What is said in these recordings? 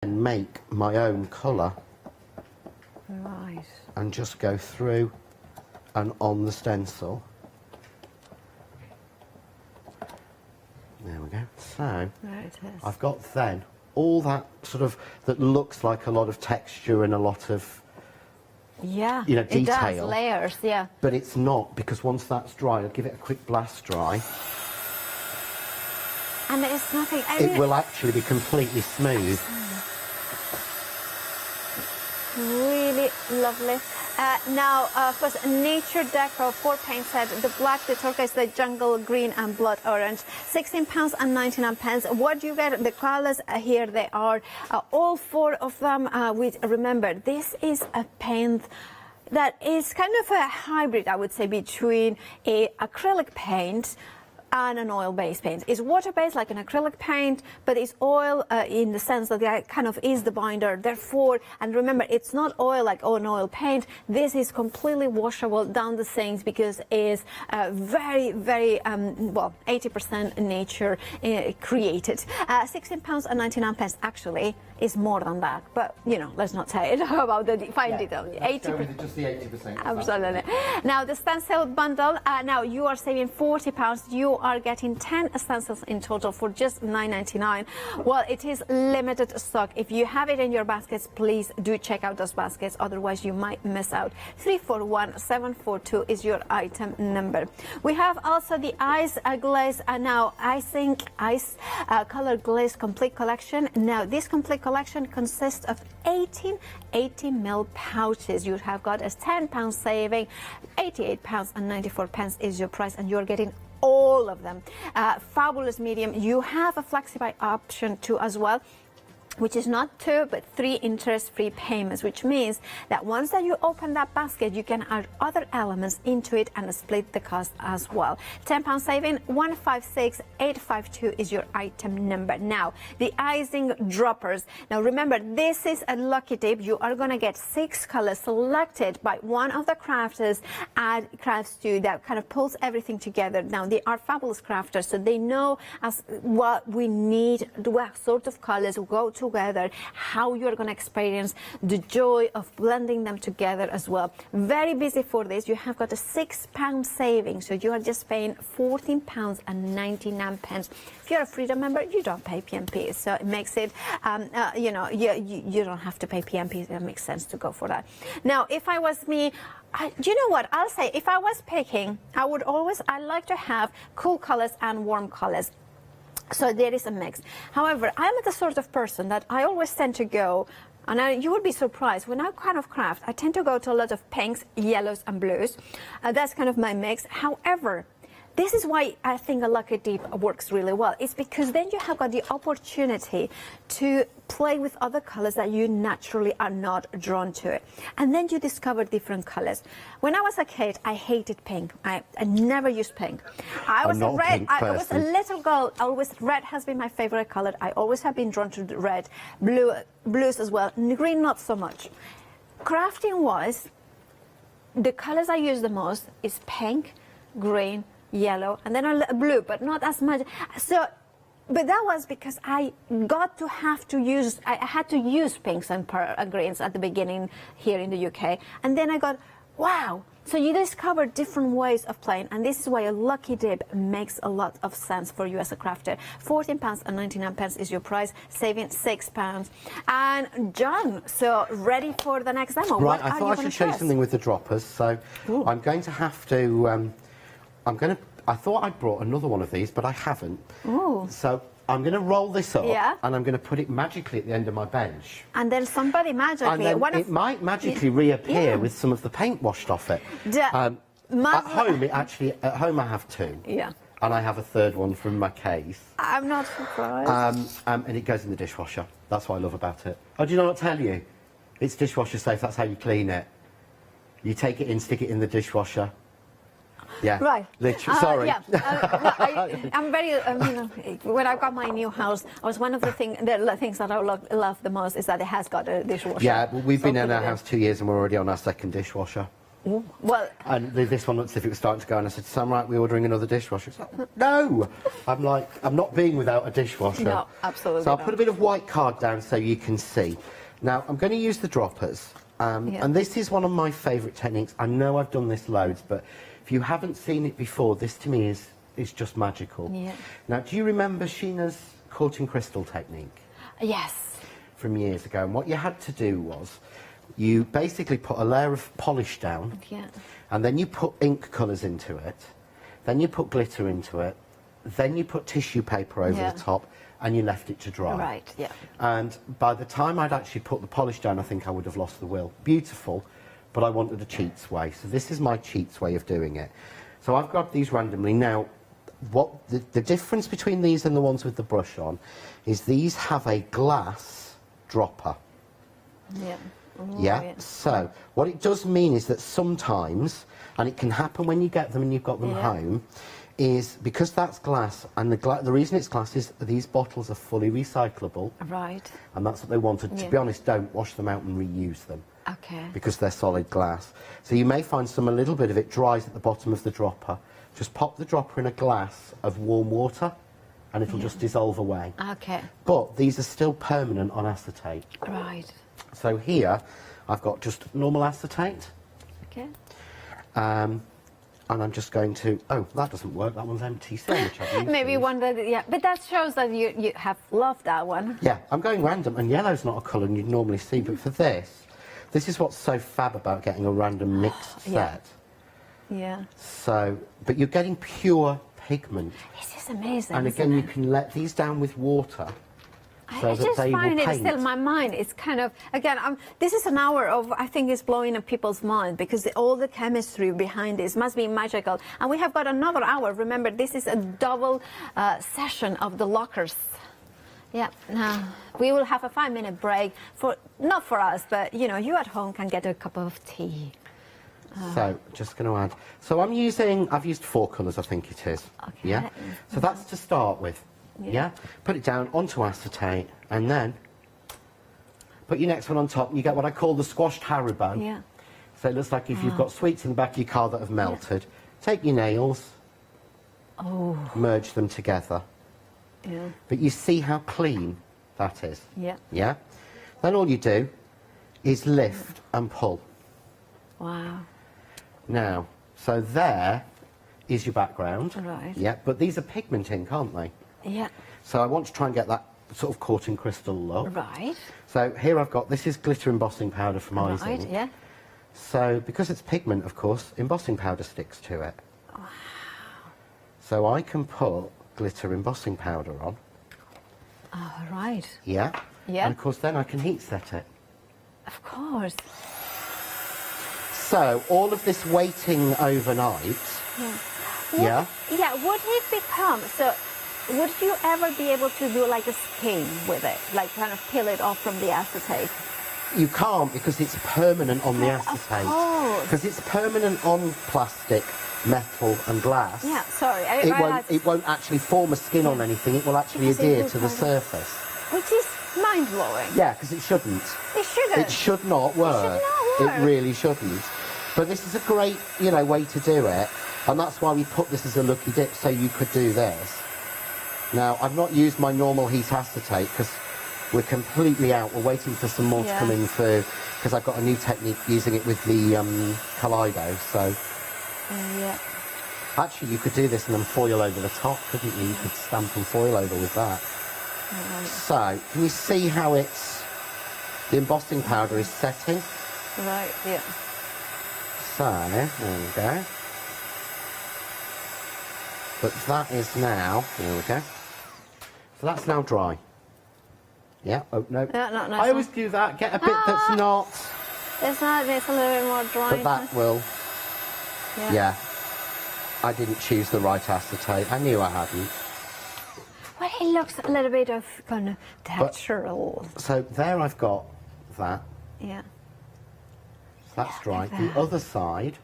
and make my own colour. Right. And just go through and on the stencil. There we go. So There it is. I've got then all that sort of, that looks like a lot of texture and a lot of, Yeah, you know, it does, detail. layers, yeah. But it's not, because once that's dry, I'll give it a quick blast dry. And it's nothing. It will actually be completely smooth. Really lovely. Now, of course, Nature Deco 4-paint set, the black, the turquoise, the jungle green and blood orange, £16 and 99 pence. What do you get? The colors here, they are all 4 of them. Remember, this is a paint that is kind of a hybrid, I would say, between a acrylic paint and an oil-based paint. It's water-based like an acrylic paint, but it's oil in the sense that it kind of is the binder. Therefore, and remember, it's not oil like an oil paint. This is completely washable down the sinks because it's very, very, well, 80% nature created. £16 and 99 pence actually is more than that, but you know, let's not say it about the fine detail. 80%. Just the 80%. Absolutely. Now the stencil bundle. Now you are saving £40. You are getting 10 stencils in total for just £9.99. Well, it is limited stock. If you have it in your baskets, please do check out those baskets. Otherwise, you might miss out. 341742 is your item number. We have also the ice glaze. Now icing ice color glaze complete collection. Now this complete collection consists of 18 80ml pouches. You have got a £10 saving. £88 and 94 pence is your price, and you're getting all of them. Fabulous medium. You have a flexi-buy option too as well, which is not 2 but 3 interest-free payments, which means that once that you open that basket, you can add other elements into it and split the cost as well. £10 saving. 156852 is your item number. Now the icing droppers. Now remember, this is a lucky dip. You are going to get 6 colors selected by one of the crafters at Crafts 2 that kind of pulls everything together. Now they are fabulous crafters, so they know as what we need, what sort of colors go together, how you're going to experience the joy of blending them together as well. Very busy for this. You have got a £6 saving, so you are just paying £14 and 99 pence. If you're a Freedom member, you don't pay PMP, so it makes it, you know, you don't have to pay PMP. It makes sense to go for that. Now, if I was me, do you know what I'll say? If I was picking, I like to have cool colors and warm colors. So there is a mix. However, I'm the sort of person that I always tend to go, and you would be surprised, when I kind of craft, I tend to go to a lot of pinks, yellows and blues. That's kind of my mix. However, this is why I think a lucky dip works really well. It's because then you have got the opportunity to play with other colors that you naturally are not drawn to it. And then you discover different colors. When I was a kid, I hated pink. I never used pink. I was a red. I was a little girl. Red has been my favorite color. I always have been drawn to the red, blues as well. Green, not so much. Crafting wise, the colors I use the most is pink, green, yellow, and then a blue, but not as much. So, but that was because I had to use pinks and greens at the beginning here in the UK, and then I got, wow. So you discover different ways of playing, and this is why a lucky dip makes a lot of sense for you as a crafter. £14 and 99 pence is your price, saving £6. And John, so ready for the next demo? Right, I thought I should show you something with the droppers. So ooh. I'm going to have to. I thought I'd brought another one of these, but I haven't. Ooh. So I'm going to roll this up, yeah, and I'm going to put it magically at the end of my bench. And then somebody magically... And then it might magically reappear, yeah, with some of the paint washed off it. At home I have 2. Yeah. And I have a 3rd one from my case. I'm not surprised. And it goes in the dishwasher. That's what I love about it. Oh, do you know what to tell you? It's dishwasher safe. That's how you clean it. You take it in, stick it in the dishwasher. Yeah. Right. Literally, sorry. Yeah. No, I'm very, you know, when I got my new house, I was one of the things that I love the most is that it has got a dishwasher. Yeah, well, we've been in our house 2 years and we're already on our 2nd dishwasher. Ooh. Well, and this one looks as if it was starting to go, and I said, Sam, right, we're ordering another dishwasher. It's like, no! I'm like, I'm not being without a dishwasher. No, absolutely So I'll not. put a bit of white card down so you can see. Now, I'm going to use the droppers. And this is one of my favourite techniques. I know I've done this loads, but if you haven't seen it before, this to me is just magical. Yeah. Now, do you remember Sheena's coating crystal technique? yes. From years ago? And what you had to do was, you basically put a layer of polish down, Yeah. and then you put ink colours into it, then you put glitter into it, then you put tissue paper over Yeah. the top, and you left it to dry. Right, yeah. And by the time I'd actually put the polish down, I think I would have lost the will. Beautiful, but I wanted a cheats way. So this is my cheats way of doing it. So I've grabbed these randomly. Now, what the difference between these and the ones with the brush on is these have a glass dropper. Yeah. Oh, Yeah. So what it does mean is that sometimes, and it can happen when you get them and you've got them home, is because that's glass, and the reason it's glass is these bottles are fully recyclable, Right. and that's what they wanted. To be honest, don't wash them out and reuse them Okay. because they're solid glass. So you may find a little bit of it dries at the bottom of the dropper. Just pop the dropper in a glass of warm water, and it'll just dissolve away. Okay. But these are still permanent on acetate. Right. So here, I've got just normal acetate. Okay. And I'm just going to, oh, that doesn't work, that one's empty. So much I've used Maybe these. one that, yeah, but that shows that you have loved that one. Yeah, I'm going random, and yellow's not a colour you'd normally see, but for this is what's so fab about getting a random mixed set. Yeah. So, but you're getting pure pigment. This is amazing. And again, you can let these down with water. So I that just they find will it paint. still my mind. It's kind of again. This is an hour of I think it's blowing up people's mind because all the chemistry behind this must be magical. And we have got another hour. Remember, this is a double session of the lockers. Yeah. Now we will have a 5-minute break for not for us, but you know, you at home can get a cup of tea. So, just going to add. So I've used 4 colours, I think it is. Okay. Yeah. So that's to start with. Yeah. Put it down onto acetate, and then put your next one on top, and you get what I call the squashed Haribo. Yeah. So it looks like if you've got sweets in the back of your car that have melted. Take your nails, merge them together. Yeah. But you see how clean that is. Yeah. Yeah. Then all you do is lift and pull. Wow. Now, so there is your background. Right. Yeah, but these are pigment ink, aren't they? Yeah. So I want to try and get that sort of caught in crystal look. Right. So here I've got, this is glitter embossing powder from Eyes Right. Ink. Yeah. So because it's pigment, of course, embossing powder sticks to it. Wow. So I can put glitter embossing powder on. Oh, right. Yeah. Yeah. And of course then I can heat set it. Of course. So all of this waiting overnight. Yeah. Yeah. Would it become so? Would you ever be able to do like a skein with it, like kind of peel it off from the acetate? You can't because it's permanent on the acetate. course. Because it's permanent on plastic, metal and glass. Yeah. Sorry. It won't actually form a skin on anything. It will actually Because it adhere will to the kind surface. Which is mind blowing. Yeah, because it shouldn't. It shouldn't. It should not work. not work. It really shouldn't. But this is a great, way to do it. And that's why we put this as a lucky dip, so you could do this. Now, I've not used my normal heat acetate because we're completely out. We're waiting for some more to come in through because I've got a new technique using it with the Kaleido. So, Yeah. actually, you could do this and then foil over the top, couldn't you? You could stamp and foil over with that. So, can you see how the embossing powder is setting? Right. Yeah. So, there we go. But that is now, there we go. So that's now dry. Yeah, oh no. No, I always do that, get a bit that's not. It's not. It's a little bit more dry. But that will, yeah. I didn't choose the right acetate. I knew I hadn't. Well, it looks a little bit of kind of textural. So there I've got that. Yeah. That's dry. The other side.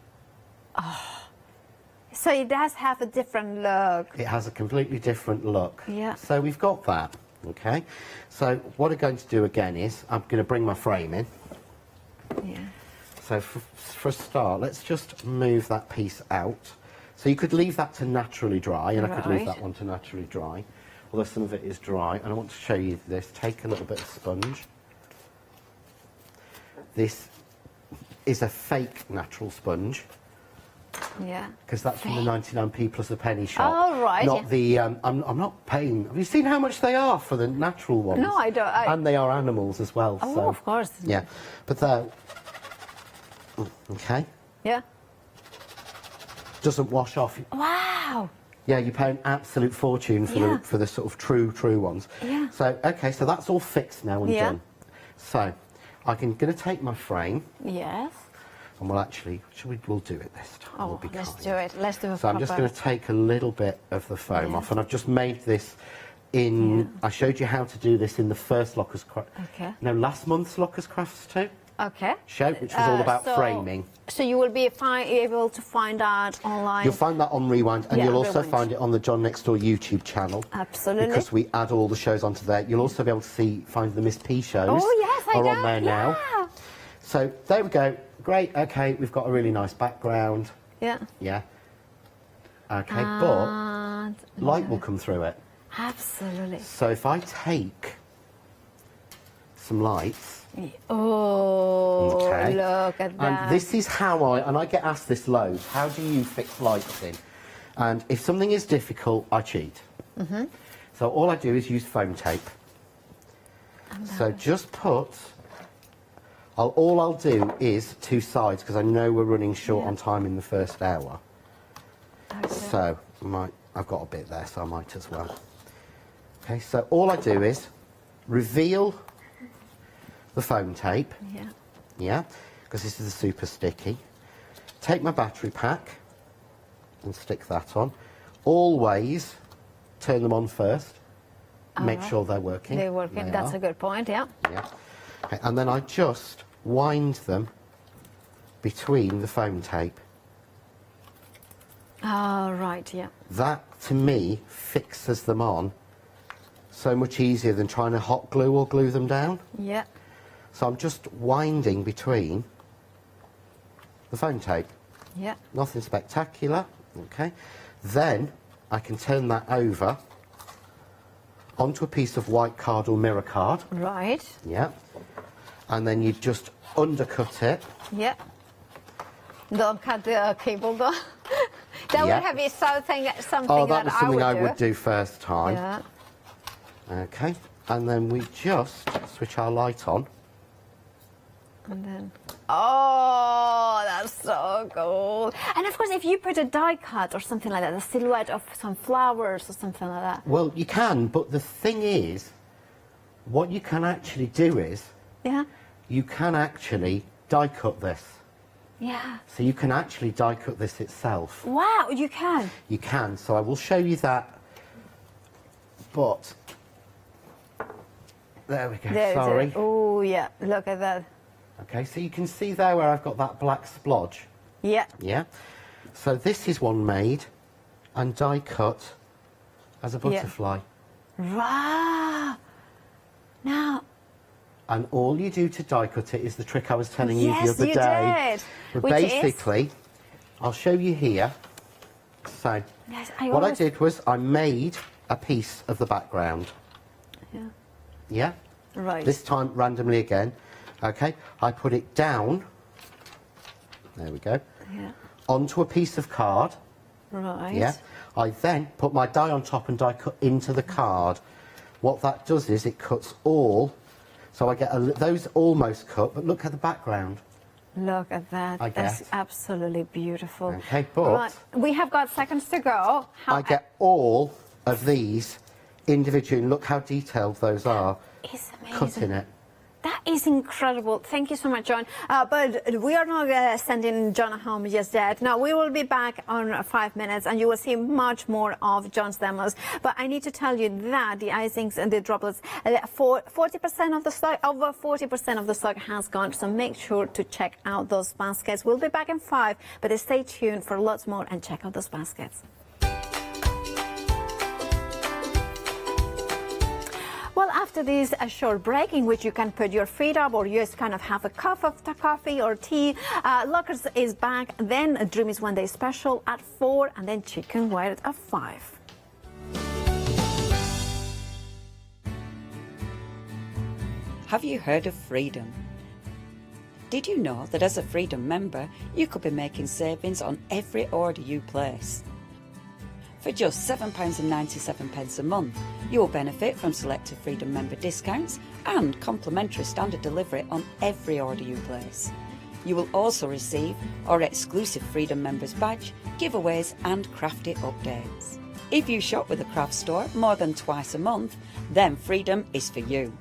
So it does have a different look. It has a completely different look. Yeah. So we've got that, okay? So what I'm going to do again is, I'm going to bring my frame in. Yeah. So for a start, let's just move that piece out. So you could leave that to naturally dry, and I could leave that one to naturally dry, although some of it is dry. And I want to show you this. Take a little bit of sponge. This is a fake natural sponge. Yeah. Because that's from the 99p plus a penny shop. Oh, right. Not the, I'm not paying. Have you seen how much they are for the natural ones? No, I don't. And they are animals as well. Oh, so, of course. Yeah. But they're, okay. Yeah. Doesn't wash off. Wow. Yeah, you pay an absolute fortune for the sort of true ones. Yeah. So, okay, so that's all fixed now and done. So, I'm going to take my frame. Yes. And we'll actually, we'll do it this time. Oh, let's do it. Let's do it. So I'm just going to take a little bit of the foam off, and I've just made this in. I showed you how to do this in the first Lockers Craft. Okay. No, last month's Lockers Crafts too. Okay. Show, which was all about framing. So you will be able to find that online. You'll find that on Rewind, and you'll also find it on the John Next Door YouTube channel. Absolutely. Because we add all the shows onto there. You'll also be able to find the Miss P shows. Oh yes, I are know. on there now. So there we go. Great. Okay, we've got a really nice background. Yeah. Yeah. Okay, but light will come through it. Absolutely. So if I take some lights. Oh, okay, look at that. And this is how I get asked this loads. How do you fix lights in? And if something is difficult, I cheat. So all I do is use foam tape. So just put. All I'll do is 2 sides because I know we're running short on time in the first hour. Okay. So I've got a bit there, so I might as well. Okay, so all I do is reveal the foam tape. Yeah. Yeah, because this is a super sticky. Take my battery pack and stick that on. Always turn them on first. Make sure they're working. They're working. That's a good point. Yeah. Yeah. Okay, and then I just wind them between the foam tape. Oh, right, yeah. That, to me, fixes them on so much easier than trying to hot glue or glue them down. Yeah. So I'm just winding between the foam tape. Yeah. Nothing spectacular, okay. Then I can turn that over onto a piece of white card or mirror card. Right. Yeah. And then you just undercut it. Yeah. Don't cut the cable though. That would have been something that was something I would do first time. Yeah. Okay. And then we just switch our light on. And then, oh, that's so cool. And of course, if you put a die cut or something like that, a silhouette of some flowers or something like that. Well, you can, but the thing is, what you can actually do is, you can actually die cut this. Yeah. So you can actually die cut this itself. Wow, you can. You can. So I will show you that. But there we go. Sorry. Oh yeah, look at that. Okay, so you can see there where I've got that black splodge. Yeah. Yeah. So this is one made and die cut as a butterfly. Wow. Now. And all you do to die cut it is the trick I was telling you the other day. Yes, you did. But basically, I'll show you here. So, what I did was I made a piece of the background. Yeah. Yeah? Right. This time randomly again. Okay, I put it down. There we go. Yeah. Onto a piece of card. Right. Yeah. I then put my die on top and die cut into the card. What that does is it cuts all. So I get those almost cut, but look at the background. Look at that. That's absolutely beautiful. Okay, but we have got seconds to go. I get all of these individually. Look how detailed those are. It's amazing. Cutting it. That is incredible. Thank you so much, John. But we are not sending John home just yet. Now, we will be back on 5 minutes, and you will see much more of John's demos. But I need to tell you that the icings and the droplets, for 40% of the stock, over 40% of the stock has gone. So make sure to check out those baskets. We'll be back in 5, but stay tuned for lots more and check out those baskets. Well, after this short break in which you can put your feet up or just kind of have a cup of coffee or tea, Lockers is back, then Dream is One Day Special at 4, and then Chicken Wire at 5. Have you heard of Freedom? Did you know that as a Freedom member, you could be making savings on every order you place? For just £7.97 a month, you will benefit from selected Freedom member discounts and complimentary standard delivery on every order you place. You will also receive our exclusive Freedom Members badge, giveaways and crafty updates. If you shop with a craft store more than twice a month, then Freedom is for you.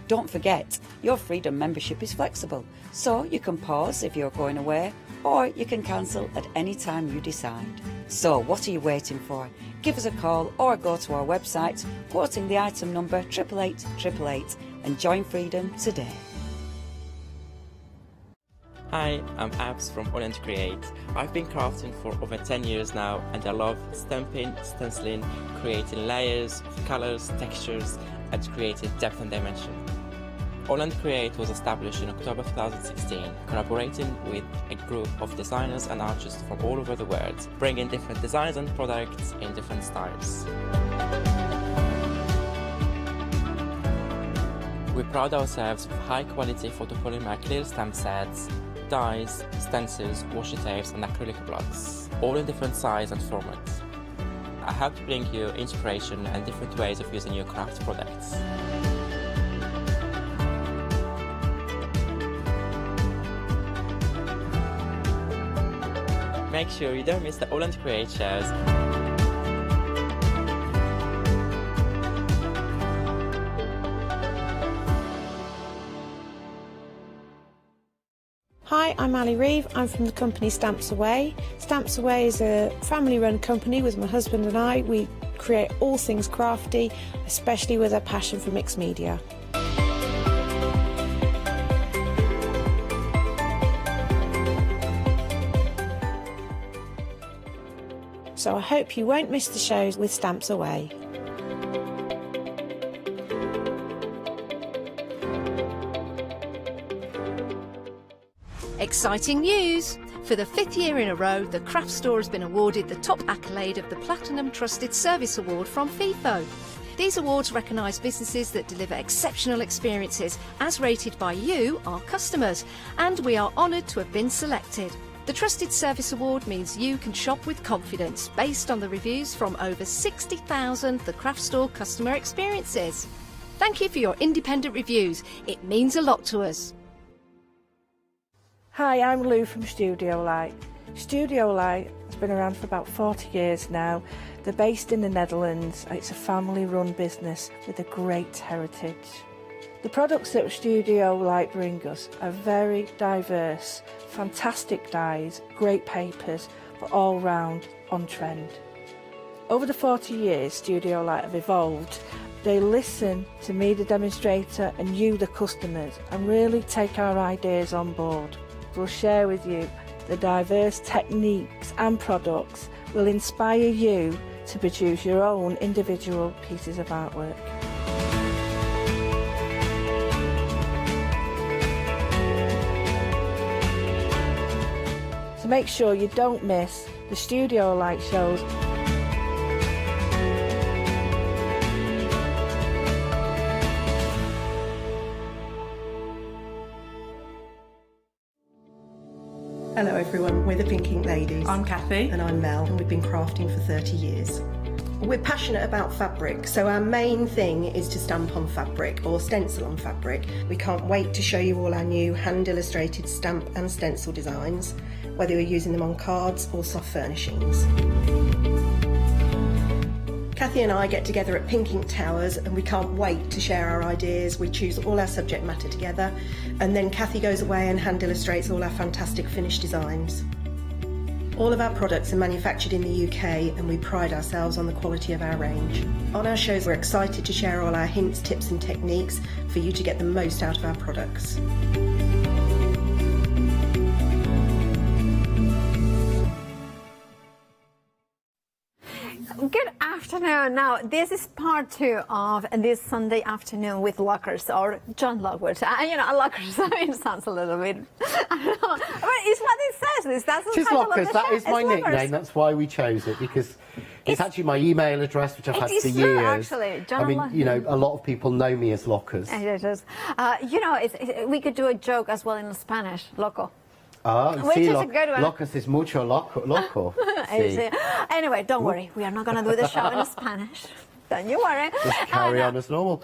Don't forget, your Freedom membership is flexible, so you can pause if you're going away, or you can cancel at any time you decide. So what are you waiting for? Give us a call or go to our website, quoting the item number 88888 and join Freedom today. Hi, I'm Abs from All and Create. I've been crafting for over 10 years now, and I love stamping, stenciling, creating layers, colours, textures, and creating depth and dimension. All and Create was established in October 2016, collaborating with a group of designers and artists from all over the world, bringing different designs and products in different styles. We pride ourselves with high-quality photopolymer clear stamp sets, dies, stencils, washi tapes and acrylic blocks, all in different size and format. I hope to bring you inspiration and different ways of using your craft products. Make sure you don't miss the All and Create shows. Hi, I'm Ali Reeve. I'm from the company Stamps Away. Stamps Away is a family-run company with my husband and I. We create all things crafty, especially with a passion for mixed media. So I hope you won't miss the shows with Stamps Away. Exciting news! For the 5th year in a row, the craft store has been awarded the top accolade of the Platinum Trusted Service Award from Feefo. These awards recognise businesses that deliver exceptional experiences as rated by you, our customers, and we are honoured to have been selected. The Trusted Service Award means you can shop with confidence based on the reviews from over 60,000 The Craft Store customer experiences. Thank you for your independent reviews. It means a lot to us. Hi, I'm Lou from Studio Light. Studio Light has been around for about 40 years now. They're based in the Netherlands. It's a family-run business with a great heritage. The products that Studio Light bring us are very diverse, fantastic dyes, great papers, but all round on trend. Over the 40 years Studio Light have evolved. They listen to me, the demonstrator, and you, the customers, and really take our ideas on board. We'll share with you the diverse techniques and products will inspire you to produce your own individual pieces of artwork. So make sure you don't miss the Studio Light shows. Hello everyone, we're the Pink Ink Ladies. I'm Kathy. And I'm Mel, and we've been crafting for 30 years. We're passionate about fabric, so our main thing is to stamp on fabric or stencil on fabric. We can't wait to show you all our new hand illustrated stamp and stencil designs, whether you're using them on cards or soft furnishings. Kathy and I get together at Pink Ink Towers and we can't wait to share our ideas. We choose all our subject matter together and then Kathy goes away and hand illustrates all our fantastic finished designs. All of our products are manufactured in the UK and we pride ourselves on the quality of our range. On our shows we're excited to share all our hints, tips and techniques for you to get the most out of our products. Good afternoon. Now, this is part 2 of this Sunday afternoon with Lockers, or John Lockwood. You know, Lockers, I mean, it sounds a little bit, I don't know. But it's what it says. This doesn't It's Lockers, that is my nickname. That's why we chose it, because it's actually my email address, which I've had for years. Actually. John, I mean, you know, a lot of people know me as Lockers. It is. You know, we could do a joke as well in Spanish, loco. Which is a good one. Locos is mucho loco. Anyway, don't worry. We are not going to do the show in Spanish. Don't you worry. Just carry on as normal.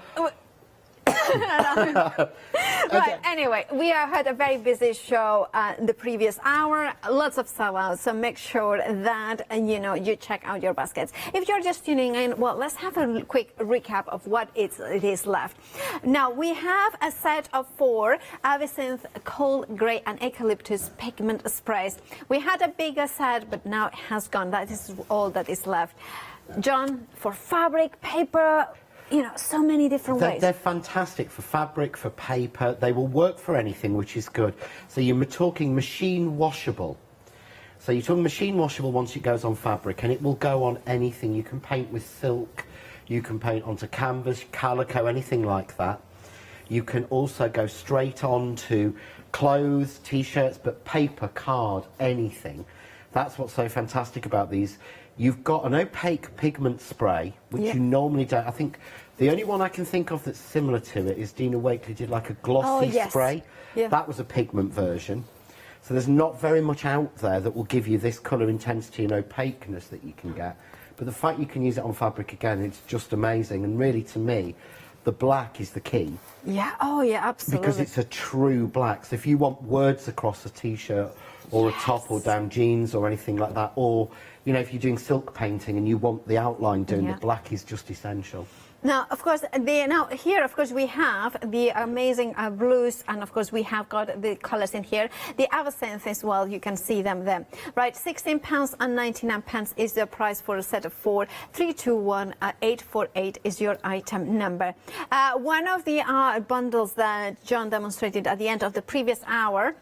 Right, anyway, we have had a very busy show the previous hour, lots of sellouts, so make sure that you know, you check out your baskets. If you're just tuning in, well, let's have a quick recap of what it is left. Now, we have a set of 4 Avicynth Coal Grey and Eucalyptus pigment sprays. We had a bigger set, but now it has gone. That is all that is left. John, for fabric, paper, you know, so many different ways. They're fantastic for fabric, for paper. They will work for anything, which is good. So you're talking machine washable. So you're talking machine washable once it goes on fabric, and it will go on anything. You can paint with silk, you can paint onto canvas, calico, anything like that. You can also go straight on to clothes, t-shirts, but paper, card, anything. That's what's so fantastic about these. You've got an opaque pigment spray, which you normally don't. I think the only one I can think of that's similar to it is Dina Wakley did like a glossy spray. Yeah. That was a pigment version. So there's not very much out there that will give you this colour intensity and opaqueness that you can get. But the fact you can use it on fabric again, it's just amazing. And really, to me, the black is the key. Yeah, oh yeah, absolutely. Because it's a true black. So if you want words across a t-shirt or a top or down jeans or anything like that, or, you know, if you're doing silk painting and you want the outline doing, the black is just essential. Now, of course, here, of course, we have the amazing blues, and of course, we have got the colours in here. The Avicynth as well, you can see them there. Right, £16.99 is the price for a set of 4. 321848 is your item number. One of the bundles that John demonstrated at the end of the previous hour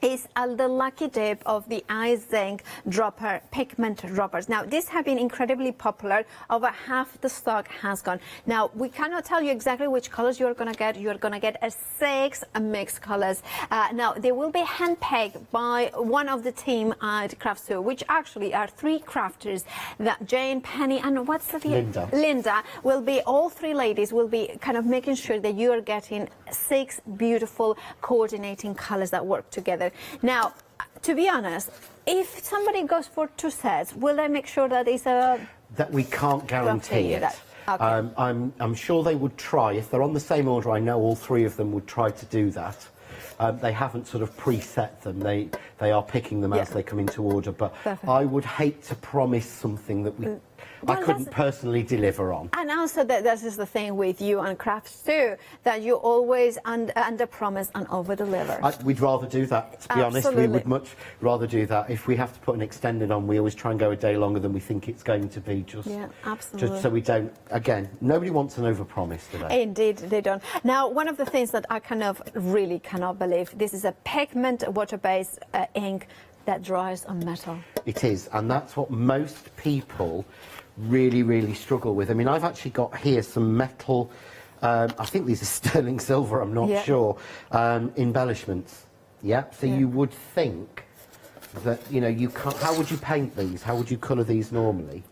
is the lucky dip of the Zinc dropper pigment droppers. Now, these have been incredibly popular. Over half the stock has gone. Now, we cannot tell you exactly which colors you're going to get. You're going to get 6 mixed colors. Now, they will be hand-pegged by one of the team at Crafts 2, which actually are 3 crafters. That Jane, Penny, and what's the Linda. Linda will be, all 3 ladies will be kind of making sure that you are getting 6 beautiful coordinating colors that work together. Now, to be honest, if somebody goes for 2 sets, will they make sure that it's a... That we can't guarantee it. Okay. I'm sure they would try. If they're on the same order, I know all 3 of them would try to do that. They haven't sort of preset them. They are picking them as they come into order. But I would hate to promise something that I couldn't personally deliver on. And also that this is the thing with you and Crafts too, that you always under promise and over deliver. We'd rather do that, to be honest. We would much rather do that. If we have to put an extended on, we always try and go a day longer than we think it's going to be, just so we don't, again, nobody wants an overpromise today. Indeed, they don't. Now, one of the things that I really cannot believe, this is a pigment water-based ink that dries on metal. It is, and that's what most people really struggle with. I mean, I've actually got here some metal, I think these are sterling silver, I'm not sure, embellishments. So you would think that, you know, you can't, how would you paint these? How would you colour these normally?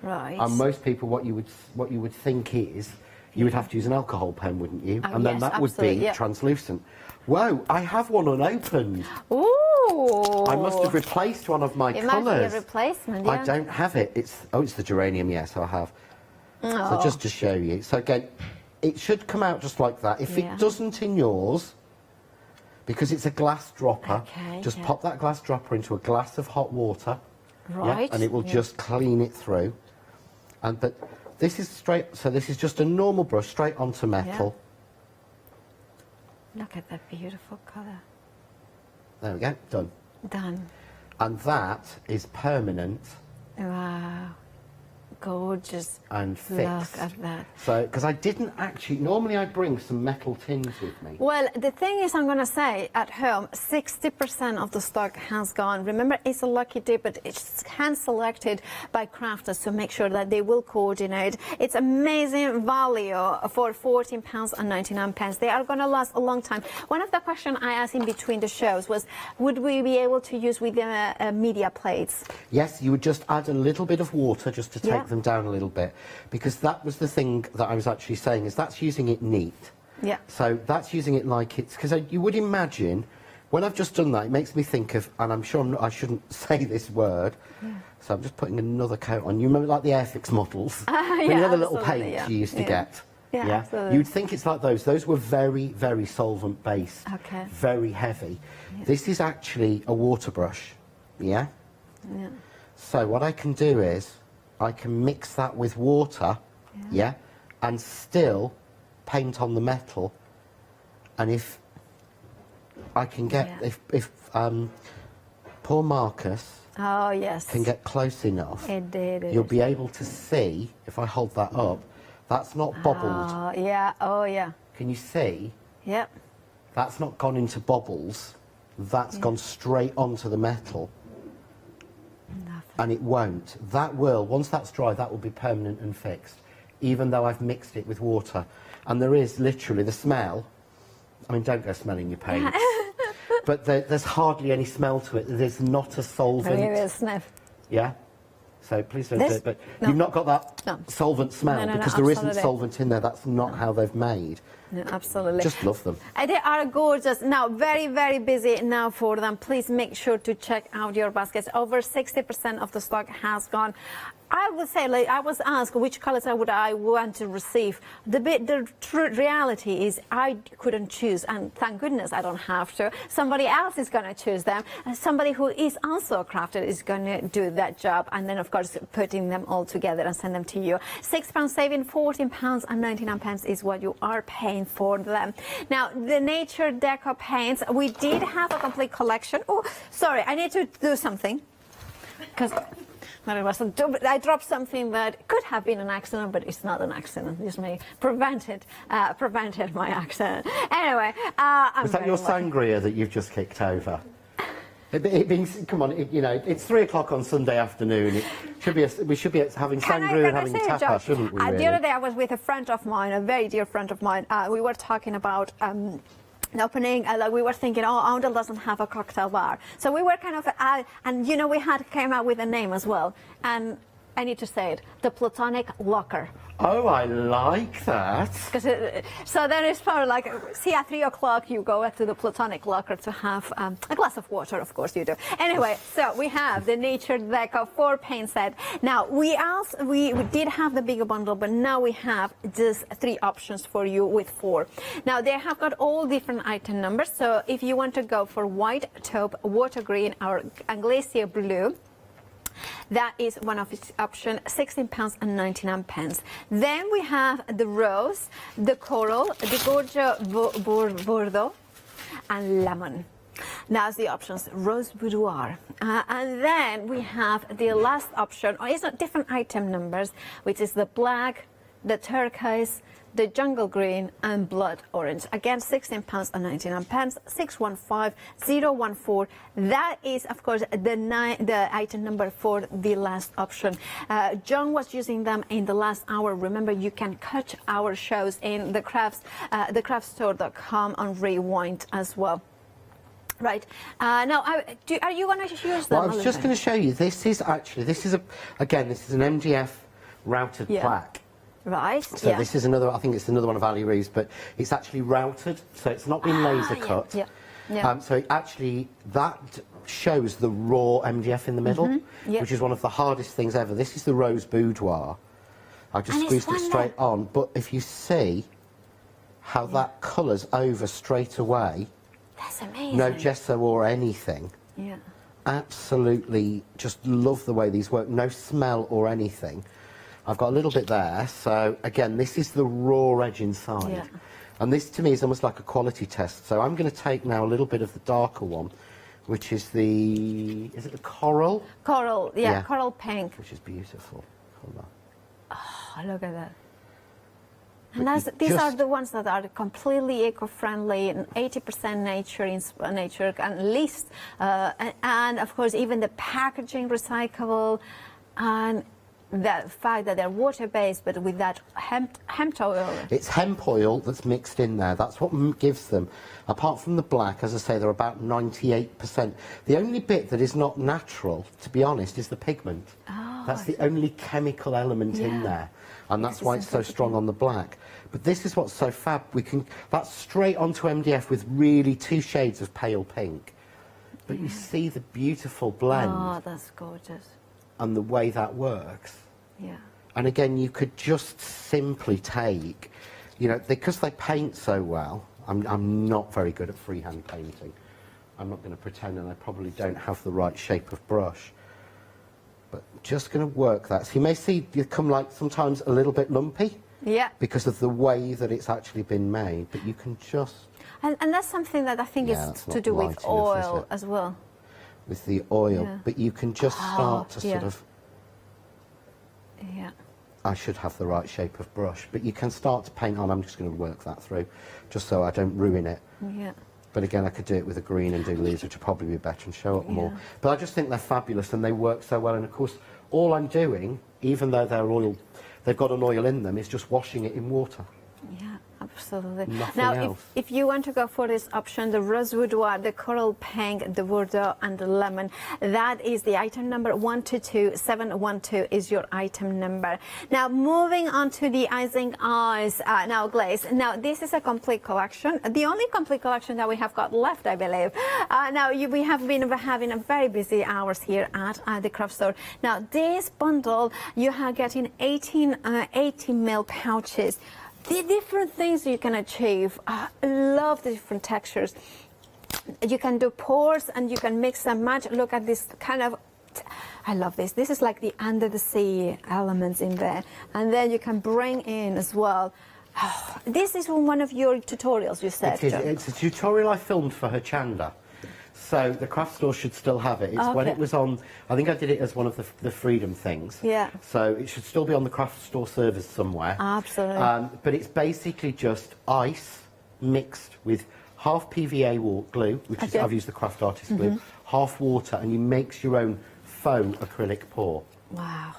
Right. And most people, what you would think is, you would have to use an alcohol pen, wouldn't you? And then that would be translucent. Whoa, I have one unopened. Ooh. I must have replaced one of my colours. It might be a replacement, I don't have it. It's the geranium, yes, I have. So just to show you. So again, it should come out just like that. If it doesn't in yours, because it's a glass dropper, just pop that glass dropper into a glass of hot water. Right. And it will just clean it through. But this is straight, so this is just a normal brush straight onto metal. Look at that beautiful colour. There we go, done. Done. And that is permanent. Wow. gorgeous. And fix. Look at that. So, because I didn't actually, normally I bring some metal tins with me. Well, the thing is, I'm going to say, at home, 60% of the stock has gone. Remember, it's a lucky dip, but it's hand-selected by crafters to make sure that they will coordinate. It's amazing value for £14.99. They are going to last a long time. One of the questions I asked in between the shows was, would we be able to use with the media plates? Yes, you would just add a little bit of water just to take them down a little bit, because that was the thing that I was actually saying, is that's using it neat. Yeah. So that's using it like it's, because you would imagine, when I've just done that, it makes me think of, and I'm sure I shouldn't say this word, so I'm just putting another coat on. You remember like the Airfix models? When you had the little paints you used to get? Yeah, absolutely. You'd think it's like those. Those were very, very solvent-based, very heavy. Yeah. This is actually a water brush, yeah? So what I can do is, I can mix that with water, and still paint on the metal. And if I can get, if poor Marcus can get close enough, you'll be able to see, if I hold that up, that's not bobbled. Can you see? Yep. That's not gone into bobbles. That's gone straight onto the metal. And it won't. That will, once that's dry, that will be permanent and fixed, even though I've mixed it with water. And there is literally the smell. I mean, don't go smelling your paints. But there's hardly any smell to it. There's not a solvent. Maybe a sniff. Yeah? So please don't do it. But you've not got that solvent smell, because there isn't solvent in there. That's not how they've made. No, absolutely. Just love them. They are gorgeous. Now, very, very busy now for them. Please make sure to check out your baskets. Over 60% of the stock has gone. I would say, like, I was asked which colors I want to receive. The true reality is I couldn't choose, and thank goodness I don't have to. Somebody else is going to choose them. And somebody who is also a crafter is going to do that job, and then, of course, putting them all together and send them to you. £6 saving, £14.99 is what you are paying for them. Now, the Nature Deco paints, we did have a complete collection. Oh, sorry, I need to do something, because I dropped something that could have been an accident, but it's not an accident. This may prevented my accident. Anyway, is that your sangria that you've just kicked over? Come on, you know, it's 3 o'clock on Sunday afternoon. We should be having sangria and having tapas, shouldn't we? Really? The other day I was with a friend of mine, a very dear friend of mine. We were talking about opening, we were thinking, oh, Arundel doesn't have a cocktail bar. So we were kind of, and you know, we came out with a name as well. And I need to say it, the Platonic Locker. Oh, I like that. So then it's probably like, see, at 3 o'clock you go to the Platonic Locker to have a glass of water, of course you do. Anyway, so we have the Nature Deco 4 paint set. Now, we did have the bigger bundle, but now we have just 3 options for you with 4. Now, they have got all different item numbers. So if you want to go for white, taupe, water green, or glacier blue, that is one of its options, £16.99. Then we have the rose, the coral, the gorgeous bordeaux, and lemon. That's the options, rose boudoir. And then we have the last option, or it's different item numbers, which is the black, the turquoise, the jungle green, and blood orange. Again, £16.99, 615014. That is, of course, the item number for the last option. John was using them in the last hour. Remember, you can catch our shows in the craftstore.com on Rewind as well. Right. Now, are you going to use them? Well, I was just going to show you. This is an MDF routed plaque. Right. So this is another, I think it's another one of Ali Reeves, but it's actually routed, so it's not been laser cut. So actually, that shows the raw MDF in the middle, which is one of the hardest things ever. This is the rose boudoir. I just squeezed it straight on, but if you see how that colours over straight away, that's amazing. No gesso or anything. Yeah. Absolutely, just love the way these work. No smell or anything. I've got a little bit there, so again, this is the raw edge inside. Yeah. And this, to me, is almost like a quality test. So I'm going to take now a little bit of the darker one, which is is it the coral? Coral, yeah, coral pink. Which is beautiful. Hold on. Oh, look at that. And these are the ones that are completely eco-friendly and 80% nature and least, and of course even the packaging recyclable, and the fact that they're water-based but with that hemp oil. It's hemp oil that's mixed in there. That's what gives them. Apart from the black, as I say, they're about 98%. The only bit that is not natural, to be honest, is the pigment. Oh, that's the only chemical element in there. And that's why it's so strong on the black. But this is what's so fab. That's straight onto MDF with really 2 shades of pale pink. But you see the beautiful blend. Oh, that's gorgeous. And the way that works. Yeah. And again, you could just simply take, you know, because they paint so well. I'm not very good at freehand painting. I'm not going to pretend, and I probably don't have the right shape of brush. But just going to work that. So you may see you come like sometimes a little bit lumpy. Yeah. Because of the way that it's actually been made. But you can just... And that's something that I think is to do with oil as well. With the oil. But you can just start to sort of... Yeah. I should have the right shape of brush. But you can start to paint on. I'm just going to work that through. Just so I don't ruin it. Yeah. But again, I could do it with a green and do leaves, which would probably be better and show up more. But I just think they're fabulous and they work so well. And of course, all I'm doing, even though they're oil, they've got an oil in them, is just washing it in water. Yeah, absolutely. Nothing now, else. if you want to go for this option, the rose boudoir, the coral pink, the bordeaux, and the lemon, that is the item number 122712 is your item number. Now, moving on to the icing eyes, now glaze. Now, this is a complete collection. The only complete collection that we have got left, I believe. Now, we have been having a very busy hours here at the craft store. Now, this bundle, you are getting 80 ml pouches. The different things you can achieve. I love the different textures. You can do pours and you can mix and match. Look at this kind of, I love this. This is like the under the sea elements in there. And then you can bring in as well. Oh, this is one of your tutorials, you said. It is. It's a tutorial I filmed for Hochanda. So the craft store should still have it. It's when it was on, I think I did it as one of the Freedom things. Yeah. So it should still be on the craft store service somewhere. Absolutely. But it's basically just ice mixed with half PVA glue, which is, I've used the craft artist glue, half water, and you mix your own faux acrylic pour. Wow.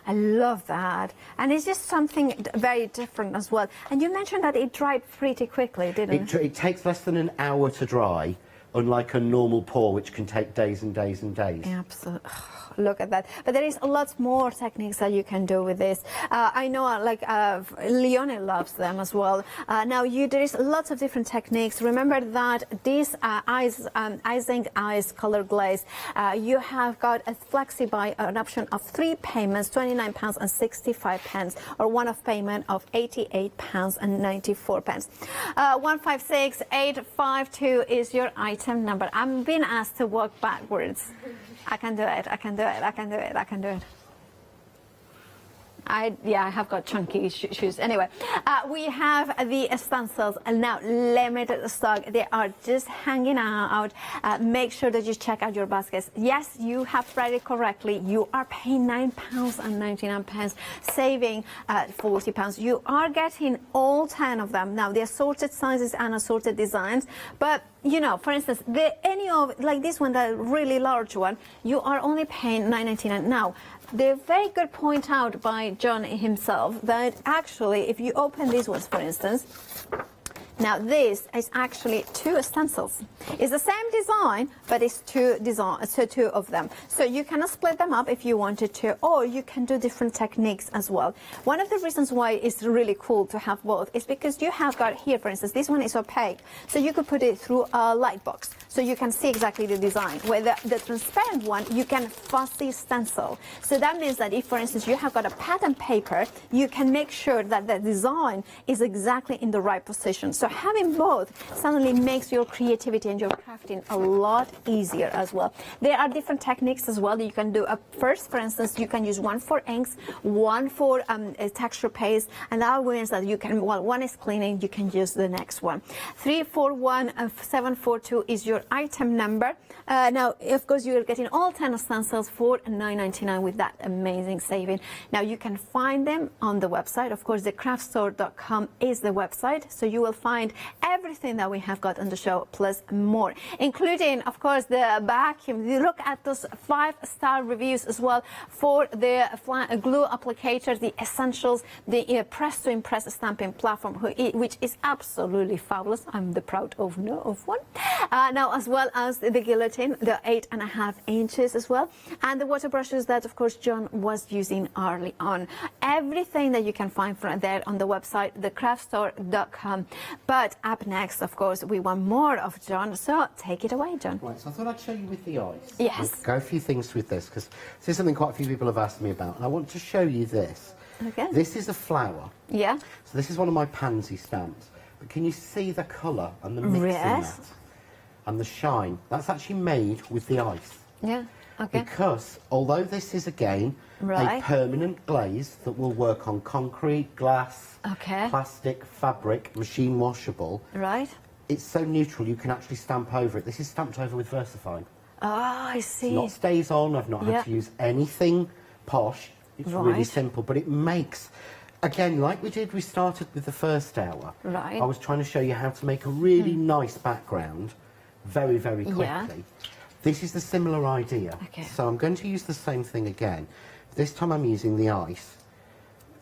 I love that. And it's just something very different as well. And you mentioned that it dried pretty quickly, didn't it? It takes less than an hour to dry. Unlike a normal pour, which can take days and days and days. Absolutely. Look at that. But there is lots more techniques that you can do with this. I know, like, Leonie loves them as well. Now, there is lots of different techniques. Remember that this icing eyes color glaze, you have got a flexi-buy, an option of 3 payments, £29.65, or one-off payment of £88.94. 156852 is your item number. I'm being asked to walk backwards. I can do it, I can do it, I can do it, I can do it. I have got chunky shoes. Anyway, we have the stencils, and now limited stock. They are just hanging out. Make sure that you check out your baskets. Yes, you have read it correctly. You are paying £9.99, saving £40. You are getting all 10 of them. Now, the assorted sizes and assorted designs, but you know, for instance, any of, like this one, the really large one, you are only paying £9.99. Now, the very good point out by John himself that actually, if you open these ones, for instance, now this is actually 2 stencils. It's the same design, but it's 2 of them. So you can split them up if you wanted to, or you can do different techniques as well. One of the reasons why it's really cool to have both is because you have got here, for instance, this one is opaque, so you could put it through a light box, so you can see exactly the design. With the transparent one, you can fussy stencil. So that means that if, for instance, you have got a pattern paper, you can make sure that the design is exactly in the right position. So having both suddenly makes your creativity and your crafting a lot easier as well. There are different techniques as well that you can do. First, for instance, you can use one for inks, one for texture paste, and that means that you can, while one is cleaning, you can use the next one. 341742 is your item number. Now, of course, you're getting all 10 stencils for $9.99 with that amazing saving. Now, you can find them on the website. Of course, the craftstore.com is the website, so you will find everything that we have got on the show plus more, including, of course, the vacuum. You look at those 5-star reviews as well for the glue applicator, the essentials, the press to impress stamping platform, which is absolutely fabulous. I'm the proud owner of one. Now, as well as the guillotine, the 8.5 inches as well, and the water brushes that, of course, John was using early on. Everything that you can find from there on the website, thecraftstore.com. But up next, of course, we want more of John, so take it away, John. Right, so I thought I'd show you with the ice. Yes. I'll go a few things with this, because this is something quite a few people have asked me about, and I want to show you this. Okay. This is a flower. Yeah. So this is one of my pansy stamps. But can you see the colour and the mix in that? And the shine? That's actually made with the ice. Yeah. Okay. Because although this is, again, a permanent glaze that will work on concrete, glass, plastic, fabric, machine washable, it's so neutral you can actually stamp over it. This is stamped over with VersaFine. Oh, I see. It's not stays on. I've not had to use anything posh. It's really simple, but it makes, again, like we started with the first hour. I was trying to show you how to make a really nice background very, very quickly. This is the similar idea. So I'm going to use the same thing again. This time I'm using the ice.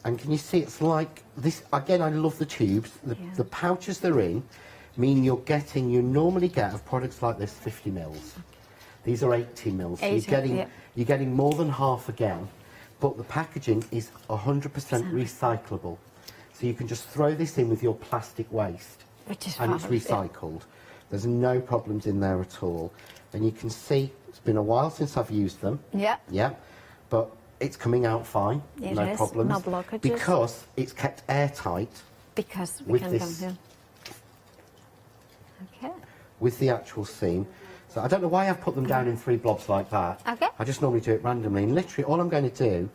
And can you see it's like this? Again, I love the tubes. The pouches they're in mean you normally get of products like this 50 mils. These are 80 mils. So you're getting more than half again. But the packaging is 100% recyclable. So you can just throw this in with your plastic waste. And it's recycled. There's no problems in there at all. And you can see it's been a while since I've used them. Yeah. But it's coming out fine. No problems. No blockages. Because it's kept airtight. Because we can come here. With the actual seam. So I don't know why I've put them down in 3 blobs like that. I just normally do it randomly. And literally all I'm going to do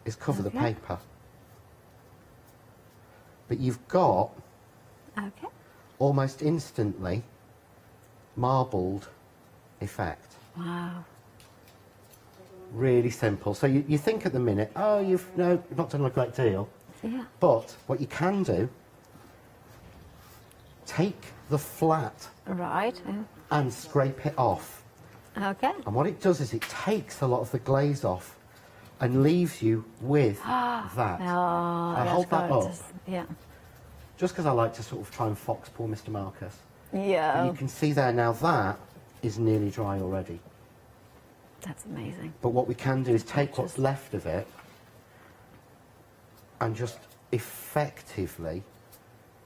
is cover the paper. But you've got almost instantly marbled effect. Wow. Really simple. So you think at the minute, oh, you've not done a great deal. But what you can do, take the flat and scrape it off. And what it does is it takes a lot of the glaze off and leaves you with that. I hold that up. Just because I like to sort of try and fox poor Mr. Marcus. And you can see there now that is nearly dry already. That's amazing. But what we can do is take what's left of it and just effectively,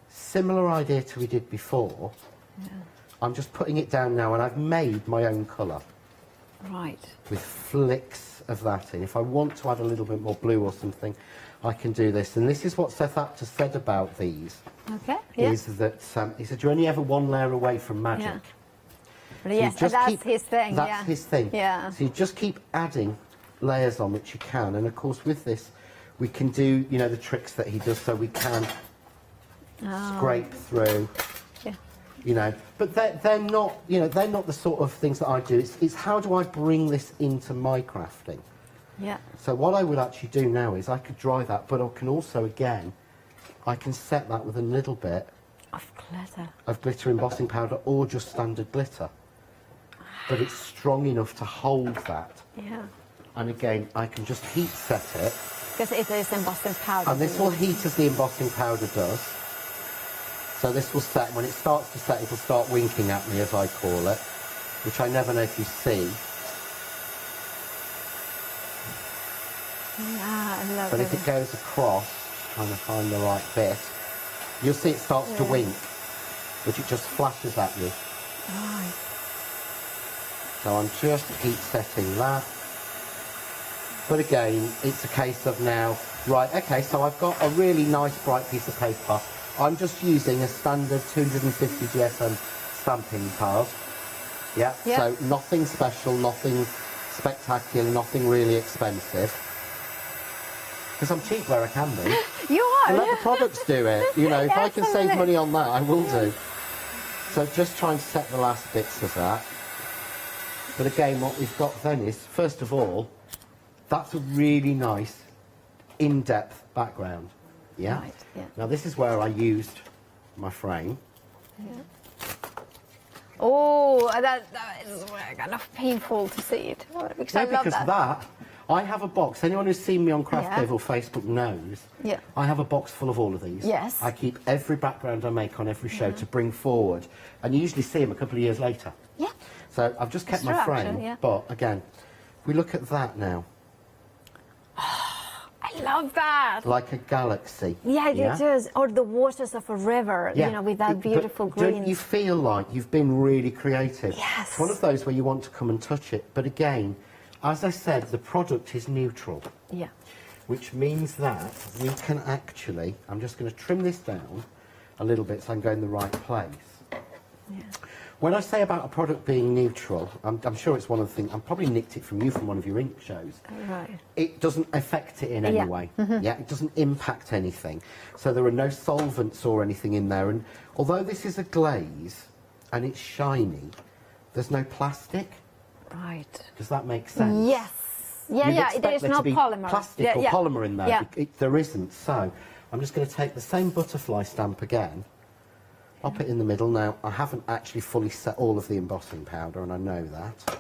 similar idea to we did before, I'm just putting it down now and I've made my own colour. With flicks of that in. If I want to add a little bit more blue or something, I can do this. And this is what Seth Apter said about these. Is that he said, you're only ever one layer away from magic. Yes, that's his thing. That's his thing. So you just keep adding layers on which you can. And of course with this, we can do, the tricks that he does, so we can scrape through. But they're not, they're not the sort of things that I do. It's how do I bring this into my crafting? So what I would actually do now is I could dry that, but I can also, again, I can set that with a little bit of glitter embossing powder or just standard glitter. But it's strong enough to hold that. And again, I can just heat set it. Because it is embossing powder. And this will heat as the embossing powder does. So this will set, when it starts to set, it will start winking at me, as I call it, which I never know if you see. I love it. But if it goes across, trying to find the right bit, you'll see it starts to wink, which it just flashes at you. So I'm just heat setting that. But again, it's a case of now, right, okay, so I've got a really nice bright piece of paper. I'm just using a standard 250 GSM stamping card. Yeah, so nothing special, nothing spectacular, nothing really expensive. Because I'm cheap where I can be. You are. Let the products do it. You know, if I can save money on that, I will do. So just trying to set the last bits of that. But again, what we've got then is, first of all, that's a really nice, in-depth background. Yeah? Right, yeah. Now this is where I used my frame. Yeah. Oh, that is kind of painful to see it. Because I love that. I have a box. Anyone who's seen me on Craft Cave or Facebook knows. Yeah. I have a box full of all of these. Yes. I keep every background I make on every show to bring forward, and you usually see them a couple of years later. Yeah. So I've just kept my frame, but again, if we look at that now. I love that. Like a galaxy. Yeah, it does. Or the waters of a river, you know, with that beautiful green. Don't you feel like you've been really creative? Yes. It's one of those where you want to come and touch it. But again, as I said, the product is neutral. Yeah. Which means that we can actually, I'm just going to trim this down a little bit so I can go in the right place. Yeah. When I say about a product being neutral, I'm sure it's one of the things, I probably nicked it from you from one of your ink shows. Right. It doesn't affect it in any way. Yeah, it doesn't impact anything. So there are no solvents or anything in there. And although this is a glaze and it's shiny, there's no plastic. Right. Does that make sense? Yes. Yeah, there is no polymer. Plastic or polymer in there. Yeah. There isn't. So I'm just going to take the same butterfly stamp again. Pop it in the middle. Now, I haven't actually fully set all of the embossing powder, and I know that.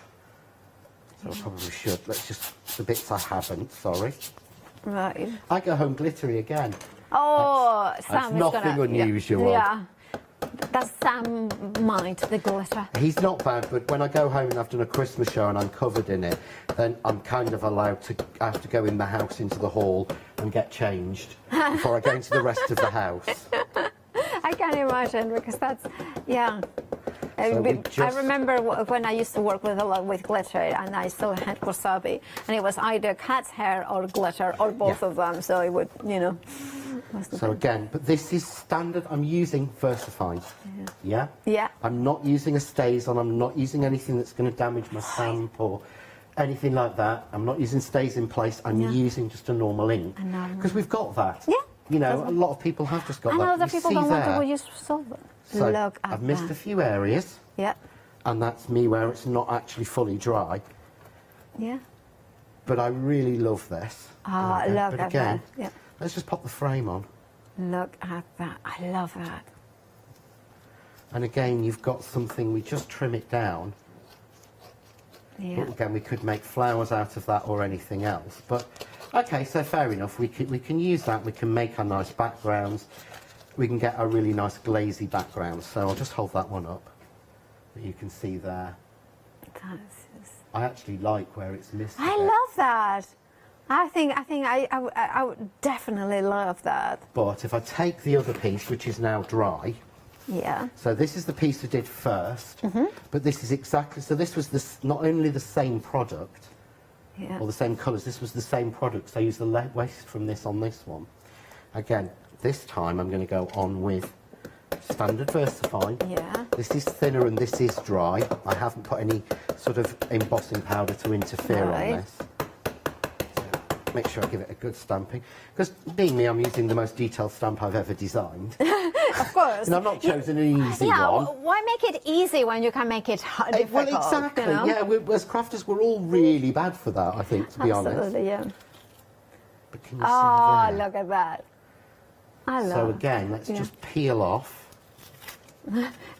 So I probably should. Let's just, the bits I haven't, sorry. Right. I go home glittery again. Oh, that's Sam nothing is gonna, unusual. Yeah. That's Sam mind, the glitter. He's not bad, but when I go home and I've done a Christmas show and I'm covered in it, then I'm kind of allowed to, I have to go in the house into the hall and get changed before I go into the rest of the house. I can imagine, because that's, yeah. So I remember when I used to work with a lot with glitter, and I still had wasabi, and it was either cat's hair or glitter, or both of them, so it would, you know. So again, but this is standard. I'm using VersaFine. Yeah? Yeah. I'm not using a StazOn. I'm not using anything that's going to damage my stamp or anything like that. I'm not using Stays in Place. I'm using just a normal ink. Because we've got that. Yeah. You know, a lot of people have just got that. I know that people don't want to use solvent. So look at I've missed a few areas. Yeah. And that's me where it's not actually fully dry. Yeah. But I really love this. Ah, look at that. Yeah. Let's just pop the frame on. Look at that. I love that. And again, you've got something, we just trim it down. Yeah. But again, we could make flowers out of that or anything else. But, okay, so fair enough. We can use that. We can make our nice backgrounds. We can get a really nice glazy background. So I'll just hold that one up that you can see there. I actually like where it's missed. I love that. I think I would definitely love that. But if I take the other piece, which is now dry. Yeah. So this is the piece I did first, but this is exactly, so this was not only the same product, or the same colours, this was the same product, so I used the waste from this on this one. Again, this time I'm going to go on with standard VersaFine. Yeah. This is thinner and this is dry. I haven't put any sort of embossing powder to interfere on this. Make sure I give it a good stamping. Because being me, I'm using the most detailed stamp I've ever designed. Of course. And I've not chosen an easy one. Why make it easy when you can make it difficult? Well, exactly. You know? Yeah, as crafters, we're all really bad for that, I think, to be honest. Absolutely, yeah. But can you see there? Look at that. I love. So again, let's just peel off.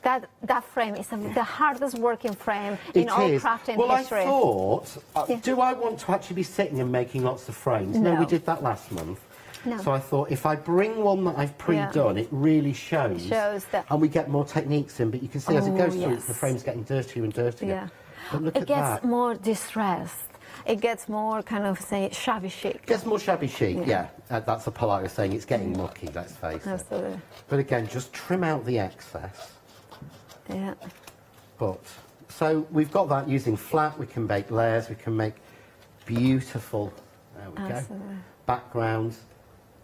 That frame is the hardest working frame in all crafting history. I thought, do I want to actually be sitting and making lots of frames? No, we did that last month. No. So I thought if I bring one that I've pre-done, it really shows that. And we get more techniques in, but you can see as it goes through, the frame's getting dirtier and dirtier. Yeah. But look it at gets that. more distressed. It gets more kind of, say, shabby chic. It gets more shabby chic, yeah. That's a polite way of saying it's getting mucky, let's face it. But again, just trim out the excess. Yeah. But, so we've got that using flat, we can make layers, we can make beautiful, there we go, backgrounds.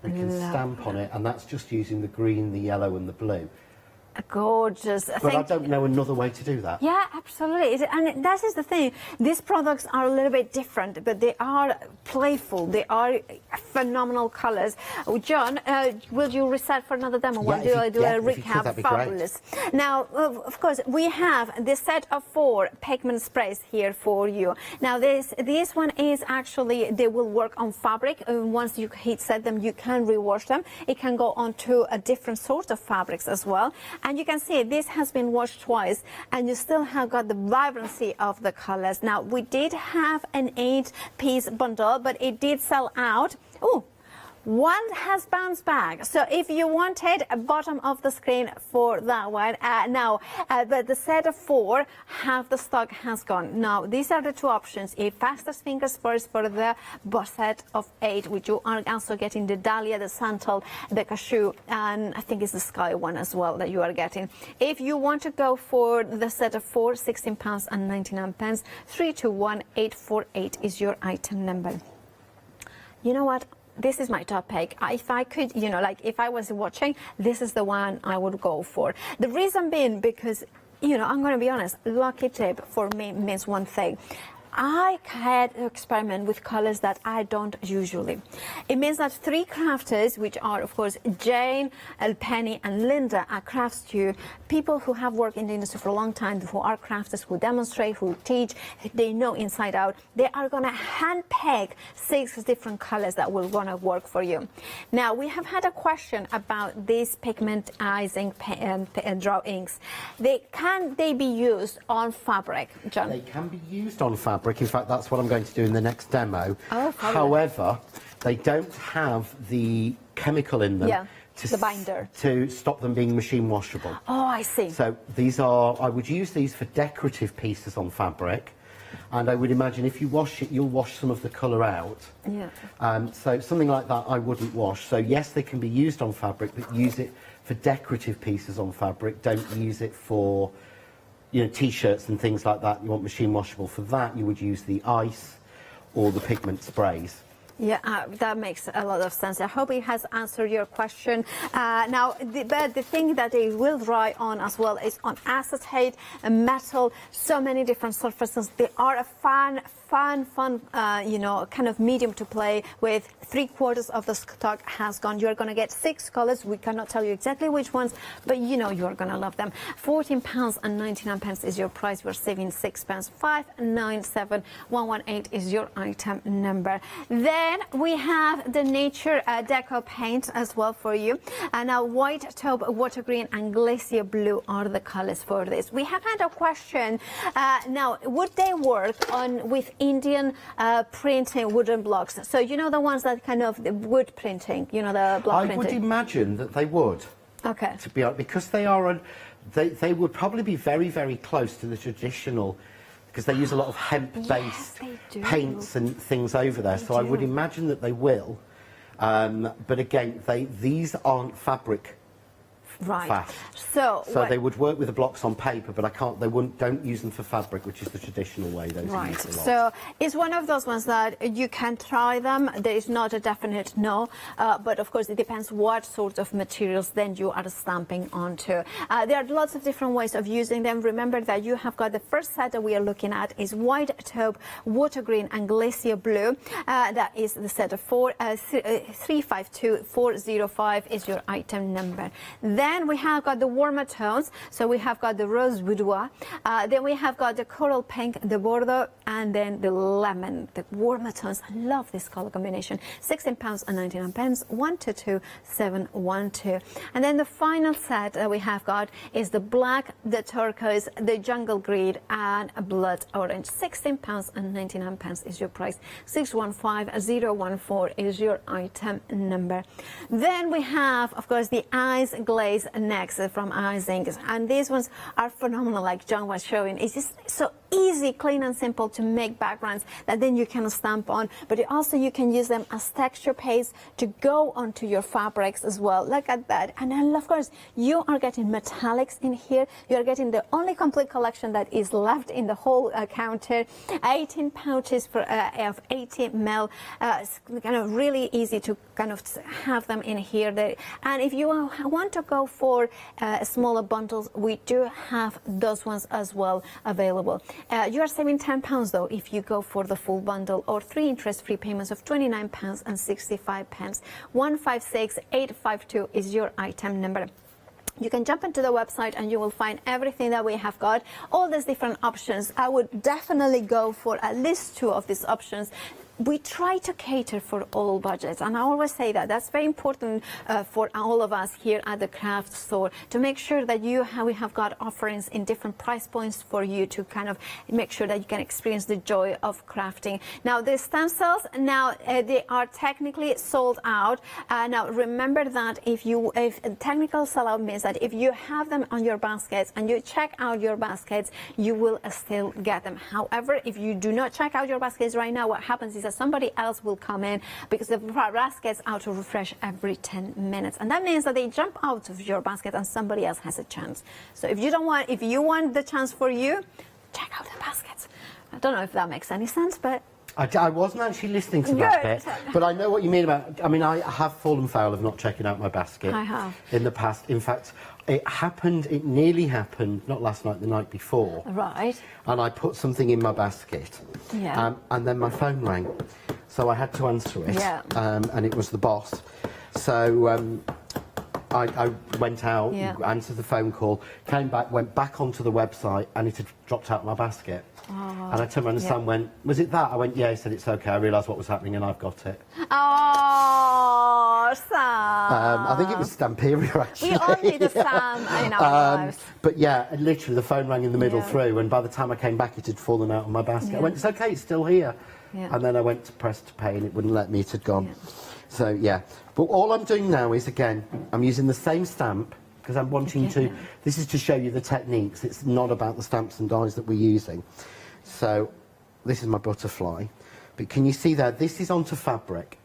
We can stamp on it, and that's just using the green, the yellow and the blue. Gorgeous. But I don't know another way to do that. Yeah, absolutely. And that is the thing. These products are a little bit different, but they are playful. They are phenomenal colours. John, will you reset for another demo? Yeah, Do I do a if you could, recap? that'd be Fabulous. Now, of course, we have the set of 4 pigment sprays here for you. Now, this one is actually, they will work on fabric. Once you heat set them, you can rewash them. It can go on to a different sort of fabrics as well. And you can see this has been washed twice, and you still have got the vibrancy of the colors. Now, we did have an 8-piece bundle, but it did sell out. Oh, one has bounced back. So if you wanted a bottom of the screen for that one, but the set of 4, half the stock has gone. Now, these are the 2 options. A fastest fingers first for the set of 8, which you are also getting the dahlia, the santal, the cashew, and I think it's the sky one as well that you are getting. If you want to go for the set of 4, £16.99, 321848 is your item number. You know what? This is my top pick. If I could, if I was watching, this is the one I would go for. The reason being because, I'm going to be honest, lucky tip for me means one thing. I had to experiment with colors that I don't usually. It means that 3 crafters, which are, of course, Jane, Penny, and Linda, are crafts to people who have worked in the industry for a long time, who are crafters, who demonstrate, who teach, they know inside out. They are going to hand-pick 6 different colors that will going to work for you. Now, we have had a question about these pigmentizing draw inks. Can they be used on fabric, John? They can be used on fabric. In fact, that's what I'm going to do in the next demo. Oh, however, they don't have the chemical in them the binder to stop them being machine washable. Oh, I see. So I would use these for decorative pieces on fabric, and I would imagine if you wash it, you'll wash some of the colour out. Yeah. So something like that I wouldn't wash. So yes, they can be used on fabric, but use it for decorative pieces on fabric. Don't use it for T-shirts and things like that. You want machine washable. For that, you would use the ice or the pigment sprays. Yeah, that makes a lot of sense. I hope it has answered your question. Now, the thing that they will dry on as well is on acetate, metal, so many different surfaces. They are a fun, kind of medium to play with. 3/4 of the stock has gone. You're going to get 6 colors. We cannot tell you exactly which ones, but you're going to love them. £14.99 is your price. We're saving £6. 597118 is your item number. Then we have the Nature Deco paint as well for you. And now white taupe, water green, and glacier blue are the colors for this. We have had a question. Now, would they work with Indian printing wooden blocks? So the ones that kind of the wood printing, the block printing. I would imagine that they would. Okay. To be honest, because they would probably be very, very close to the traditional, because they use a lot of hemp-based paints and things over there. So I would imagine that they will. But again, these aren't fabric. Fast. So they would work with the blocks on paper, but don't use them for fabric, which is the traditional way. Those are used a lot. So it's one of those ones that you can try them. There is not a definite no, but of course it depends what sort of materials then you are stamping onto. There are lots of different ways of using them. Remember that you have got the first set that we are looking at is white taupe, water green, and glacier blue. That is the set of 4. 352405 is your item number. Then we have got the warmer tones. So we have got the rose boudoir. Then we have got the coral pink, the bordeaux, and then the lemon, the warmer tones. I love this color combination. £16.99, 122712. And then the final set that we have got is the black, the turquoise, the jungle green, and blood orange. £16.99 is your price. 615014 is your item number. Then we have, of course, the ice glaze next from Eyes Inks, and these ones are phenomenal. Like John was showing, it's just so easy, clean and simple to make backgrounds that then you can stamp on, but also you can use them as texture paste to go onto your fabrics as well. Look at that. And then of course you are getting metallics in here. You are getting the only complete collection that is left in the whole counter. 18 pouches of 80 ml. It's kind of really easy to kind of have them in here. And if you want to go for smaller bundles, we do have those ones as well available. You are saving £10 though if you go for the full bundle, or 3 interest-free payments of £29 and 65 pence. 156852 is your item number. You can jump into the website and you will find everything that we have got, all these different options. I would definitely go for at least 2 of these options. We try to cater for all budgets, and I always say that that's very important for all of us here at the craft store, to make sure that we have got offerings in different price points for you to kind of make sure that you can experience the joy of crafting. Now the stencils, now they are technically sold out. Now remember that if technical sellout means that if you have them on your baskets and you check out your baskets, you will still get them. However, if you do not check out your baskets right now, what happens is that somebody else will come in, because the baskets auto refresh every 10 minutes, and that means that they jump out of your basket and somebody else has a chance. So if you want the chance for you, check out the baskets. I don't know if that makes any sense, but I wasn't actually listening to that bit, but I know what you mean about. I mean, I have fallen foul of not checking out my basket. I have in the past. In fact, it nearly happened, not last night, the night before. Right. And I put something in my basket. Yeah. And then my phone rang, so I had to answer it. Yeah. And it was the boss. So I went out, answered the phone call, came back, went back onto the website, and it had dropped out of my basket. Oh, and I turned around and Sam went, "Was it that?" I went, "Yeah." He said, "It's okay. I realised what was happening and I've got it." Oh, Sam. I think it was Stamperia, actually. We all need a Sam in our lives. But yeah, literally the phone rang in the middle through, and by the time I came back, it had fallen out of my basket. I went, "It's okay, it's still here." And then I went to press to pay and it wouldn't let me, it had gone. So yeah, but all I'm doing now is, again, I'm using the same stamp, because I'm wanting to, this is to show you the techniques. It's not about the stamps and dies that we're using. So this is my butterfly, but can you see there, this is onto fabric,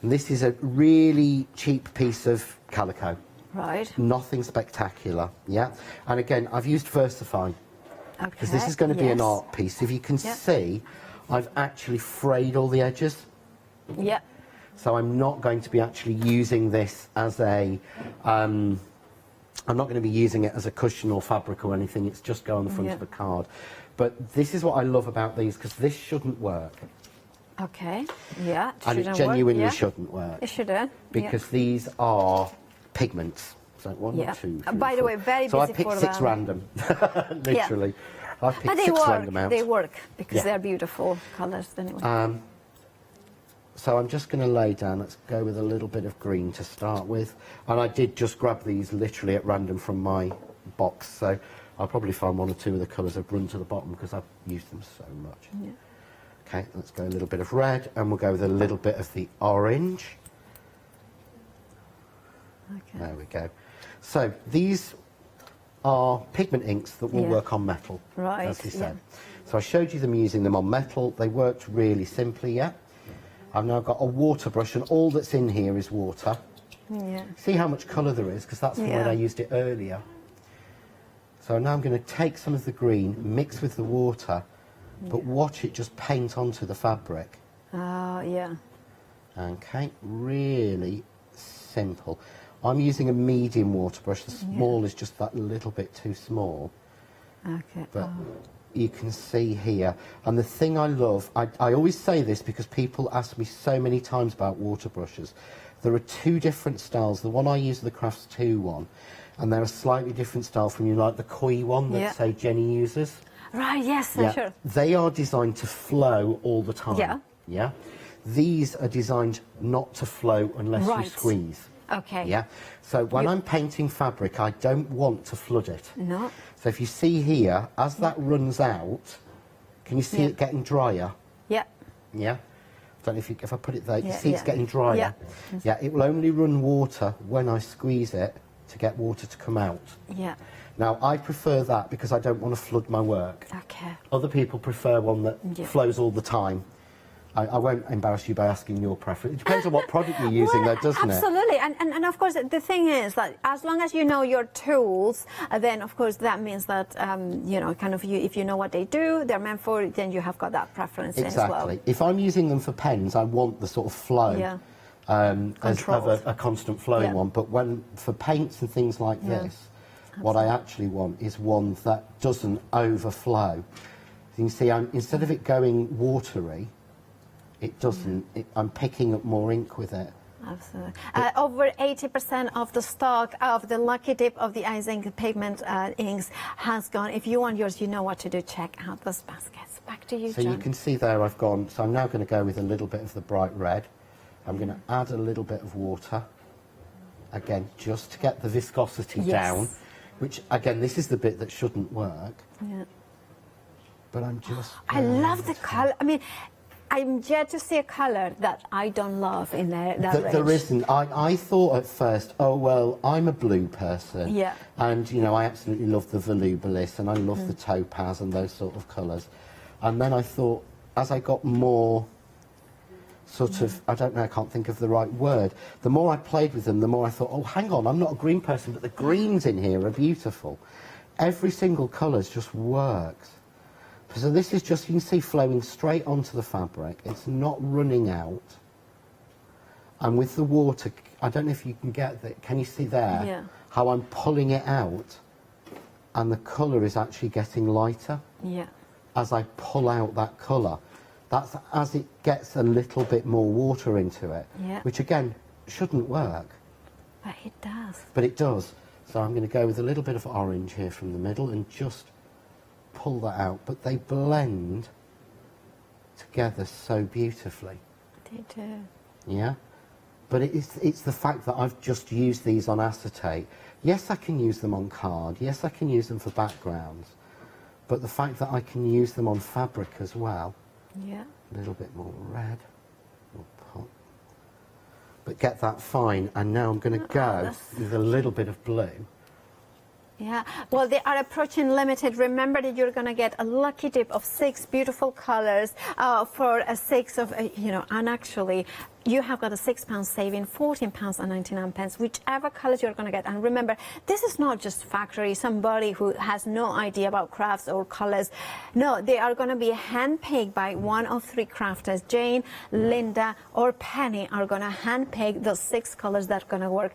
and this is a really cheap piece of calico. Right. Nothing spectacular, yeah? And again, I've used Versify, because this is going to be an art piece. If you can see, I've actually frayed all the edges. Yeah. So I'm not going to be actually using this as a, I'm not going to be using it as a cushion or fabric or anything. It's just go on the front of a card. But this is what I love about these, because this shouldn't work. Okay. Yeah. And it genuinely shouldn't work. It shouldn't. Because these are pigments. So 1, 2, 3, By the way, very busy. So I picked 6 random, literally. I picked 6 random out. They work because they're beautiful colours anyway. So I'm just going to lay down, let's go with a little bit of green to start with. And I did just grab these literally at random from my box, so I'll probably find 1 or 2 of the colours have run to the bottom because I've used them so much. Yeah. Okay, let's go a little bit of red, and we'll go with a little bit of the orange. Okay. There we go. So these are pigment inks that will work on metal, as we said. So I showed you them using them on metal. They worked really simply, I've now got a water brush, and all that's in here is water. Yeah. See how much colour there is, because that's the way I used it earlier. So now I'm going to take some of the green, mix with the water, but watch it just paint onto the fabric. Okay, really simple. I'm using a medium water brush. The small is just that little bit too small. Okay. But you can see here, and the thing I love, I always say this because people ask me so many times about water brushes. There are 2 different styles. The one I use is the Crafts 2 one, and they're a slightly different style from like the Koi one that say Jenny uses. Right, yes, sure. They are designed to flow all the time. Yeah. These are designed not to flow unless you squeeze. Okay. Yeah. So when I'm painting fabric, I don't want to flood it. No. So if you see here, as that runs out, can you see it getting drier? Yeah. Yeah. I don't know if I put it there, you see it's getting drier. Yeah. It will only run water when I squeeze it to get water to come out. Yeah. Now, I prefer that because I don't want to flood my work. Okay. Other people prefer one that flows all the time. I won't embarrass you by asking your preference. It depends on what product you're using, though, doesn't absolutely. it? Absolutely. And of course, the thing is that as long as you know your tools, then, of course, that means that, you know, kind of if you know what they do, they're meant for, then you have got that preference as well. Exactly. If I'm using them for pens, I want the sort of flow. Yeah. As of a constant flowing one. But when for paints and things like this, what I actually want is one that doesn't overflow. You can see, instead of it going watery, it doesn't. I'm picking up more ink with it. Absolutely. Over 80% of the stock of the Lucky Dip of the Ice Ink pigment inks has gone. If you want yours, you know what to do. Check out those baskets. Back to you, So John. you can see there I've gone. So I'm now going to go with a little bit of the bright red. I'm going to add a little bit of water. Again, just to get the viscosity down. Which, again, this is the bit that shouldn't work. Yeah. But I'm just... I love the colour. I mean, I'm yet to see a colour that I don't love in that range. There isn't. I thought at first, oh, well, I'm a blue person. Yeah. And, you know, I absolutely love the volubilis and I love the topaz and those sort of colours. And then I thought, as I got more sort of, I don't know, I can't think of the right word, the more I played with them, the more I thought, oh, hang on, I'm not a green person, but the greens in here are beautiful. Every single colour just works. So this is just, you can see, flowing straight onto the fabric. It's not running out. And with the water, I don't know if you can get that. Can you see there how I'm pulling it out? And the colour is actually getting lighter as I pull out that colour. That's as it gets a little bit more water into it, which, again, shouldn't work. But it does. But it does. So I'm going to go with a little bit of orange here from the middle and just pull that out, but they blend together so beautifully. They do. Yeah? But it's the fact that I've just used these on acetate. Yes, I can use them on card. Yes, I can use them for backgrounds. But the fact that I can use them on fabric as well. Yeah. A little bit more red. More pop. But get that fine. And now I'm going to go with a little bit of blue. Yeah, well, they are approaching limited. Remember that you're going to get a lucky dip of 6 beautiful colors for a 6 of, you know, and actually you have got a £6 saving, £14.99, whichever colors you're going to get. And remember, this is not just factory, somebody who has no idea about crafts or colors. No, they are going to be hand-picked by one of 3 crafters. Jane, Linda, or Penny are going to hand-pick those 6 colors that are going to work.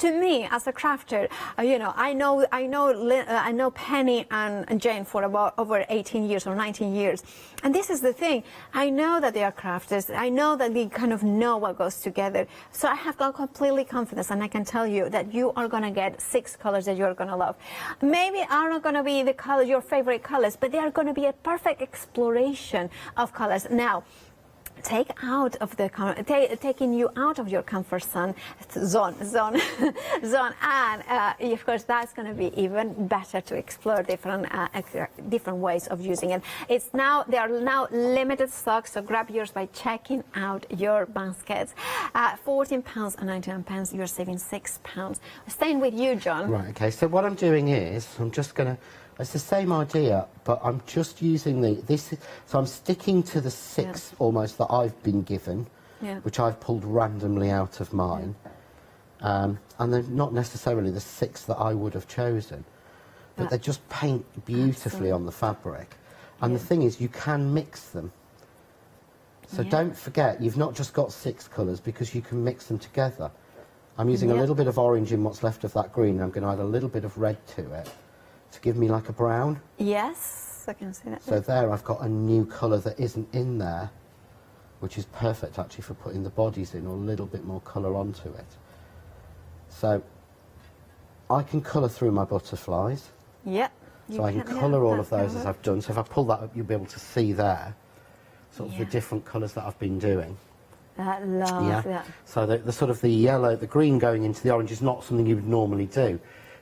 To me, as a crafter, you know, I know Penny and Jane for about over 18 years or 19 years. And this is the thing. I know that they are crafters. I know that they kind of know what goes together. So I have got completely confidence, and I can tell you that you are going to get 6 colors that you're going to love. Maybe are not going to be the colors, your favorite colors, but they are going to be a perfect exploration of colors. Now, taking you out of your comfort zone, and of course that's going to be even better to explore different ways of using it. They are now limited stock, so grab yours by checking out your baskets. £14.99, you're saving £6. Staying with you, John. Right. Okay. So what I'm doing is I'm just going to. It's the same idea, but I'm just using so I'm sticking to the 6 almost that I've been given, which I've pulled randomly out of mine. And they're not necessarily the 6 that I would have chosen, but they just paint beautifully on the fabric. And the thing is, you can mix them. So don't forget, you've not just got 6 colours, because you can mix them together. I'm using a little bit of orange in what's left of that green, and I'm going to add a little bit of red to it, to give me like a brown. Yes, I can see that. So there I've got a new colour that isn't in there, which is perfect actually for putting the bodies in, or a little bit more colour onto it. So I can colour through my butterflies. Yeah. So I can colour all of those as I've done. So if I pull that up, you'll be able to see there sort of the different colours that I've been doing. I love that. So the sort of the yellow, the green going into the orange is not something you would normally do,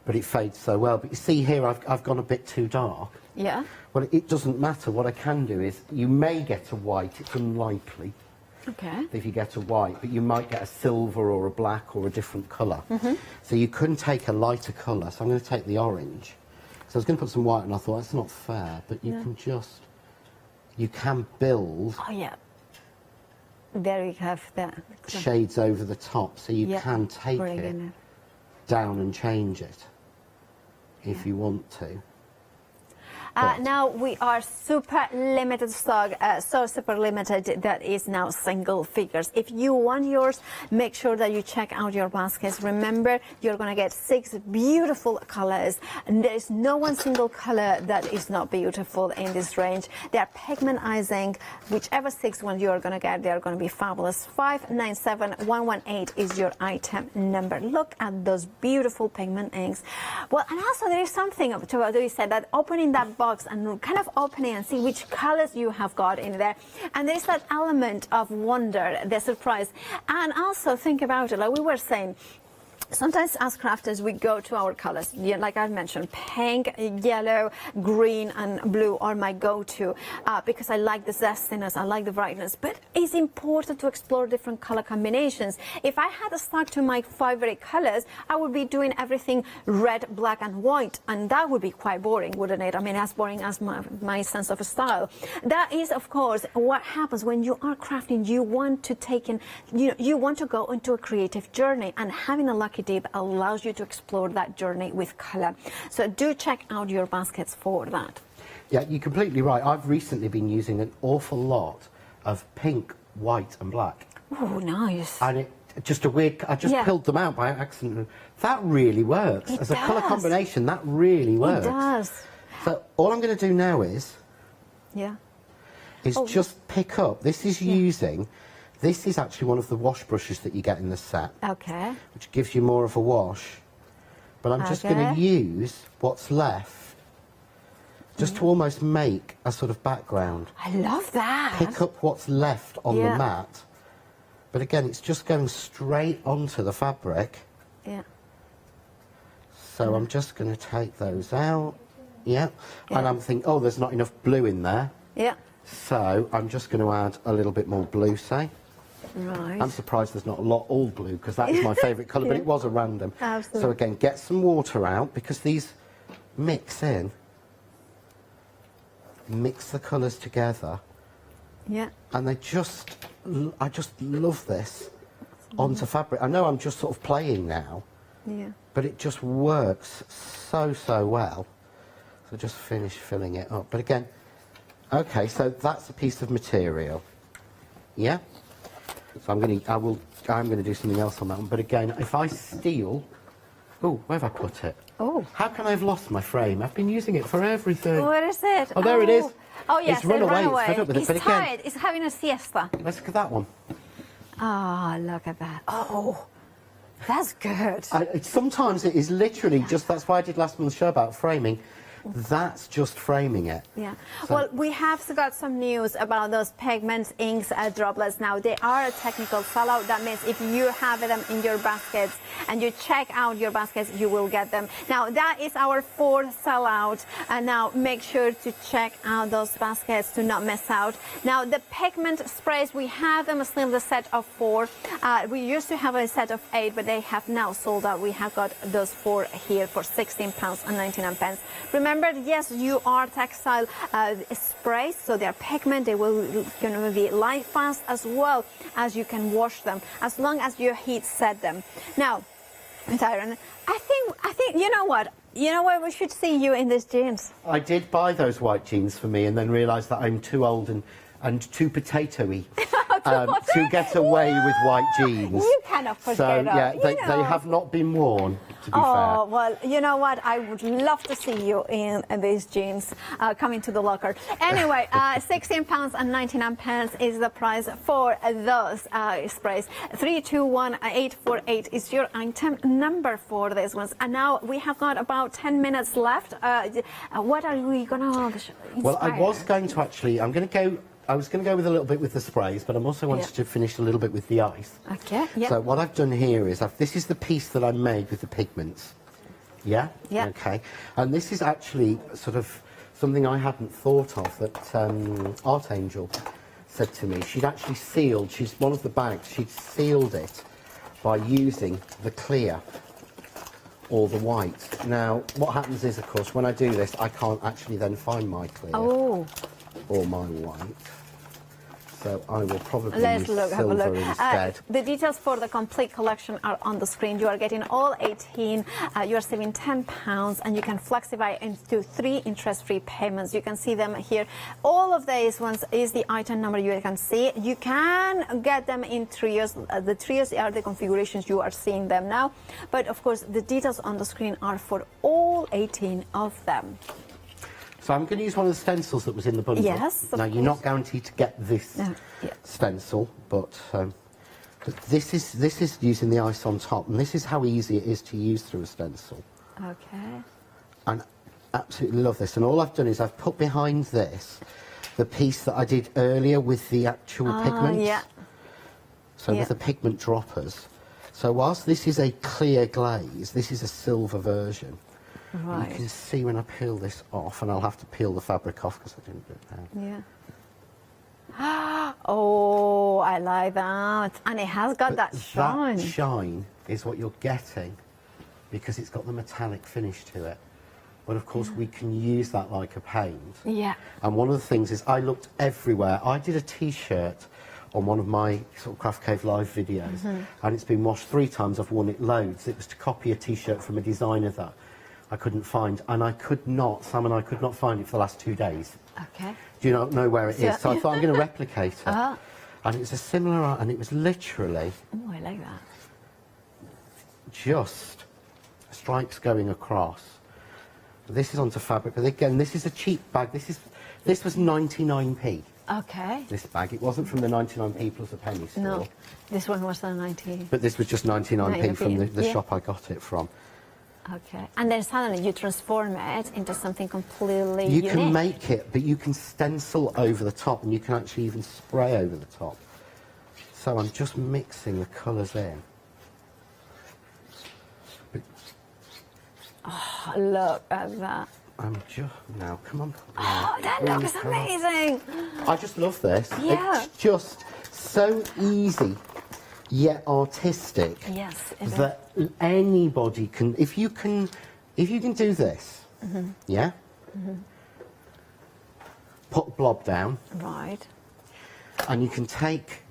but it fades so well. But you see here, I've gone a bit too dark. Yeah. Well, it doesn't matter. What I can do is, you may get a white. It's unlikely. Okay. If you get a white, but you might get a silver or a black or a different colour. So you couldn't take a lighter colour. So I'm going to take the orange. I was going to put some white, and I thought that's not fair, but you can build. Oh yeah. There you have that. Shades over the top, so you can take it down and change it if you want to. Now we are super limited stock, so super limited that is now single figures. If you want yours, make sure that you check out your baskets. Remember, you're going to get 6 beautiful colors, and there is no one single color that is not beautiful in this range. They are pigmentizing. Whichever 6 ones you are going to get, they are going to be fabulous. 597118 is your item number. Look at those beautiful pigment inks. Well, and also there is something to what you said, that opening that box and kind of opening and see which colors you have got in there, and there's that element of wonder, the surprise. And also think about it, like we were saying, sometimes as crafters we go to our colors, like I mentioned, pink, yellow, green and blue are my go-to because I like the zestiness, I like the brightness, but it's important to explore different color combinations. If I had stuck to my favorite colors, I would be doing everything red, black and white, and that would be quite boring, wouldn't it? I mean, as boring as my sense of style. That is, of course, what happens when you are crafting. You want to take in, you want to go into a creative journey, and having a lucky dip allows you to explore that journey with color. So do check out your baskets for that. Yeah, you're completely right. I've recently been using an awful lot of pink, white and black. Oh, nice. And it just a weird, I just pulled them out by accident. That really works. As a colour combination, that really works. It does. So all I'm going to do now is just pick up, this is using, this is actually one of the wash brushes that you get in the set. Okay. Which gives you more of a wash. But I'm just going to use what's left just to almost make a sort of background. I love that. Pick up what's left on the mat. But again, it's just going straight onto the fabric. Yeah. So I'm just going to take those out. Yeah. And I'm thinking, oh, there's not enough blue in there. Yeah. So I'm just going to add a little bit more blue, say. Right. I'm surprised there's not a lot all blue, because that is my favourite colour, but it was a random. Absolutely. So again, get some water out, because these mix in. Mix the colours together. Yeah. And they just, I just love this onto fabric. I know I'm just sort of playing now. Yeah. But it just works so well. So just finish filling it up. But again, okay, so that's a piece of material. Yeah? So I'm going to do something else on that one. But again, if I steal, oh, where have I put it? Oh. How can I have lost my frame? I've been using it for everything. Where is it? Oh, there it is. Oh, yes, it's run away. It's fed up with it's it. But tired. again, It's having a siesta. let's look at that one. Oh, look at that. Oh, that's good. Sometimes it is literally just, that's why I did last month's show about framing. That's just framing it. Yeah. So, well, we have got some news about those pigments, inks, droplets. Now, they are a technical sellout. That means if you have them in your baskets and you check out your baskets, you will get them. Now, that is our 4th sellout. And now make sure to check out those baskets to not miss out. Now, the pigment sprays, we have them still the set of 4. We used to have a set of 8, but they have now sold out. We have got those 4 here for £16.99. Remember, yes, you are textile sprays, so they're pigment. They will be light fast as well as you can wash them, as long as you heat set them. Now, Tyron, I think you know what? You know what? We should see you in these jeans. I did buy those white jeans for me, and then realised that I'm too old and too potato-y to get away with white jeans. You cannot forget so, yeah, they have not been worn, to be fair. Oh, well, you know what? I would love to see you in these jeans coming to the locker. Anyway, £16.99 is the price for those sprays. 321848 is your item number for these ones. And now we have got about 10 minutes left. What are we going to inspire? Well, I was going to actually, I was going to go with a little bit with the sprays, but I also wanted to finish a little bit with the ice. Okay, yeah. So what I've done here is, this is the piece that I made with the pigments. Yeah? Yeah. Okay. And this is actually sort of something I hadn't thought of that Art Angel said to me. She'd actually sealed, she's one of the bags, she'd sealed it by using the clear or the white. Now, what happens is, of course, when I do this, I can't actually then find my clear or my white. So I will probably use silver instead. The details for the complete collection are on the screen. You are getting all 18. You are saving £10, and you can flexify into 3 interest-free payments. You can see them here. All of these ones is the item number you can see. You can get them in trios. The trios are the configurations you are seeing them now. But of course, the details on the screen are for all 18 of them. So I'm going to use one of the stencils that was in the bundle. Yes, now, you're not guaranteed to get this stencil, but this is using the ice on top, and this is how easy it is to use through a stencil. Okay. And absolutely love this. And all I've done is I've put behind this the piece that I did earlier with the actual pigments. Yeah. So with the pigment droppers. So whilst this is a clear glaze, this is a silver version. Right. You can see when I peel this off, and I'll have to peel the fabric off because I didn't do it now. Yeah. Oh, I like that. And it has got that shine. That shine is what you're getting because it's got the metallic finish to it. But of course, we can use that like a paint. Yeah. And one of the things is I looked everywhere. I did a T-shirt on one of my sort of Craft Cave live videos, and it's been washed 3 times. I've worn it loads. It was to copy a T-shirt from a designer that I couldn't find, and I could not, Sam and I could not find it for the last 2 days. Okay. Do you not know where it is? So I thought I'm going to replicate it. And it's a similar art, and it was literally... Oh, I like that. Just stripes going across. This is onto fabric, but again, this is a cheap bag. This was 99p. Okay. This bag. It wasn't from the 99p plus a penny store. No, this one was the 90. But this was just 99p from the shop I got it from. Okay. And then suddenly you transform it into something completely You unique. can make it, but you can stencil over the top, and you can actually even spray over the top. So I'm just mixing the colours in. Oh, look at that. I'm just... Now, come on. Oh, that looks amazing. I just love this. Yeah. It's just so easy, yet artistic. Yes, that anybody can... If you can do this, yeah? Put a blob down. Right. And you can take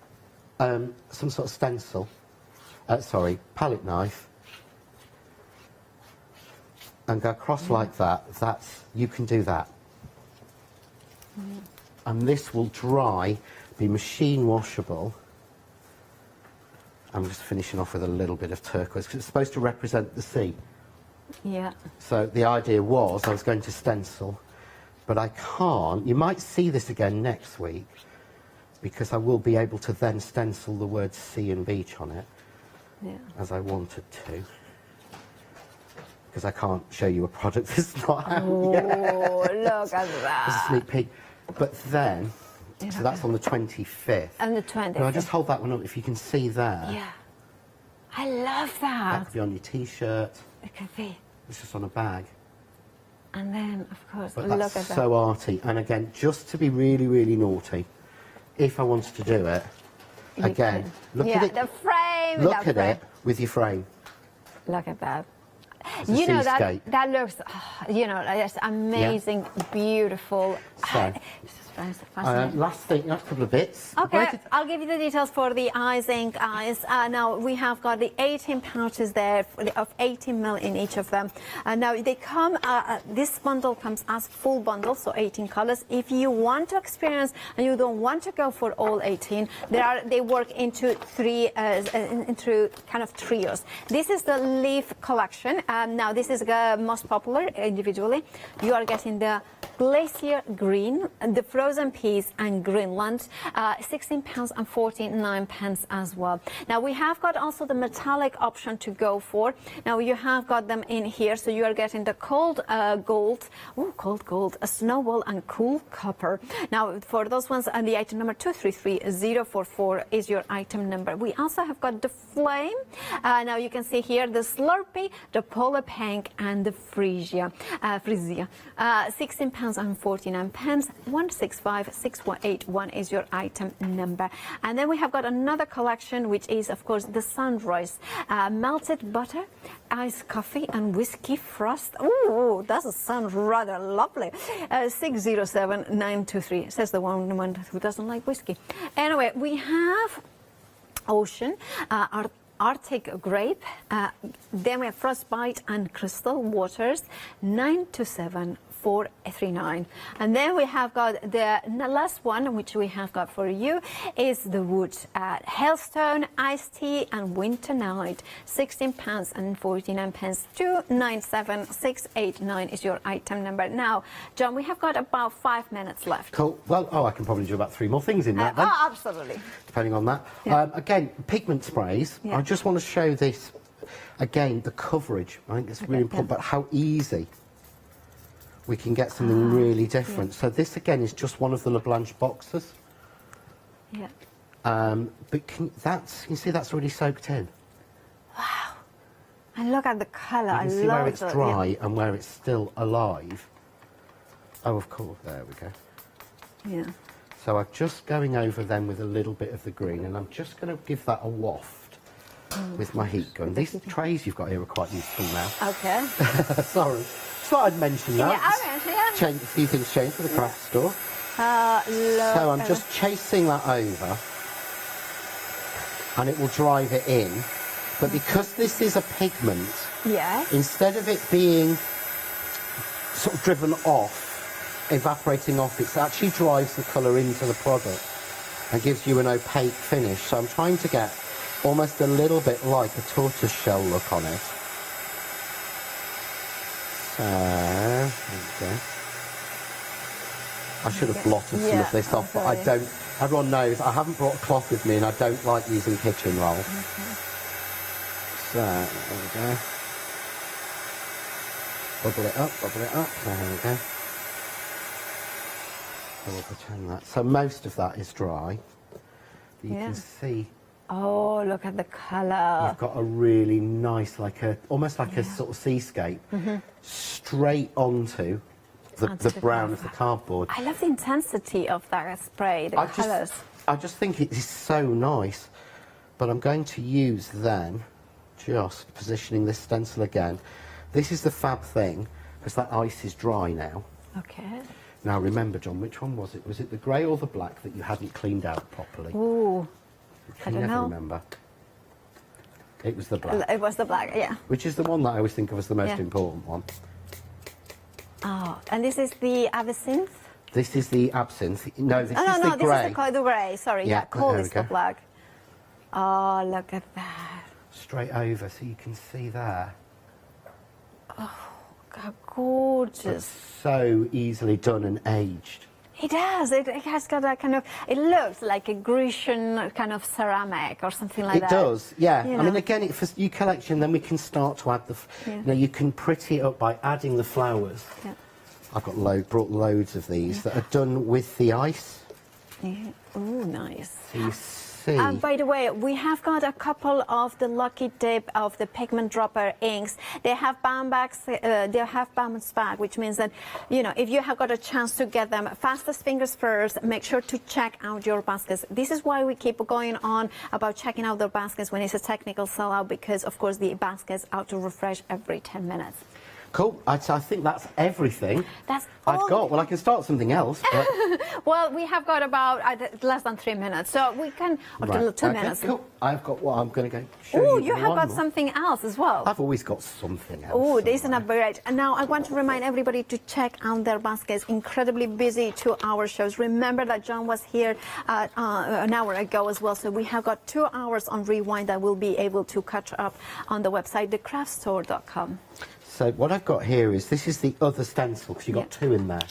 some sort of stencil, palette knife, and go across like that. You can do that. And this will dry, be machine washable. I'm just finishing off with a little bit of turquoise because it's supposed to represent the sea. Yeah. So the idea was I was going to stencil, but I can't. You might see this again next week because I will be able to then stencil the words sea and beach on it as I wanted to. Because I can't show you a product that's not out yet. Oh, look at that. It's a sneak peek. But then, so that's on the 25th. And the 25th. Now, I just hold that one up, if you can see there. Yeah. I love that. That could be on your T-shirt. It could be. It's just on a bag. And then, of course, But look that's at that. so arty. And again, just to be really, really naughty, if I wanted to do it, again, look at it. The frame. Look at it with your frame. Look at that. It's a seascape. that looks, that's amazing, beautiful. So, Fascinating. last couple of bits. Okay, I'll give you the details for the icing eyes. Now, we have got the 18 pouches there of 18 ml in each of them. Now, they come, this bundle comes as full bundle, so 18 colors. If you want to experience and you don't want to go for all 18, they work into into kind of trios. This is the leaf collection. Now, this is most popular individually. You are getting the Glacier Green, the Frozen Peas and Greenland, £16 and 49 pence as well. Now we have got also the metallic option to go for. Now you have got them in here, so you are getting the cold gold, a snowball and cool copper. Now for those ones, the item number 233044 is your item number. We also have got the flame. Now you can see here the Slurpee, the Polar Pink and the Frisia. £16.49. 165681 is your item number. And then we have got another collection, which is, of course, the Sunrise. Melted butter, iced coffee, and whiskey frost. Oh, that sounds rather lovely. 607923, says the one who doesn't like whiskey. Anyway, we have Ocean, Arctic Grape, then we have Frostbite and Crystal Waters, 927439. And then we have got the last one, which we have got for you, is the Wood, Hailstone, Iced Tea, and Winter Night, £16.49. 297689 is your item number. Now, John, we have got about 5 minutes left. Cool. Well, I can probably do about 3 more things in that then. Oh, absolutely. Depending on that. Yeah. Again, pigment sprays. Yeah. I just want to show this, again, the coverage. I think it's really important, but how easy we can get something really different. So this, again, is just one of the LeBlanc boxes. Yeah. But you can see that's already soaked in. Wow. And look at the colour. You can see where it's dry and where it's still alive. Oh, of course. There we go. Yeah. So I'm just going over them with a little bit of the green, and I'm just going to give that a waft with my heat gun. These trays you've got here are quite useful now. Okay. Sorry. Just thought I'd mention that. Yeah, A few things changed for the craft store. So I'm just chasing that over, and it will drive it in. But because this is a pigment, instead of it being sort of driven off, evaporating off, it actually drives the colour into the product and gives you an opaque finish. So I'm trying to get almost a little bit like a tortoise shell look on it. So, there we go. I should have blotted some of this off, but I don't. Everyone knows I haven't brought a cloth with me, and I don't like using kitchen roll. So, there we go. Bubble it up, there we go. So we'll pretend that. So most of that is dry. But you can see. Oh, look at the colour. You've got a really nice, almost like a sort of seascape, straight onto the brown of the cardboard. I love the intensity of that spray, the colours. I just think it is so nice. But I'm going to use then, just positioning this stencil again. This is the fab thing, because that ice is dry now. Okay. Now remember, John, which one was it? Was it the grey or the black that you hadn't cleaned out properly? Ooh, I don't know. Remember. It was the black. It was the black, yeah. Which is the one that I always think of as the most important one. Oh, and this is the absinthe? This is the absinthe. No, this is the grey. This is the grey, sorry. Yeah, cool is the black. Oh, look at that. Straight over, so you can see there. Oh, how gorgeous. It's so easily done and aged. It does. It has got a kind of, it looks like a Grecian kind of ceramic or something like that. It does, yeah. You I mean, again, for your collection, then we can start to add the, you know, you can pretty it up by adding the flowers. Yeah. I've got brought loads of these that are done with the ice. Yeah. Oh, nice. So you see. By the way, we have got a couple of the Lucky Dip of the pigment dropper inks. They have bounce back, which means that, you know, if you have got a chance to get them, fastest fingers first, make sure to check out your baskets. This is why we keep going on about checking out their baskets when it's a technical sellout, because, of course, the baskets are to refresh every 10 minutes. Cool. I think that's everything. That's all I've got. Well, I can start something else. But... well, we have got about less than 3 minutes, so we can. Or 2 minutes. Cool. I've got what I'm going to go show you. Oh, you have got something else as well. I've always got something else. Oh, this is an upgrade. And now I want to remind everybody to check out their baskets. Incredibly busy 2-hour shows. Remember that John was here an hour ago as well, so we have got 2 hours on rewind that we'll be able to catch up on the website, thecraftstore.com. So what I've got here is, this is the other stencil, because you've got 2 in there.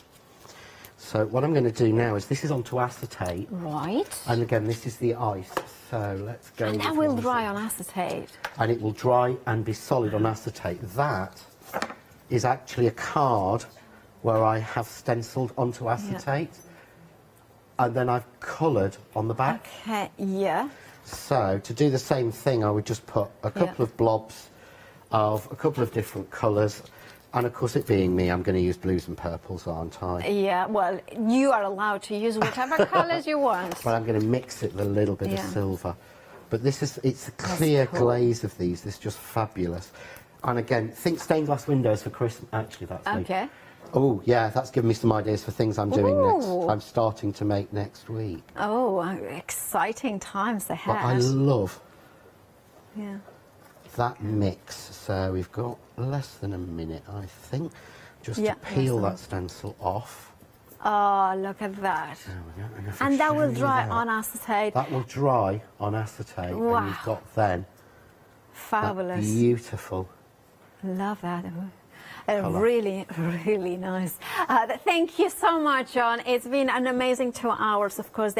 So what I'm going to do now is, this is onto acetate. Right. And again, this is the ice. So let's go. And that will dry on acetate. And it will dry and be solid on acetate. That is actually a card where I have stenciled onto acetate. And then I've coloured on the back. Okay, yeah. So to do the same thing, I would just put a couple of blobs of a couple of different colours. And of course, it being me, I'm going to use blues and purples, aren't I? Yeah, well, you are allowed to use whatever colours you want. But I'm going to mix it with a little bit of silver. But it's the clear glaze of these. It's just fabulous. And again, think stained glass windows for Christmas. Actually, that's me. Okay. Oh, yeah, that's given me some ideas for things I'm doing next. I'm starting to make next week. Oh, exciting times ahead. But I love that mix. So we've got less than a minute, I think, just to peel that stencil off. Oh, look at that. And that will dry on acetate. That will dry on acetate. Wow. And you've got then fabulous. That beautiful. Love that. Really, really nice. Thank you so much, John. It's been an amazing 2 hours. Of course,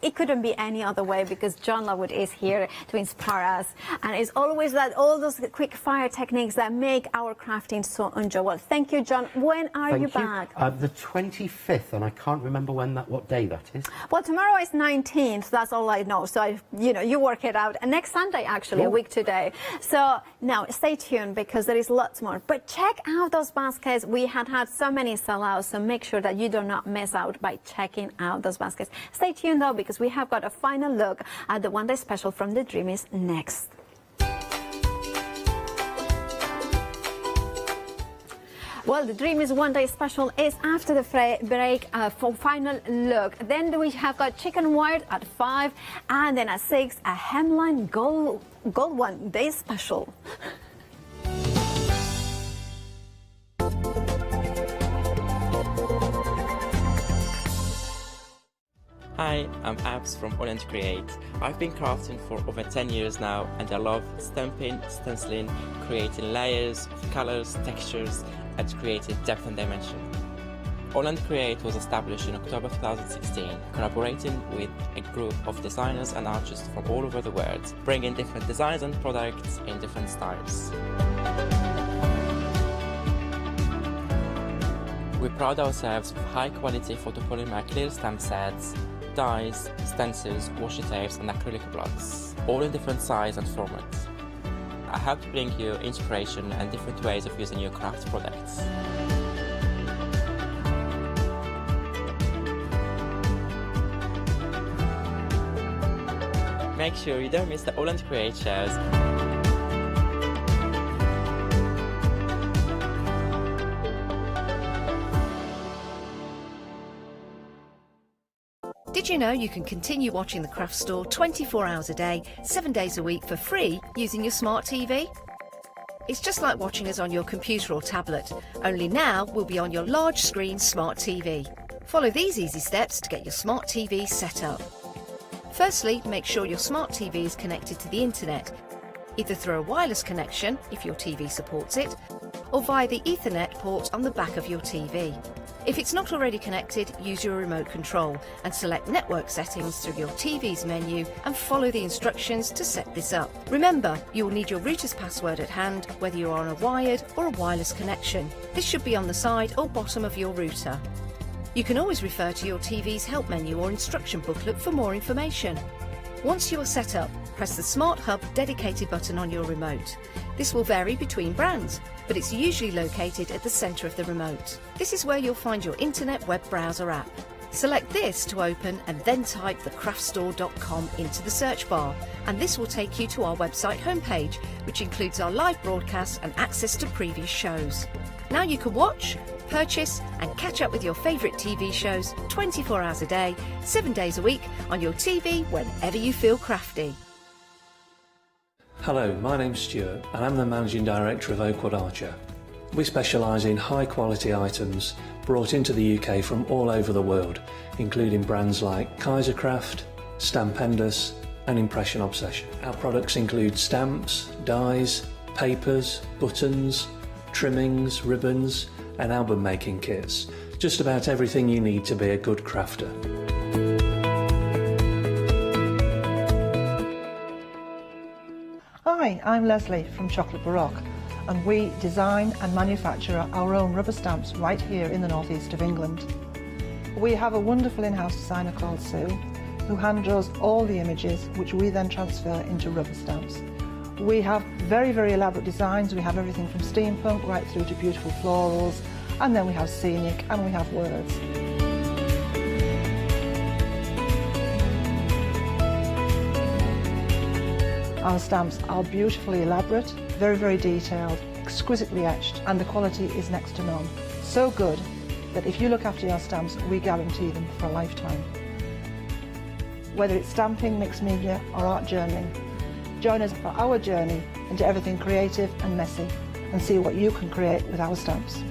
it couldn't be any other way because John Lovewood is here to inspire us. And it's always that all those quick fire techniques that make our crafting so enjoyable. Thank you, John. When are you back? The 25th, and I can't remember what day that is. Well, tomorrow is 19th. That's all I know. So, you work it out. And next Sunday, actually, a week today. So now stay tuned because there is lots more. But check out those baskets. We had so many sellouts, so make sure that you do not miss out by checking out those baskets. Stay tuned, though, because we have got a final look at the one-day special from the Dreamies next. Well, the Dreamies one-day special is after the break for final look. Then we have got chicken wire at 5, and then at 6, a hemline gold one-day special. Hi, I'm Abs from Hochanda Create. I've been crafting for over 10 years now and I love stamping, stenciling, creating layers, colours, textures and creating depth and dimension. Hochanda Create was established in October 2016, collaborating with a group of designers and artists from all over the world, bringing different designs and products in different styles. We pride ourselves with high quality photopolymer clear stamp sets, dyes, stencils, washi tapes and acrylic blocks, all in different size and formats. I hope to bring you inspiration and different ways of using your craft products. Make sure you don't miss the Hochanda Create shows. Did you know you can continue watching the craft store 24 hours a day, 7 days a week for free using your smart TV? It's just like watching us on your computer or tablet, only now we'll be on your large screen smart TV. Follow these easy steps to get your smart TV set up. Firstly, make sure your smart TV is connected to the internet, either through a wireless connection if your TV supports it, or via the Ethernet port on the back of your TV. If it's not already connected, use your remote control and select network settings through your TV's menu and follow the instructions to set this up. Remember, you will need your router's password at hand whether you are on a wired or a wireless connection. This should be on the side or bottom of your router. You can always refer to your TV's help menu or instruction booklet for more information. Once you are set up, press the Smart Hub dedicated button on your remote. This will vary between brands, but it's usually located at the centre of the remote. This is where you'll find your internet web browser app. Select this to open and then type thecraftstore.com into the search bar, and this will take you to our website homepage, which includes our live broadcasts and access to previous shows. Now you can watch, purchase and catch up with your favourite TV shows 24 hours a day, 7 days a week on your TV whenever you feel crafty. Hello, my name's Stuart and I'm the Managing Director of Oakwood Archer. We specialise in high quality items brought into the UK from all over the world, including brands like Kaisercraft, Stampendous and Impression Obsession. Our products include stamps, dies, papers, buttons, trimmings, ribbons and album making kits. Just about everything you need to be a good crafter. Hi, I'm Leslie from Chocolate Baroque and we design and manufacture our own rubber stamps right here in the northeast of England. We have a wonderful in-house designer called Sue who hand draws all the images which we then transfer into rubber stamps. We have very, very elaborate designs. We have everything from steampunk right through to beautiful florals, and then we have scenic and we have words. Our stamps are beautifully elaborate, very, very detailed, exquisitely etched, and the quality is next to none. So good that if you look after your stamps, we guarantee them for a lifetime. Whether it's stamping, mixed media or art journaling, join us for our journey into everything creative and messy and see what you can create with our stamps.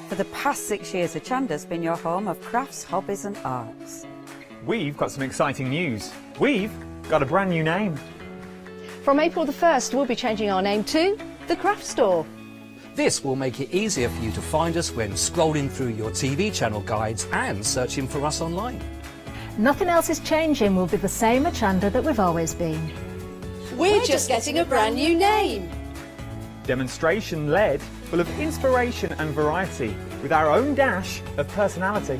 For the past 6 years, Hochanda's been your home of crafts, hobbies and arts. We've got some exciting news. We've got a brand new name. From April the 1st, we'll be changing our name to The Craft Store. This will make it easier for you to find us when scrolling through your TV channel guides and searching for us online. Nothing else is changing. We'll be the same Hochanda that we've always been. We're just getting a brand new name. Demonstration-led, full of inspiration and variety, with our own dash of personality.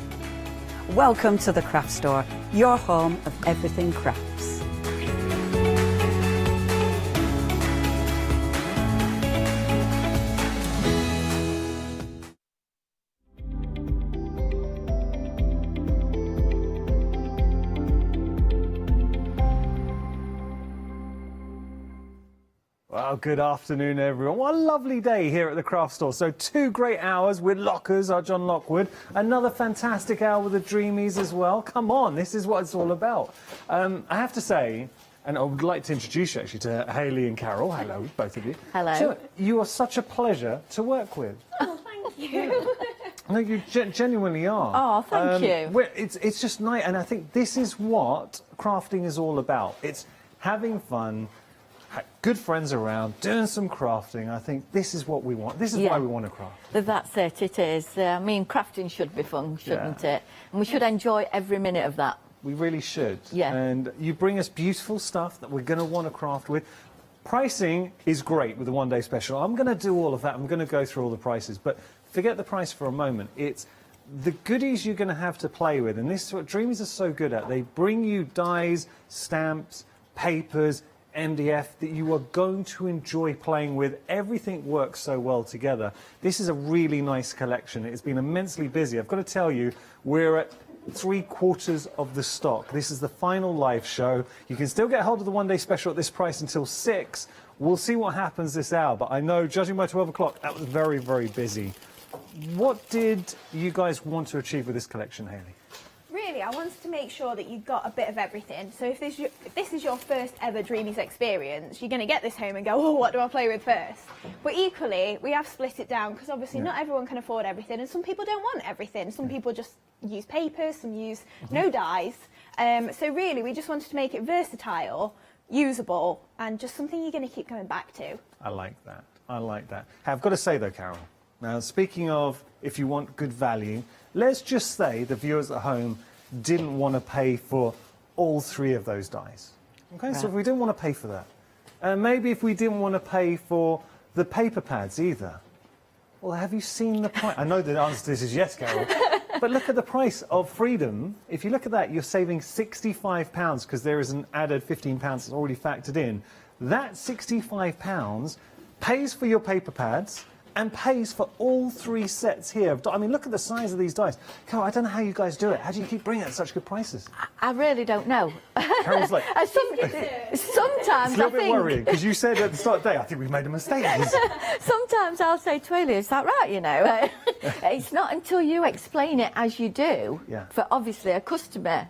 Welcome to the Craft Store, your home of everything crafts. Well, good afternoon, everyone. What a lovely day here at the Craft Store. So 2 great hours with Lockers, our John Lockwood. Another fantastic hour with the Dreamies as well. Come on, this is what it's all about. I have to say, and I would like to introduce you actually to Hayley and Carol. Hello, both of you. Hello. So, you are such a pleasure to work with. Oh, thank you. No, you genuinely are. Oh, thank you. It's just nice, and I think this is what crafting is all about. It's having fun, good friends around, doing some crafting. I think this is what we want. This is why we want to craft. That's it, it is. I mean, crafting should be fun, shouldn't it? And we should enjoy every minute of that. We really should. Yeah. And you bring us beautiful stuff that we're going to want to craft with. Pricing is great with the one-day special. I'm going to do all of that. I'm going to go through all the prices. But forget the price for a moment. It's the goodies you're going to have to play with. And this is what Dreamies are so good at. They bring you dies, stamps, papers, MDF that you are going to enjoy playing with. Everything works so well together. This is a really nice collection. It's been immensely busy. I've got to tell you, we're at 3/4 of the stock. This is the final live show. You can still get hold of the one-day special at this price until 6. We'll see what happens this hour, but I know, judging by 12 o'clock, that was very, very busy. What did you guys want to achieve with this collection, Hayley? Really, I wanted to make sure that you got a bit of everything. So if this is your first ever Dreamies experience, you're going to get this home and go, oh, what do I play with first? But equally, we have split it down because obviously not everyone can afford everything and some people don't want everything. Some people just use papers, some use no dies. So really, we just wanted to make it versatile, usable, and just something you're going to keep going back to. I like that. I like that. I've got to say, though, Carol, now, speaking of if you want good value, let's just say the viewers at home didn't want to pay for all 3 of those dies. Okay, right. So if we didn't want to pay for that, maybe if we didn't want to pay for the paper pads either, well, have you seen the price? I know the answer to this is yes, Carol, but look at the price of Freedom. If you look at that, you're saving £65 because there is an added £15 that's already factored in. That £65 pays for your paper pads and pays for all 3 sets here. I mean, look at the size of these dice. Carol, I don't know how you guys do it. How do you keep bringing it at such good prices? I really don't know. Carol's like... Sometimes it's a little bit worrying, because you said at the start of the day, I think we've made a mistake. Sometimes I'll say to Ellie, is that right, you know? It's not until you explain it as you do, for obviously a customer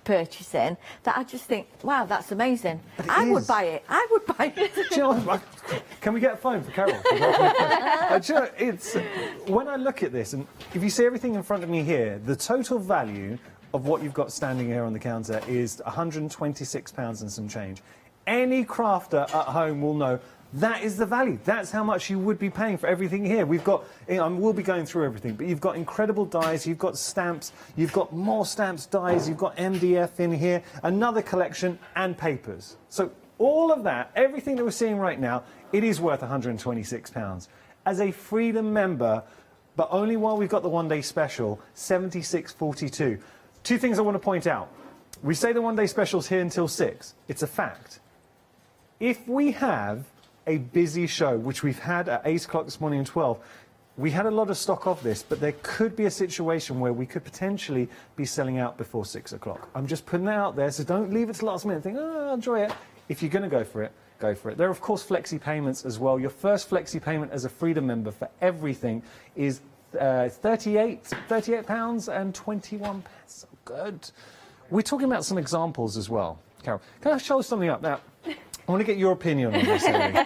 purchasing, that I just think, wow, that's amazing. I would buy it. I would buy it. Do you know what? Can we get a phone for Carol? It's when I look at this, and if you see everything in front of me here, the total value of what you've got standing here on the counter is £126 and some change. Any crafter at home will know that is the value. That's how much you would be paying for everything here. We've got, we'll be going through everything, but you've got incredible dies, you've got stamps, you've got more stamps, dies, you've got MDF in here, another collection, and papers. So all of that, everything that we're seeing right now, it is worth £126. As a Freedom member, but only while we've got the one-day special, $76.42. Two things I want to point out. We say the one-day special's here until 6. It's a fact. If we have a busy show, which we've had at 8 o'clock this morning and 12, we had a lot of stock of this, but there could be a situation where we could potentially be selling out before 6 o'clock. I'm just putting that out there, so don't leave it to last minute and think, oh, I'll enjoy it. If you're going to go for it, go for it. There are, of course, flexi payments as well. Your first flexi payment as a Freedom member for everything is £38.21. So good. We're talking about some examples as well. Carol, can I show something up? Now, I want to get your opinion on this, Ellie,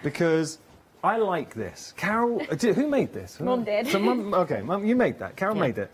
because I like this. Carol, who made this? Mum did. So Mum, okay, Mum, you made that. Carol made it.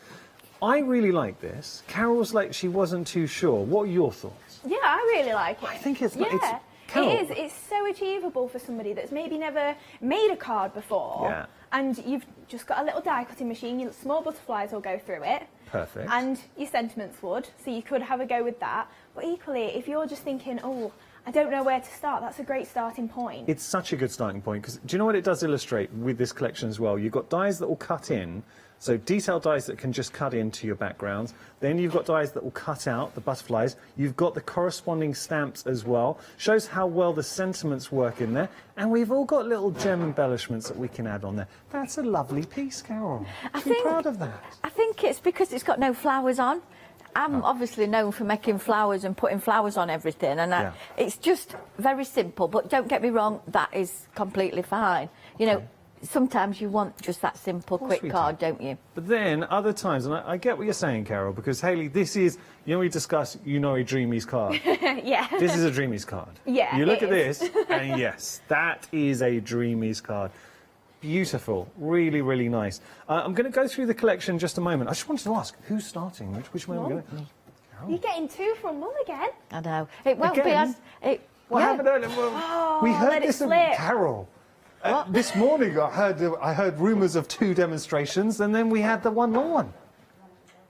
I really like this. Carol's like she wasn't too sure. What are your thoughts? Yeah, I really like it. I think it's... Yeah, Carol. it is. It's so achievable for somebody that's maybe never made a card before. Yeah. And you've just got a little die cutting machine, your small butterflies will go through it. Perfect. And your sentiments would, so you could have a go with that. But equally, if you're just thinking, oh, I don't know where to start, that's a great starting point. It's such a good starting point, because do you know what it does illustrate with this collection as well? You've got dies that will cut in, so detailed dies that can just cut into your backgrounds. Then you've got dies that will cut out, the butterflies. You've got the corresponding stamps as well. Shows how well the sentiments work in there. And we've all got little gem embellishments that we can add on there. That's a lovely piece, Carol. I'm proud of that. I think it's because it's got no flowers on. I'm obviously known for making flowers and putting flowers on everything, and it's just very simple. But don't get me wrong, that is completely fine. You know, sometimes you want just that simple, quick card, don't you? But then other times, and I get what you're saying, Carol, because Hayley, this is, you know, we discussed, you know, a Dreamies card. Yeah. This is a Dreamies card. Yeah. You look at this, and yes, that is a Dreamies card. Beautiful, really, really nice. I'm going to go through the collection in just a moment. I just wanted to ask, who's starting? Which way are we going? You're getting 2 from Mum again. I know. It won't be as... What happened earlier? We heard this of Carol. This morning I heard rumours of 2 demonstrations, and then we had the one more one.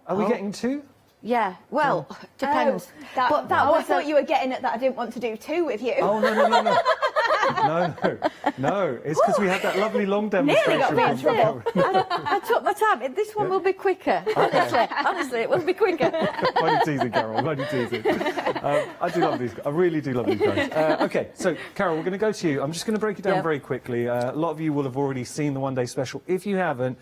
Are we getting 2? Yeah, well, depends. But I thought you were getting at that I didn't want to do 2 with you. Oh, no. No, it's because we had that lovely long demonstration. I took my time. This one will be quicker. Honestly, it will be quicker. Why are you teasing, Carol? Why are you teasing? I do love these. I really do love these guys. Okay, so Carol, we're going to go to you. I'm just going to break it down very quickly. A lot of you will have already seen the one-day special. If you haven't,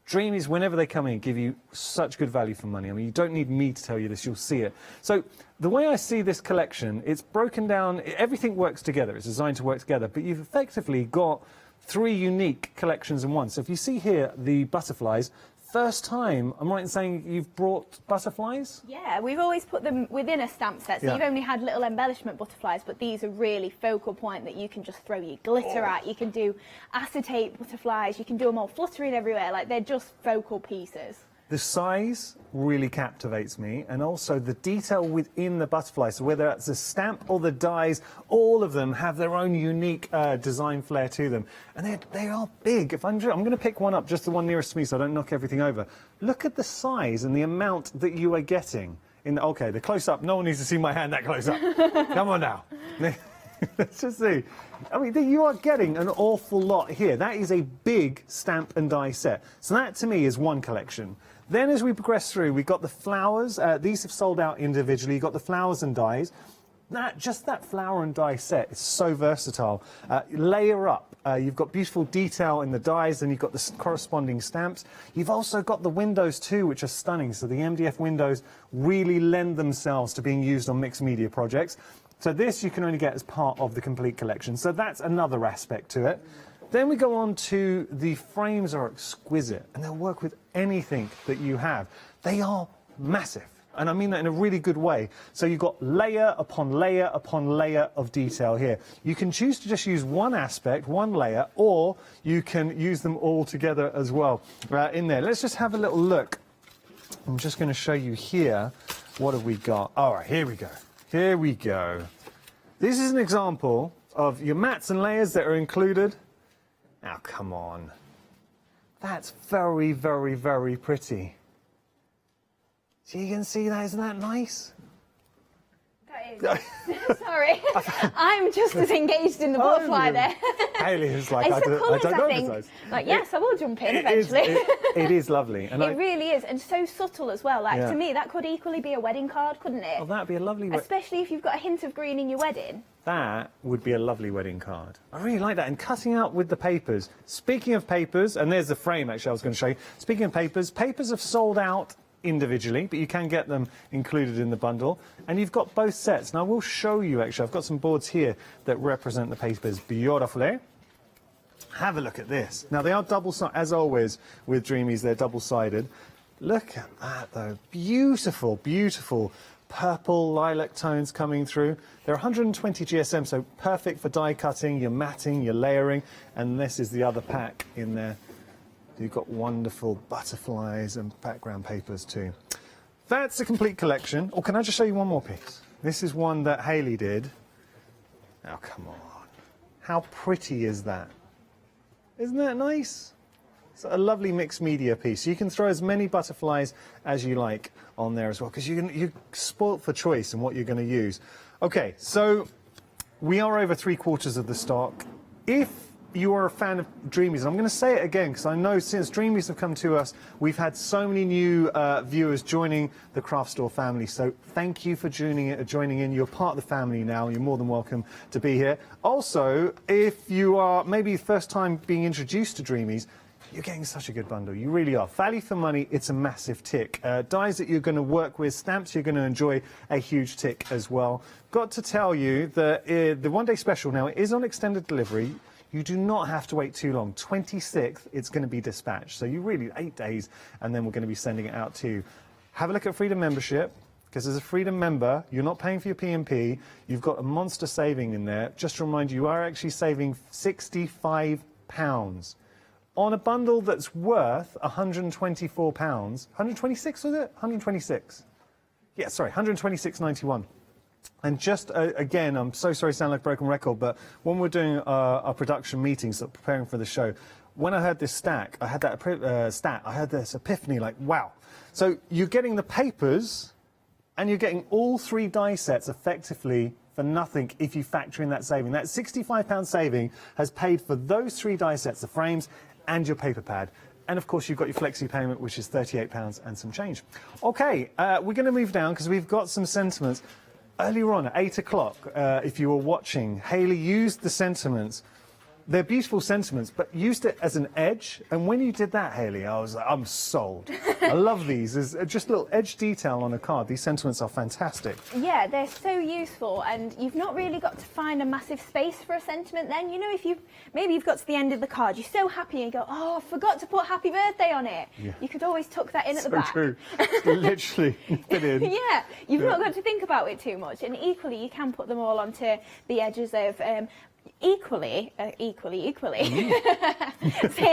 Dreamies, whenever they come in, give you such good value for money. I mean, you don't need me to tell you this, you'll see it. So the way I see this collection, it's broken down, everything works together, it's designed to work together, but you've effectively got 3 unique collections in one. So if you see here, the butterflies, first time, I'm right in saying you've brought butterflies? Yeah, we've always put them within a stamp set, so you've only had little embellishment butterflies, but these are really focal point that you can just throw your glitter at. You can do acetate butterflies, you can do them all fluttering everywhere, like they're just focal pieces. The size really captivates me, and also the detail within the butterfly. So whether that's the stamp or the dies, all of them have their own unique design flair to them. And they are big. If I'm going to pick one up, just the one nearest to me so I don't knock everything over. Look at the size and the amount that you are getting. Okay, the close-up. No one needs to see my hand that close up. Come on now. Let's just see. I mean, you are getting an awful lot here. That is a big stamp and die set. So that, to me, is one collection. Then as we progress through, we've got the flowers. These have sold out individually. You've got the flowers and dies. Just that flower and die set is so versatile. Layer up. You've got beautiful detail in the dies, and you've got the corresponding stamps. You've also got the windows too, which are stunning. So the MDF windows really lend themselves to being used on mixed media projects. So this you can only get as part of the complete collection. So that's another aspect to it. Then we go on to the frames are exquisite, and they'll work with anything that you have. They are massive, and I mean that in a really good way. So you've got layer upon layer upon layer of detail here. You can choose to just use one aspect, one layer, or you can use them all together as well in there. Let's just have a little look. I'm just going to show you here. What have we got? All right, here we go. Here we go. This is an example of your mats and layers that are included. Now, come on. That's very, very, very pretty. So you can see that, isn't that nice? That Sorry, I'm just as engaged in the butterfly there. Hayley is like, It's I the colours, don't I know think. the size. Like, yes, I will jump in eventually. It is lovely. And it really is, and so subtle as well. Like, Yeah. to me, that could equally be a wedding card, couldn't it? Oh, that'd be a lovely Especially if you've got a hint of green in your wedding. That would be a lovely wedding card. I really like that. And cutting out with the papers. Speaking of papers, and there's the frame actually I was going to show you. Speaking of papers, papers have sold out individually, but you can get them included in the bundle. And you've got both sets. Now, I will show you actually. I've got some boards here that represent the papers beautifully. Have a look at this. Now, they are double-sided, as always with Dreamies, they're double-sided. Look at that, though. Beautiful, beautiful purple lilac tones coming through. They're 120 GSM, so perfect for die cutting, your matting, your layering. And this is the other pack in there. You've got wonderful butterflies and background papers too. That's a complete collection. Or can I just show you one more piece? This is one that Hayley did. Oh, come on. How pretty is that? Isn't that nice? It's a lovely mixed media piece. You can throw as many butterflies as you like on there as well, because you're spoilt for choice in what you're going to use. Okay, so we are over 3/4 of the stock. If you are a fan of Dreamies, and I'm going to say it again because I know since Dreamies have come to us, we've had so many new viewers joining the craft store family. So thank you for joining in. You're part of the family now. You're more than welcome to be here. Also, if you are maybe first time being introduced to Dreamies, you're getting such a good bundle. You really are. Value for money, it's a massive tick. Dies that you're going to work with, stamps you're going to enjoy, a huge tick as well. Got to tell you that the one-day special now is on extended delivery. You do not have to wait too long. 26th, it's going to be dispatched. So you really, 8 days, and then we're going to be sending it out to you. Have a look at Freedom membership, because as a Freedom member, you're not paying for your P&P. You've got a monster saving in there. Just to remind you, you are actually saving £65 on a bundle that's worth £124. 126 was it? 126. Yeah, sorry, 126.91. And just, again, I'm so sorry to sound like a broken record, but when we're doing our production meetings, preparing for the show, when I heard this stack, I had that stat, I had this epiphany, like, wow. So you're getting the papers, and you're getting all 3 die sets effectively for nothing if you factor in that saving. That £65 saving has paid for those 3 die sets, the frames, and your paper pad. And of course, you've got your flexi payment, which is £38 and some change. Okay, we're going to move down because we've got some sentiments. Earlier on at 8 o'clock, if you were watching, Hayley used the sentiments. They're beautiful sentiments, but used it as an edge. And when you did that, Hayley, I was like, I'm sold. I love these. There's just a little edge detail on a card. These sentiments are fantastic. Yeah, they're so useful, and you've not really got to find a massive space for a sentiment then. You know, if maybe you've got to the end of the card, you're so happy and you go, oh, I forgot to put happy birthday on it. Yeah. You could always tuck that in at the back. So true. Literally fit in. Yeah, you've not got to think about it too much. And equally, you can put them all onto the edges of... equally, saying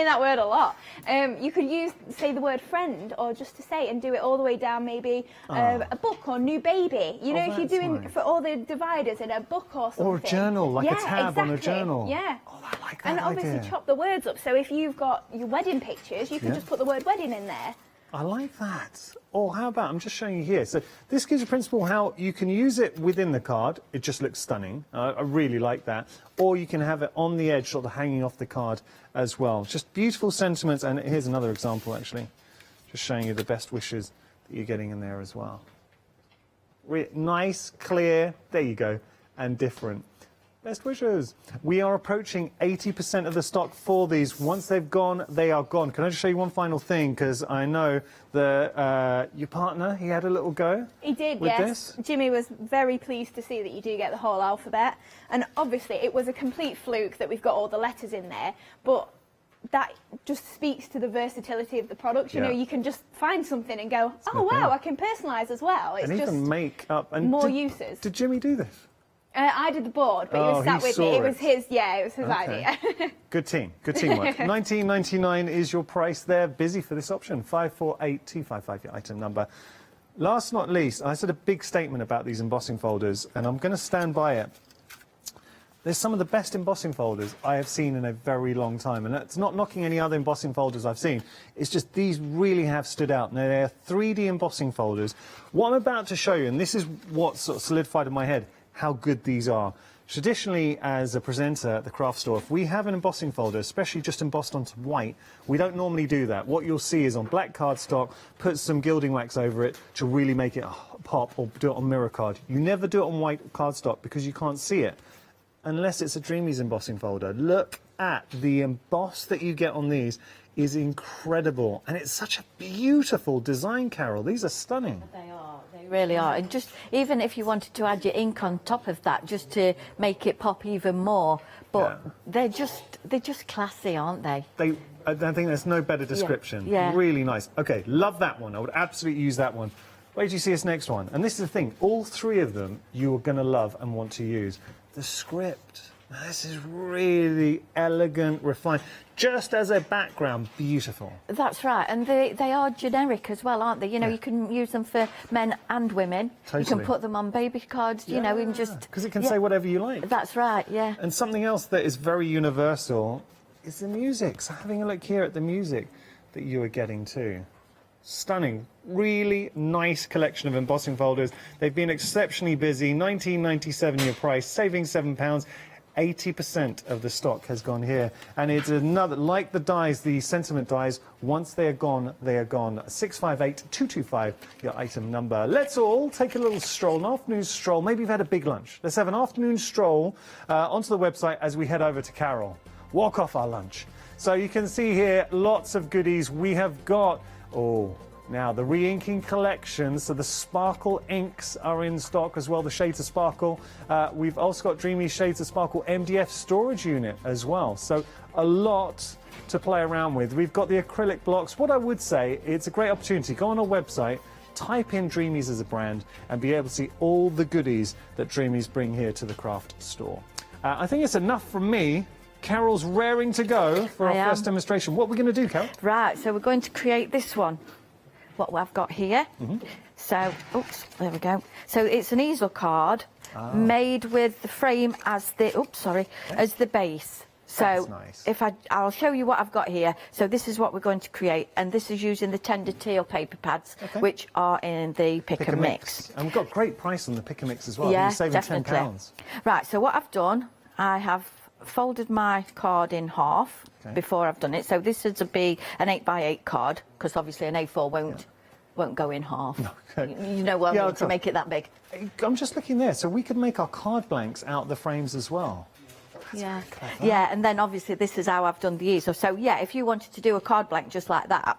that word a lot. You could use, say, the word friend, or just to say, and do it all the way down, maybe a book or new baby. You know, if you're doing for all the dividers in a book or something. Or a journal, like a tab exactly. on a journal. Yeah. Oh, I like that And obviously idea. chop the words up. So if you've got your wedding pictures, you can just put the word wedding in there. I like that. Or how about, I'm just showing you here. So this gives a principle how you can use it within the card. It just looks stunning. I really like that. Or you can have it on the edge, sort of hanging off the card as well. Just beautiful sentiments. And here's another example, actually. Just showing you the best wishes that you're getting in there as well. Nice, clear, there you go, and different. Best wishes. We are approaching 80% of the stock for these. Once they've gone, they are gone. Can I just show you one final thing? Because I know that your partner, he had a little go. He did, with yes. This. Jimmy was very pleased to see that you do get the whole alphabet. And obviously, it was a complete fluke that we've got all the letters in there. But that just speaks to the versatility of the product. You know, you can just find something and go, oh, wow, I can personalise as well. It's and just even make up. And more uses. Did Jimmy do this? I did the board, but he was sat with me. It was his, it was his idea. Good team, good teamwork. $19.99 is your price there. Busy for this option. 548255, your item number. Last not least, I said a big statement about these embossing folders, and I'm going to stand by it. They're some of the best embossing folders I have seen in a very long time. And it's not knocking any other embossing folders I've seen. It's just these really have stood out. Now, they're 3D embossing folders. What I'm about to show you, and this is what sort of solidified in my head, how good these are. Traditionally, as a presenter at the craft store, if we have an embossing folder, especially just embossed onto white, we don't normally do that. What you'll see is on black cardstock, put some gilding wax over it to really make it pop, or do it on mirror card. You never do it on white cardstock because you can't see it, unless it's a Dreamies embossing folder. Look at the emboss that you get on these. Is incredible, and it's such a beautiful design, Carol. These are stunning. They are, they really are. And just even if you wanted to add your ink on top of that, just to make it pop even more, but they're just classy, aren't they? I think there's no better description. Yeah. Really nice. Okay, love that one. I would absolutely use that one. Wait till you see this next one. And this is the thing, all three of them you are going to love and want to use. The script. Now, this is really elegant, refined. Just as a background, beautiful. That's right, and they are generic as well, aren't they? You know, you can use them for men and women. Totally. You can put them on baby cards, you know, and just... Because it can say whatever you like. That's right, yeah. And something else that is very universal is the music. So having a look here at the music that you are getting too. Stunning, really nice collection of embossing folders. They've been exceptionally busy. $19.97 your price, saving £7. 80% of the stock has gone here, and it's another, like the dies, the sentiment dies, once they are gone, they are gone. 658-225, your item number. Let's all take a little stroll, an afternoon stroll. Maybe you've had a big lunch. Let's have an afternoon stroll onto the website as we head over to Carol. Walk off our lunch. So you can see here lots of goodies. We have got, now the re-inking collection, so the sparkle inks are in stock as well, the Shades of Sparkle. We've also got Dreamy Shades of Sparkle MDF storage unit as well. So a lot to play around with. We've got the acrylic blocks. What I would say, it's a great opportunity. Go on our website, type in Dreamies as a brand, and be able to see all the goodies that Dreamies bring here to the craft store. I think it's enough from me. Carol's raring to go for our first demonstration. What are we going to do, Carol? Right, so we're going to create this one. What I've got here. So, oops, there we go. So it's an easel card made with the frame as the, as the base. So nice. I'll show you what I've got here. So this is what we're going to create, and this is using the tender teal paper pads, which are in the pick and mix. And we've got great price on the pick and mix as well. Yeah, you're saving definitely. £10. Right, so what I've done, I have folded my card in half before I've done it. So this is be an 8x8 card, because obviously an A4 won't go in half. You know what I mean, to make it that big. I'm just looking there, so we could make our card blanks out the frames as well. Yeah, and then obviously this is how I've done the easel. So yeah, if you wanted to do a card blank just like that,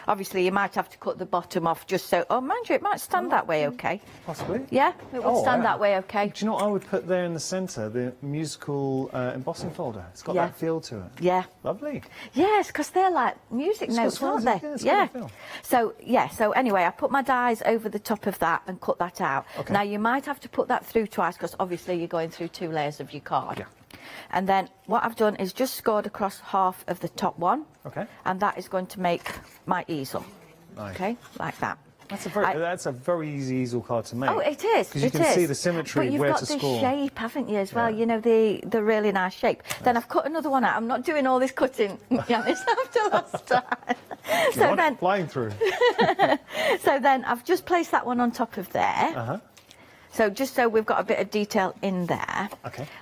obviously you might have to cut the bottom off just so, mind you, it might stand that way okay. Possibly. Yeah, it would stand that way okay. Do you know what I would put there in the centre? The musical embossing folder. It's got that feel to it. Yeah. Lovely. Yes, because they're like music notes, aren't they? Yeah. So anyway, I put my dies over the top of that and cut that out. Now you might have to put that through twice because obviously you're going through 2 layers of your card. Yeah. And then what I've done is just scored across half of the top one. And that is going to make my easel. Nice. Okay, like that. That's a very easy easel card to make. Oh, it is. Because you can see the symmetry of where to score. But you've got the shape, haven't you, as well? You know, the really nice shape. Then I've cut another one out. I'm not doing all this cutting, Janice, after last time. So then flying through. So then I've just placed that one on top of there. So just so we've got a bit of detail in there.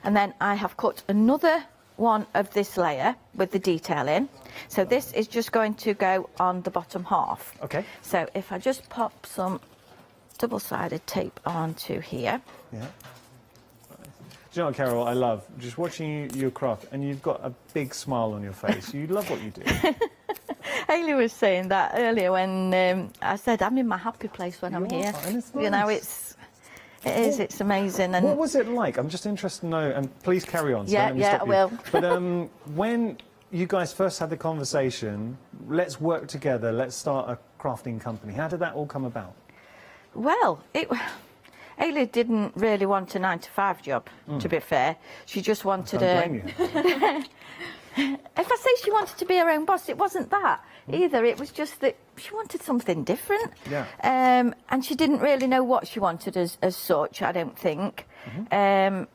And then I have cut another one of this layer with the detail in. So this is just going to go on the bottom half. So if I just pop some double-sided tape onto here. Do you know what, Carol, I love? Just watching you craft, and you've got a big smile on your face. You love what you do. Hayley was saying that earlier when I said I'm in my happy place when I'm here. You know, it's amazing. And what was it like? I'm just interested to know, and please carry on. So I will. But when you guys first had the conversation, let's work together, let's start a crafting company, how did that all come about? Well, Hayley didn't really want a 9-to-5 job, to be fair. She just wanted If I say she wanted to be her own boss, it wasn't that either. It was just that she wanted something different. And she didn't really know what she wanted as such, I don't think. And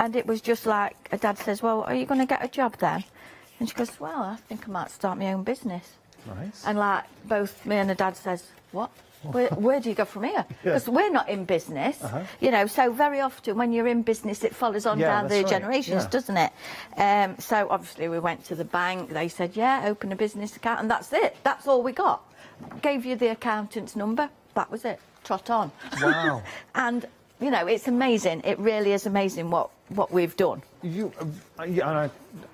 And it was just like, her dad says, well, are you going to get a job then? And she goes, well, I think I might start my own business. Nice. And like, both me and her dad says, what? Where do you go from here? Because we're not in business, you know, so very often when you're in business, it follows on down the generations, doesn't it? So obviously we went to the bank, they said, yeah, open a business account, and that's it. That's all we got. Gave you the accountant's number, that was it. Trot on. Wow. And, you know, it's amazing. It really is amazing what we've done.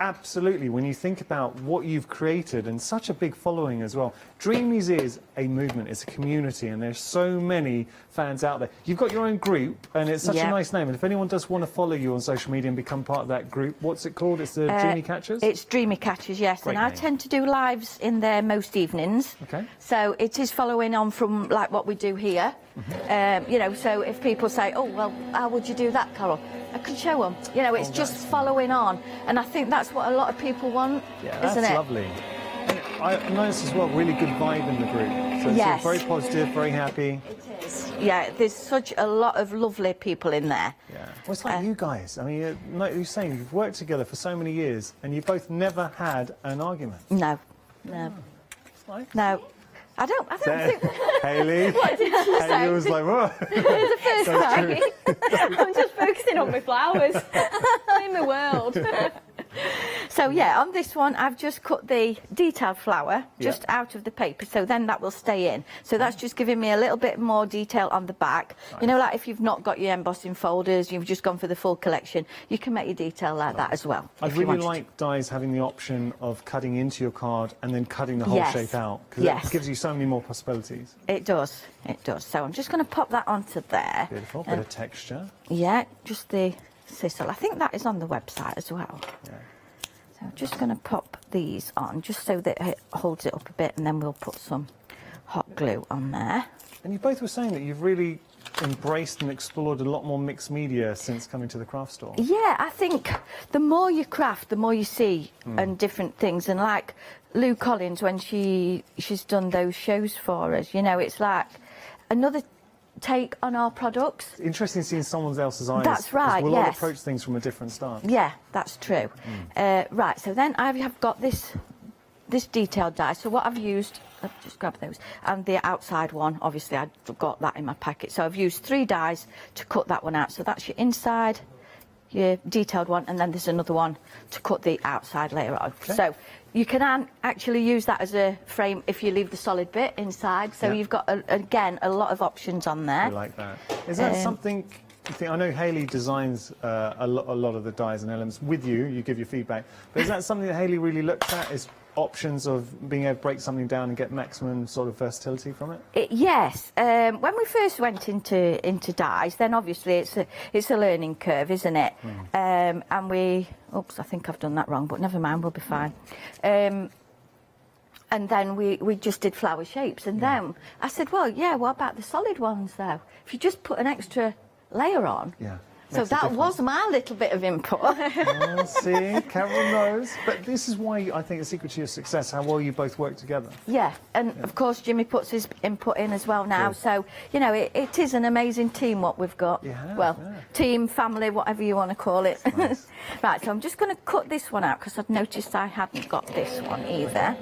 Absolutely. When you think about what you've created and such a big following as well, Dreamies is a movement, it's a community, and there's so many fans out there. You've got your own group, and it's such a nice name. And if anyone does want to follow you on social media and become part of that group, what's it called? It's the Dreamy Catchers? It's Dreamy Catchers, yes. Great and I name. tend to do lives in there most evenings. Okay. So it is following on from like what we do here. You know, so if people say, oh, well, how would you do that, Carol? I can show them. You know, it's just following on. And I think that's what a lot of people want, isn't it? That's lovely. And I noticed as well, really good vibe in the group. So it's very positive, very happy. It is. Yeah, there's such a lot of lovely people in there. Yeah. Well, it's like you guys. I mean, like you were saying, you've worked together for so many years, and you both never had an argument. No. No. I don't think... Hayley. What did you say? Hayley was like, what? It's the first time. I'm just focusing on my flowers. I'm in my world. So yeah, on this one I've just cut the detailed flower just out of the paper, so then that will stay in. So that's just giving me a little bit more detail on the back. Nice. You know, like if you've not got your embossing folders, you've just gone for the full collection, you can make your detail like that as well. I really like dies having the option of cutting into your card and then cutting the whole shape out, because it gives you so many more possibilities. It does, it does. So I'm just going to pop that onto there. Beautiful, bit of texture. Yeah, just the sizzle. I think that is on the website as well. Yeah. So I'm just going to pop these on, just so that it holds it up a bit, and then we'll put some hot glue on there. And you both were saying that you've really embraced and explored a lot more mixed media since coming to the craft store. Yeah, I think the more you craft, the more you see and different things. And like Lou Collins, when she's done those shows for us, you know, it's like another take on our products. It's interesting seeing someone else's eyes. That's right, we'll all approach things from a different stance. Yeah, that's true. Right, so then I have got this detailed die. So what I've used, I'll just grab those, and the outside one, obviously I've got that in my packet. So I've used 3 dies to cut that one out. So that's your inside, your detailed one, and then there's another one to cut the outside layer on. Okay. So you can actually use that as a frame if you leave the solid bit inside. So you've got, again, a lot of options on there. I like that. Is that something... I know Hayley designs a lot of the dies and elements with you. You give your feedback. But is that something that Hayley really looks at, is options of being able to break something down and get maximum sort of versatility from it? Yes. When we first went into dies, then obviously it's a learning curve, isn't it? And we... Oops, I think I've done that wrong, but never mind, we'll be fine. And then we just did flower shapes. And then I said, well, yeah, what about the solid ones, though? If you just put an extra layer on. Yeah. So that was my little bit of input. Oh, see, Carol knows. But this is why I think the secret to your success, how well you both work together. Yeah, and of course Jimmy puts his input in as well now. Good. So, you know, it is an amazing team what we've got. Team, family, whatever you want to call it. Nice. Right, so I'm just going to cut this one out because I've noticed I hadn't got this one either.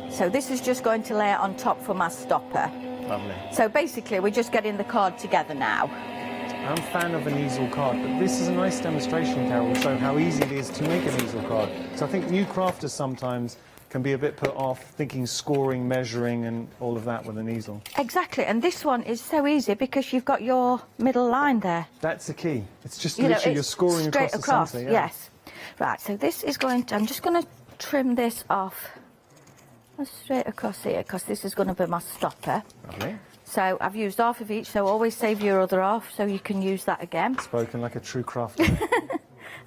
So this is just going to lay it on top for my stopper. Lovely. So basically we're just getting the card together now. I'm a fan of an easel card, but this is a nice demonstration, Carol, showing how easy it is to make an easel card. So I think new crafters sometimes can be a bit put off thinking scoring, measuring and all of that with an easel. Exactly, and this one is so easy because you've got your middle line there. That's the key. It's just literally you're scoring across the centre. Yeah. Yes. Right, so this is going to... I'm just going to trim this off straight across here because this is going to be my stopper. Lovely. So I've used half of each, so always save your other half so you can use that again. Spoken like a true crafter.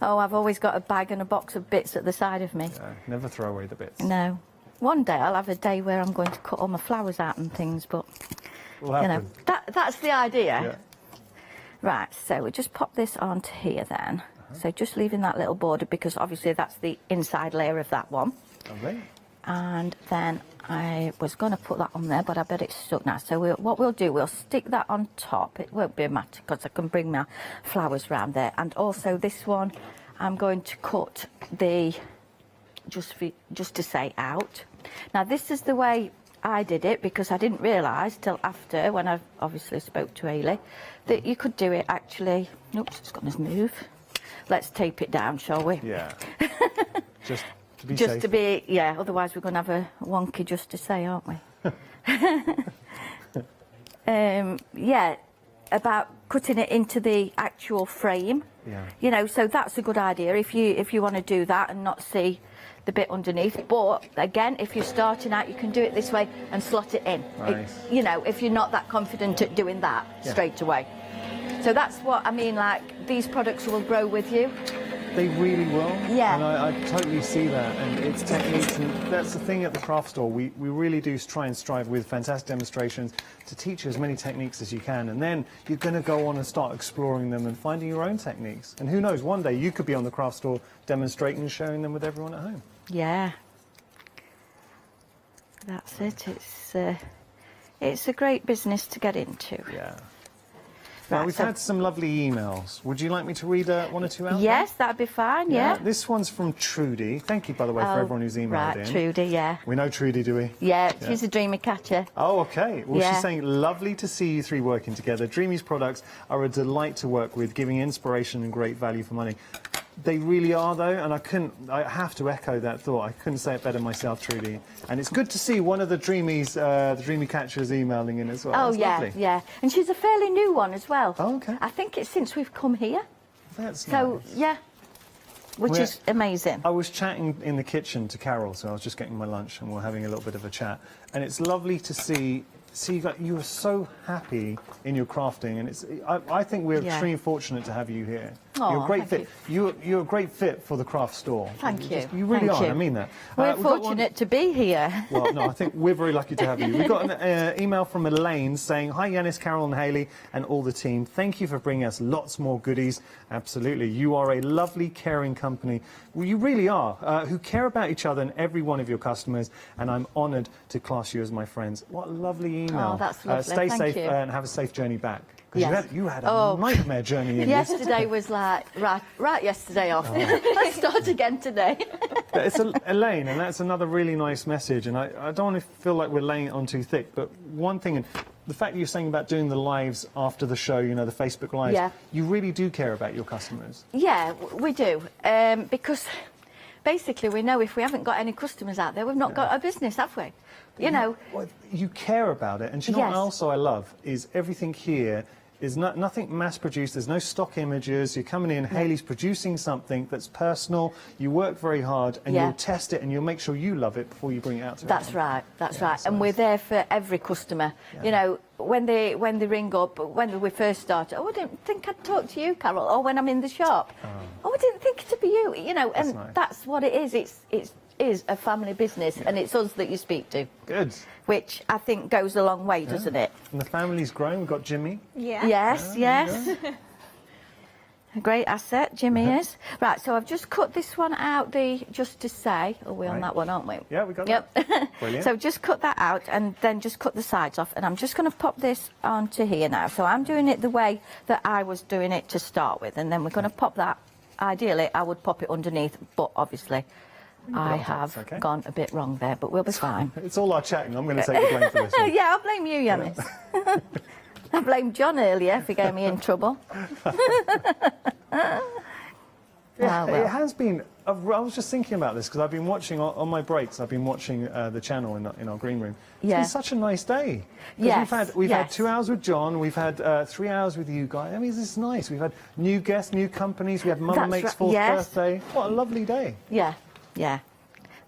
Oh, I've always got a bag and a box of bits at the side of me. Yeah, never throw away the bits. No. One day I'll have a day where I'm going to cut all my flowers out and things, but, you know, that's the idea. Yeah. Right, so we just pop this onto here then. So just leaving that little border because obviously that's the inside layer of that one. Lovely. and then I was going to put that on there, but I bet it's stuck now. So what we'll do, we'll stick that on top. It won't be a matter because I can bring my flowers round there. And also this one, I'm going to cut the just to say out. Now this is the way I did it, because I didn't realise till after, when I obviously spoke to Ailey, that you could do it actually. Oops, it's going to move. Let's tape it down, shall we? Yeah. Just to be just safe. to be, yeah, otherwise we're going to have a wonky just to say, aren't we? Yeah, about cutting it into the actual frame. Yeah. You know, so that's a good idea if you want to do that and not see the bit underneath. But again, if you're starting out, you can do it this way and slot it in. Nice. You know, if you're not that confident at doing that straight away. So that's what I mean, like, these products will grow with you. They really will. Yeah. And I totally see that. And it's techniques, and that's the thing at the craft store. We really do try and strive with fantastic demonstrations to teach you as many techniques as you can. And then you're going to go on and start exploring them and finding your own techniques. And who knows, one day you could be on the craft store demonstrating and sharing them with everyone at home. Yeah. That's it. It's a great business to get into. Yeah. Right, Now, we've had some lovely emails. Would you like me to read one or two out? Yes, that'd be fine, yeah. This one's from Trudy. Thank you, by the way, for everyone who's emailed right, in. Trudy, yeah. We know Trudy, do we? Yeah, she's a dreamy catcher. Oh, OK. Well, Yeah. she's saying, lovely to see you three working together. Dreamy's products are a delight to work with, giving inspiration and great value for money. They really are, though, and I have to echo that thought. I couldn't say it better myself, Trudy. And it's good to see one of the Dreamies, the Dreamy Catchers emailing in as well. Oh, That's yeah, lovely. yeah. And she's a fairly new one as well. Oh, OK. I think it's since we've come here. That's So, nice. yeah, which is amazing. I was chatting in the kitchen to Carol, so I was just getting my lunch and we're having a little bit of a chat. And it's lovely to see you are so happy in your crafting, and I think we're extremely fortunate to have you here. Oh, you're a great thank fit. You're a great fit for the craft store. Thank you. You really Thank are. you. I mean that. We're we've got fortunate to be here. Well, no, I think we're very lucky to have you. We've got an email from Elaine saying, "Hi, Yanis, Carol, and Hayley, and all the team. Thank you for bringing us lots more goodies. Absolutely, you are a lovely, caring company. Well, you really are. Who care about each other and every one of your customers. And I'm honoured to class you as my friends." What a lovely email. Oh, that's lovely. Stay Thank safe you. And have a safe journey back. Yes. Because you had a nightmare journey in this. Yesterday was like, right yesterday off. Let's start again today. It's Elaine, and that's another really nice message. And I don't want to feel like we're laying it on too thick, but one thing, and the fact that you're saying about doing the lives after the show, you know, the Facebook lives, you really do care about your customers. Yeah, we do. Because basically we know if we haven't got any customers out there, we've not got a business, have we? You know. Well, you care about it. And do you know what also I love is everything here is nothing mass-produced. There's no stock images. You're coming in, Hayley's producing something that's personal. You work very hard, and you'll test it, and you'll make sure you love it before you bring it out to That's everyone. right, that's right. And we're there for every customer. You know, when they ring up, when we first started, I didn't think I'd talk to you, Carol, or when I'm in the shop. I didn't think it'd be you, you know, and that's what it is. It is a family business, and it's us that you speak to. Good. Which I think goes a long way, doesn't it? And the family's grown. We've got Jimmy. Yeah. Yes, yes. A great asset, Jimmy is. Right, so I've just cut this one out, just to say. Oh, we're on that one, aren't we? Yeah, we got that. Brilliant. So just cut that out and then just cut the sides off. And I'm just going to pop this onto here now. So I'm doing it the way that I was doing it to start with. And then we're going to pop that. Ideally, I would pop it underneath, but obviously I have gone a bit wrong there, but we'll be fine. It's all our chatting. I'm going to take the blame for this one. Yeah, I'll blame you, Yanis. I blamed John earlier for getting me in trouble. It has been. I was just thinking about this because I've been watching on my breaks. I've been watching the channel in our green room. It's been such a nice day. We've had 2 hours with John. We've had 3 hours with you guys. I mean, this is nice. We've had new guests, new companies. We had Mum Mate's fourth birthday. What a lovely day. Yeah, yeah.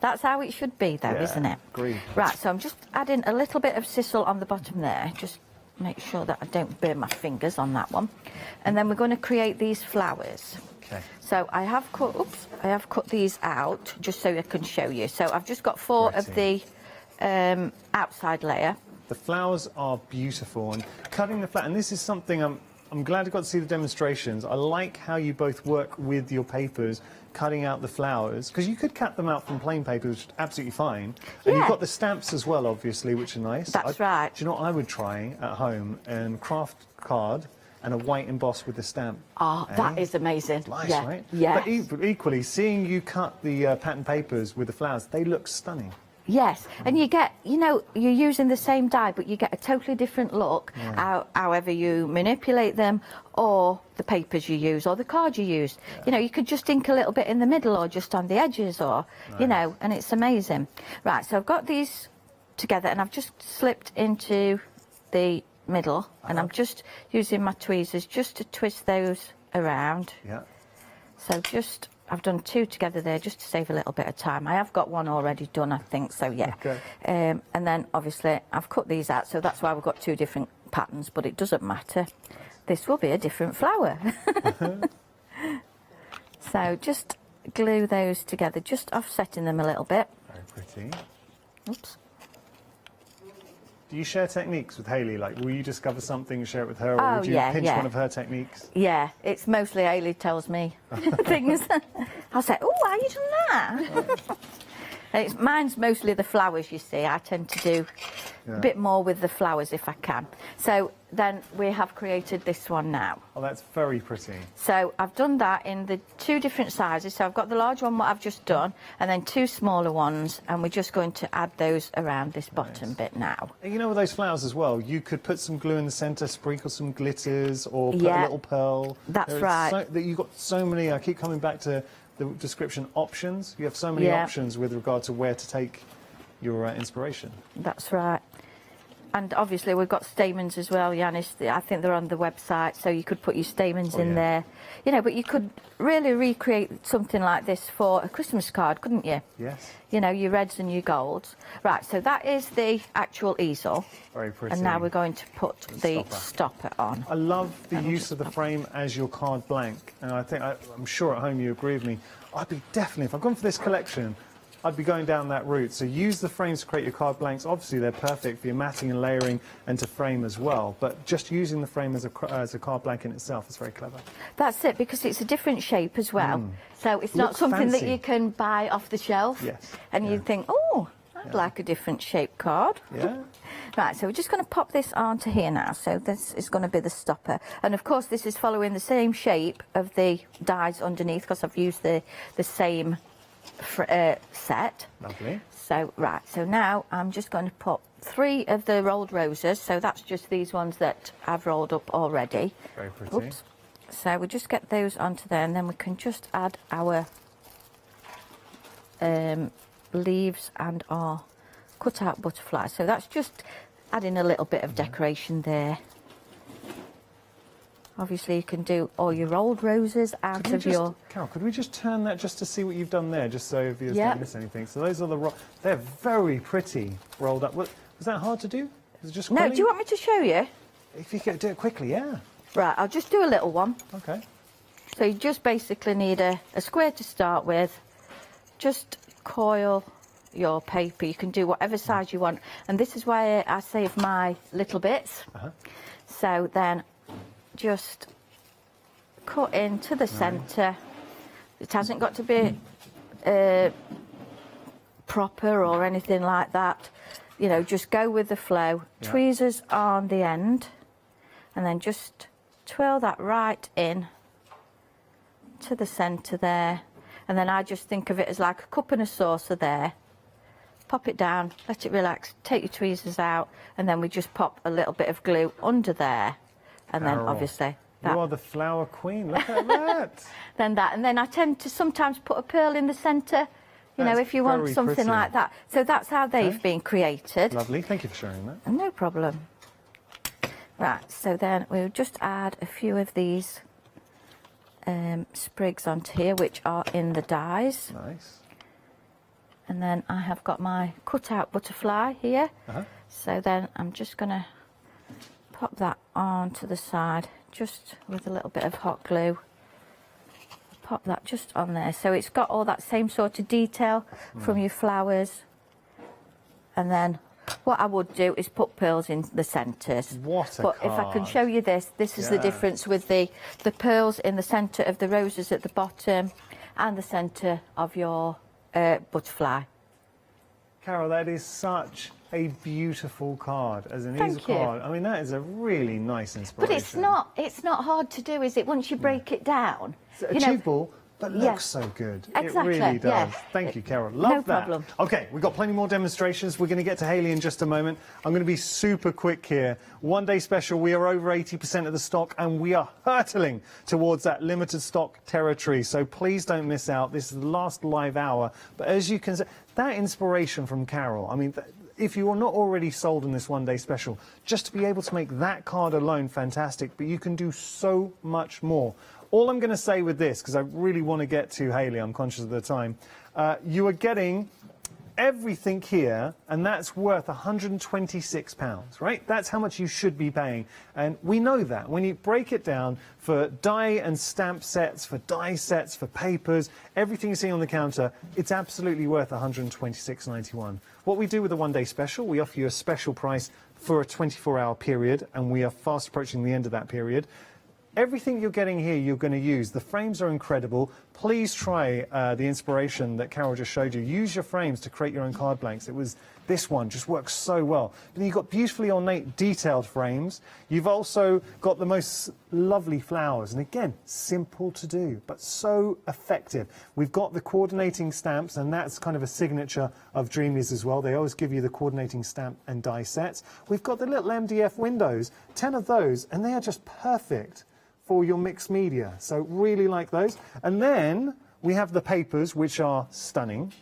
That's how it should be, though, isn't it? Agreed. Right, so I'm just adding a little bit of sisal on the bottom there. Just make sure that I don't burn my fingers on that one. And then we're going to create these flowers. Okay. So I have cut these out just so I can show you. So I've just got 4 of the outside layer. The flowers are beautiful, and cutting the flower. And this is something I'm glad I got to see the demonstrations. I like how you both work with your papers, cutting out the flowers, because you could cut them out from plain paper, which is absolutely fine. And you've got the stamps as well, obviously, which are nice. That's right. Do you know what I would try at home? And craft card and a white emboss with the stamp. Oh, that is amazing. Nice, yeah. right? Yeah. But equally, seeing you cut the pattern papers with the flowers, they look stunning. Yes, and you get, you know, you're using the same die, but you get a totally different look, however you manipulate them, or the papers you use, or the card you use. Yeah. You know, you could just ink a little bit in the middle, or just on the edges, or, you know, and it's amazing. Right, so I've got these together, and I've just slipped into the middle, and I'm just using my tweezers just to twist those around. Yeah. So just... I've done 2 together there just to save a little bit of time. I have got one already done, I think, so yeah. Okay. And then, obviously, I've cut these out, so that's why we've got 2 different patterns, but it doesn't matter. This will be a different flower. So just glue those together, just offsetting them a little bit. Very pretty. Oops. Do you share techniques with Hayley? Like, will you discover something and share it with her, or would you pinch one of her techniques? Yeah, it's mostly Hayley tells me things. I'll say, oh, how you done that? And mine's mostly the flowers, you see. I tend to do a bit more with the flowers if I can. So then we have created this one now. Oh, that's very pretty. So I've done that in the 2 different sizes. So I've got the large one, what I've just done, and then 2 smaller ones, and we're just going to add those around this bottom bit now. You know, with those flowers as well, you could put some glue in the centre, sprinkle some glitters, or put a little pearl. That's right. You've got so many, I keep coming back to the description, options. You have so many options with regard to where to take your inspiration. That's right. And obviously we've got stamens as well, Yanis. I think they're on the website, so you could put your stamens in there. You know, but you could really recreate something like this for a Christmas card, couldn't you? Yes. You know, your reds and your golds. Right, so that is the actual easel. Very pretty. And now we're going to put the stopper on. I love the use of the frame as your card blank. And I think, I'm sure at home you agree with me, I'd be definitely, if I've gone for this collection, I'd be going down that route. So use the frames to create your card blanks. Obviously, they're perfect for your matting and layering and to frame as well. But just using the frame as a card blank in itself is very clever. That's it, because it's a different shape as well. So it's not something that you can buy off the shelf. Yes. And you think, oh, I'd like a different shape card. Yeah. Right, so we're just going to pop this onto here now. So this is going to be the stopper. And of course, this is following the same shape of the dies underneath, because I've used the same set. Lovely. So, right, so now I'm just going to put 3 of the rolled roses. So that's just these ones that I've rolled up already. Very pretty. Oops. So we'll just get those onto there, and then we can just add our leaves and our cut out butterflies. So that's just adding a little bit of decoration there. Obviously, you can do all your rolled roses out of your... Carol, could we just turn that just to see what you've done there, just so viewers don't miss anything? So those are they're very pretty rolled up. Was that hard to do? Was it just No, do you want me to show you? If you could do it quickly, yeah. Right, I'll just do a little one. Okay. So you just basically need a square to start with. Just coil your paper. You can do whatever size you want. And this is why I save my little bits. So then just cut into the centre. It hasn't got to be proper or anything like that. You know, just go with the flow. Tweezers on the end, and then just twirl that right in to the centre there. And then I just think of it as like a cup and a saucer there. Pop it down, let it relax, take your tweezers out, and then we just pop a little bit of glue under there. And then obviously that. You are the flower queen, look at that. And then I tend to sometimes put a pearl in the centre, you know, if you want something like that. So that's how they've been created. Lovely, thank you for sharing that. No problem. Right, so then we'll just add a few of these sprigs onto here, which are in the dies. Nice. And then I have got my cut-out butterfly here. So then I'm just going to pop that onto the side, just with a little bit of hot glue. Pop that just on there. So it's got all that same sort of detail from your flowers. And then what I would do is put pearls in the centres. What a But if I can show you this is the difference with the pearls in the centre of the roses at the bottom and the centre of your butterfly. Carol, that is such a beautiful card as an Thank easel card. I mean, that is a really nice inspiration. But it's not hard to do, is it, once you break it down? It's achievable, but looks so good. Exactly, It really does. yeah. Thank you, Carol. Love No that. problem. Okay, we've got plenty more demonstrations. We're going to get to Hayley in just a moment. I'm going to be super quick here. One day special, we are over 80% of the stock, and we are hurtling towards that limited stock territory. So please don't miss out. This is the last live hour. But as you can see, that inspiration from Carol, I mean, if you are not already sold in this one day special, just to be able to make that card alone, fantastic. But you can do so much more. All I'm going to say with this, because I really want to get to Hayley, I'm conscious of the time, you are getting everything here, and that's worth £126, right? That's how much you should be paying. And we know that. When you break it down for die and stamp sets, for die sets, for papers, everything you see on the counter, it's absolutely worth £126.91. What we do with the one day special, we offer you a special price for a 24-hour period, and we are fast approaching the end of that period. Everything you're getting here, you're going to use. The frames are incredible. Please try the inspiration that Carol just showed you. Use your frames to create your own card blanks. This one just works so well. But then you've got beautifully ornate, detailed frames. You've also got the most lovely flowers. And again, simple to do, but so effective. We've got the coordinating stamps, and that's kind of a signature of Dreamies as well. They always give you the coordinating stamp and die sets. We've got the little MDF windows, 10 of those, and they are just perfect for your mixed media. So really like those. And then we have the papers, which are stunning.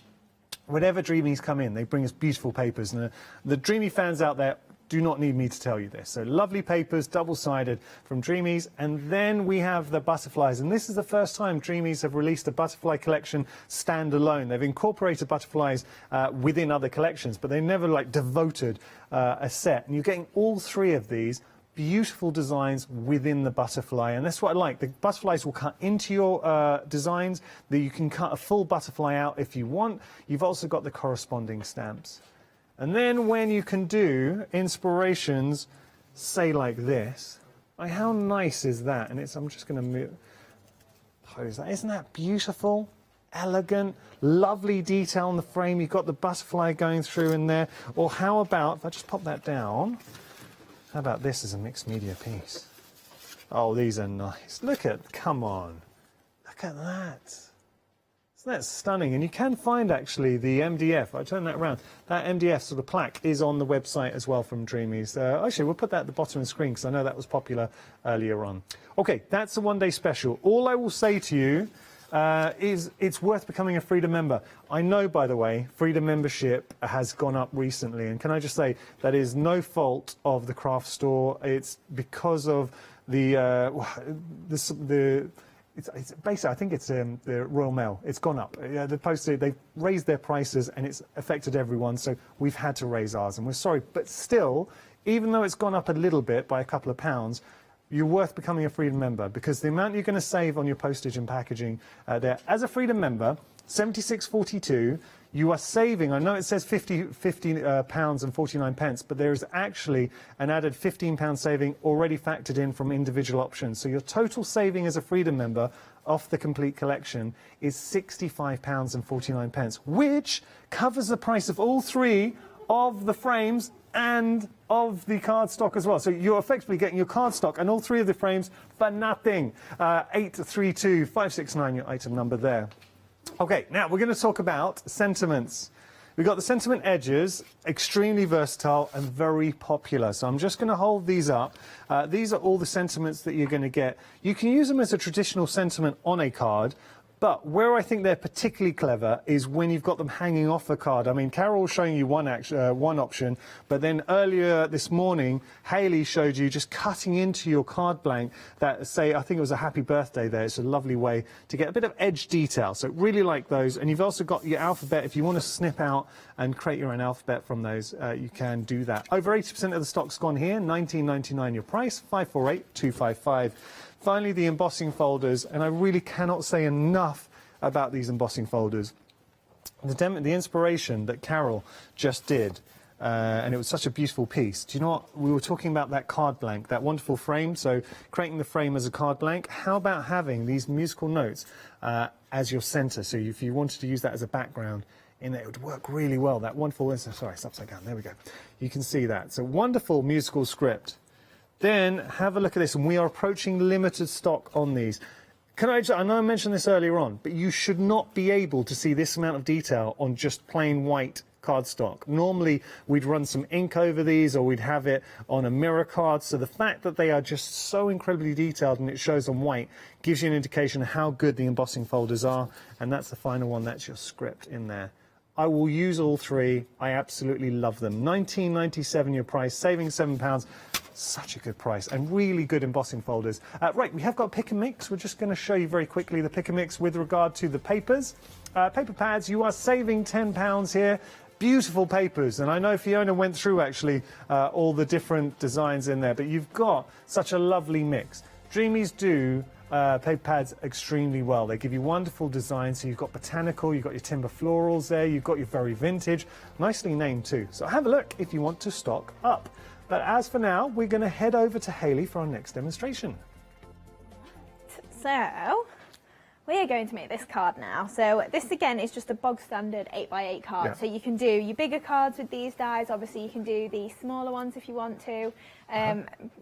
Whenever Dreamies come in, they bring us beautiful papers. And the Dreamy fans out there do not need me to tell you this. So lovely papers, double-sided from Dreamies. And then we have the butterflies. And this is the first time Dreamies have released a butterfly collection standalone. They've incorporated butterflies within other collections, but they never like devoted a set. And you're getting all three of these beautiful designs within the butterfly, and that's what I like. The butterflies will cut into your designs, that you can cut a full butterfly out if you want. You've also got the corresponding stamps. And then when you can do inspirations, say like this, how nice is that? And I'm just going to pose that. Isn't that beautiful? Elegant, lovely detail on the frame. You've got the butterfly going through in there. Or how about, if I just pop that down, how about this as a mixed media piece? Oh, these are nice. Come on. Look at that. Isn't that stunning? And you can find, actually, the MDF. I'll turn that around. That MDF sort of plaque is on the website as well from Dreamies. Actually, we'll put that at the bottom of the screen because I know that was popular earlier on. OK, that's the one-day special. All I will say to you is it's worth becoming a Freedom member. I know, by the way, Freedom membership has gone up recently, and can I just say that is no fault of the craft store. It's because of it's basically, I think it's the Royal Mail. It's gone up. They've raised their prices, and it's affected everyone, so we've had to raise ours, and we're sorry. But still, even though it's gone up a little bit by a couple of pounds, you're worth becoming a Freedom member, because the amount you're going to save on your postage and packaging there, as a Freedom member, £76.42, you are saving, I know it says £50 and 49 pence, but there is actually an added £15 saving already factored in from individual options. So your total saving as a Freedom member off the complete collection is £65 and 49 pence, which covers the price of all three of the frames and of the cardstock as well. So you're effectively getting your cardstock and all three of the frames for nothing. 832569, your item number there. OK, now we're going to talk about sentiments. We've got the sentiment edges, extremely versatile and very popular. So I'm just going to hold these up. These are all the sentiments that you're going to get. You can use them as a traditional sentiment on a card, but where I think they're particularly clever is when you've got them hanging off a card. I mean, Carol was showing you one option, but then earlier this morning, Hayley showed you just cutting into your card blank that, say, I think it was a happy birthday there. It's a lovely way to get a bit of edge detail. So really like those. And you've also got your alphabet. If you want to snip out and create your own alphabet from those, you can do that. Over 80% of the stock's gone here, $19.99 your price, $548,255. Finally, the embossing folders, and I really cannot say enough about these embossing folders. The inspiration that Carol just did and it was such a beautiful piece. Do you know what? We were talking about that card blank, that wonderful frame, so creating the frame as a card blank. How about having these musical notes as your centre? So if you wanted to use that as a background in there, it would work really well. That wonderful, sorry, it's upside down, there we go. You can see that. So wonderful musical script. Then have a look at this, and we are approaching limited stock on these. I know I mentioned this earlier on, but you should not be able to see this amount of detail on just plain white cardstock. Normally, we'd run some ink over these, or we'd have it on a mirror card. So the fact that they are just so incredibly detailed and it shows on white gives you an indication of how good the embossing folders are. And that's the final one. That's your script in there. I will use all three. I absolutely love them. $19.97 your price, saving £7. Such a good price, and really good embossing folders. Right, we have got pick and mix. We're just going to show you very quickly the pick and mix with regard to the papers. Paper pads, you are saving £10 here. Beautiful papers, and I know Fiona went through actually all the different designs in there, but you've got such a lovely mix. Dreamies do paper pads extremely well. They give you wonderful designs. So you've got botanical, you've got your timber florals there, you've got your very vintage, nicely named too. So have a look if you want to stock up. But as for now, we're going to head over to Hayley for our next demonstration. So, we are going to make this card now. So this again is just a bog standard 8x8 card. Yeah. So you can do your bigger cards with these dies. Obviously you can do the smaller ones if you want to.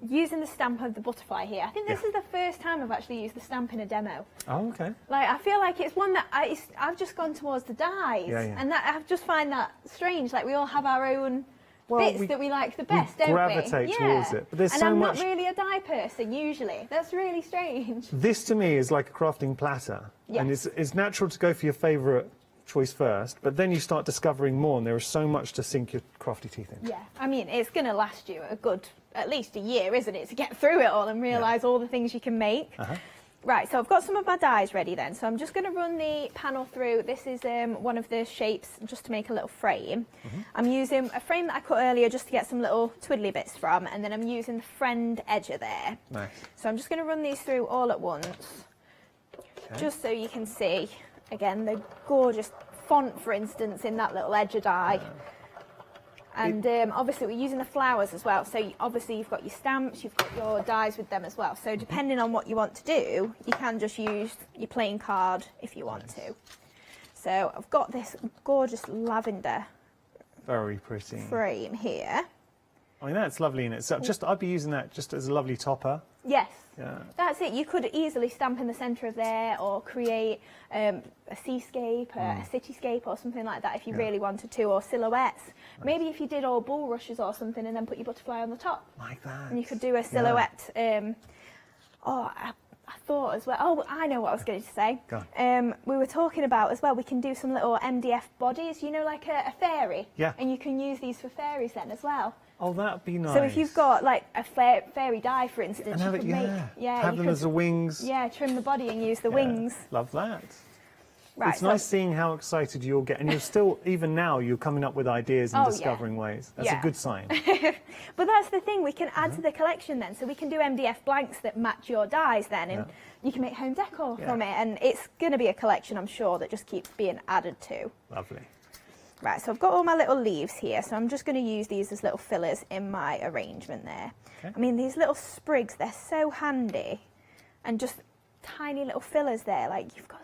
Using the stamp of the butterfly here. I think this is the first time I've actually used the stamp in a demo. Oh, okay. Like, I feel like it's one that I've just gone towards the dies. And that I just find that strange. Like, we all have our own bits that we like the best, don't we? Gravitate towards it. But there's so I'm much... not really a die person usually. That's really strange. This to me is like a crafting platter. Yes. And it's natural to go for your favourite choice first, but then you start discovering more, and there is so much to sink your crafty teeth in. Yeah, I mean, it's going to last you a good, at least a year, isn't it, to get through it all and realise all the things you can make. Right, so I've got some of my dies ready then, so I'm just going to run the panel through. This is one of the shapes just to make a little frame. I'm using a frame that I cut earlier just to get some little twiddly bits from, and then I'm using the friend edger there. Nice. So I'm just going to run these through all at once, just so you can see, again, the gorgeous font, for instance, in that little edger die. And obviously we're using the flowers as well, so obviously you've got your stamps, you've got your dies with them as well, so depending on what you want to do, you can just use your plain card if you want to. So I've got this gorgeous lavender very pretty frame here. I mean, that's lovely in it. So I'd be using that just as a lovely topper. Yes. Yeah. That's it. You could easily stamp in the centre of there, or create a seascape, a cityscape or something like that if you really wanted to, or silhouettes. Nice. Maybe if you did all bulrushes or something and then put your butterfly on the top. Like that. And you could do a silhouette. I thought as well, I know what I was going to say. Go on. We were talking about as well, we can do some little MDF bodies, you know, like a fairy. Yeah. And you can use these for fairies then as well. Oh, that'd be nice. So if you've got like a fairy die, for instance, you could make, have them as the wings. Yeah, trim the body and use the wings. Love that. Right, it's nice seeing how excited you'll get, and you're still, even now, you're coming up with ideas and discovering ways. That's a good sign. But that's the thing, we can add to the collection then, so we can do MDF blanks that match your dies then, and you can make home decor from it, and it's going to be a collection, I'm sure, that just keeps being added to. Lovely. Right, so I've got all my little leaves here, so I'm just going to use these as little fillers in my arrangement there. Okay. I mean, these little sprigs, they're so handy, and just tiny little fillers there, like you've got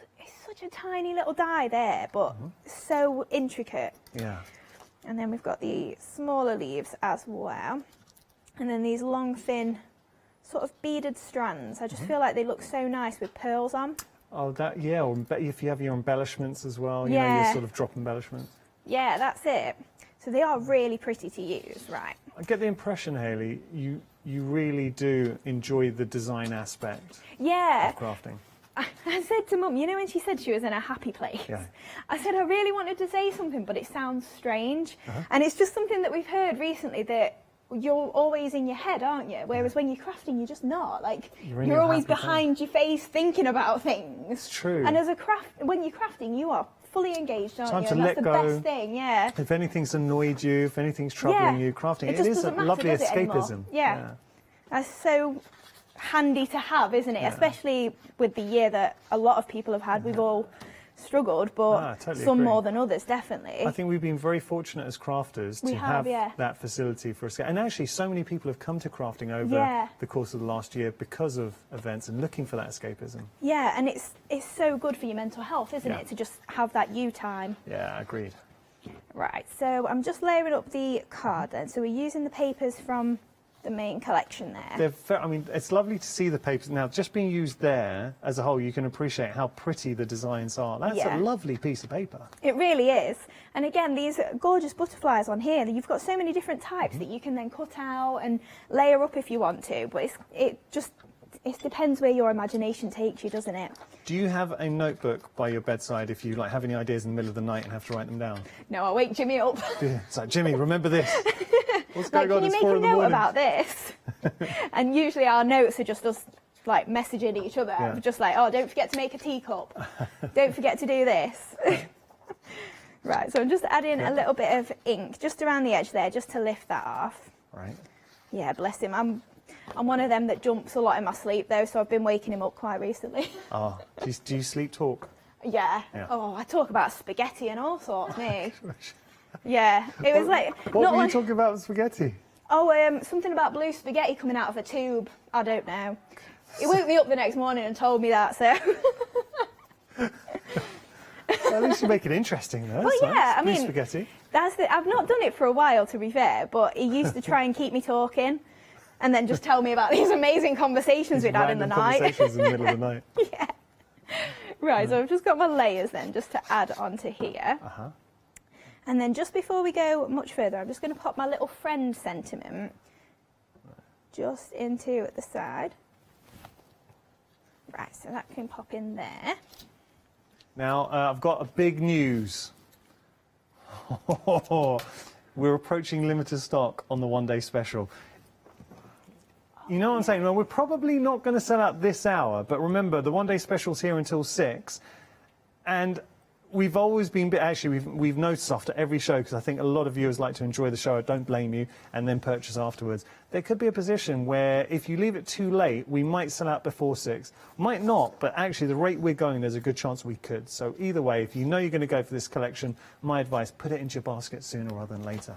such a tiny little die there, but so intricate. Yeah. And then we've got the smaller leaves as well. And then these long, thin, sort of beaded strands. I just feel like they look so nice with pearls on. Oh, that, yeah, or if you have your embellishments as well, you know, your sort of drop embellishments. Yeah, that's it. So they are really pretty to use, right? I get the impression, Hayley, you really do enjoy the design aspect of crafting. I said to Mum, you know when she said she was in a happy place? Yeah. I said I really wanted to say something, but it sounds strange. And it's just something that we've heard recently, that you're always in your head, aren't you? Whereas when you're crafting, you're just not. Like, you're always behind your face thinking about things. It's true. And as when you're crafting, you are fully engaged, aren't you? And that's the best thing, If anything's annoyed you, if anything's troubling you, crafting, it is a lovely escapism. Yeah. That's so handy to have, isn't it? Especially with the year that a lot of people have had. We've all struggled, but totally some agree. more than others, definitely. I think we've been very fortunate as crafters to have that facility for us. And actually, so many people have come to crafting over the course of the last year because of events and looking for that escapism. Yeah, and it's so good for your mental health, isn't it, to just have that you time. Yeah, agreed. Right, so I'm just layering up the card then. So we're using the papers from the main collection there. I mean, it's lovely to see the papers. Now, just being used there as a whole, you can appreciate how pretty the designs are. That's a lovely piece of paper. It really is. And again, these gorgeous butterflies on here, you've got so many different types that you can then cut out and layer up if you want to. But it depends where your imagination takes you, doesn't it? Do you have a notebook by your bedside if you like have any ideas in the middle of the night and have to write them down? No, I'll wake Jimmy up. It's like, Jimmy, remember this. What's Like, going on? can you It's make 4 a in the note morning. about this? And usually our notes are just us like messaging each other. Yeah. Just like, oh, don't forget to make a teacup. Don't forget to do this. Right, so I'm just adding a little bit of ink just around the edge there, just to lift that off. Right. Yeah, bless him. I'm one of them that jumps a lot in my sleep though, so I've been waking him up quite recently. Oh, do you sleep talk? Yeah. Yeah. Oh, I talk about spaghetti and all sorts, me. Yeah, it was like... What not were you like, talking about with spaghetti? Oh, something about blue spaghetti coming out of a tube. I don't know. He woke me up the next morning and told me that, so... Well, at least you make it interesting, though. Well, That's yeah, nice. I Blue mean, spaghetti. I've not done it for a while, to be fair, but he used to try and keep me talking and then just tell me about these amazing conversations we'd had in the night. Conversations in the middle of the night. Yeah. Right, so I've just got my layers then, just to add onto here. Uh-huh. And then just before we go much further, I'm just going to pop my little friend sentiment just into the side. Right, so that can pop in there. Now, I've got a big news. We're approaching limited stock on the one-day special. You know what I'm saying? Well, we're probably not going to sell out this hour, but remember, the one-day special's here until 6. And we've always been, actually, we've noticed after every show, because I think a lot of viewers like to enjoy the show, I don't blame you, and then purchase afterwards. There could be a position where if you leave it too late, we might sell out before 6. Might not, but actually the rate we're going, there's a good chance we could. So either way, if you know you're going to go for this collection, my advice, put it into your basket sooner rather than later.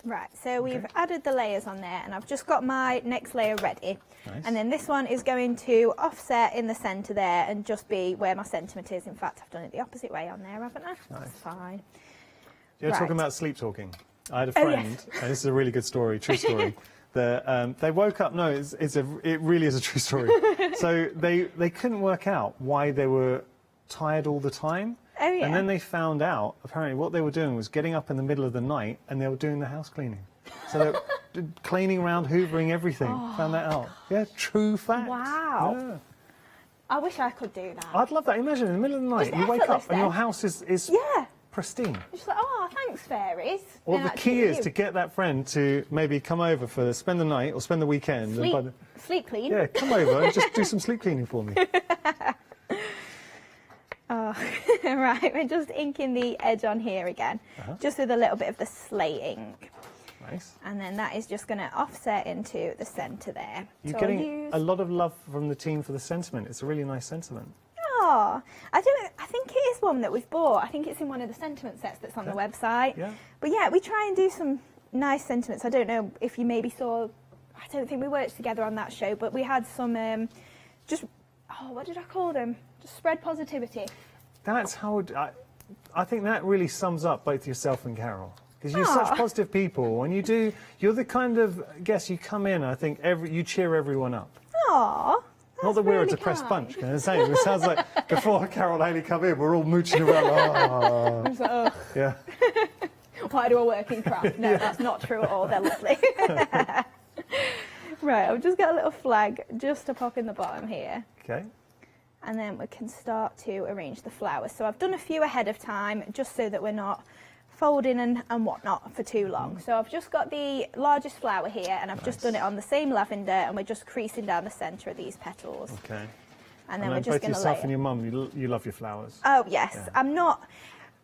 Right, so we've added the layers on there, and I've just got my next layer ready. Nice. And then this one is going to offset in the centre there and just be where my sentiment is. In fact, I've done it the opposite way on there, haven't I? Nice. That's fine. You're Right. talking about sleep talking. I had a friend, and this is a really good story, true story. They woke up. No, it really is a true story. So they couldn't work out why they were tired all the time. Oh, yeah. And then they found out apparently what they were doing was getting up in the middle of the night and they were doing the house cleaning. So they were cleaning around, hoovering everything. Found that out. Yeah, true fact. Wow. Yeah. I wish I could do that. I'd love that. Imagine in the middle of the night Just you wake up effortless and your then. house is pristine. Just like, oh, thanks, fairies. Well, And the actually key is you. to get that friend to maybe come over for spend the night or spend the weekend. Sleep, And sleep clean. yeah, come over and just do some sleep cleaning for me. Oh, right, we're just inking the edge on here again, just with a little bit of the slate ink. Nice. And then that is just going to offset into the centre there. You're So getting I'll use... a lot of love from the team for the sentiment. It's a really nice sentiment. Oh, I think it is one that we've bought. I think it's in one of the sentiment sets that's on the website. Yeah. But yeah, we try and do some nice sentiments. I don't know if you maybe saw, I don't think we worked together on that show, but we had some what did I call them? Just spread positivity. That's how I think that really sums up both yourself and Carol. Because you're such positive people, and you're the kind of guest you come in, I think you cheer everyone up. Aww. Not that we're a depressed bunch, can I say? It sounds like before Carol and Haley come in, we're all mooching around. I'm just like, oh. Yeah. Why do I work in craft? No, that's not true at all. They're lovely. Right, I've just got a little flag just to pop in the bottom here. Okay. And then we can start to arrange the flowers. So I've done a few ahead of time, just so that we're not folding and whatnot for too long. So I've just got the largest flower here, and I've just done it on the same lavender, and we're just creasing down the centre of these petals. Okay. And then we're just going to lay both yourself and your mum, you love your flowers. Oh, yes. Yeah.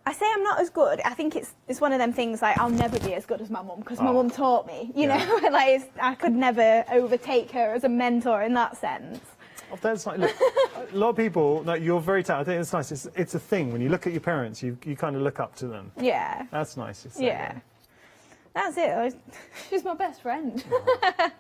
I say I'm not as good. I think it's one of them things like I'll never be as good as my mum, because my mum taught me, you know, like I could never overtake her as a mentor in that sense. That's like, look, a lot of people, like, you're very talented. I think it's nice. It's a thing. When you look at your parents, you kind of look up to them. Yeah. That's nice. Yeah. That's it. She's my best friend. I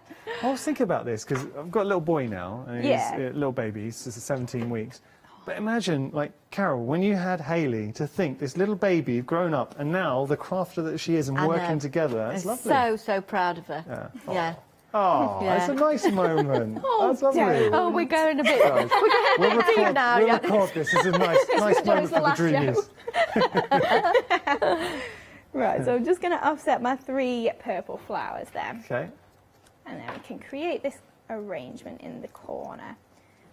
was thinking about this because I've got a little boy now, and he's a little baby. He's just 17 weeks. But imagine, like, Carol, when you had Hayley, to think this little baby grown up, and now the crafter that she is and working together. That's lovely. So proud of her. Yeah. Oh, it's a nice moment. That's lovely. Oh, we're going a bit. We'll record this. It's a nice moment for the Dreamies. Right, so I'm just going to offset my 3 purple flowers there. Okay. And then we can create this arrangement in the corner.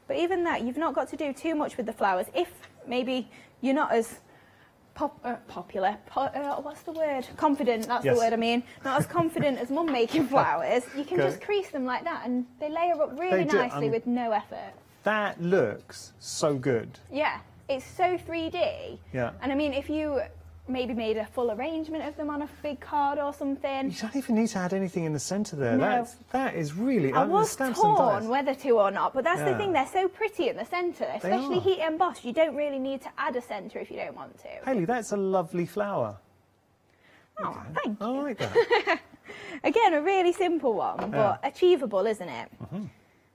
But even that, you've not got to do too much with the flowers. If maybe you're not as popular, what's the word? Confident, that's the word I mean. Not as confident as Mum making flowers, you can just crease them like that and they layer up really nicely with no effort. That looks so good. Yeah, it's so 3D. Yeah. And I mean, if you maybe made a full arrangement of them on a big card or something. You don't even need to add anything in the centre there. No. That is really... I was torn whether to or not, but that's the thing, they're so pretty in the centre, especially heat embossed. You don't really need to add a centre if you don't want to. Hayley, that's a lovely flower. Oh, thank you. I like that. Again, a really simple one, but achievable, isn't it?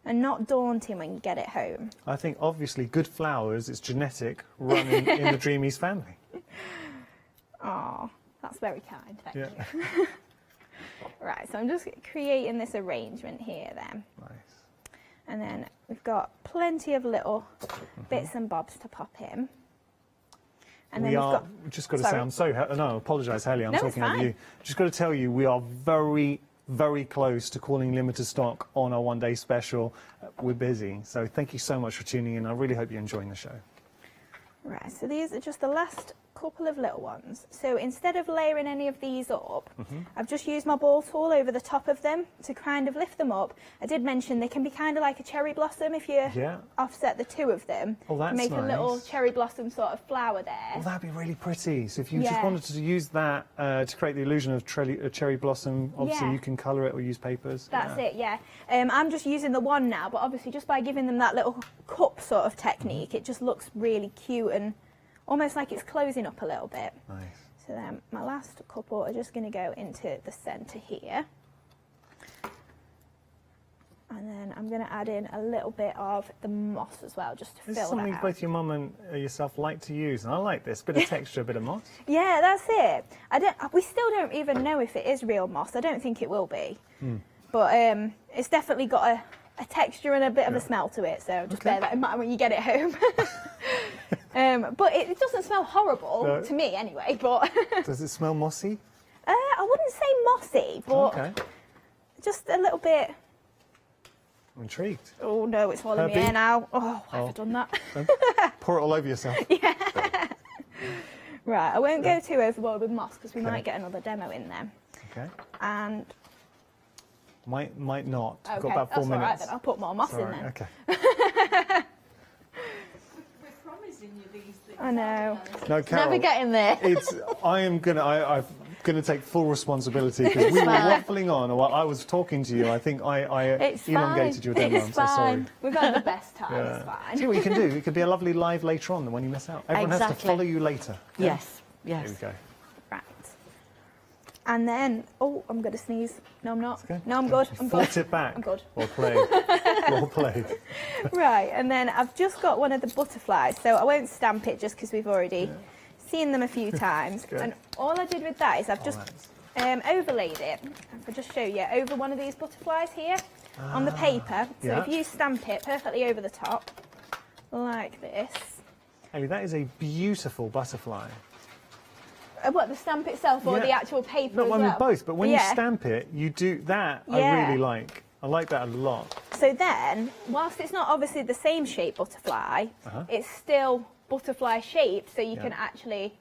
And not daunting when you get it home. I think, obviously, good flowers, it's genetic, running in the Dreamies family. Oh, that's very kind, thank you. Right, so I'm just creating this arrangement here then. Nice. And then we've got plenty of little bits and bobs to pop in. And then we've just got to say, I'm so... No, I apologise, Hayley, I'm talking over you. Just got to tell you, we are very, very close to calling limited stock on our one-day special. We're busy, so thank you so much for tuning in. I really hope you're enjoying the show. Right, so these are just the last couple of little ones. So instead of layering any of these up, I've just used my ball tool over the top of them to kind of lift them up. I did mention they can be kind of like a cherry blossom if you offset the 2 of them. Oh, that's make nice. A little cherry blossom sort of flower there. Well, that'd be really pretty. So if you just wanted to use that to create the illusion of a cherry blossom, obviously you can colour it or use papers. That's it, yeah. I'm just using the one now, but obviously just by giving them that little cup sort of technique, it just looks really cute and almost like it's closing up a little bit. Nice. So then my last couple are just going to go into the centre here. And then I'm going to add in a little bit of the moss as well, just to fill that out. This is something both your mum and yourself like to use, and I like this. Bit of texture, a bit of moss. Yeah, that's it. We still don't even know if it is real moss. I don't think it will be. But it's definitely got a texture and a bit of a smell to it, so just bear that in mind when you get it home. But it doesn't smell horrible, to me anyway. But does it smell mossy? I wouldn't say mossy, but just a little bit... I'm intrigued. Oh no, it's swallowing me air now. Oh, why have I done that? Pour it all over yourself. Yeah. Right, I won't go too overboard with moss because we might get another demo in there. Okay. And... Might not. Okay, I've got about 4 minutes. All right, then I'll put more moss in there. Okay. We're promising you these things. I know. No, Carol, never getting there. I'm gonna take full responsibility because we were waffling on while I was talking to you. I think I elongated your demo. I'm so sorry. We've had the best time. It's fine. See what you can do. It could be a lovely live later on, the one you miss out. Everyone has to follow you later. Yes. Here we go. Right. And then, I'm going to sneeze. No, I'm not. Okay. No, I'm good. I'm good. Fought it back. I'm good. Well played. Well played. Right, and then I've just got one of the butterflies, so I won't stamp it just because we've already seen them a few times. And all I did with that is I've just overlaid it. If I just show you, over one of these butterflies here on the paper. So if you stamp it perfectly over the top, like this. Hayley, that is a beautiful butterfly. What, the stamp itself or the actual paper as well? I mean both, but when you stamp it, you do that. I really like. I like that a lot. So then, whilst it's not obviously the same shape butterfly, it's still butterfly shaped, so you can actually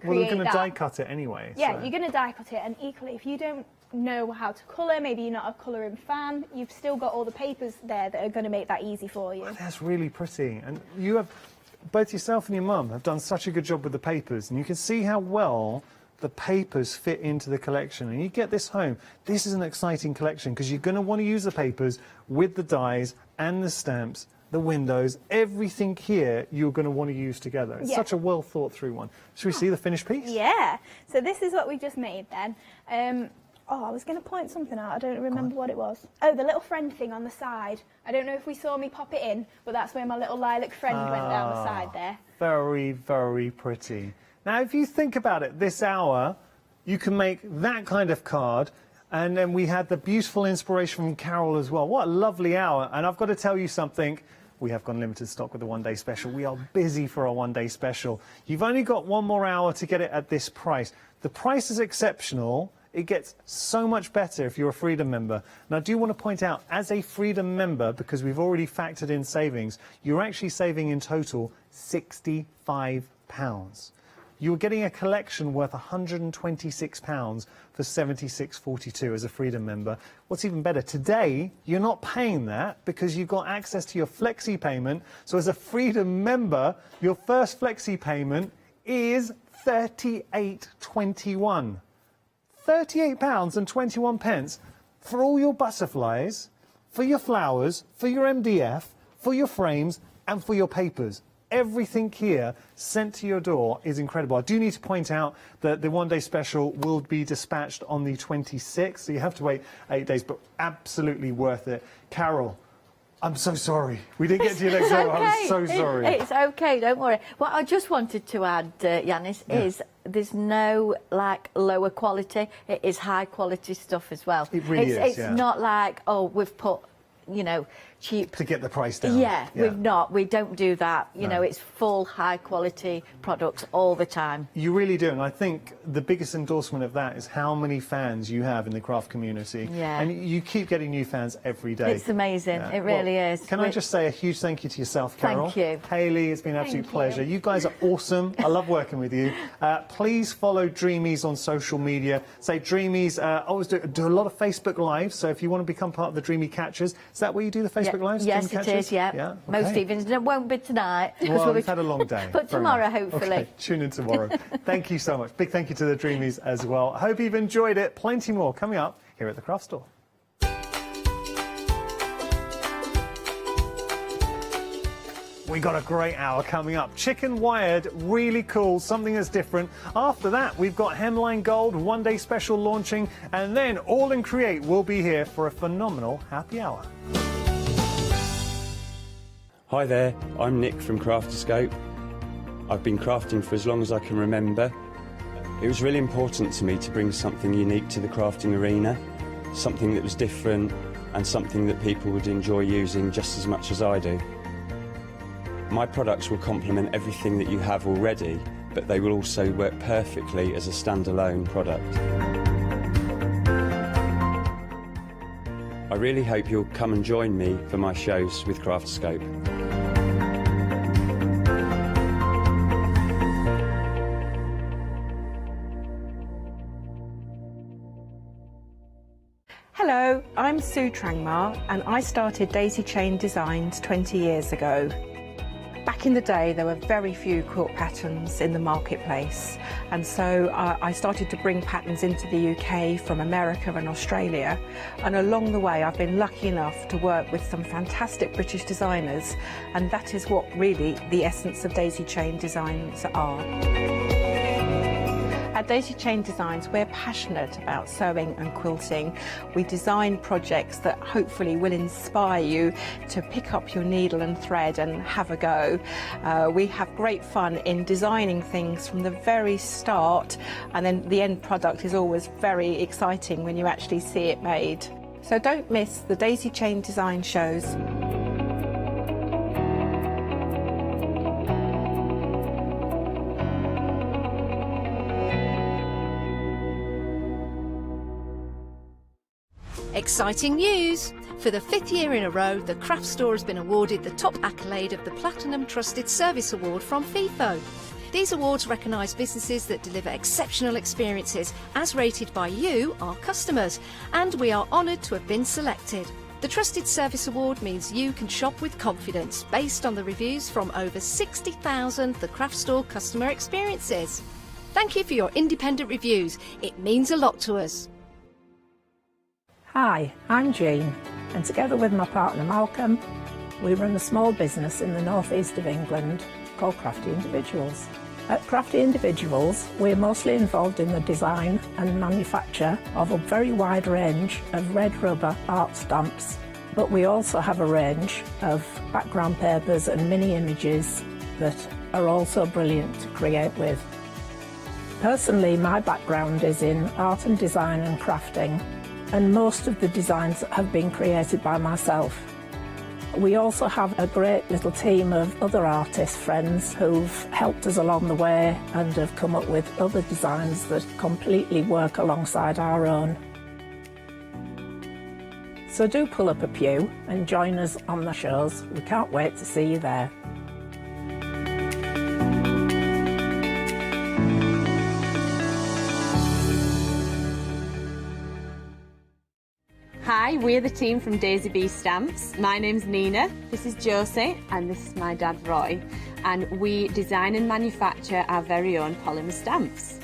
create Well, they're going to die cut it anyway. Yeah, so. you're going to die cut it, and equally, if you don't know how to colour, maybe you're not a colouring fan, you've still got all the papers there that are going to make that easy for you. Oh, that's really pretty. And you have... Both yourself and your mum have done such a good job with the papers, and you can see how well the papers fit into the collection. And you get this home, this is an exciting collection because you're going to want to use the papers with the dies and the stamps the windows, everything here you're going to want to use together. It's Yeah. such a well thought through one. Should we see the finished piece? Yeah. So this is what we just made then. Oh, I was going to point something out. I don't remember what it was. Oh, the little friend thing on the side. I don't know if we saw me pop it in, but that's where my little lilac friend went down the side there. Very, very pretty. Now, if you think about it, this hour, you can make that kind of card. And then we had the beautiful inspiration from Carol as well. What a lovely hour. And I've got to tell you something. We have gone limited stock with the one-day special. We are busy for our one-day special. You've only got one more hour to get it at this price. The price is exceptional. It gets so much better if you're a Freedom member. And I do want to point out, as a Freedom member, because we've already factored in savings, you're actually saving in total £65. You're getting a collection worth £126 for $76.42 as a Freedom member. What's even better, today you're not paying that because you've got access to your flexi payment. So as a Freedom member, your first flexi payment is £38.21. £38.21 for all your butterflies, for your flowers, for your MDF, for your frames and for your papers. Everything here sent to your door is incredible. I do need to point out that the one-day special will be dispatched on the 26th, so you have to wait 8 days, but absolutely worth it. Carol, I'm so sorry. We didn't get to your next level. I'm so sorry. It's okay, don't worry. What I just wanted to add, Yanis, is there's no, like, lower quality. It is high-quality stuff as well. It really is, It's not like, oh, we've put, you know, cheap... To get the price down. Yeah, we've not. We don't do that. You know, it's full, high-quality products all the time. You really do, and I think the biggest endorsement of that is how many fans you have in the craft community. Yeah. And you keep getting new fans every day. It's amazing. It really is. Can I just say a huge thank you to yourself, Carol? Thank you. Hayley, it's been an absolute pleasure. You guys are awesome. I love working with you. Please follow Dreamies on social media. Say Dreamies, always do a lot of Facebook Lives, so if you want to become part of the Dreamy Catchers, is that where you do the Facebook Lives? Yes, Dream it Catchers? is, yeah. Okay. Most evenings. It won't be tonight. Well, we've had a long day. But Fair tomorrow, enough. hopefully. Okay, tune in tomorrow. Thank you so much. Big thank you to the Dreamies as well. I hope you've enjoyed it. Plenty more coming up here at the Craft Store. We got a great hour coming up. Chicken wired, really cool, something that's different. After that, we've got Hemline Gold, one-day special launching, and then All in Create will be here for a phenomenal happy hour. Hi there, I'm Nick from Crafterscope. I've been crafting for as long as I can remember. It was really important to me to bring something unique to the crafting arena, something that was different and something that people would enjoy using just as much as I do. My products will complement everything that you have already, but they will also work perfectly as a standalone product. I really hope you'll come and join me for my shows with Crafterscope. Hello, I'm Sue Trangmar and I started Daisy Chain Designs 20 years ago. Back in the day, there were very few quilt patterns in the marketplace, and so I started to bring patterns into the UK from America and Australia, and along the way I've been lucky enough to work with some fantastic British designers, and that is what really the essence of Daisy Chain Designs are. At Daisy Chain Designs, we're passionate about sewing and quilting. We design projects that hopefully will inspire you to pick up your needle and thread and have a go. We have great fun in designing things from the very start, and then the end product is always very exciting when you actually see it made. So don't miss the Daisy Chain Design shows. Exciting news! For the 5th year in a row, the Craft Store has been awarded the top accolade of the Platinum Trusted Service Award from Feefo. These awards recognise businesses that deliver exceptional experiences as rated by you, our customers, and we are honoured to have been selected. The Trusted Service Award means you can shop with confidence based on the reviews from over 60,000 The Craft Store customer experiences. Thank you for your independent reviews. It means a lot to us. Hi, I'm Jean, and together with my partner Malcolm, We run a small business in the northeast of England called Crafty Individuals. At Crafty Individuals, we're mostly involved in the design and manufacture of a very wide range of red rubber art stamps, but we also have a range of background papers and mini images that are also brilliant to create with. Personally, my background is in art and design and crafting, and most of the designs have been created by myself. We also have a great little team of other artist friends who've helped us along the way and have come up with other designs that completely work alongside our own. So do pull up a pew and join us on the shows. We can't wait to see you there. Hi, we're the team from Daisy Bee Stamps. My name's Nina, this is Josie, and this is my dad Roy. And we design and manufacture our very own polymer stamps.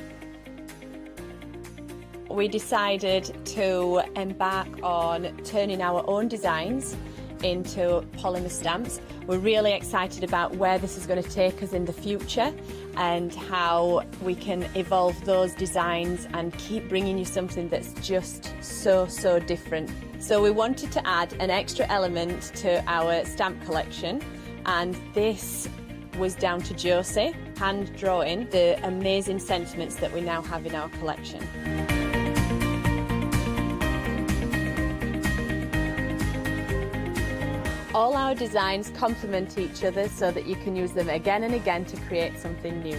We decided to embark on turning our own designs into polymer stamps. We're really excited about where this is going to take us in the future and how we can evolve those designs and keep bringing you something that's just so different. So we wanted to add an extra element to our stamp collection, and this was down to Josie, hand drawing the amazing sentiments that we now have in our collection. All our designs complement each other so that you can use them again and again to create something new.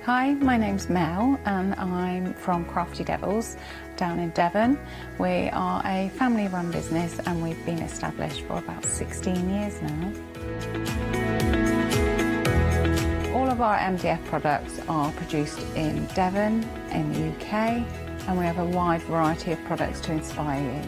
Hi, my name's Mel and I'm from Crafty Devils down in Devon. We are a family-run business and we've been established for about 16 years now. All of our MDF products are produced in Devon, in the UK, and we have a wide variety of products to inspire you.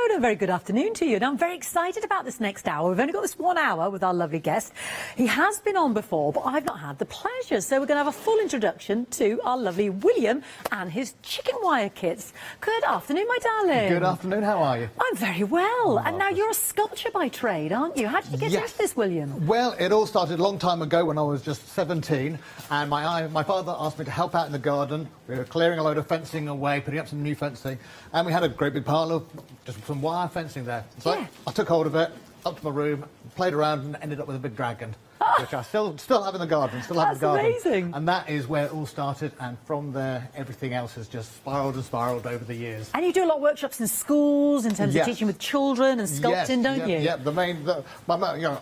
A very good afternoon to you, and I'm very excited about this next hour. We've only got this 1 hour with our lovely guest. He has been on before, but I've not had the pleasure, so we're going to have a full introduction to our lovely William and his chicken wire kits. Good afternoon, my darling. Good afternoon, how are you? I'm very well, and now you're a sculptor by trade, aren't you? How did you get into this, William? Well, it all started a long time ago when I was just 17, and my father asked me to help out in the garden. We were clearing a load of fencing away, putting up some new fencing, and we had a great big pile of just some wire fencing there. So I took hold of it, up to my room, played around and ended up with a big dragon, which I still have in the garden, That's amazing. And that is where it all started, and from there everything else has just spiralled and spiralled over the years. And you do a lot of workshops in schools in terms of teaching with children and sculpting, don't you? Yeah,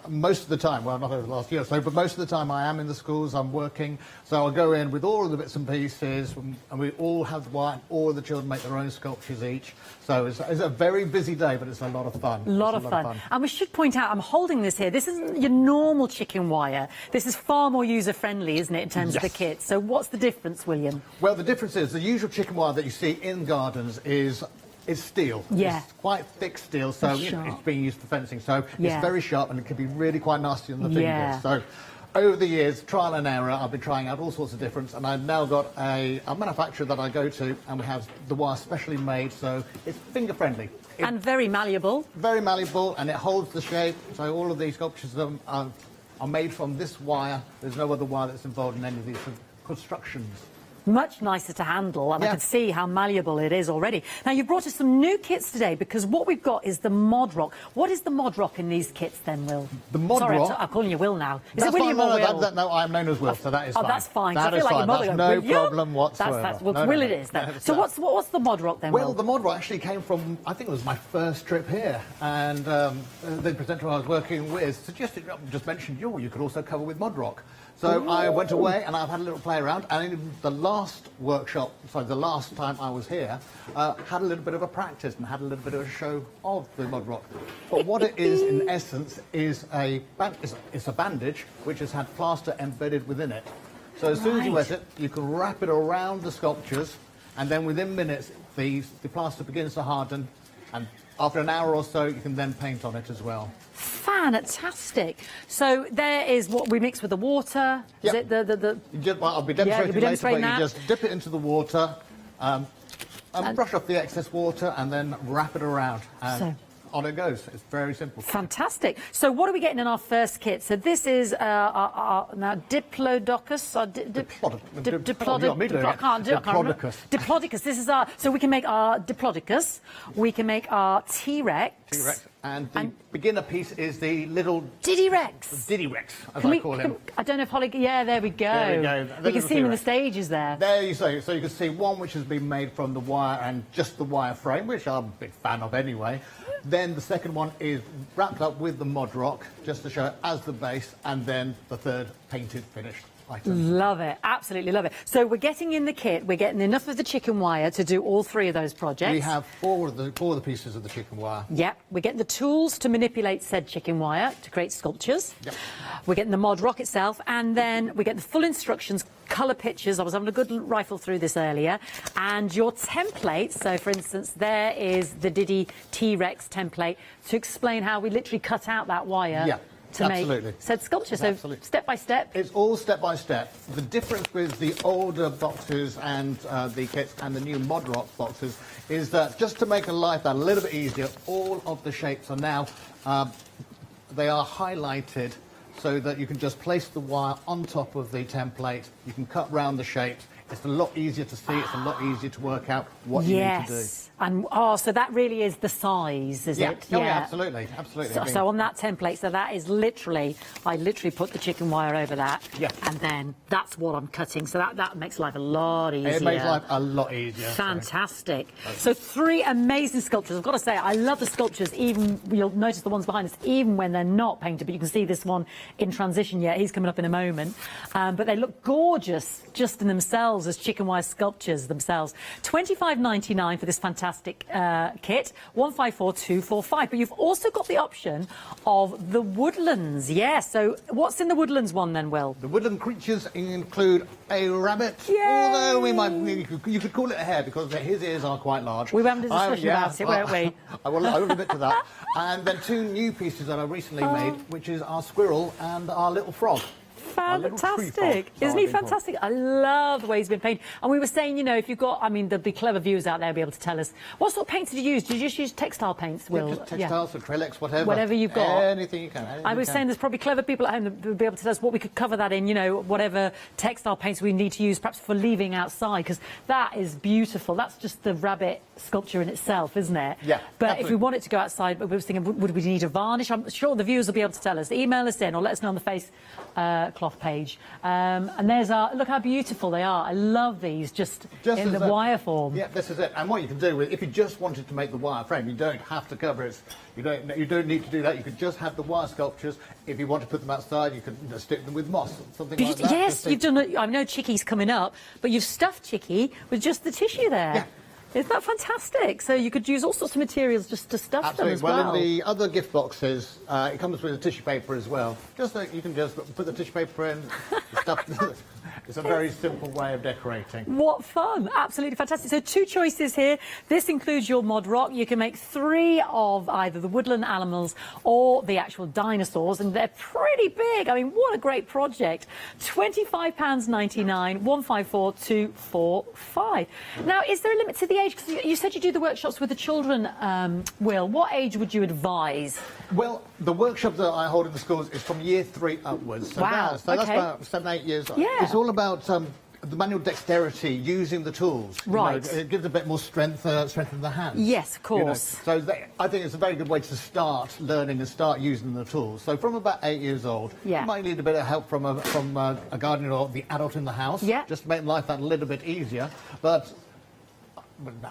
most of the time, well, not over the last year or so, but most of the time I am in the schools, I'm working, so I go in with all of the bits and pieces, and we all have wire, all of the children make their own sculptures each. So it's a very busy day, but it's a lot of fun. A lot of fun. And we should point out, I'm holding this here. This isn't your normal chicken wire. This is far more user-friendly, isn't it, in terms of the kit? So what's the difference, William? Well, the difference is the usual chicken wire that you see in gardens is steel. Yeah. It's quite thick steel, so it's being used for fencing. So it's very sharp and it can be really quite nasty on the fingers. So over the years, trial and error, I've been trying out all sorts of different, and I've now got a manufacturer that I go to, and we have the wire specially made, so it's finger-friendly. And very malleable. Very malleable, and it holds the shape, so all of these sculptures are made from this wire. There's no other wire that's involved in any of these constructions. Much nicer to handle, and I can see how malleable it is already. Now, you brought us some new kits today, because what we've got is the Mod Rock. What is the Mod Rock in these kits, then, Will? The Mod Rock? Sorry, I'm calling you Will now. Is That's it William fine, or Will? No, I'm known as Will, so that is fine. Oh, that's fine. That I is feel like fine. your mother That's no problem whatsoever. Will it is, then. So what's the Mod Rock, then, Will? Well, the Mod Rock actually came from, I think it was my first trip here, and the presenter I was working with suggested, just mentioned you could also cover with Mod Rock. So I went away and I've had a little play around, and in the last the last time I was here, had a little bit of a practice and had a little bit of a show of the Mod Rock. But what it is, in essence, is it's a bandage which has had plaster embedded within it. So as soon as you wet it, you can wrap it around the sculptures, and then within minutes the plaster begins to harden, and After an hour or so, you can then paint on it as well. Fantastic. So there is what we mix with the water. Is it the... I'll be demonstrating later, but that. you just dip it into the water, and brush off the excess water, and then wrap it around. And on it goes. It's very simple. Fantastic. So what are we getting in our first kit? So this is our now Diplodocus. Or Diplodocus. Diplodocus. This is our... So we can make our Diplodocus. We can make our T-Rex. T-Rex. And the beginner piece is the little... Diddy-Rex. Diddy-Rex, as I call him. I don't know if Holly... Yeah, there we go. There we go. We can see him in the stages there. There you go. So you can see one which has been made from the wire and just the wire frame, which I'm a big fan of anyway. Then the second one is wrapped up with the mod rock, just to show it as the base, and then the third painted, finished item. Love it. Absolutely love it. So we're getting in the kit, we're getting enough of the chicken wire to do all three of those projects. We have four of the pieces of the chicken wire. Yep. We're getting the tools to manipulate said chicken wire to create sculptures. Yep. We're getting the mod rock itself, and then we get the full instructions, colour pictures. I was having a good rifle through this earlier. And your template, so for instance, there is the Diddy T-Rex template to explain how we literally cut out that wire. To make said sculpture. So step by step. It's all step by step. The difference with the older boxes and the kits and the new mod rock boxes is that just to make life a little bit easier, all of the shapes are now they are highlighted so that you can just place the wire on top of the template. You can cut round the shapes. It's a lot easier to see. It's a lot easier to work out what you need to do. And so that really is the size, is it? Oh, yeah, absolutely, absolutely. So on that template, so that is literally, I literally put the chicken wire over that, and then that's what I'm cutting. So that makes life a lot easier. It makes life a lot easier. Fantastic. So three amazing sculptures. I've got to say, I love the sculptures. Even you'll notice the ones behind us, even when they're not painted. But you can see this one in transition. Yeah, he's coming up in a moment. But they look gorgeous just in themselves as chicken wire sculptures themselves. $25.99 for this fantastic kit, 154245. But you've also got the option of the woodlands. So what's in the woodlands one then, Will? The woodland creatures include a rabbit, although you could call it a hare because his ears are quite large. We were having a discussion about it, weren't we? I will admit to that. And then two new pieces that I recently made, which is our squirrel and our little frog. Fantastic. Isn't he fantastic? I love the way he's been painted. And we were saying, you know, if you've got, I mean, there'll be clever viewers out there who'll be able to tell us. What sort of paints did you use? Did you just use textile paints, Will? Just textiles, acrylics, whatever. Whatever you've got. Anything you can. I was saying there's probably clever people at home that would be able to tell us what we could cover that in, you know, whatever textile paints we need to use, perhaps for leaving outside, because that is beautiful. That's just the rabbit sculpture in itself, isn't it? Yeah. But absolutely. if we want it to go outside, we were thinking, would we need a varnish? I'm sure the viewers will be able to tell us. Email us in or let us know on the face cloth page. And there's our, look how beautiful they are. I love these, just in the wire form. Yeah, this is it. And what you can do with, if you just wanted to make the wire frame, you don't have to cover it. You don't need to do that. You could just have the wire sculptures. If you want to put them outside, you could stick them with moss, something like that. Yes, you've done. I know Chicky's coming up, but you've stuffed Chicky with just the tissue there. Yeah. Isn't that fantastic? So you could use all sorts of materials just to stuff them as well. Well, in the other gift boxes, it comes with a tissue paper as well. Just so you can just put the tissue paper in, stuff. It's a very simple way of decorating. What fun! Absolutely fantastic. So two choices here. This includes your mod rock. You can make three of either the woodland animals or the actual dinosaurs, and they're pretty big. I mean, what a great project. £25.99, 154245. Now, is there a limit to the age? Because you said you do the workshops with the children, Will. What age would you advise? Well, the workshop that I hold in the schools is from year 3 upwards. So wow. That's about 7, 8 years. Yeah. It's all about the manual dexterity, using the tools. Right. You know, it gives a bit more strength in the hands. Yes, of course. You know. So I think it's a very good way to start learning and start using the tools. So from about 8 years old, you might need a bit of help from a guardian or the adult in the house, just to make life that a little bit easier. But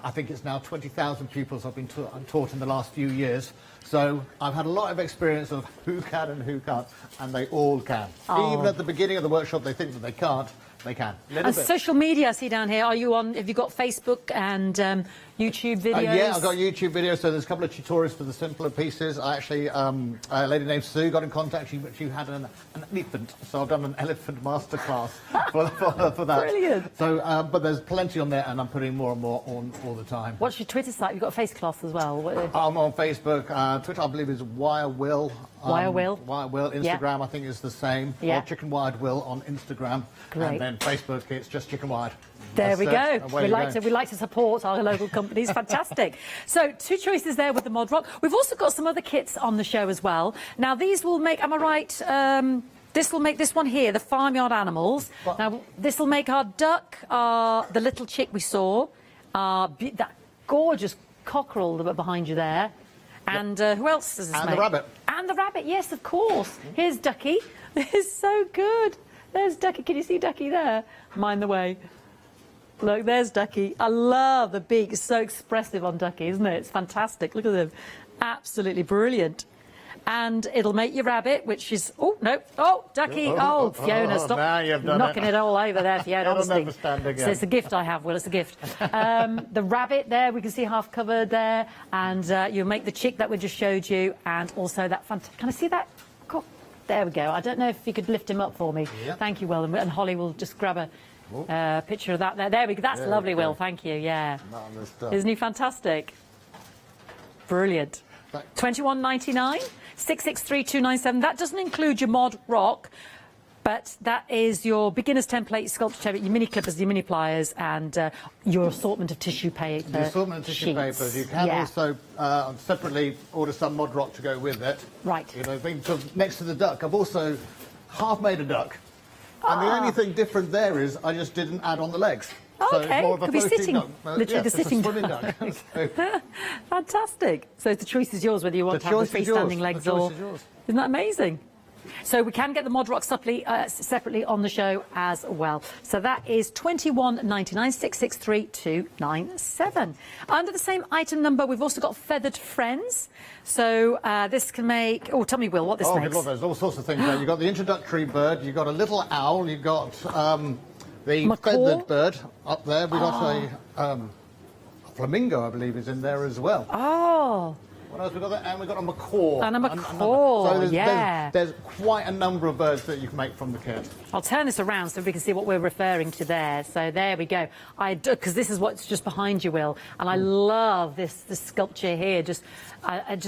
I think it's now 20,000 pupils I've been taught in the last few years. So I've had a lot of experience of who can and who can't, and they all can. Oh. Even at the beginning of the workshop, they think that they can't. They can. And social media, I see down here. Are you on? Have you got Facebook and YouTube videos? Yeah, I've got YouTube videos. So there's a couple of tutorials for the simpler pieces. I actually, a lady named Sue got in contact. She had an elephant, so I've done an elephant masterclass for that. Brilliant. So, but there's plenty on there, and I'm putting more and more on all the time. What's your Twitter site? You've got a face class as well. I'm on Facebook. Twitter, I believe, is Wirewill. Wirewill. Wirewill. Instagram, I think, is the same. Yeah. Or Chicken Wired Will on Instagram. Great. And then Facebook, it's just Chicken Wired. There we go. We like to support our local companies. Fantastic. So 2 choices there with the Mod Rock. We've also got some other kits on the show as well. Now these will make, am I right? This will make this one here, the farmyard animals. Now this will make our duck, the little chick we saw, that gorgeous cockerel behind you there. And who else does this make? And the rabbit. And the rabbit, yes, of course. Here's Ducky. This is so good. There's Ducky. Can you see Ducky there? Mind the way. Look, there's Ducky. I love the beak. It's so expressive on Ducky, isn't it? It's fantastic. Look at them. Absolutely brilliant. And it'll make your rabbit, which is... Oh, no. Oh, Ducky. Oh, Fiona, stop now you've done knocking it all over there, Fiona. Honestly. Stand again. So it's a gift I have, Will. It's a gift. The rabbit there, we can see half covered there. And you'll make the chick that we just showed you. And also that... Can I see that? There we go. I don't know if you could lift him up for me. Yep. Thank you, Will. And Holly will just grab a picture of that there. There we go. That's lovely, Will. Thank you. Yeah. Isn't he fantastic? Brilliant. $21.99, 663297. That doesn't include your Mod Rock, but that is your beginner's template, sculpture, your mini clippers, your mini pliers, and your assortment of tissue paper. The assortment of tissue papers. You can also separately order some Mod Rock to go with it. Right. You know, next to the duck, I've also half made a duck. And the only thing different there is I just didn't add on the legs. Oh, okay, so could be sitting, duck. literally Yes, the sitting swimming duck. duck. Fantastic. So the choice is yours whether you want to have the freestanding legs or... Isn't that amazing? So we can get the Mod Rock separately on the show as well. So that is $21.99, 663297. Under the same item number, we've also got feathered friends. So this can make... Oh, tell me, Will, what this makes. Oh, there's all sorts of things there. You've got the introductory bird, you've got a little owl, you've got the feathered bird up there. We've got a flamingo, I believe, is in there as well. Oh. What else we've got there? And we've got a macaw. And a macaw, so yeah. There's quite a number of birds that you can make from the kit. I'll turn this around so we can see what we're referring to there. So there we go. Because this is what's just behind you, Will. And I love this sculpture here, just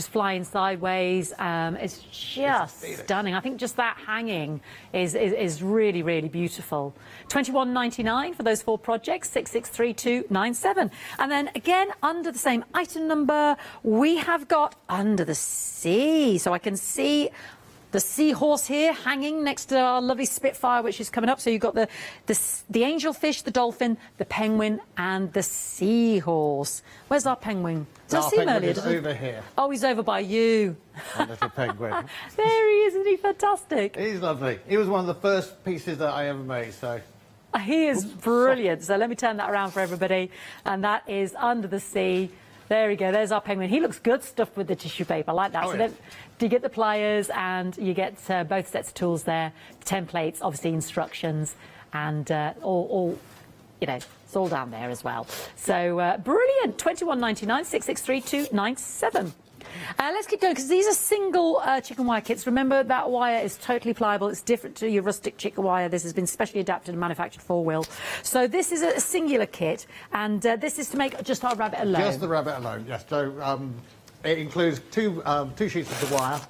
flying sideways. It's just stunning. I think just that hanging is really, really beautiful. $21.99 for those 4 projects, 663297. And then again, under the same item number, we have got Under the Sea. So I can see the seahorse here hanging next to our lovely Spitfire, which is coming up. So you've got the angelfish, the dolphin, the penguin, and the seahorse. Where's our penguin? Did I see him earlier? Over here. Oh, he's over by you. Our little penguin. There he is, isn't he fantastic? He's lovely. He was one of the first pieces that I ever made, so... He is brilliant. So let me turn that around for everybody. And that is Under the Sea. There we go. There's our penguin. He looks good stuffed with the tissue paper. I like that. So then you get the pliers and you get both sets of tools there, templates, obviously instructions, and all, you know, it's all down there as well. So brilliant. $21.99, 663297. Let's keep going because these are single chicken wire kits. Remember, that wire is totally pliable. It's different to your rustic chicken wire. This has been specially adapted and manufactured for Will. So this is a singular kit, and this is to make just our rabbit alone. Just the rabbit alone, yes. So it includes two sheets of the wire,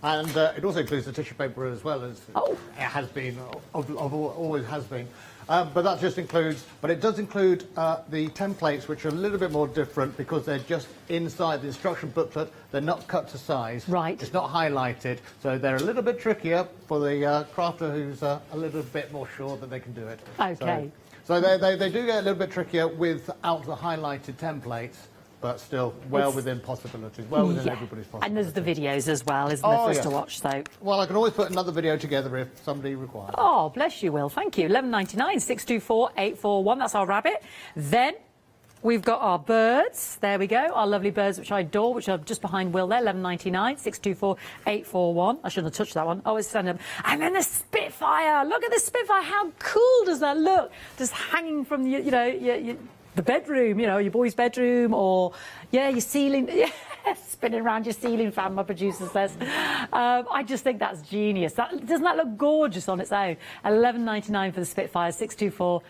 and it also includes the tissue paper as well, as it has been, always has been. But that just includes, but it does include the templates, which are a little bit more different because they're just inside the instruction booklet. They're not cut to size. Right. It's not highlighted, so they're a little bit trickier for the crafter who's a little bit more sure that they can do it. Okay. So they do get a little bit trickier without the highlighted templates, but still well within possibilities, well within everybody's possibilities. And there's the videos as well, isn't there, for us to watch? So. Well, I can always put another video together if somebody requires. Oh, bless you, Will. Thank you. $11.99, 624841. That's our rabbit. Then We've got our birds. There we go. Our lovely birds, which I adore, which are just behind Will there. 11.99, 624-841. I shouldn't have touched that one. Oh, it's standing up. And then the Spitfire. Look at the Spitfire. How cool does that look? Just hanging from the bedroom, your boy's bedroom, or your ceiling. Yeah, spinning around your ceiling fan, my producer says. I just think that's genius. Doesn't that look gorgeous on its own? 11.99 for the Spitfire, 624-841.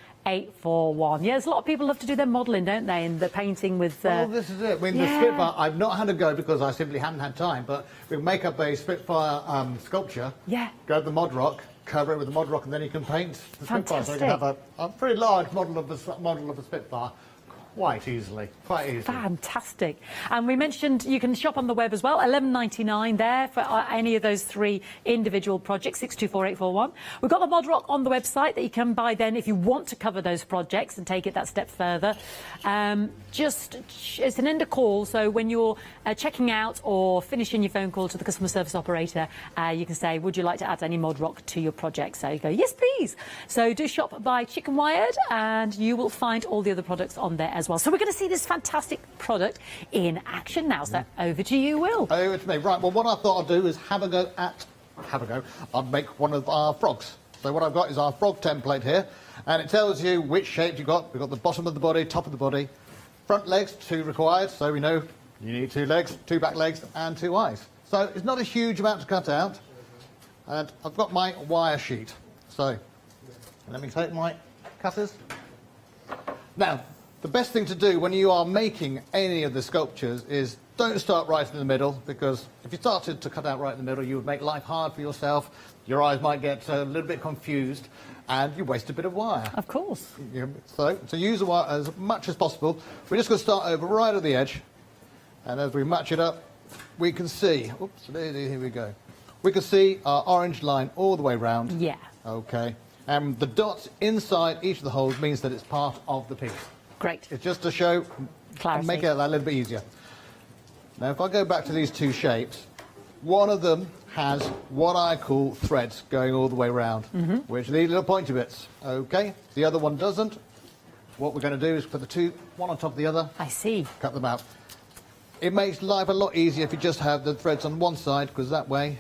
Yeah, there's a lot of people love to do their modelling, don't they? And the painting with... Well, this is it. I mean, the Spitfire, I've not had a go because I simply haven't had time, but we make up a Spitfire sculpture, go to the mod rock, cover it with the mod rock, and then you can paint the Spitfire. So you can have a pretty large model of the Spitfire. Quite easily. Fantastic. And we mentioned you can shop on the web as well. 11.99 there for any of those 3 individual projects. 624-841. We've got the mod rock on the website that you can buy then if you want to cover those projects and take it that step further. It's an end of call, so when you're checking out or finishing your phone call to the customer service operator, you can say, would you like to add any mod rock to your project? So you go, yes please. So do shop by Chicken Wired and you will find all the other products on there as well. So we're going to see this fantastic product in action now. So over to you, Will. Over to me. Right, well, what I thought I'd do is have a go. I'd make one of our frogs. So what I've got is our frog template here, and it tells you which shape you've got. We've got the bottom of the body, top of the body, front legs, 2 required, so we know you need 2 legs, 2 back legs, and 2 eyes. So it's not a huge amount to cut out, and I've got my wire sheet. So let me take my cutters. Now, the best thing to do when you are making any of the sculptures is don't start right in the middle, because if you started to cut out right in the middle, you would make life hard for yourself. Your eyes might get a little bit confused, and you waste a bit of wire. Of course. So to use the wire as much as possible, we're just going to start over right at the edge, and as we match it up, we can see. Oops, here we go. We can see our orange line all the way round. Yeah. Okay. And the dots inside each of the holes means that it's part of the piece. Great. It's just to show, clarity. Make it a little bit easier. Now, if I go back to these 2 shapes, one of them has what I call threads going all the way around, which are these little pointy bits. Okay. The other one doesn't. What we're going to do is put the 2, one on top of the other. I see. Cut them out. It makes life a lot easier if you just have the threads on one side, because that way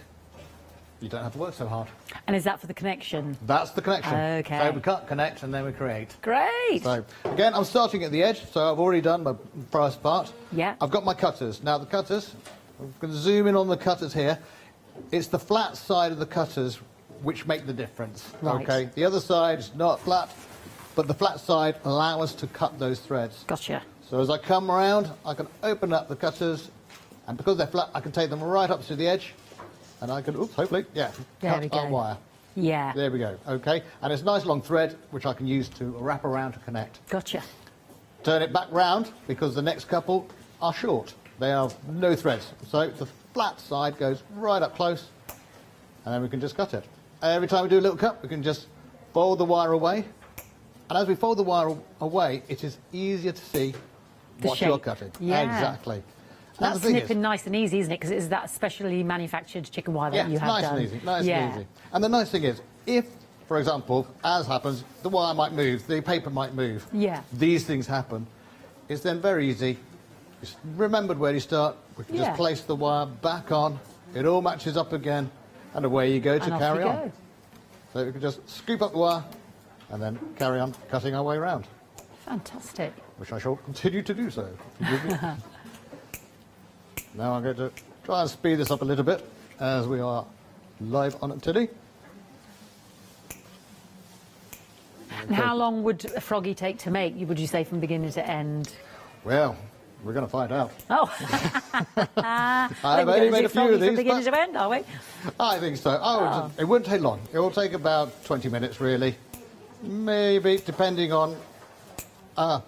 you don't have to work so hard. And is that for the connection? That's the connection. Okay. So we cut, connect, and then we create. Great. So, again, I'm starting at the edge, so I've already done my first part. Yeah. I've got my cutters. Now, the cutters, I'm going to zoom in on the cutters here. It's the flat side of the cutters which make the difference. Right. Okay. The other side is not flat, but the flat side allow us to cut those threads. Gotcha. So as I come around, I can open up the cutters, and because they're flat, I can take them right up to the edge. And I can, oops, hopefully, cut our wire. Yeah. There we go, okay. And it's a nice long thread, which I can use to wrap around to connect. Gotcha. Turn it back round, because the next couple are short. They have no threads. So the flat side goes right up close, and then we can just cut it. Every time we do a little cut, we can just fold the wire away. And as we fold the wire away, it is easier to see what you're cutting. Yeah. Exactly. That's snipping nice and easy, isn't it? Because it's that specially manufactured chicken wire that you have nice done. And easy, nice and easy. And the nice thing is, if, for example, as happens, the wire might move, the paper might move. Yeah. These things happen. It's then very easy. Just remembered where you start. We can just place the wire back on. It all matches up again, and away you go to carry on. So we can just scoop up the wire, and then carry on cutting our way around. Fantastic. Which I shall continue to do so. Now I'm going to try and speed this up a little bit as we are live on it today. And how long would a froggy take to make, would you say, from beginning to end? Well, we're going to find out. Oh. I've only made a few of these. From beginning to end, are we? I think so. It wouldn't take long. It will take about 20 minutes, really. Maybe, depending on how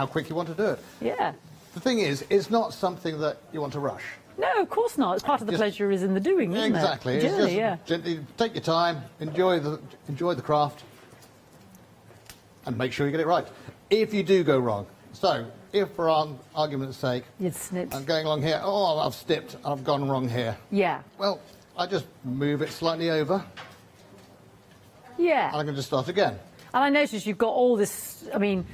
quick you want to do it. Yeah. The thing is, it's not something that you want to rush. No, of course not. It's part of the pleasure is in the doing, isn't it? Exactly. Gently take your time, enjoy the craft, and make sure you get it right. If you do go wrong, so if for argument's sake, I'm going along here, I've snipped, I've gone wrong here. Yeah. Well, I just move it slightly over. Yeah. And I can just start again. And I noticed you've got all this, I mean,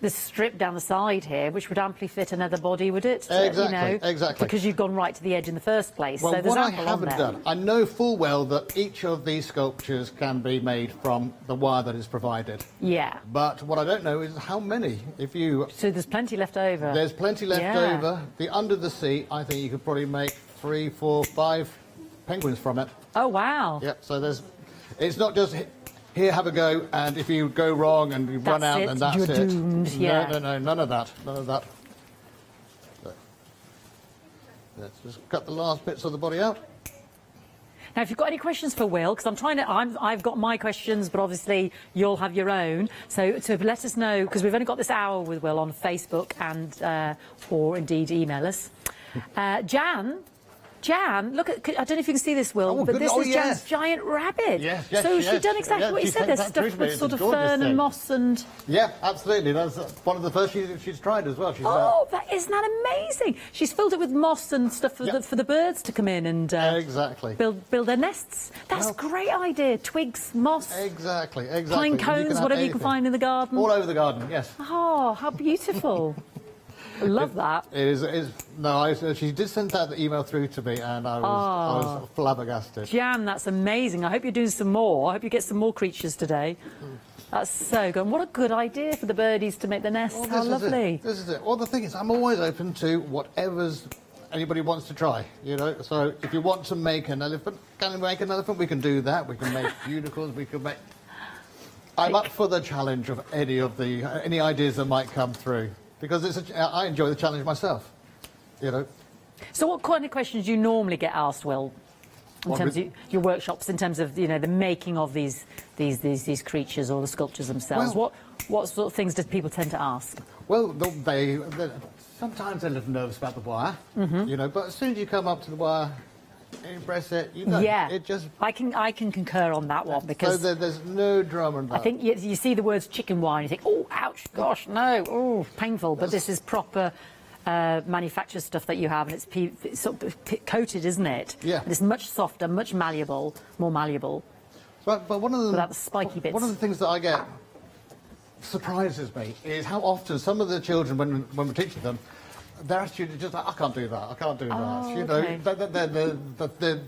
this strip down the side here, which would amply fit another body, would it? Exactly, You know, exactly. Because you've gone right to the edge in the first place. Well, so there's what I ample on haven't there. done, I know full well that each of these sculptures can be made from the wire that is provided. Yeah. But what I don't know is how many. If you So there's plenty left over. There's plenty left Yeah. over. The under the sea, I think you could probably make 3, 4, 5 penguins from it. Oh, wow. Yep, so there's... It's not just... Here, have a go, and if you go wrong and you run out, then that's You're it. doomed, yeah. No, none of that. None of that. So, let's just cut the last bits of the body out. Now, if you've got any questions for Will, because I've got my questions, but obviously you'll have your own. So let us know, because we've only got this hour with Will on Facebook and or indeed email us. Jan, look at, I don't know if you can see this, Will, but this is Jan's giant rabbit. Yes, so she's done exactly what you said. There's stuff with sort of fern and moss and... Yeah, absolutely. That's one of the first she's tried as well. Isn't that amazing? She's filled it with moss and stuff for the birds to come in and exactly build their nests. That's a great idea. Twigs, moss. Exactly. Pine cones, whatever you can find in the garden. All over the garden, yes. Oh, how beautiful. I love that. It is. No, she did send that email through to me, and I was flabbergasted. Jan, that's amazing. I hope you're doing some more. I hope you get some more creatures today. That's so good. And what a good idea for the birdies to make the nests. Well, how lovely. This is it. Well, the thing is, I'm always open to whatever's anybody wants to try, you know. So if you want to make an elephant, can we make an elephant? We can do that. We can make unicorns. We can make... I'm up for the challenge of any ideas that might come through. Because I enjoy the challenge myself, you know. So what kind of questions do you normally get asked, Will, in terms of your workshops, in terms of, you know, the making of these creatures or the sculptures themselves? Well, what sort of things do people tend to ask? Well, sometimes they're a little nervous about the wire, you know, but as soon as you come up to the wire, you press it, you know, it just... I can concur on that one, because... So there's no drama in that. I think you see the words chicken wire and you think, oh, ouch, gosh, no, oh, painful. But this is proper manufactured stuff that you have, and it's sort of coated, isn't it? Yeah. And it's much softer, much more malleable. But one of the... Without the spiky bits. One of the things that I get surprises me is how often some of the children, when we're teaching them, their attitude is just like, I can't do that, I can't do that. You know,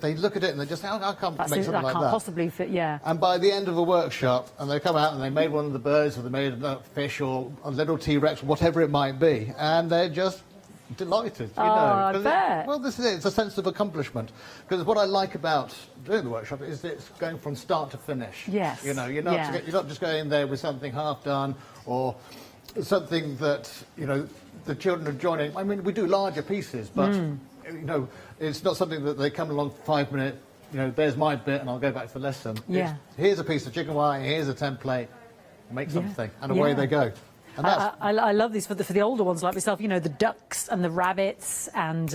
they look at it and they just say, I can't make something like that. I can't possibly fit, yeah. And by the end of a workshop, and they come out and they made one of the birds, or they made a fish, or a little T-Rex, whatever it might be, and they're just delighted, you know. I bet. Well, this is it. It's a sense of accomplishment. Because what I like about doing the workshop is it's going from start to finish. Yes. You know, you're not just going there with something half done, or something that, you know, the children are joining. I mean, we do larger pieces, but, you know, it's not something that they come along for 5 minutes, you know, there's my bit and I'll go back to the lesson. Yeah. Here's a piece of chicken wire, here's a template, make something, and away they go. And that's... I love these for the older ones like myself, you know, the ducks and the rabbits and,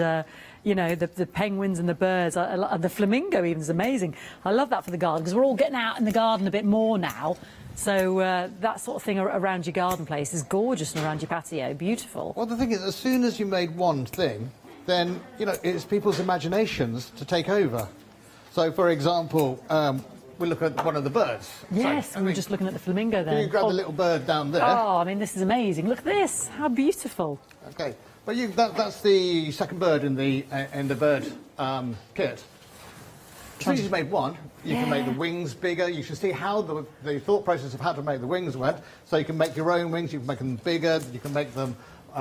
you know, the penguins and the birds. And the flamingo even is amazing. I love that for the garden, because we're all getting out in the garden a bit more now. So that sort of thing around your garden place is gorgeous, and around your patio, beautiful. Well, the thing is, as soon as you made one thing, then, you know, it's people's imaginations to take over. So, for example, we look at one of the birds. Yes, so, we were just looking at the flamingo there. You grab the little bird down there. Oh, I mean, this is amazing. Look at this. How beautiful. Okay, but that's the second bird in the bird kit. As soon as you made one, you can make the wings bigger. You should see how the thought process of how to make the wings went. So you can make your own wings, you can make them bigger, you can make them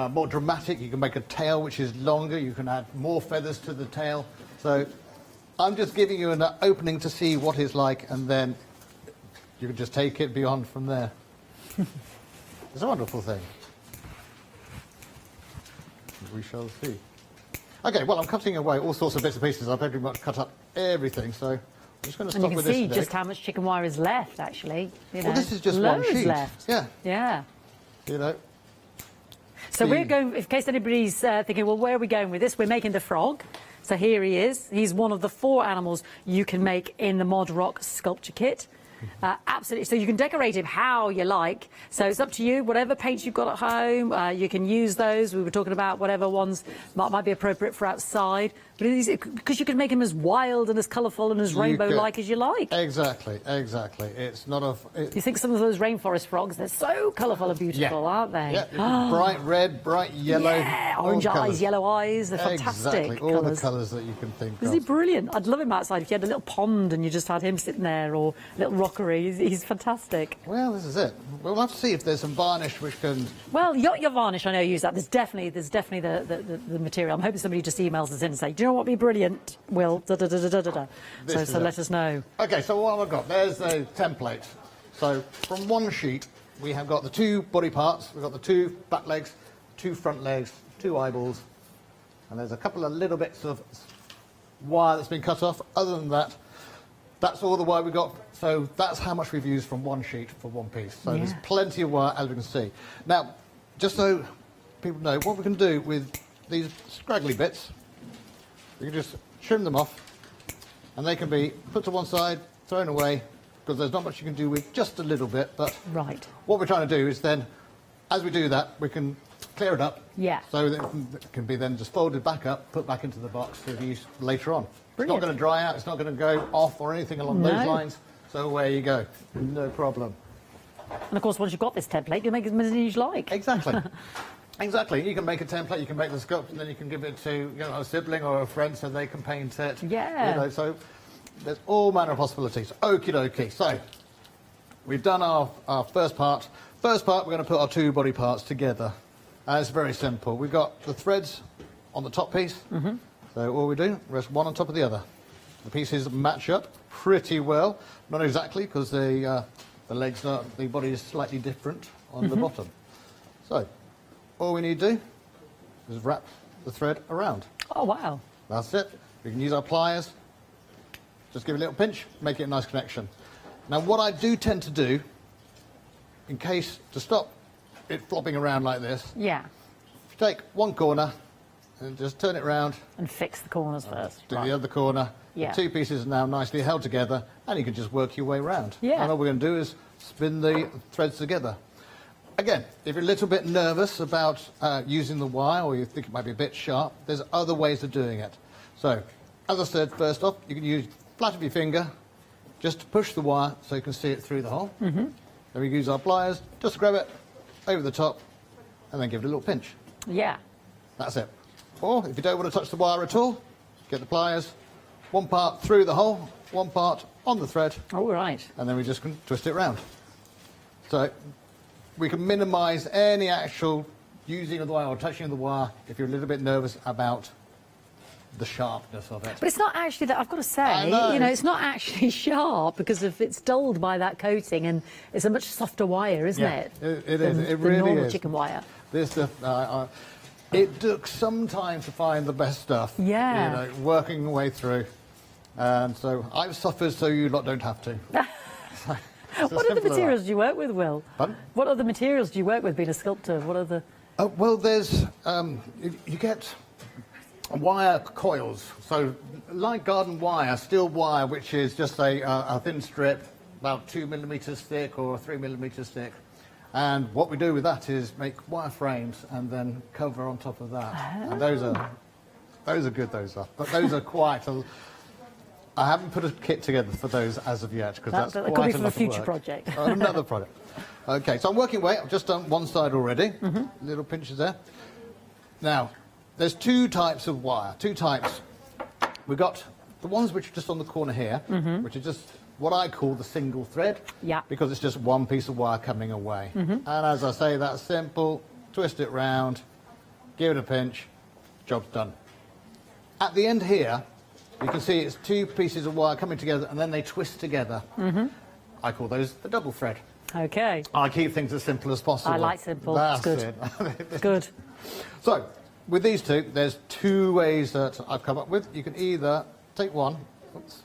more dramatic, you can make a tail which is longer, you can add more feathers to the tail. So I'm just giving you an opening to see what it's like, and then you can just take it beyond from there. It's a wonderful thing. We shall see. Okay, well, I'm cutting away all sorts of bits and pieces. I've pretty much cut up everything, so I'm just going to stop with this. And you can see just how much chicken wire is left, actually. You know, well, this is just loads one sheet. left. Yeah. Yeah. You know. So we're going, in case anybody's thinking, well, where are we going with this? We're making the frog. So here he is. He's one of the 4 animals you can make in the Mod Rock sculpture kit. Absolutely. So you can decorate him how you like. So it's up to you. Whatever paints you've got at home, you can use those. We were talking about whatever ones might be appropriate for outside. But because you can make him as wild and as colourful and as rainbow-like as you like. Exactly, exactly. It's not a... You think some of those rainforest frogs, they're so colourful and beautiful, aren't they? Yeah, bright red, bright yellow. Yeah, orange eyes, yellow eyes, they're fantastic. Exactly, all the colours that you can think of. Isn't he brilliant? I'd love him outside if you had a little pond and you just had him sitting there, or a little rockery. He's fantastic. Well, this is it. We'll have to see if there's some varnish which can... Well, your varnish, I know you use that. There's definitely the material. I'm hoping somebody just emails us in and say, do you know what would be brilliant, Will? So let us know. OK, so what have I got? There's a template. So from one sheet, we have got the 2 body parts. We've got the 2 back legs, 2 front legs, 2 eyeballs. And there's a couple of little bits of wire that's been cut off. Other than that, that's all the wire we got. So that's how much we've used from one sheet for one piece. So there's plenty of wire, as we can see. Now, just so people know, what we can do with these scraggly bits, we can just trim them off, and they can be put to one side, thrown away, because there's not much you can do with just a little bit. But what we're trying to do is then, as we do that, we can clear it up. Yeah. So that it can be then just folded back up, put back into the box for use later on. Brilliant. It's not going to dry out, it's not going to go off or anything along those lines. So away you go. No problem. And of course, once you've got this template, you make as many as you like. Exactly. Exactly. You can make a template, you can make the sculpt, and then you can give it to a sibling or a friend so they can paint it. Yeah. So there's all manner of possibilities. Okie dokie. So we've done our first part. First part, we're going to put our 2 body parts together. It's very simple. We've got the threads on the top piece. So all we do, rest one on top of the other. The pieces match up pretty well. Not exactly, because the legs are, the body is slightly different on the bottom. So all we need to do is wrap the thread around. Oh, wow. That's it. We can use our pliers. Just give it a little pinch, make it a nice connection. Now, what I do tend to do, in case, to stop it flopping around like this, if you take one corner and just turn it round. And fix the corners first. Do the other corner. Yeah. The 2 pieces are now nicely held together, and you can just work your way around. Yeah. And all we're going to do is spin the threads together. Again, if you're a little bit nervous about using the wire, or you think it might be a bit sharp, there's other ways of doing it. So, as I said, first off, you can use flat of your finger just to push the wire so you can see it through the hole. Then we use our pliers, just grab it over the top, and then give it a little pinch. Yeah. That's it. Or, if you don't want to touch the wire at all, get the pliers, one part through the hole, one part on the thread. All right. And then we just can twist it round. So we can minimise any actual using of the wire or touching of the wire if you're a little bit nervous about the sharpness of it. But it's not actually that, I've got to say, it's not actually sharp because it's dulled by that coating, and it's a much softer wire, isn't it? It is. It really normal is. chicken wire. This stuff, it took some time to find the best stuff. Yeah. Working your way through. And so I've suffered so you lot don't have to. What other materials do you work with, Will? Pardon? What other materials do you work with being a sculptor? What other... Well, there's... you get wire coils. So like garden wire, steel wire, which is just a thin strip, about 2 millimetres thick or 3 millimetres thick. And what we do with that is make wire frames and then cover on top of that. Oh. And those are good, those are. But those are quite a... I haven't put a kit together for those as of yet, because that's that quite could be for a future project. Another project. OK, so I'm working away. I've just done one side already. Little pinches there. Now, there's 2 types of wire, 2 types. We've got the ones which are just on the corner here, which are just what I call the single thread, because it's just one piece of wire coming away. And as I say, that's simple. Twist it round, give it a pinch, job's done. At the end here, you can see it's 2 pieces of wire coming together, and then they twist together. I call those the double thread. OK. I keep things as simple as possible. I like simple. That's good. It. Good. So, with these 2, there's 2 ways that I've come up with. You can either take one. Oops.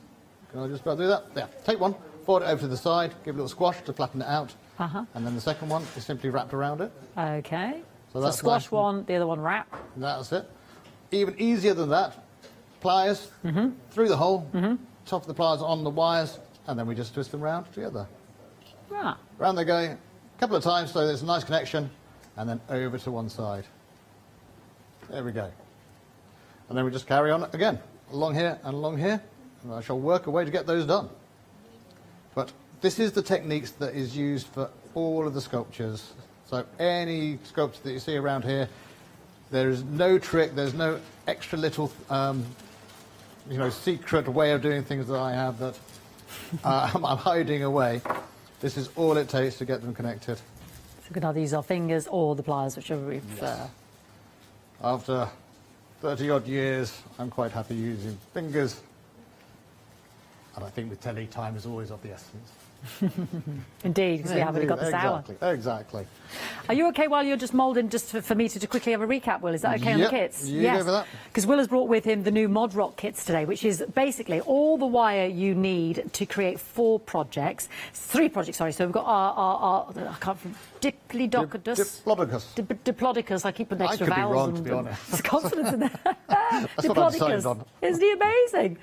Can I just about do that? Yeah. Take one, fold it over to the side, give it a little squash to flatten it out. And then the second one is simply wrapped around it. OK. So that's squash one, the other one wrap. That's it. Even easier than that, pliers through the hole, top of the pliers on the wires, and then we just twist them round together. Ah. Round they go a couple of times so there's a nice connection, and then over to one side. There we go. And then we just carry on again, along here and along here, and I shall work a way to get those done. But this is the techniques that is used for all of the sculptures. So any sculpture that you see around here, there is no trick, there's no extra little secret way of doing things that I have that I'm hiding away. This is all it takes to get them connected. So we can either use our fingers or the pliers, whichever we prefer. Yes. After 30-odd years, I'm quite happy using fingers. And I think with telly, time is always of the essence. Indeed, because we haven't got this hour. Exactly. Are you okay while you're just moulding, just for me to quickly have a recap, Will? Is that okay on the kits? Yes. Over that. Because Will has brought with him the new Mod Rock kits today, which is basically all the wire you need to create three projects, sorry. So we've got our I can't Diplodocus. Diplodocus. I keep putting extra vowels. I could be wrong, to be honest. There's consonants in there. That's what I've decided on. Isn't he amazing?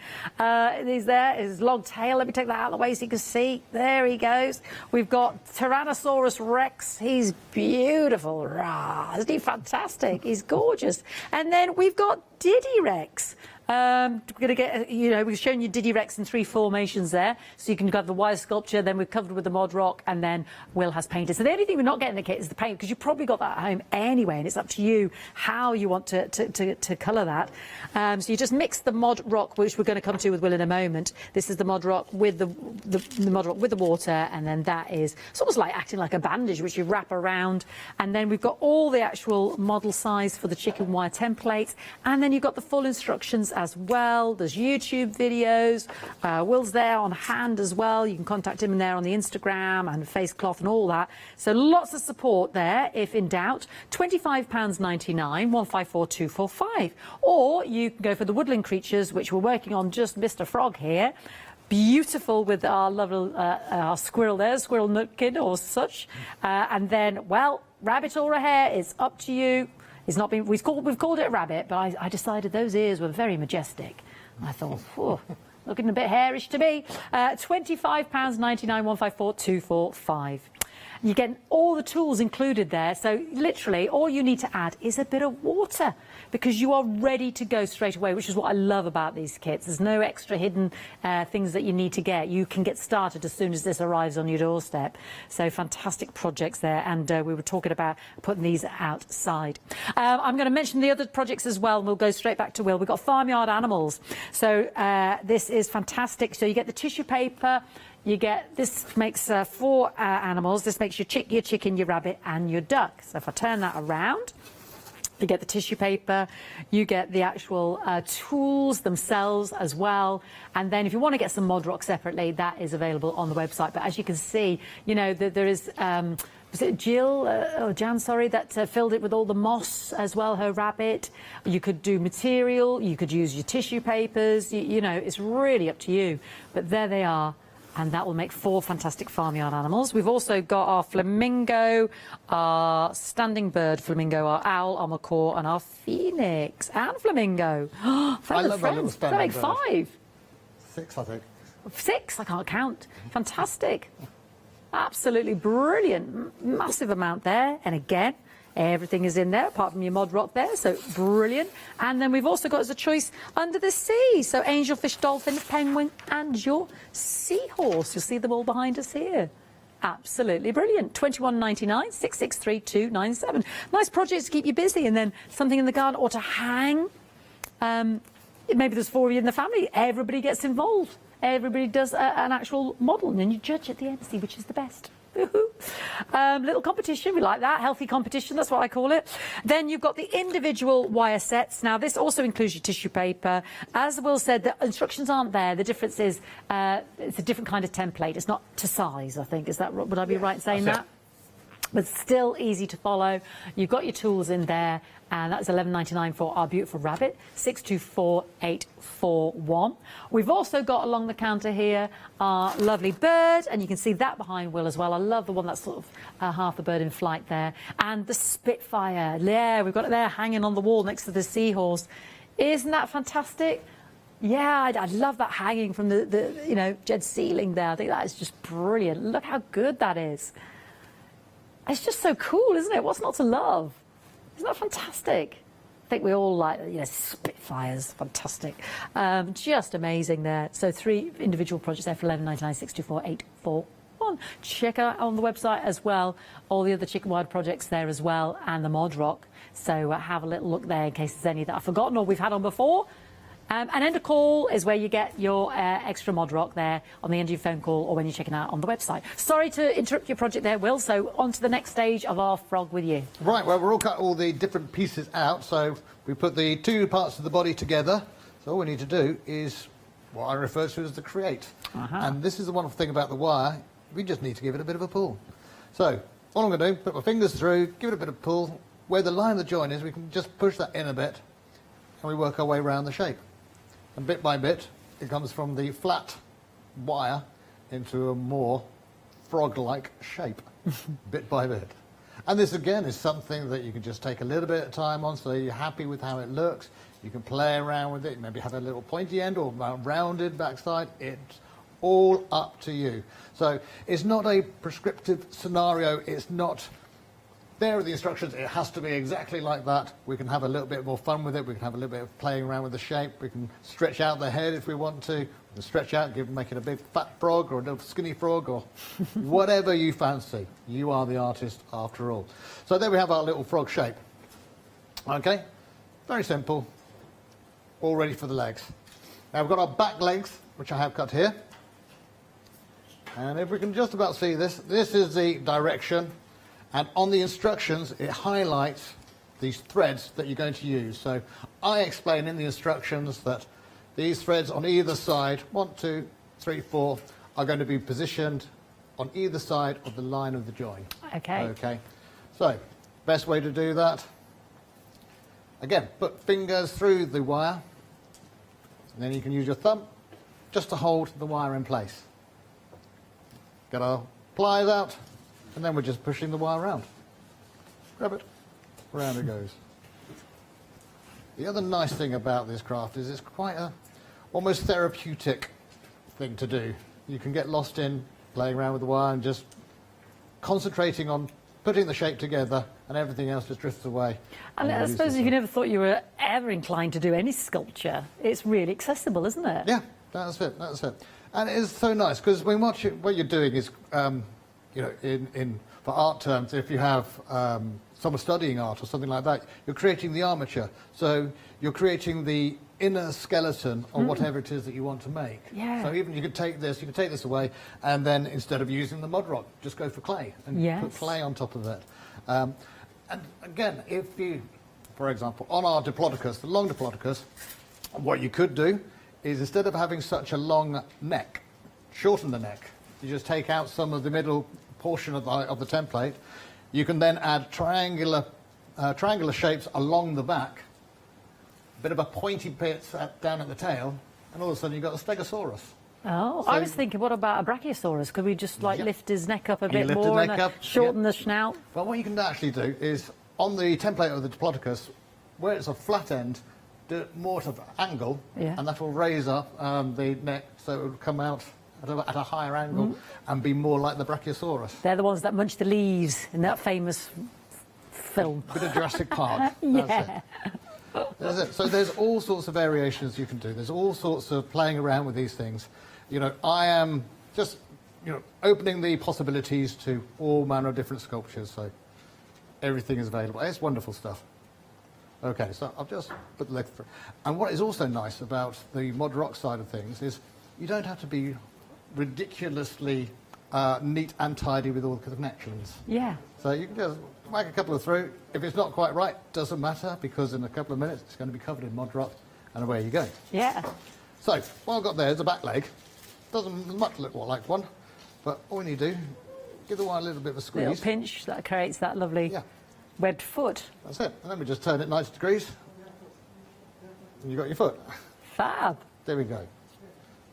He's there. His long tail. Let me take that out of the way so you can see. There he goes. We've got Tyrannosaurus Rex. He's beautiful. Rah, isn't he fantastic? He's gorgeous. And then we've got Diddy Rex. We're going to get, we've shown you Diddy Rex in 3 formations there. So you can have the wire sculpture, then we've covered with the Mod Rock, and then Will has painted. So the only thing we're not getting in the kit is the paint, because you've probably got that at home anyway, and it's up to you how you want to colour that. So you just mix the Mod Rock, which we're going to come to with Will in a moment. This is the Mod Rock with the Mod Rock with the water, and then that is, it's almost like acting like a bandage, which you wrap around. And then we've got all the actual model size for the chicken wire templates, and then you've got the full instructions as well. There's YouTube videos. Will's there on hand as well. You can contact him in there on the Instagram and face cloth and all that. So lots of support there if in doubt. £25.99, 154245. Or you can go for the woodland creatures, which we're working on, just Mr. Frog here. Beautiful with our lovely our squirrel there, Squirrel Nutkin or such. And then, well, rabbit or a hare, it's up to you. It's not been, we've called it a rabbit, but I decided those ears were very majestic. I thought, whew, looking a bit hairish to me. £25.99, 154245. You get all the tools included there, so literally all you need to add is a bit of water, because you are ready to go straight away, which is what I love about these kits. There's no extra hidden things that you need to get. You can get started as soon as this arrives on your doorstep. So fantastic projects there, and we were talking about putting these outside. I'm going to mention the other projects as well, and we'll go straight back to Will. We've got farmyard animals. So this is fantastic. So you get the tissue paper. You get, this makes 4 animals. This makes your chicken, your rabbit and your duck. So if I turn that around, you get the tissue paper, you get the actual tools themselves as well. And then if you want to get some Mod Rock separately, that is available on the website. But as you can see, there is... was it Jan, sorry, that filled it with all the moss as well, her rabbit. You could do material, you could use your tissue papers, it's really up to you. But there they are. And that will make 4 fantastic farmyard animals. We've also got our flamingo, our standing bird flamingo, our owl, our macaw, and our phoenix and flamingo. Friend of friends. That make 5. 6, I think. 6? I can't count. Fantastic. Absolutely brilliant. Massive amount there. And again, everything is in there, apart from your Mod Rock there, so brilliant. And then we've also got as a choice under the sea, so angelfish, dolphin, penguin, and your seahorse. You'll see them all behind us here. Absolutely brilliant. £21.99, 663297. Nice project to keep you busy, and then something in the garden or to hang. Maybe there's 4 of you in the family. Everybody gets involved. Everybody does an actual model, and then you judge at the end, see which is the best. Little competition, we like that. Healthy competition, that's what I call it. Then you've got the individual wire sets. Now this also includes your tissue paper. As Will said, the instructions aren't there. The difference is it's a different kind of template. It's not to size, I think. Is that, would I be right in saying that? But still easy to follow. You've got your tools in there, and that's £11.99 for our beautiful rabbit, 624841. We've also got along the counter here our lovely bird, and you can see that behind Will as well. I love the one that's sort of half the bird in flight there. And the Spitfire, yeah, we've got it there hanging on the wall next to the seahorse. Isn't that fantastic? Yeah, I love that hanging from the you know, Jed's ceiling there. I think that is just brilliant. Look how good that is. It's just so cool, isn't it? What's not to love? Isn't that fantastic? I think we all like, you know, Spitfires, fantastic. Just amazing there. So 3 individual projects there for $11.99, 624-841. Check out on the website as well, all the other chicken wire projects there as well, and the Mod Rock. So have a little look there in case there's any that I've forgotten or we've had on before. And end of call is where you get your extra Mod Rock there on the end of your phone call or when you're checking out on the website. Sorry to interrupt your project there, Will. So on to the next stage of our frog with you. Right, well, we're all cut all the different pieces out, so we put the 2 parts of the body together. So all we need to do is what I refer to as the create. And this is the wonderful thing about the wire. We just need to give it a bit of a pull. So all I'm going to do, put my fingers through, give it a bit of pull. Where the line of the join is, we can just push that in a bit, and we work our way around the shape. And bit by bit, it comes from the flat wire into a more frog-like shape, bit by bit. And this, again, is something that you can just take a little bit of time on, so you're happy with how it looks. You can play around with it, maybe have a little pointy end or rounded backside. It's all up to you. So it's not a prescriptive scenario. It's not... There are the instructions. It has to be exactly like that. We can have a little bit more fun with it. We can have a little bit of playing around with the shape. We can stretch out the head if we want to. We can stretch out, make it a big fat frog or a little skinny frog or whatever you fancy. You are the artist after all. So there we have our little frog shape. Okay, very simple. All ready for the legs. Now we've got our back legs, which I have cut here. And if we can just about see this, this is the direction. And on the instructions, it highlights these threads that you're going to use. So I explain in the instructions that these threads on either side, 1, 2, 3, 4, are going to be positioned on either side of the line of the join. Okay. Okay. So, best way to do that, again, put fingers through the wire, and then you can use your thumb just to hold the wire in place. Get our pliers out. And then we're just pushing the wire around. Grab it, round it goes. The other nice thing about this craft is it's quite a almost therapeutic thing to do. You can get lost in playing around with the wire and just concentrating on putting the shape together, and everything else just drifts away. And I suppose if you never thought you were ever inclined to do any sculpture, it's really accessible, isn't it? Yeah, that's it, that's it. And it is so nice, because when what you're doing is... you know, for art terms, if you have someone studying art or something like that, you're creating the armature. So you're creating the inner skeleton of whatever it is that you want to make. Yeah. So even you could take this away, and then instead of using the Mod Rock, just go for clay and put clay on top of it. And again, if you, for example, on our Diplodocus, the long Diplodocus, what you could do is instead of having such a long neck, shorten the neck. You just take out some of the middle portion of the template. You can then add triangular shapes along the back, a bit of a pointy bit down at the tail, and all of a sudden you've got a Stegosaurus. Oh, So- I was thinking, what about a Brachiosaurus? Could we just like lift his neck up a bit lift the more neck and up, shorten the snout? Well, what you can actually do is, on the template of the Diplodocus, where it's a flat end, do it more to angle, and that will raise up the neck so it will come out at a higher angle and be more like the Brachiosaurus. They're the ones that munch the leaves in that famous film. Bit of Jurassic Park. That's it. That's it. So there's all sorts of variations you can do. There's all sorts of playing around with these things. You know, I am just, you know, opening the possibilities to all manner of different sculptures. So everything is available. It's wonderful stuff. Okay, so I've just put the leg through. And what is also nice about the Mod Rock side of things is you don't have to be ridiculously neat and tidy with all the connections. Yeah. So you can just whack a couple of through. If it's not quite right, doesn't matter, because in a couple of minutes it's going to be covered in Mod Rock, and away you go. Yeah. So what I've got there is a back leg. Doesn't much look like one, but all you need to do, give the wire a little bit of a squeeze. Little pinch that creates that lovely webbed foot. That's it. And then we just turn it 90 degrees, and you've got your foot. Fab. There we go.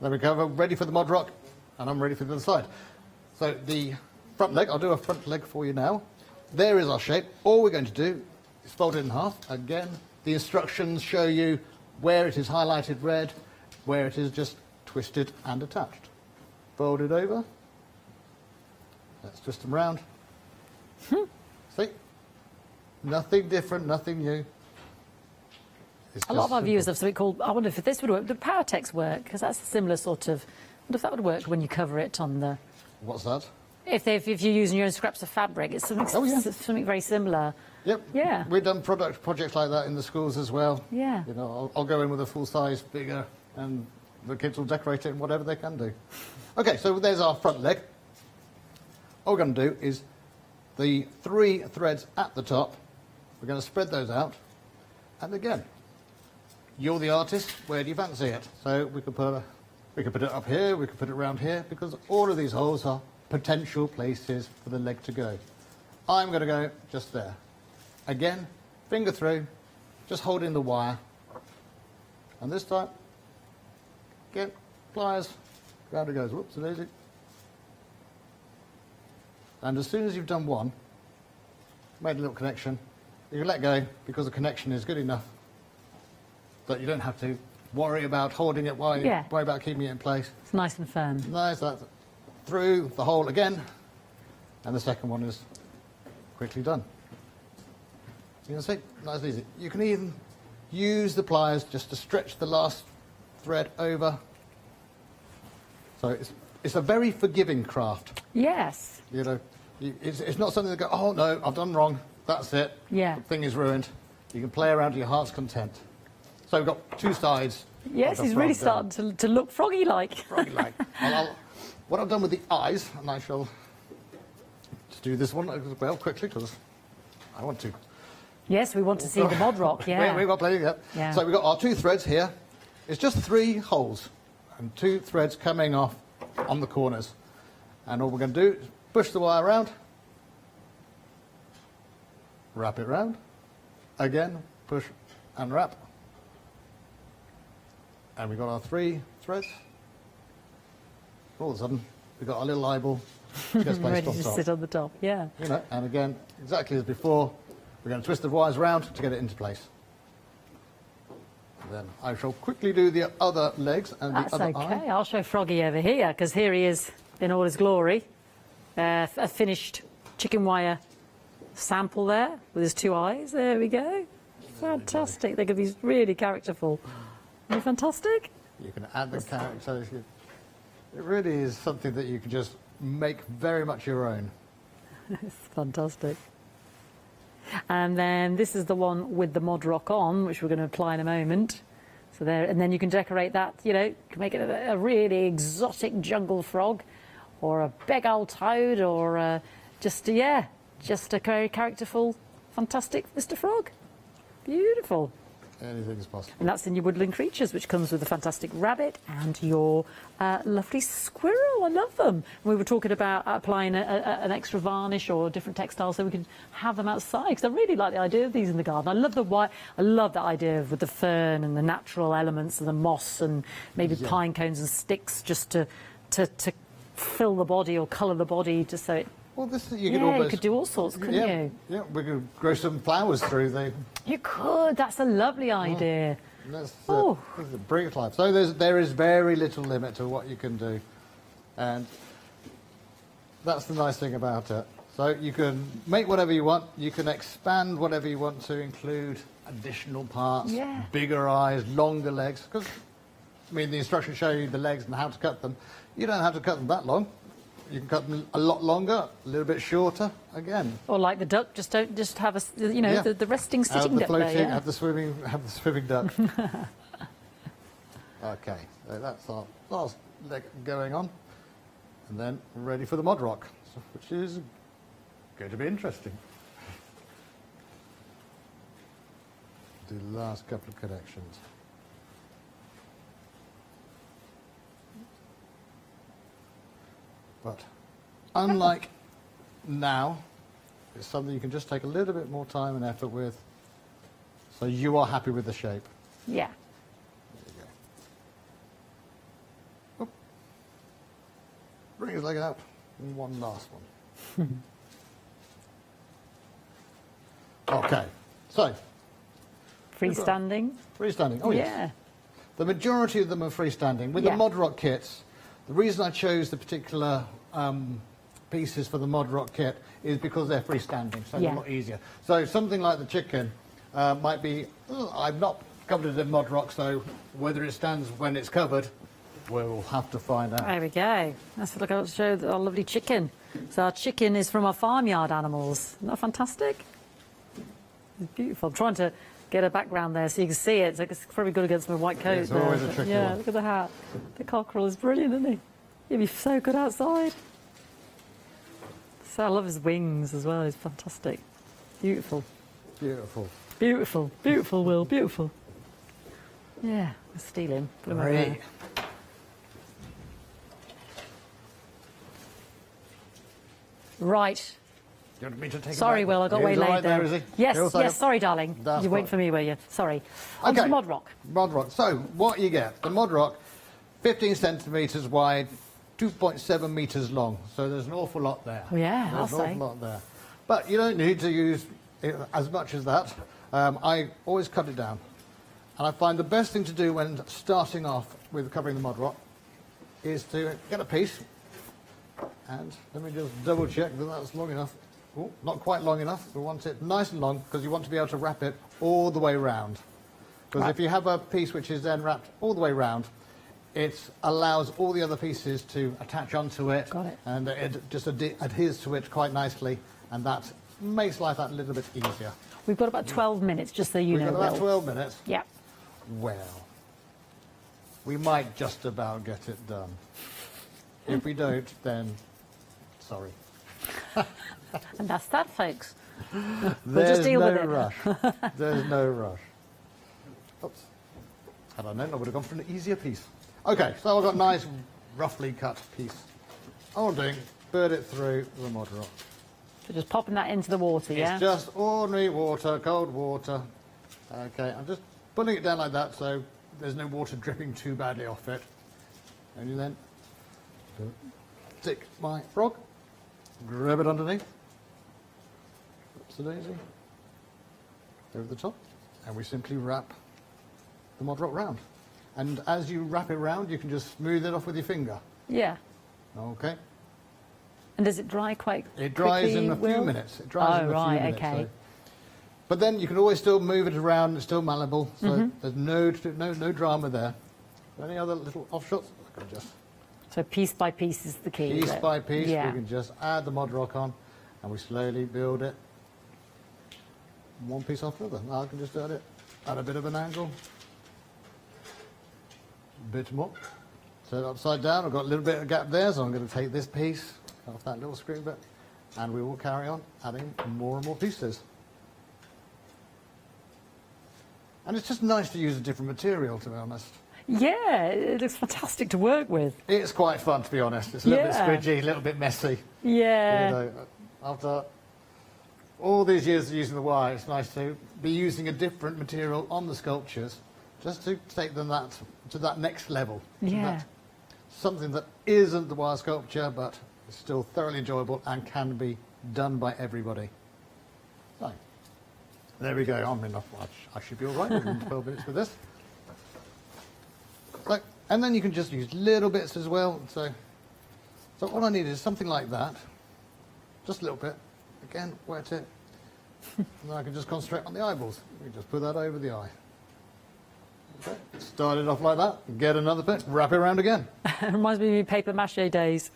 Then we go, ready for the Mod Rock, and I'm ready for the other side. So the front leg, I'll do a front leg for you now. There is our shape. All we're going to do is fold it in half. Again, the instructions show you where it is highlighted red. where it is just twisted and attached. Fold it over. Let's twist them round. See? Nothing different, nothing new. A lot of our viewers have something called, I wonder if this would work, the Powertex work, because that's a similar sort of, I wonder if that would work when you cover it on the... What's that? If you're using your own scraps of fabric, it's something, something very similar. Yep. Yeah. We've done projects like that in the schools as well. Yeah. You know, I'll go in with a full size bigger, and the kids will decorate it in whatever they can do. Okay, so there's our front leg. All we're going to do is the 3 threads at the top. We're going to spread those out, and again, you're the artist. Where do you fancy it? So we could put it up here. We could put it around here, because all of these holes are potential places for the leg to go. I'm going to go just there. Again, finger through, just holding the wire. And this time, get pliers, round it goes. Whoops, it is. And as soon as you've done one, made a little connection, you can let go, because the connection is good enough that you don't have to worry about holding it while you worry about keeping it in place. It's nice and firm. Nice, that's through the hole again, and the second one is quickly done. You can see, nice and easy. You can even use the pliers just to stretch the last thread over. So it's a very forgiving craft. Yes. You know, it's not something that go, oh no, I've done wrong, that's it. Yeah. The thing is ruined. You can play around to your heart's content. So we've got 2 sides. Yes, he's really starting to look froggy-like. Froggy-like. What I've done with the eyes, and I shall just do this one as well quickly, because I want to. Yes, we want to see the mod rock, yeah. We've got plenty, yeah. So we've got our 2 threads here. It's just 3 holes and 2 threads coming off on the corners. And all we're going to do is push the wire around, wrap it round, again, push and wrap. And we've got our 3 threads. All of a sudden, we've got our little eyeball just ready placed on to top. sit on the top, yeah. You know, and again, exactly as before, we're going to twist the wires around to get it into place. And then I shall quickly do the other legs and That's the other okay. eye. I'll show Froggy over here, because here he is in all his glory. A finished chicken wire sample there with his 2 eyes. There we go. Fantastic. They're going to be really characterful. Isn't it fantastic? You can add the characters. It really is something that you can just make very much your own. It's fantastic. And then this is the one with the mod rock on, which we're going to apply in a moment. So there, and then you can decorate that, you know, you can make it a really exotic jungle frog, or a big old toad, or just a very characterful, fantastic Mr. Frog. Beautiful. Anything is possible. And that's in your woodland creatures, which comes with a fantastic rabbit and your lovely squirrel. I love them. And we were talking about applying an extra varnish or different textiles so we can have them outside, because I really like the idea of these in the garden. I love the white. I love that idea with the fern and the natural elements and the moss and maybe pine cones and sticks, just to fill the body or colour the body, just so it. Well, this you could almost, you could do all sorts, couldn't you? Yeah, we could grow some flowers through the. You could. That's a lovely idea. Let's bring it to life. So there is very little limit to what you can do, and that's the nice thing about it. So you can make whatever you want. You can expand whatever you want to include additional parts, bigger eyes, longer legs. Because I mean, the instructions show you the legs and how to cut them. You don't have to cut them that long. You can cut them a lot longer, a little bit shorter, again. Or like the duck, just have the resting sitting duck floating, there. have the swimming duck. Okay, so that's our last leg going on, and then ready for the mod rock, which is going to be interesting. Do the last couple of connections. But unlike now, it's something you can just take a little bit more time and effort with, so you are happy with the shape. Yeah. There you go. Oop. Bring his leg out. And one last one. Okay, so. Freestanding. Freestanding, oh yes. The majority of them are freestanding. With the Mod Rock kits, the reason I chose the particular pieces for the Mod Rock kit is because they're freestanding, so they're a lot easier. So something like the chicken might be, I've not covered it in Mod Rock, so whether it stands when it's covered, we'll have to find out. There we go. Let's look at show our lovely chicken. So our chicken is from our farmyard animals. Isn't that fantastic? It's beautiful. I'm trying to get a background there so you can see it. It's probably good against my white coat. It's always a tricky one. Look at the hat. The cockerel is brilliant, isn't he? He'd be so good outside. So I love his wings as well. He's fantastic. Beautiful. Beautiful. Beautiful. Beautiful, Will. Beautiful. Yeah, we'll steal him. Put him over there. Right. Do you want me to take Sorry, Will, I got waylaid there. Is he? Yes, sorry, darling. That's You wait for me, will you? Sorry. On Okay. to Mod Rock. Mod Rock. So, what you get, the Mod Rock, 15 centimetres wide, 2.7 metres long. So there's an awful lot there. Oh, yeah, I'll There's an say. awful lot there. But you don't need to use it as much as that. I always cut it down. And I find the best thing to do when starting off with covering the Mod Rock is to get a piece. And let me just double check that that's long enough. Oh, not quite long enough. We want it nice and long because you want to be able to wrap it all the way round. Because if you have a piece which is then wrapped all the way round, it allows all the other pieces to attach onto it. Got it. And it just adheres to it quite nicely, and that makes life a little bit easier. We've got about 12 minutes, just so you know. We've got about Will. 12 minutes. Yeah. Well, we might just about get it done. If we don't, then sorry. And that's that, folks. We'll There's just deal no with it. rush. There's no rush. Oops. Had I known, I would have gone for an easier piece. Okay, so I've got a nice, roughly cut piece. All I'm doing, bird it through the Mod Rock. So just popping that into the water, yeah? It's just ordinary water, cold water. Okay, I'm just putting it down like that so there's no water dripping too badly off it. And you then stick my frog, grab it underneath. Daisy, over the top, and we simply wrap the Mod Rock round. And as you wrap it round, you can just smooth it off with your finger. Yeah. Okay. And does it dry quite It dries quickly, in a few Will? minutes. It dries in a right, few minutes. okay. So. But then you can always still move it around. It's still malleable, so there's no drama there. Any other little offshots? I can just So piece by piece is the key. piece by piece. Yeah. We can just add the Mod Rock on, and we slowly build it. One piece after another. Now I can just add it at a bit of an angle. A bit more. Turn it upside down. I've got a little bit of gap there, so I'm going to take this piece off that little screw bit, and we will carry on adding more and more pieces. And it's just nice to use a different material, to be honest. Yeah, it looks fantastic to work with. It's quite fun, to be honest. It's a little bit squidgy, a little bit messy. Yeah. You know, after all these years of using the wire, it's nice to be using a different material on the sculptures, just to take them to that next level. Yeah. Something that isn't the wire sculpture, but is still thoroughly enjoyable and can be done by everybody. So, there we go. I should be all right in 12 minutes with this. So, and then you can just use little bits as well. So all I need is something like that, just a little bit. Again, wet it, and then I can just concentrate on the eyeballs. We just put that over the eye. Okay. Start it off like that, get another bit, wrap it around again. It reminds me of your paper mache days.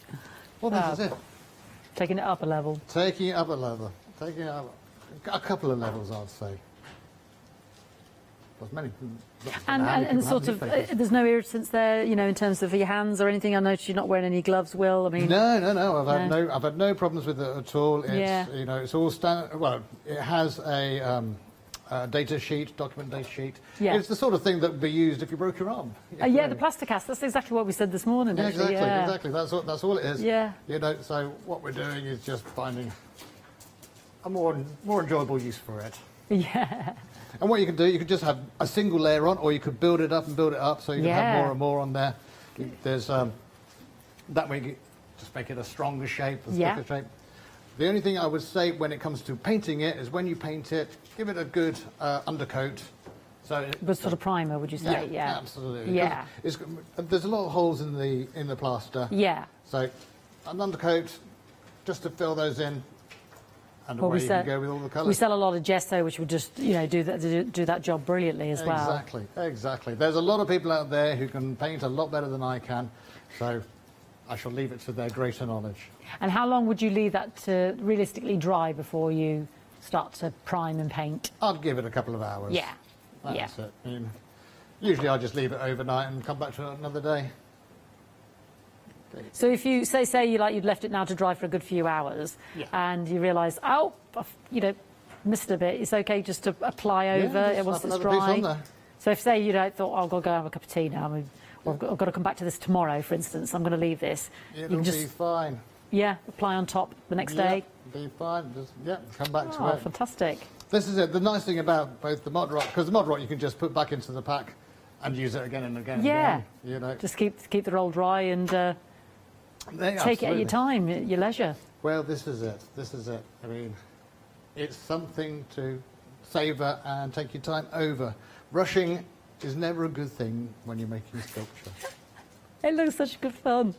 Well, this is it. Taking it up a level. Taking it up a level. Taking it up a couple of levels, I'd say. There's many. And sort of, there's no irritants there, you know, in terms of your hands or anything. I noticed you're not wearing any gloves, Will. I mean, no. I've had no problems with it at all. It's you know, it's all standard. Well, it has a data sheet, document data sheet. Yeah. It's the sort of thing that would be used if you broke your arm. yeah, the plasticast. That's exactly what we said this morning. Yeah, actually. exactly. That's all it is. Yeah. You know, so what we're doing is just finding a more enjoyable use for it. Yeah. And what you can do, you could just have a single layer on, or you could build it up and build it up, so you can have more and more on there. There's that way you just make it a stronger shape, a thicker shape. The only thing I would say when it comes to painting it is when you paint it, give it a good undercoat, So But sort of primer, would you say? Yeah. Absolutely. Yeah. There's a lot of holes in the plaster. Yeah. So an undercoat, just to fill those in, and away you can go with all the colours. We sell a lot of gesso, which would just, you know, do that job brilliantly as well. Exactly, exactly. There's a lot of people out there who can paint a lot better than I can, so I shall leave it to their greater knowledge. And how long would you leave that to realistically dry before you start to prime and paint? I'd give it a couple of hours. Yeah. That's it. I mean, usually I just leave it overnight and come back to it another day. So if you say you'd left it now to dry for a good few hours, and you realise, oh, you know, missed a bit, it's okay just to apply over it once it's dry. So if say you thought, oh, I've got to go have a cup of tea now, or I've got to come back to this tomorrow, for instance, I'm going to leave this. It'll be fine. Yeah, apply on top the next day. Be fine. Just, come back to it. Oh, fantastic. This is it. The nice thing about both the Mod Rock, because the Mod Rock you can just put back into the pack and use it again and again. Yeah. And again, just keep the roll dry and take it at your time, your leisure. Well, this is it. This is it. I mean, it's something to savour and take your time over. Rushing is never a good thing when you're making sculpture. It looks such good fun.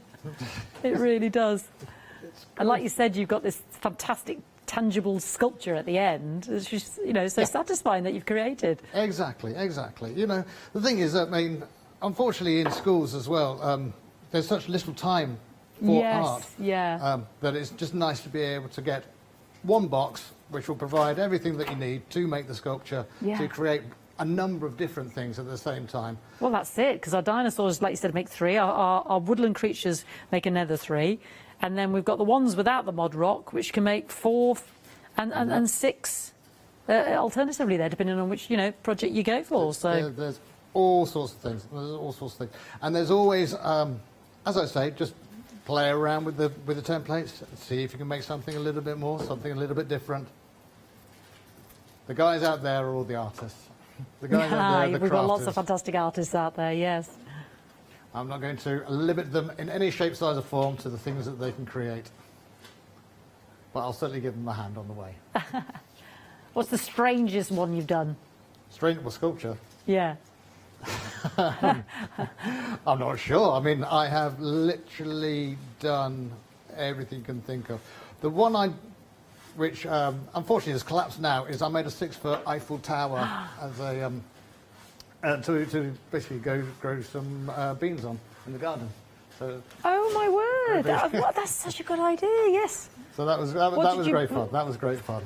It really does. And like you said, you've got this fantastic tangible sculpture at the end. It's just, so satisfying that you've created. Exactly, exactly. You know, the thing is, I mean, unfortunately in schools as well, there's such little time for art. That it's just nice to be able to get one box which will provide everything that you need to make the sculpture, to create a number of different things at the same time. Well, that's it, because our dinosaurs, like you said, make 3. Our woodland creatures make another 3. And then we've got the ones without the Mod Rock, which can make 4 and 6 alternatively there, depending on which, project you go for. So there's all sorts of things. And there's always, as I say, just play around with the templates, see if you can make something a little bit more, something a little bit different. The guys out there are all the artists. The guys out there are the crafters. We've got lots of fantastic artists out there, yes. I'm not going to limit them in any shape, size or form to the things that they can create. But I'll certainly give them a hand on the way. What's the strangest one you've done? Sculpture? Yeah. I'm not sure. I mean, I have literally done everything you can think of. The one which unfortunately has collapsed now, is I made a 6-foot Eiffel Tower as a to basically grow some beans on in the garden. So, oh my word! That's such a good idea. Yes. So that was great fun. That was great fun.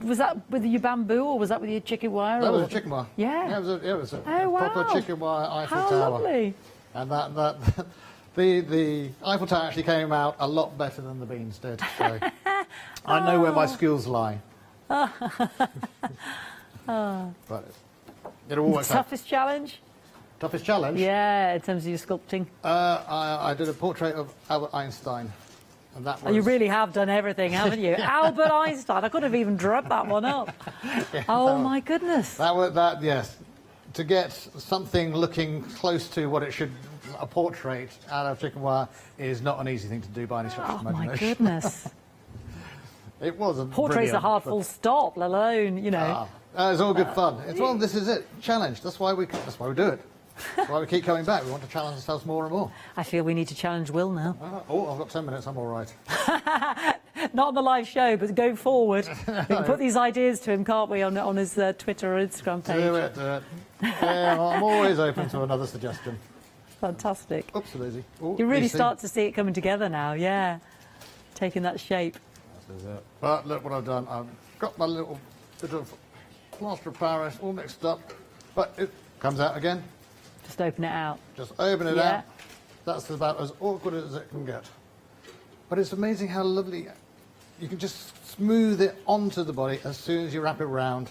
Was that with your bamboo or was that with your chicken wire? That was a chicken wire. Yeah. It was a proper chicken wire Eiffel How Tower. Lovely. And the Eiffel Tower actually came out a lot better than the beans did. So I know where my skills lie. But it all works out. Toughest challenge? Toughest challenge? Yeah, in terms of your sculpting. I did a portrait of Albert Einstein. And that was... You really have done everything, haven't you? Albert Einstein. I couldn't have even dreamt that one up. My goodness. Yes. To get something looking close to what it should, a portrait out of chicken wire, is not an easy thing to do by any stretch of imagination. My goodness. It wasn't. Portraits are hard, full stop, let alone, It's all good fun. This is it. Challenge. That's why we do it. That's why we keep coming back. We want to challenge ourselves more and more. I feel we need to challenge Will now. I've got 10 minutes. I'm all right. Not on the live show, but going forward. We can put these ideas to him, can't we, on his Twitter or Instagram page? Do it. Yeah, I'm always open to another suggestion. Fantastic. Oops, Daisy. You really start to see it coming together now, yeah. Taking that shape. This is it. But look what I've done. I've got my little bit of plaster of Paris all mixed up, but it comes out again. Just open it out. Just open it out. That's about as awkward as it can get. But it's amazing how lovely you can just smooth it onto the body as soon as you wrap it around.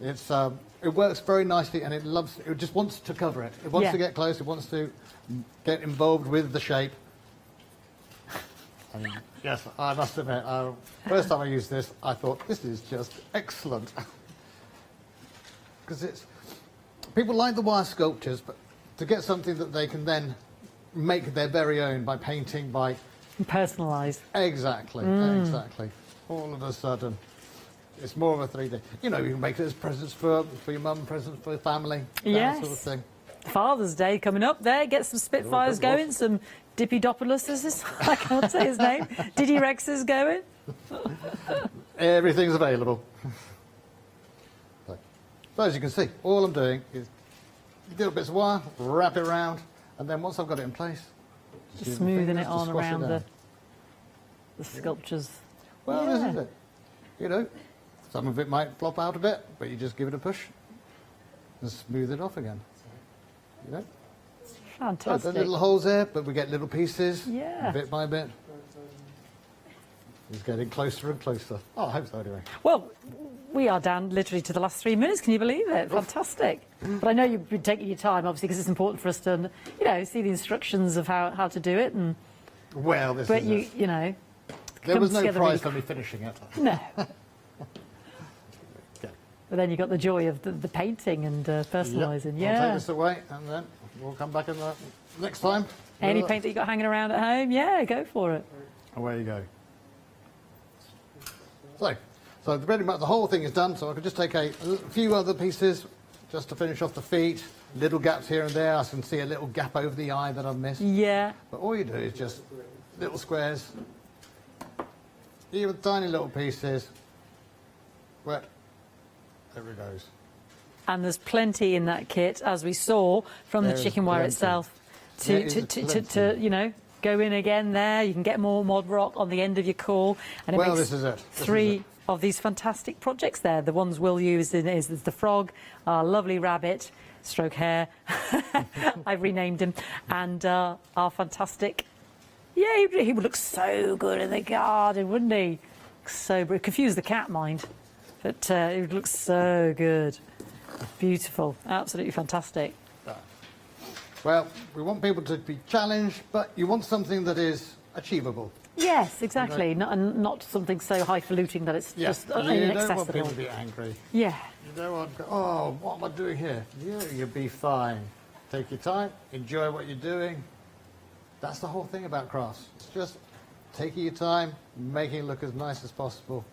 It works very nicely, and it just wants to cover it. It wants to get close. It wants to get involved with the shape. And yes, I must admit, first time I used this, I thought this is just excellent. Because people like the wire sculptures, but to get something that they can then make their very own by painting, by personalise. Exactly. All of a sudden, It's more of a 3D. You know, you can make it as presents for your mum, presents for your family, Yes. that sort of thing. Father's Day coming up there. Get some Spitfires going, some Dippy-Doppuluses, I can't say his name, Diddy Rexes going. Everything's available. So as you can see, all I'm doing is little bits of wire, wrap it around, and then once I've got it in place, Just smoothing it on around the sculptures. Well, Yeah. isn't it? You know, some of it might flop out a bit, but you just give it a push and smooth it off again. You know? Fantastic. So the little holes there, but we get little pieces, Yeah. bit by bit. It's getting closer and closer. Oh, I hope so anyway. Well, we are down literally to the last 3 minutes. Can you believe it? Fantastic. But I know you've been taking your time, obviously, because it's important for us to, you know, see the instructions of how to do it. And well, this but is you know, there was no together prize really for me finishing it. No. But then you got the joy of the painting and personalising. Yep. Yeah. I'll take this away, and then we'll come back in the next time. Any paint that you got hanging around at home, yeah, go for it. Away you go. So pretty much the whole thing is done, so I could just take a few other pieces just to finish off the feet. Little gaps here and there. I can see a little gap over the eye that I've missed. Yeah. But all you do is just little squares, even tiny little pieces. Well, there it goes. And there's plenty in that kit, as we saw from the chicken wire itself, to you know, go in again there. You can get more mod rock on the end of your core. And Well, makes this is it. three of these fantastic projects there. The ones we'll use is the frog, our lovely rabbit, stroke hare, I've renamed him, and our fantastic, yeah, he would look so good in the garden, wouldn't he? So, confuse the cat, mind, but he would look so good. Beautiful, absolutely fantastic. Well, we want people to be challenged, but you want something that is achievable. Yes, exactly. Not something so highfalutin that it's just you inaccessible. don't want people to be angry. Yeah. You don't want, oh, what am I doing here? Yeah, you'll be fine. Take your time, enjoy what you're doing. That's the whole thing about crafts. It's just taking your time, making it look as nice as possible.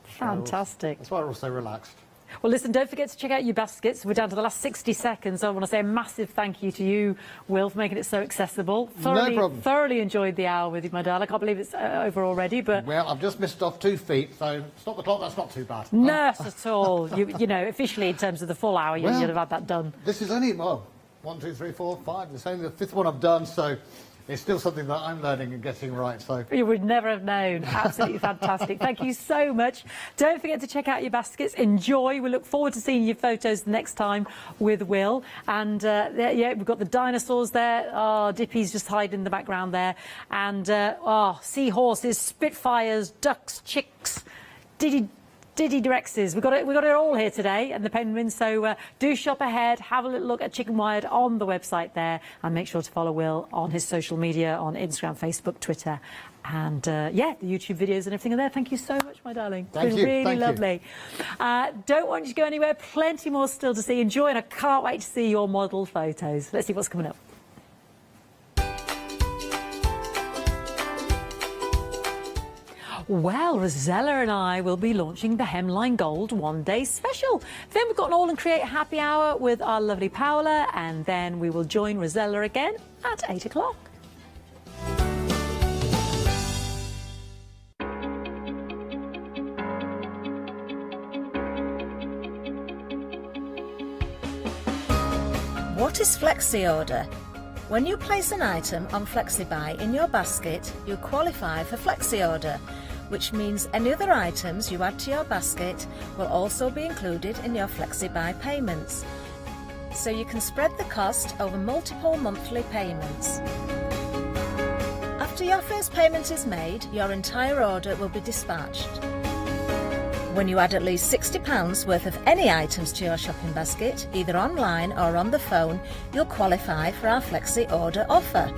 Fantastic. That's why we're all so relaxed. Well, listen, don't forget to check out your baskets. We're down to the last 60 seconds. So I want to say a massive thank you to you, Will, for making it so accessible. No problem. Thoroughly enjoyed the hour with you, my darling. I can't believe it's over already, but... Well, I've just missed off 2 feet, so stop the clock, that's not too bad. Not at all. You know, officially, in terms of the full hour, Well, you'd have had that done. This is only, well, 1, 2, 3, 4, 5. It's only the 5th one I've done, so it's still something that I'm learning and getting right. So You would never have known. Absolutely fantastic. Thank you so much. Don't forget to check out your baskets. Enjoy. We look forward to seeing your photos next time with Will. And yeah, we've got the dinosaurs there. Oh, Dippy's just hiding in the background there. And seahorses, Spitfires, ducks, chicks, Diddy Drexes. We've got it all here today, and the penguins. So do shop ahead, have a little look at Chicken Wired on the website there, and make sure to follow Will on his social media, on Instagram, Facebook, Twitter, and yeah, the YouTube videos and everything are there. Thank you so much, my darling. Thank it's you. been really Thank lovely. Don't want you to go anywhere. Plenty more still to see. Enjoy, and I can't wait to see your model photos. Let's see what's coming up. Well, Rosella and I will be launching the Hemline Gold one-day special. Then we've got an All and Create happy hour with our lovely Paola, and then we will join Rosella again at 8 o'clock. What is Flexi Order? When you place an item on FlexiBuy in your basket, you qualify for Flexi Order, which means any other items you add to your basket will also be included in your FlexiBuy payments. So you can spread the cost over multiple monthly payments. After your first payment is made, your entire order will be dispatched. When you add at least £60 worth of any items to your shopping basket, either online or on the phone, you'll qualify for our Flexi Order offer.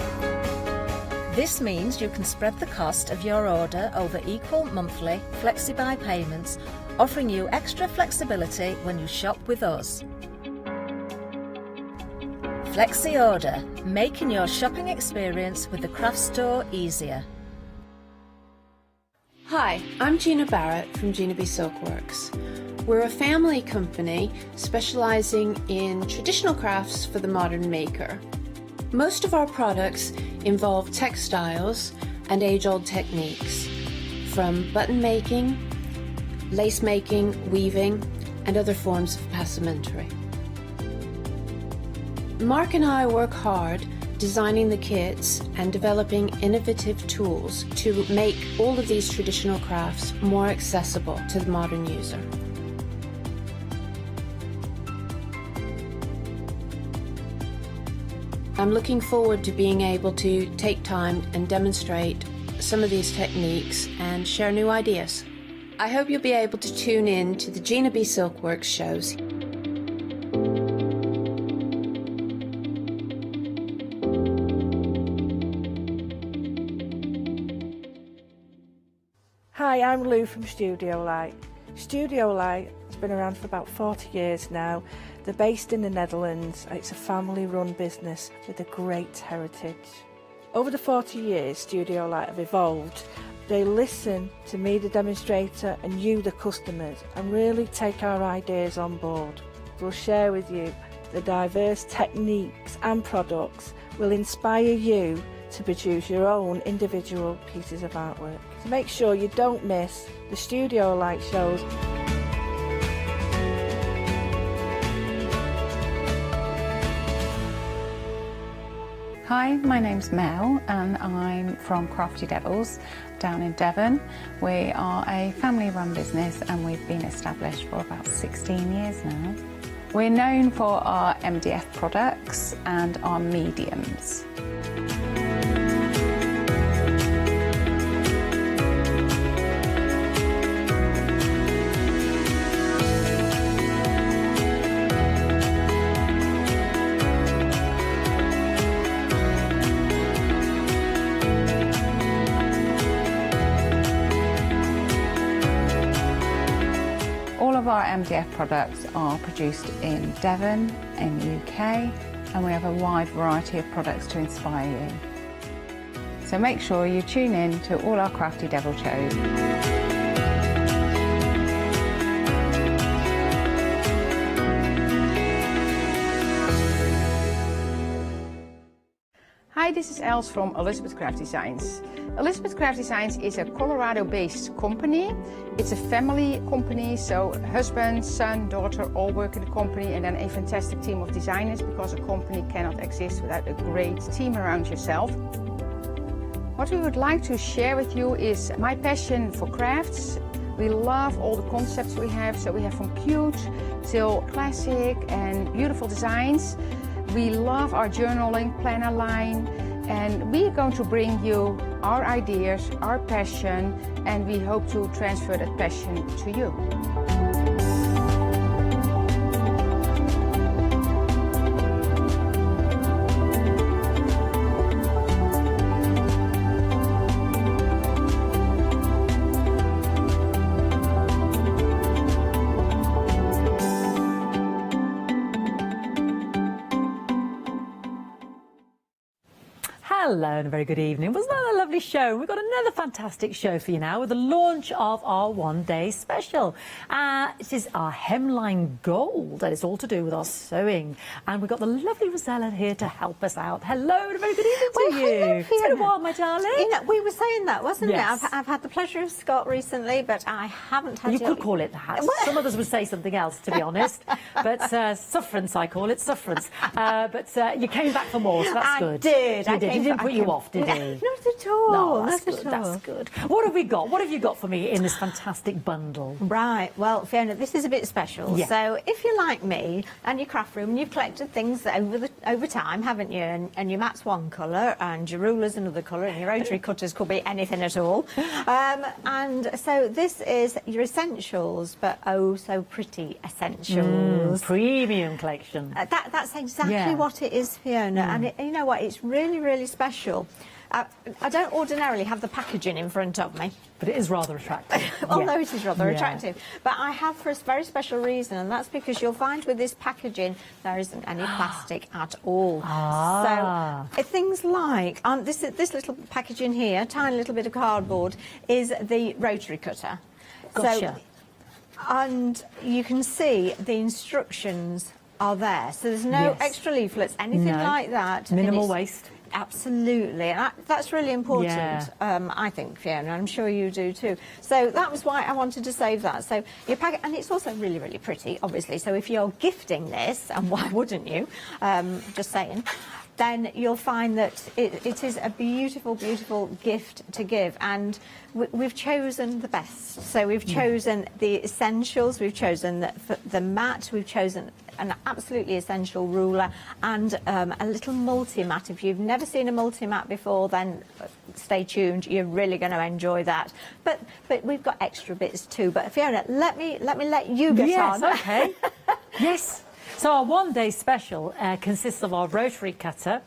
This means you can spread the cost of your order over equal monthly FlexiBuy payments, offering you extra flexibility when you shop with us. Flexi Order, making your shopping experience with the craft store easier. Hi, I'm Gina Barrett from Gina B Silkworks. We're a family company specialising in traditional crafts for the modern maker. Most of our products involve textiles and age-old techniques, from button making, lace making, weaving, and other forms of passementerie. Mark and I work hard designing the kits and developing innovative tools to make all of these traditional crafts more accessible to the modern user. I'm looking forward to being able to take time and demonstrate some of these techniques and share new ideas. I hope you'll be able to tune in to the Gina B Silkworks shows. Hi, I'm Lou from Studio Light. Studio Light has been around for about 40 years now. They're based in the Netherlands. It's a family-run business with a great heritage. Over the 40 years, Studio Light have evolved. They listen to me, the demonstrator, and you, the customers, and really take our ideas on board. We'll share with you the diverse techniques and products will inspire you to produce your own individual pieces of artwork. So make sure you don't miss the Studio Light shows. Hi, my name's Mel and I'm from Crafty Devils down in Devon. We are a family-run business and we've been established for about 16 years now. We're known for our MDF products and our mediums. All of our MDF products are produced in Devon, in the UK, and we have a wide variety of products to inspire you. So make sure you tune in to all our Crafty Devil shows. Hi, this is Els from Elizabeth Craft Designs. Elizabeth Craft Designs is a Colorado-based company. It's a family company, so husband, son, daughter all work in the company, and then a fantastic team of designers, because a company cannot exist without a great team around yourself. What we would like to share with you is my passion for crafts. We love all the concepts we have, so we have from cute till classic and beautiful designs. We love our journaling planner line, and we are going to bring you our ideas, our passion, and we hope to transfer that passion to you. Hello and a very good evening. Wasn't that a lovely show? We've got another fantastic show for you now with the launch of our one-day special. It is our hemline gold, and it's all to do with our sewing. And we've got the lovely Rosella here to help us out. Hello and a very good evening to you. Hello, It's been a while, my darling. You know, we were saying that, wasn't Yes. it? I've had the pleasure of Scott recently, but I haven't had You could call it that. Some others would say something else, to be honest. But sufferance, I call it, sufferance. But you came back for more, so that's good. I did. You did. He didn't put you off, did he? Not at all. No, that's not good. at all. That's good. What have we got? What have you got for me in this fantastic bundle? Right, well, Fiona, this is a bit special. Yeah. So if you're like me and your craft room, you've collected things over time, haven't you? And your mat's one colour and your ruler's another colour and your rotary cutters could be anything at all. And so this is your essentials, but oh so pretty essentials. Premium collection. That's exactly what it is, Fiona. And you know what? It's really, really special. I don't ordinarily have the packaging in front of me. But it is rather attractive. Although it is rather attractive. But I have for a very special reason, and that's because you'll find with this packaging there isn't any plastic at all. So things like this little packaging here, a tiny little bit of cardboard, is the rotary cutter. Gotcha. And you can see the instructions are there. So there's no extra leaflets, anything like that. Minimal waste. Absolutely. And that's really important, I think, Fiona. I'm sure you do too. So that was why I wanted to save that. So you pack it, and it's also really, really pretty, obviously. So if you're gifting this, and why wouldn't you? Just saying. Then you'll find that it is a beautiful, beautiful gift to give. And we've chosen the best. So we've chosen the essentials, we've chosen the mat, we've chosen an absolutely essential ruler, and a little multi-mat. If you've never seen a multi-mat before, then stay tuned. You're really going to enjoy that. But we've got extra bits too. But Fiona, let me let you get on. Yes, okay. Yes. So our one-day special consists of our rotary cutter,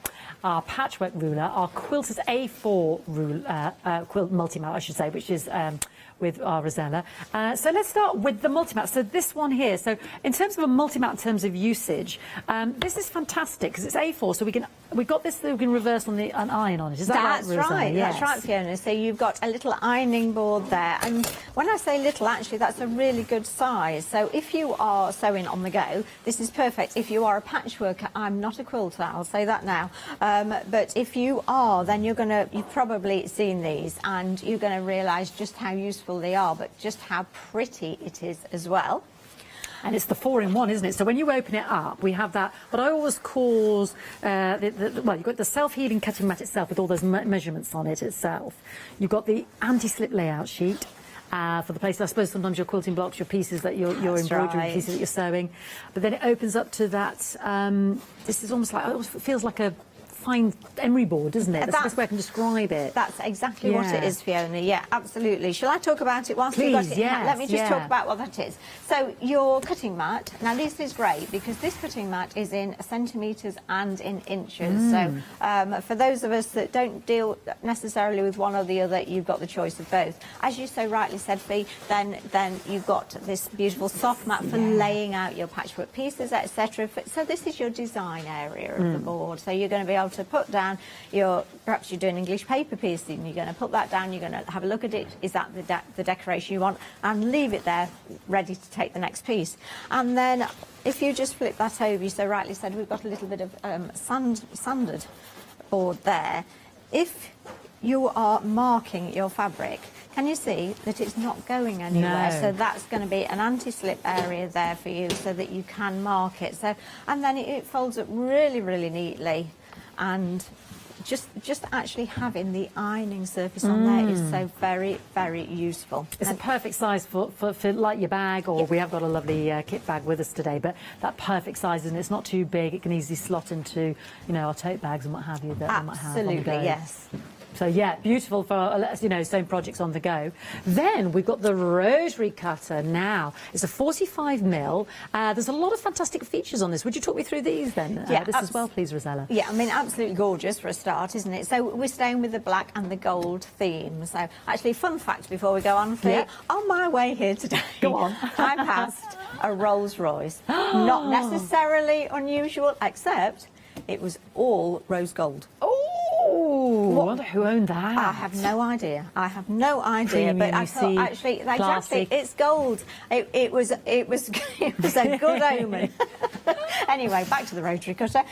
our patchwork ruler, our quilter's A4 quilt multi-mat, I should say, which is with our Rosella. So let's start with the multi-mat. So this one here. So in terms of a multi-mat, in terms of usage, this is fantastic because it's A4. So we've got this that we can reverse on an iron on it. Is that right, Rosella? That's right. Yes. That's right, Fiona. So you've got a little ironing board there, and when I say little, actually, that's a really good size. So if you are sewing on the go, this is perfect. If you are a patchworker, I'm not a quilter. I'll say that now. But if you are, then you've probably seen these, and you're going to realise just how useful they are, but just how pretty it is as well. And it's the 4-in-1, isn't it? So when you open it up, we have that, what I always call, well, you've got the self-healing cutting mat itself with all those measurements on it itself. You've got the anti-slip layout sheet. For the place, I suppose sometimes your quilting blocks, your pieces that your embroidery pieces that you're sewing. But then it opens up to that, this is almost like, it feels like a fine emery board, isn't it? That's the best way I can describe it. That's exactly what it is, Fiona. Yeah, absolutely. Shall I talk about it whilst you've got it? Yes, Let me just talk about what that is. So your cutting mat, now this is great because this cutting mat is in centimetres and in inches. So for those of us that don't deal necessarily with one or the other, you've got the choice of both. As you so rightly said, Fee, then you've got this beautiful soft mat for laying out your patchwork pieces, etc. So this is your design area of the board. So you're going to be able to put down perhaps you're doing English paper piecing, you're going to put that down, you're going to have a look at it, is that the decoration you want, and leave it there ready to take the next piece. And then if you just flip that over, you so rightly said we've got a little bit of sanded board there. If you are marking your fabric, can you see that it's not going anywhere? No. So that's going to be an anti-slip area there for you so that you can mark it. So, and then it folds up really, really neatly, and just actually having the ironing surface on there is so very, very useful. It's a perfect size for like your bag, or we have got a lovely kit bag with us today, but that perfect size, and it's not too big. It can easily slot into, our tote bags and what have you that we might have on the go. Absolutely, yes. So yeah, beautiful for sewing projects on the go. Then we've got the rotary cutter now. It's a 45mm. There's a lot of fantastic features on this. Would you talk me through these then? This as well, please, Rosella. Yeah, I mean, absolutely gorgeous for a start, isn't it? So we're staying with the black and the gold theme. So actually, fun fact before we go on, on my way here today, go on. I passed a Rolls Royce. Not necessarily unusual, except it was all rose gold. Oh, I wonder who owned that. I have no idea. I have no idea. Premium, but I thought actually, exactly, it's gold. It was a good omen. Anyway, back to the rotary cutter.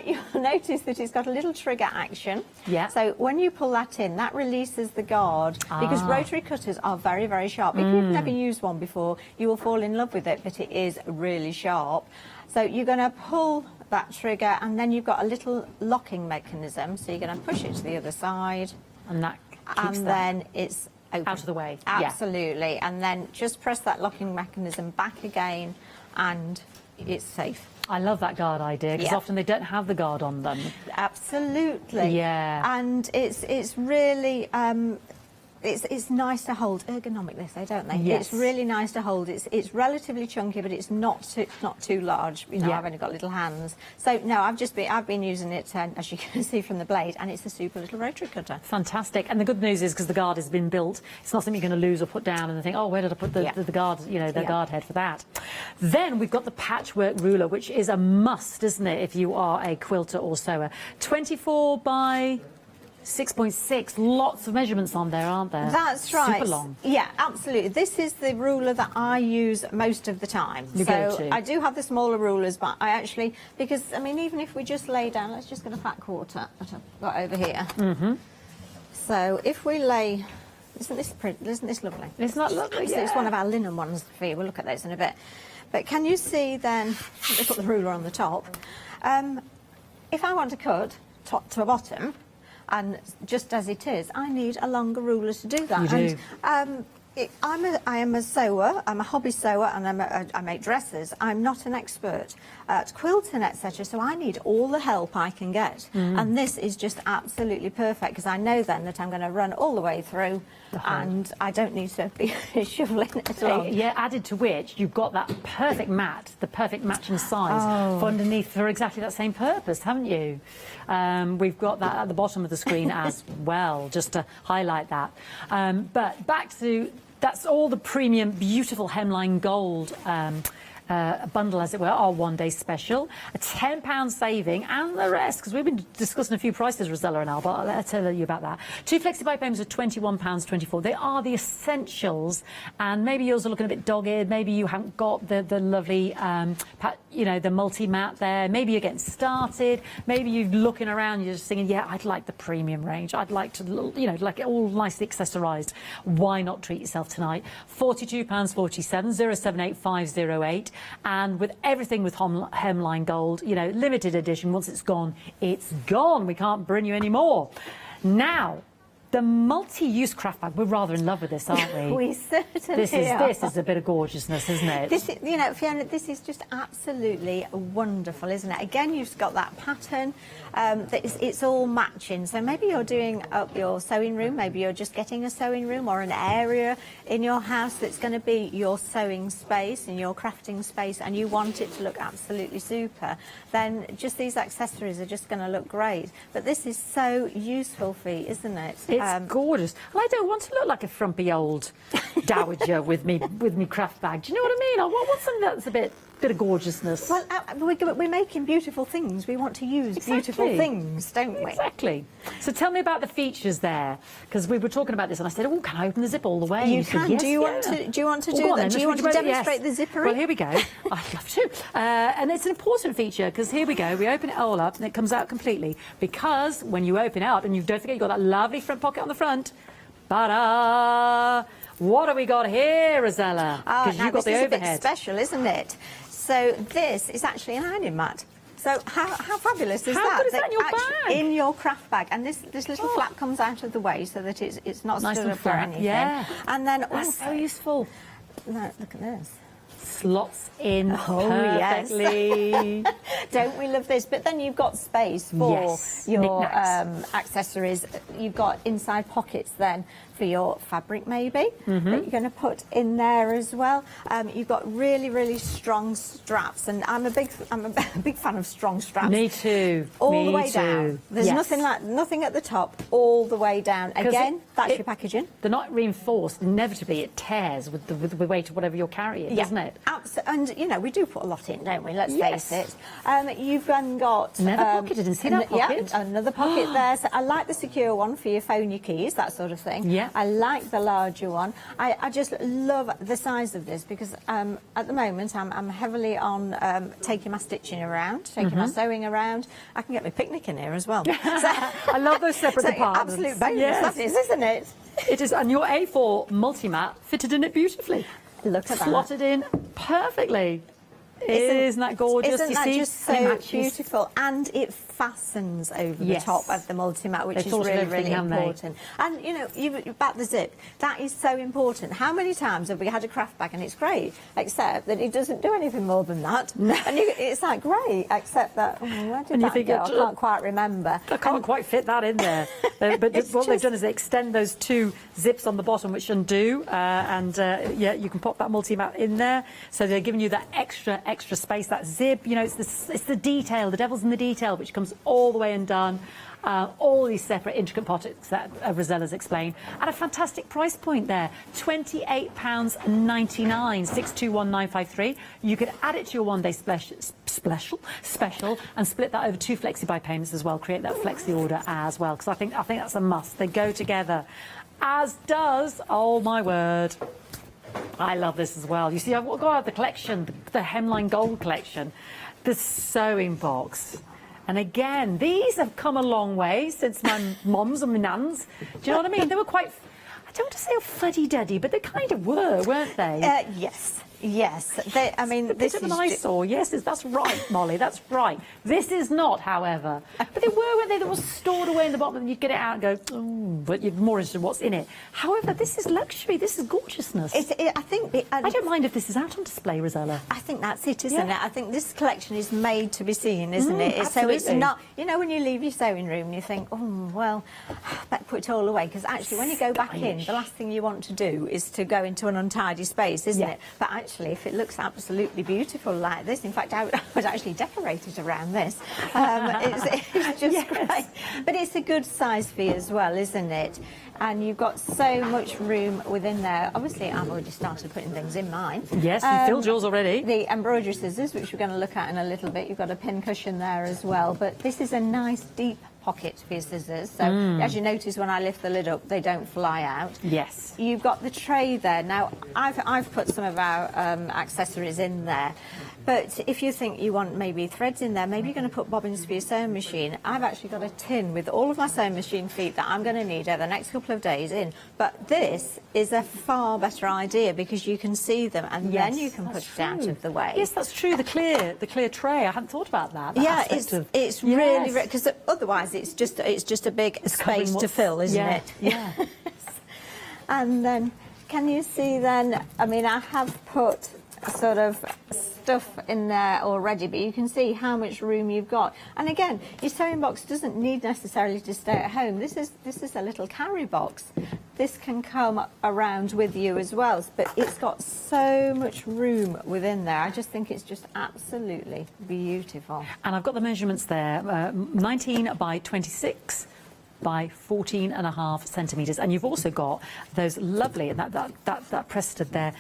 You'll notice that it's got a little trigger action. Yeah. So when you pull that in, that releases the guard because rotary cutters are very, very sharp. If you've never used one before, you will fall in love with it, but it is really sharp. So you're going to pull that trigger, and then you've got a little locking mechanism. So you're going to push it to the other side, and that keeps then it's open. Out of the way. Absolutely. Yeah. And then just press that locking mechanism back again, and it's safe. I love that guard idea because often they don't have the guard on them. Absolutely. Yeah. And it's really It's nice to hold. Ergonomic, they say, don't they? Yes. It's really nice to hold. It's relatively chunky, but it's not too large. You know, Yeah. I've only got little hands. So no, I've been using it, as you can see from the blade, and it's a super little rotary cutter. Fantastic. And the good news is, because the guard has been built, it's not something you're going to lose or put down and think, oh, where did I put the guard, you know, the guard head for that. Then we've got the patchwork ruler, which is a must, isn't it, if you are a quilter or sewer. 24 by 6.6, lots of measurements on there, aren't there? That's right. Super long. Yeah, absolutely. This is the ruler that I use most of the time. You go to. I do have the smaller rulers, but I actually, because, I mean, even if we just lay down, let's just get a fat quarter that I've got over here. Mm-hmm. So if we lay, isn't this pretty? Isn't this lovely? Isn't that lovely? So it's one of our linen ones for you. We'll look at those in a bit. But can you see then, let me put the ruler on the top. If I want to cut top to bottom, and just as it is, I need a longer ruler to do that. You do. And, I am a sewer, I'm a hobby sewer, and I make dresses. I'm not an expert at quilting, etc., so I need all the help I can get. And this is just absolutely perfect, because I know then that I'm going to run all the way through, and I don't need to be shoveling it along. Yeah, added to which, you've got that perfect mat, the perfect matching size for underneath for exactly that same purpose, haven't you? We've got that at the bottom of the screen as well, just to highlight that. But back to, that's all the premium, beautiful hemline gold bundle, as it were, our one-day special. A £10 saving, and the rest, because we've been discussing a few prices, Rosella and I, but I'll tell you about that. 2 flexi-buy payments are £21.24. They are the essentials, and maybe yours are looking a bit dogged. Maybe you haven't got the lovely, you know, the multi-mat there. Maybe you're getting started. Maybe you're looking around, you're just thinking, yeah, I'd like the premium range. I'd like to, you know, like it all nicely accessorised. Why not treat yourself tonight? £42.47, 078508. And with everything with hemline gold, you know, limited edition, once it's gone, it's gone. We can't bring you any more. Now, the multi-use craft bag, we're rather in love with this, aren't we? We certainly are. This is a bit of gorgeousness, isn't it? This, you know, Fiona, this is just absolutely wonderful, isn't it? Again, you've got that pattern. It's all matching. So maybe you're doing up your sewing room, maybe you're just getting a sewing room or an area in your house that's going to be your sewing space and your crafting space, and you want it to look absolutely super, then just these accessories are just going to look great. But this is so useful for you, isn't it? It's gorgeous. And I don't want to look like a frumpy old dowager with me craft bag. Do you know what I mean? I want something that's a bit of gorgeousness. Well, we're making beautiful things. We want to use beautiful things, don't we? Exactly. So tell me about the features there, because we were talking about this, and I said, "Oh, can I open the zip all the way?" You and can. Said, yes, do you want to do that? Do you want to demonstrate the zippery? Well, here we go. I'd love to. And it's an important feature, because here we go. We open it all up, and it comes out completely. Because when you open it up, and you don't forget, you've got that lovely front pocket on the front. Ta-da! What have we got here, Rosella? Because you've got the overhead. This is a bit special, isn't it? So this is actually an ironing mat. So how fabulous is that? How good is that in your bag? In your craft bag. And this little flap comes out of the way so that it's not nice stood and up or flat. anything. Yeah. And then That's so useful. No, look at this. Slots in Yes. perfectly. Don't we love this? But then you've got space for your accessories. You've got inside pockets then for your fabric maybe that you're going to put in there as well. You've got really, really strong straps, and I'm a big fan of strong straps. Me too. All the way down. There's nothing at the top. All the way down. Again, that's your packaging. They're not reinforced. Inevitably, it tears with the weight of whatever you're carrying, doesn't it? And you know, we do put a lot in, don't we? Let's face it. You've then got another pocket. I didn't see that pocket. Yeah, another pocket there. So I like the secure one for your phone, your keys, that sort of thing. Yeah. I like the larger one. I just love the size of this, because at the moment I'm heavily on taking my stitching around, taking my sewing around. I can get my picnic in here as well. So, I love those separate departments. Absolute bonus, that is, isn't it? It is, and your A4 multi-mat fitted in it beautifully. Look at that. Slotted in perfectly. Isn't that gorgeous? Isn't you that see? just so beautiful? And it fastens over the top of the multi-mat, which is really, really important. And, you know, you back the zip. That is so important. How many times have we had a craft bag and it's great, except that it doesn't do anything more than that? And it's like, great, except that, where did that go? I can't quite remember. I can't quite fit that in there. But what they've done is they extend those two zips on the bottom, which undo, yeah, you can pop that multi-mat in there. So they're giving you that extra space, that zip. You know, it's the detail, the devil's in the detail, which comes all the way undone. All these separate intricate pockets that Rosella's explained, at a fantastic price point there, £28.99, 621953. You could add it to your one-day special and split that over 2 flexi-buy payments as well. Create that flexi order as well, because I think that's a must. They go together, as does, oh my word, I love this as well. You see, I've got the collection, the Hemline Gold collection, the sewing box. And again, these have come a long way since my mums and my nans. Do you know what I mean? They were quite, I don't want to say fuddy-duddy, but they kind of were, weren't they? Yes. Yes, I mean, this is an eyesore. Yes, that's right, Molly. That's right. This is not, however. But they were, weren't they? They were stored away in the bottom, and you'd get it out and go, but you're more interested in what's in it. However, this is luxury. This is gorgeousness. I think. I don't mind if this is out on display, Rosella. I think that's it, isn't it? I think this collection is made to be seen, isn't it? Absolutely. So it's not. You know, when you leave your sewing room, you think, oh well, I better put it all away, because actually, when you go back in, the last thing you want to do is to go into an untidy space, isn't it? But actually, if it looks absolutely beautiful like this, in fact, I would actually decorate it around this. It's just great. But it's a good size for you as well, isn't it? And you've got so much room within there. Obviously, I've already started putting things in mine. Yes, you filled yours already. The embroidery scissors, which we're going to look at in a little bit. You've got a pin cushion there as well. But this is a nice deep pocket for your scissors. So as you notice, when I lift the lid up, they don't fly out. Yes. You've got the tray there. Now, I've put some of our accessories in there. But if you think you want maybe threads in there, maybe you're going to put bobbins for your sewing machine. I've actually got a tin with all of my sewing machine feet that I'm going to need over the next couple of days in. But this is a far better idea, because you can see them and then you can put it out of the way. Yes, that's true. The clear tray. I hadn't thought about that. Yeah, it's really, because otherwise it's just a big space to fill, isn't it? Yeah. And then, can you see then? I mean, I have put sort of stuff in there already, but you can see how much room you've got. And again, your sewing box doesn't need necessarily to stay at home. This is a little carry box. This can come around with you as well, but it's got so much room within there. I just think it's just absolutely beautiful. And I've got the measurements there, 19 by 26 by 14.5 centimetres, and you've also got those lovely, and that press stud there,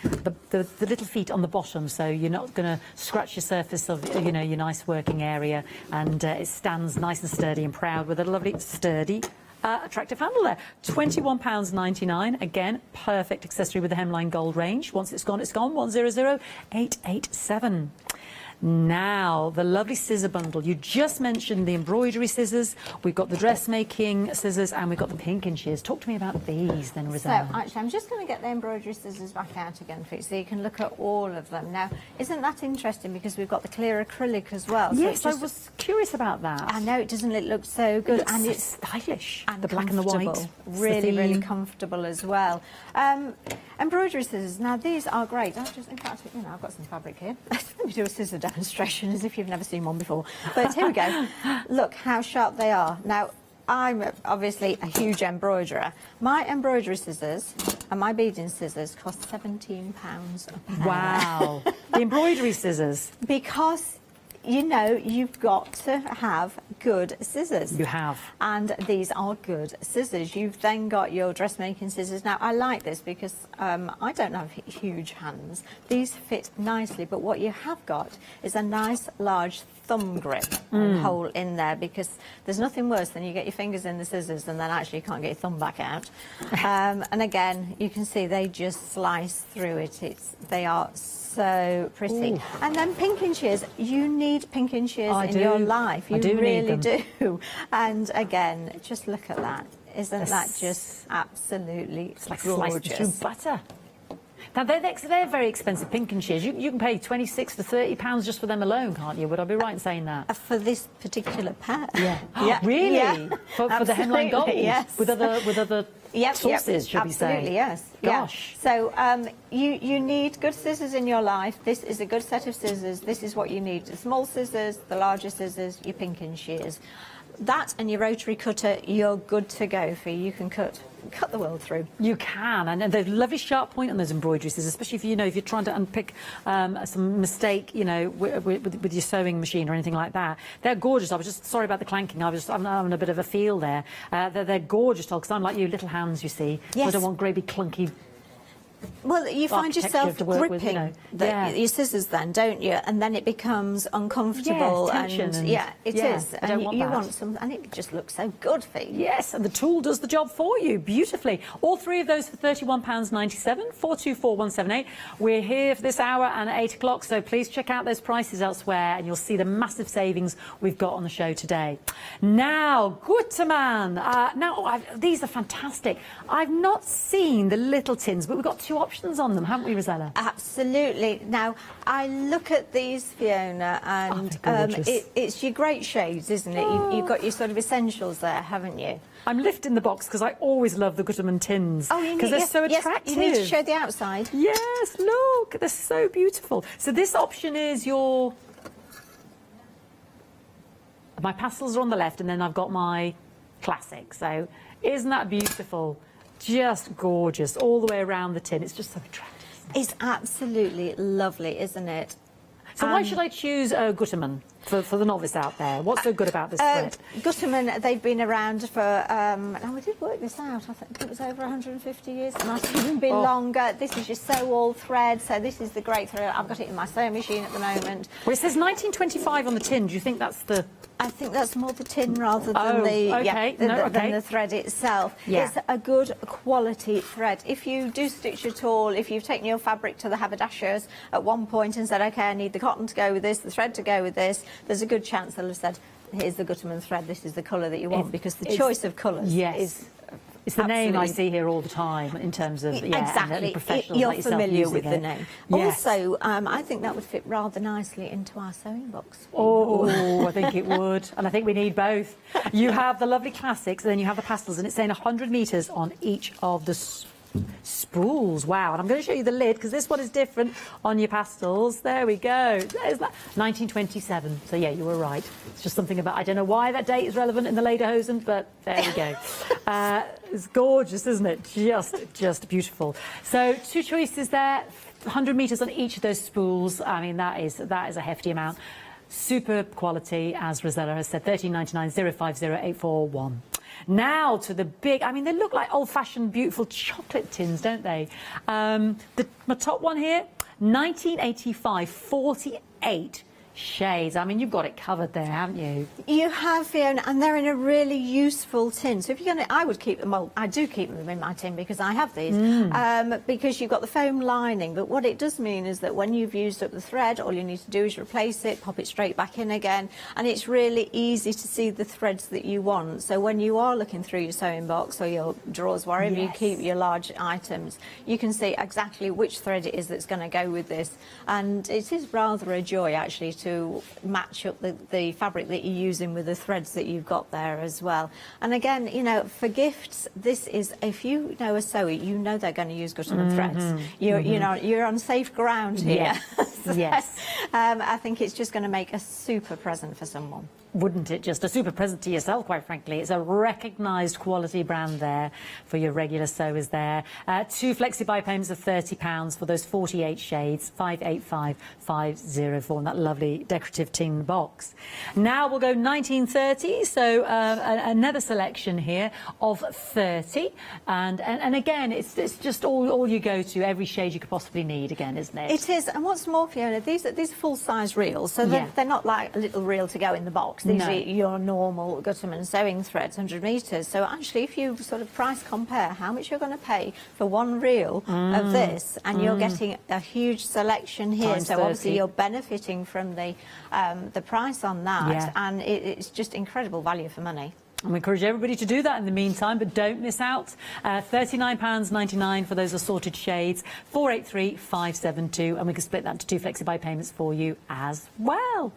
the little feet on the bottom, so you're not going to scratch your surface of your nice working area, and it stands nice and sturdy and proud with a lovely sturdy attractive handle there. £21.99. Again, perfect accessory with the Hemline Gold range. Once it's gone, it's gone. 100887. Now, the lovely scissor bundle. You just mentioned the embroidery scissors. We've got the dressmaking scissors, and we've got the pinking shears. Talk to me about these then, Rosella. So, actually, I'm just going to get the embroidery scissors back out again for you, so you can look at all of them. Now, isn't that interesting, because we've got the clear acrylic as well? Yes, so I was curious about that. I know, doesn't it look so good? And it's stylish. And the black and the white. Really, really comfortable as well. Embroidery scissors. Now, these are great. In fact, I've got some fabric here. Let me do a scissor demonstration as if you've never seen one before. But here we go. Look how sharp they are. Now, I'm obviously a huge embroiderer. My embroidery scissors and my beading scissors cost £17 a pair. Wow. The embroidery scissors. Because, you've got to have good scissors. You have. And these are good scissors. You've then got your dressmaking scissors. Now, I like this because I don't have huge hands. These fit nicely, but what you have got is a nice large thumb grip and hole in there, because there's nothing worse than you get your fingers in the scissors and then actually you can't get your thumb back out. And again, you can see they just slice through it. They are so pretty. Ooh. And then pinking shears. You need pinking shears in your life. You really do. And again, just look at that. Isn't that just absolutely gorgeous? It's like slicing through butter. Now, they're very expensive pinking shears. You can pay £26 to £30 just for them alone, can't you? Would I be right in saying that? For this particular pair. Yeah. Yeah. Really? Yeah. For the hemline gold? Yes. With other sources, should we say? Absolutely, yes. Gosh. Yeah. So you need good scissors in your life. This is a good set of scissors. This is what you need. The small scissors, the larger scissors, your pinking shears. That and your rotary cutter, you're good to go for. You can cut the world through. You can, and there's a lovely sharp point on those embroidery scissors, especially if if you're trying to unpick some mistake, with your sewing machine or anything like that. They're gorgeous. I was just sorry about the clanking. I'm having a bit of a feel there. They're gorgeous, because I'm like you, little hands, you see. Yes. So I don't want great big clunky. Well, you find yourself gripping your scissors then, don't you? And then it becomes uncomfortable. Yes, tension and it is. I don't want that. want some, and it just looks so good for you. Yes, and the tool does the job for you beautifully. All three of those for £31.97, 424178. We're here for this hour and at 8 o'clock, so please check out those prices elsewhere, and you'll see the massive savings we've got on the show today. Now, Gutermann. These are fantastic. I've not seen the little tins, but we've got two options on them, haven't we, Rosella? Absolutely. Now, I look at these, Fiona, and it's your great shades, isn't it? You've got your sort of essentials there, haven't you? I'm lifting the box because I always love the Gutermann tins. Oh, because they're so attractive. You need to show the outside. Yes, look, they're so beautiful. So this option is my pastels are on the left, and then I've got my classic. So isn't that beautiful? Just gorgeous all the way around the tin. It's just so attractive. It's absolutely lovely, isn't it? So why should I choose Gutermann for the novice out there? What's so good about this thread? Gutermann, they've been around for, now we did work this out, I think it was over 150 years. It might have even been longer. This is your sew-all thread, so this is the great thread. I've got it in my sewing machine at the moment. Well, it says 1925 on the tin. Do you think that's the... I think that's more the tin rather than than the thread itself. Yeah. It's a good quality thread. If you do stitch at all, if you've taken your fabric to the haberdashers at one point and said, OK, I need the cotton to go with this, the thread to go with this, there's a good chance they'll have said, here's the Gutermann thread, this is the colour that you want, because the choice of colours is... It's the name I see here all the time in terms of exactly. Professionals You're like yourself familiar using with the it. name. Yes. Also, I think that would fit rather nicely into our sewing box. Oh, I think it would, and I think we need both. You have the lovely classics, and then you have the pastels, and it's saying 100 metres on each of the spools. Wow. And I'm going to show you the lid, because this one is different on your pastels. There we go. There's that. 1927. So yeah, you were right. It's just something about, I don't know why that date is relevant in the Lederhosen, but there we go. It's gorgeous, isn't it? Just beautiful. So two choices there, 100 metres on each of those spools. I mean, that is a hefty amount. Superb quality, as Rosella has said, 13.99 050 841. Now to the big, I mean, they look like old-fashioned, beautiful chocolate tins, don't they? My top one here, 1985, 48 shades. I mean, you've got it covered there, haven't you? You have, Fiona, and they're in a really useful tin. So if you're going to, I would keep them, well, I do keep them in my tin because I have these, because you've got the foam lining. But what it does mean is that when you've used up the thread, all you need to do is replace it, pop it straight back in again, and it's really easy to see the threads that you want. So when you are looking through your sewing box or your drawers, wherever you keep your large items, you can see exactly which thread it is that's going to go with this. And it is rather a joy, actually, to match up the fabric that you're using with the threads that you've got there as well. And again, you know, for gifts, this is, if you know a sewer, you know they're going to use Gutermann threads. You're on safe ground here. Yes. I think it's just going to make a super present for someone. Wouldn't it? Just a super present to yourself, quite frankly. It's a recognised quality brand there for your regular sewers there. Two flexi-buy payments of £30 for those 48 shades, 585504, in that lovely decorative tin box. Now we'll go 1930, so another selection here of 30. And again, it's just all you go to, every shade you could possibly need again, isn't it? It is. And what's more, Fiona, these are full-size reels, so they're not like a little reel to go in the box. These are your normal Gutermann sewing threads, 100 metres. So actually, if you sort of price compare how much you're going to pay for one reel of this, and you're getting a huge selection here, Times so 30. obviously you're benefiting from the price on that, and it's just incredible value for money. And we encourage everybody to do that in the meantime, but don't miss out. £39.99 for those assorted shades, 483-572, and we can split that into 2 flexi-buy payments for you as well.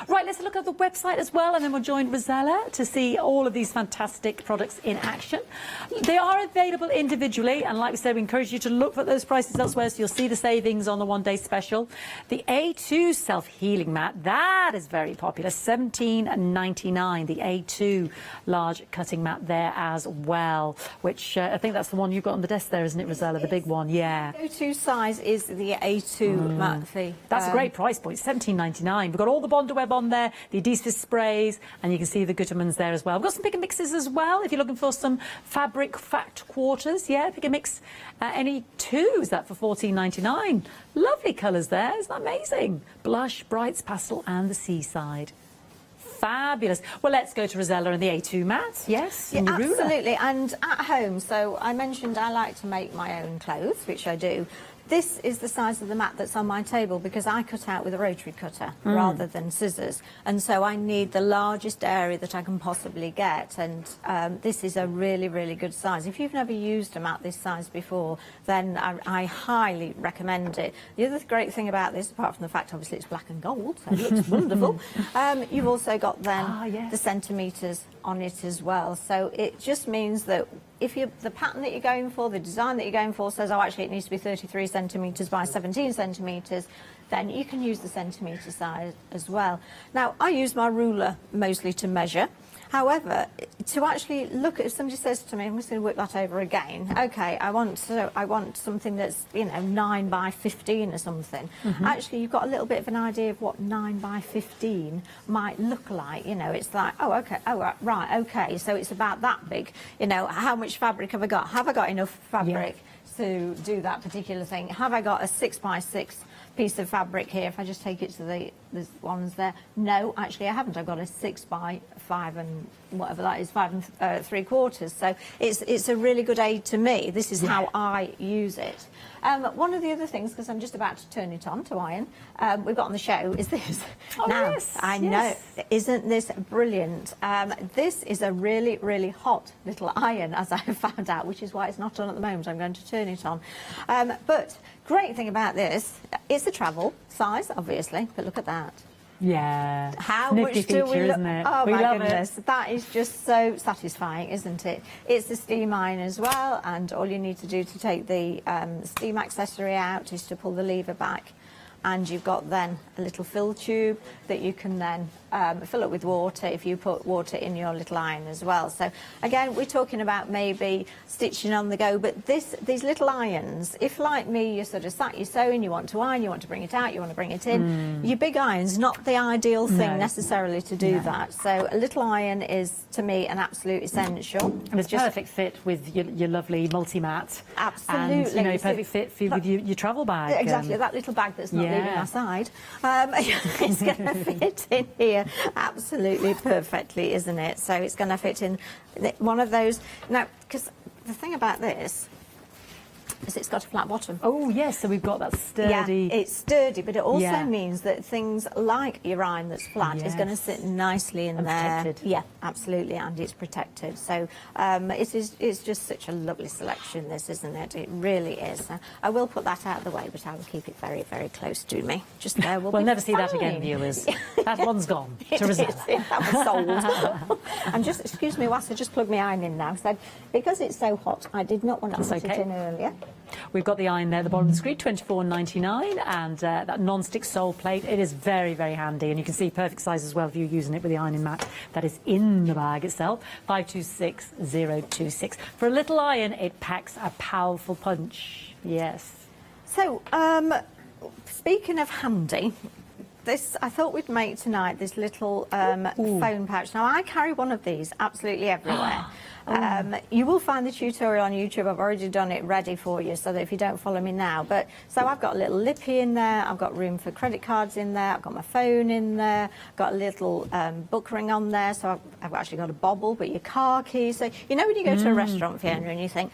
Right, let's look at the website as well, and then we'll join Rosella to see all of these fantastic products in action. They are available individually, and like we said, we encourage you to look for those prices elsewhere, so you'll see the savings on the one-day special. The A2 self-healing mat, that is very popular, £17.99. The A2 large cutting mat there as well, which I think that's the one you've got on the desk there, isn't it, Rosella? The big one, yeah. The A2 size is the A2 mat fee. That's a great price point, £17.99. We've got all the Bondaweb on there, the adhesive sprays, and you can see the Gutermans there as well. We've got some pick and mixes as well if you're looking for some fabric fat quarters. Yeah, pick and mix any two. Is that for £14.99? Lovely colours there. Isn't that amazing? Blush, brights, pastel, and the seaside. Fabulous. Well, let's go to Rosella and the A2 mat. Yes, yeah, and your ruler. absolutely. And at home, so I mentioned I like to make my own clothes, which I do. This is the size of the mat that's on my table because I cut out with a rotary cutter rather than scissors, and so I need the largest area that I can possibly get, and this is a really, really good size. If you've never used a mat this size before, then I highly recommend it. The other great thing about this, apart from the fact obviously it's black and gold, so it looks wonderful, you've also got then the centimetres on it as well, so it just means that if the pattern that you're going for, the design that you're going for says, oh, actually it needs to be 33 centimetres by 17 centimetres, then you can use the centimetre size as well. Now, I use my ruler mostly to measure. However, to actually look at, if somebody says to me, I'm just going to work that over again. Okay, I want something that's, 9 by 15 or something. Actually, you've got a little bit of an idea of what 9 by 15 might look like. It's like, oh, okay, oh, right, okay. So it's about that big. How much fabric have I got? Have I got enough fabric to do that particular thing? Have I got a 6 by 6 piece of fabric here? If I just take it to the ones there, no, actually I haven't. I've got a 6 by 5 and whatever that is, 5 and 3/4. So it's a really good aid to me. This is how I use it. One of the other things, because I'm just about to turn it on to iron, we've got on the show is this. Oh, now, yes, I know, isn't this brilliant? This is a really, really hot little iron, as I have found out, which is why it's not on at the moment. I'm going to turn it on. But great thing about this, it's the travel size, obviously, but look at that. Yeah. How Nifty much do we feature, look? isn't it? Oh We my love goodness, it. that is just so satisfying, isn't it? It's the steam iron as well, and all you need to do to take the steam accessory out is to pull the lever back, and you've got then a little fill tube that you can then fill up with water if you put water in your little iron as well. So again, we're talking about maybe stitching on the go, but these little irons, if like me, you're sort of sat, you're sewing, you want to iron, you want to bring it out, you want to bring it in, your big iron's not the ideal thing necessarily to do that. So a little iron is, to me, an absolute essential. And it's just perfect fit with your lovely multi-mat. Absolutely. And, perfect fit for with your travel bag. Exactly, that little bag that's not leaving our side. It's going to fit in here absolutely perfectly, isn't it? So it's going to fit in one of those. Now, because the thing about this is it's got a flat bottom. Oh, yes, so we've got that sturdy... Yeah, it's sturdy, but it also means that things like your iron that's flat is going to sit nicely in there. Protected. Yeah, absolutely, and it's protected. So it's just such a lovely selection, this, isn't it? It really is. I will put that out of the way, but I will keep it very, very close to me. Just there will We'll be never see that fine. again, viewers. That one's gone to It Rosella. is, that was sold. And just, excuse me, whilst I just plug my iron in now, so because it's so hot, I did not want to put it in earlier. We've got the iron there at the bottom of the screen, £24.99, and that non-stick sole plate. It is very, very handy, and you can see perfect size as well if you're using it with the ironing mat that is in the bag itself. 526026. For a little iron, it packs a powerful punch. Yes. So, speaking of handy, this, I thought we'd make tonight this little phone pouch. Now, I carry one of these absolutely everywhere. You will find the tutorial on YouTube. I've already done it ready for you, so that if you don't follow me now. But so I've got a little lippy in there. I've got room for credit cards in there. I've got my phone in there. I've got a little book ring on there. So I've actually got a bobble, but your car keys. So you know when you go to a restaurant, Fiona, and you think,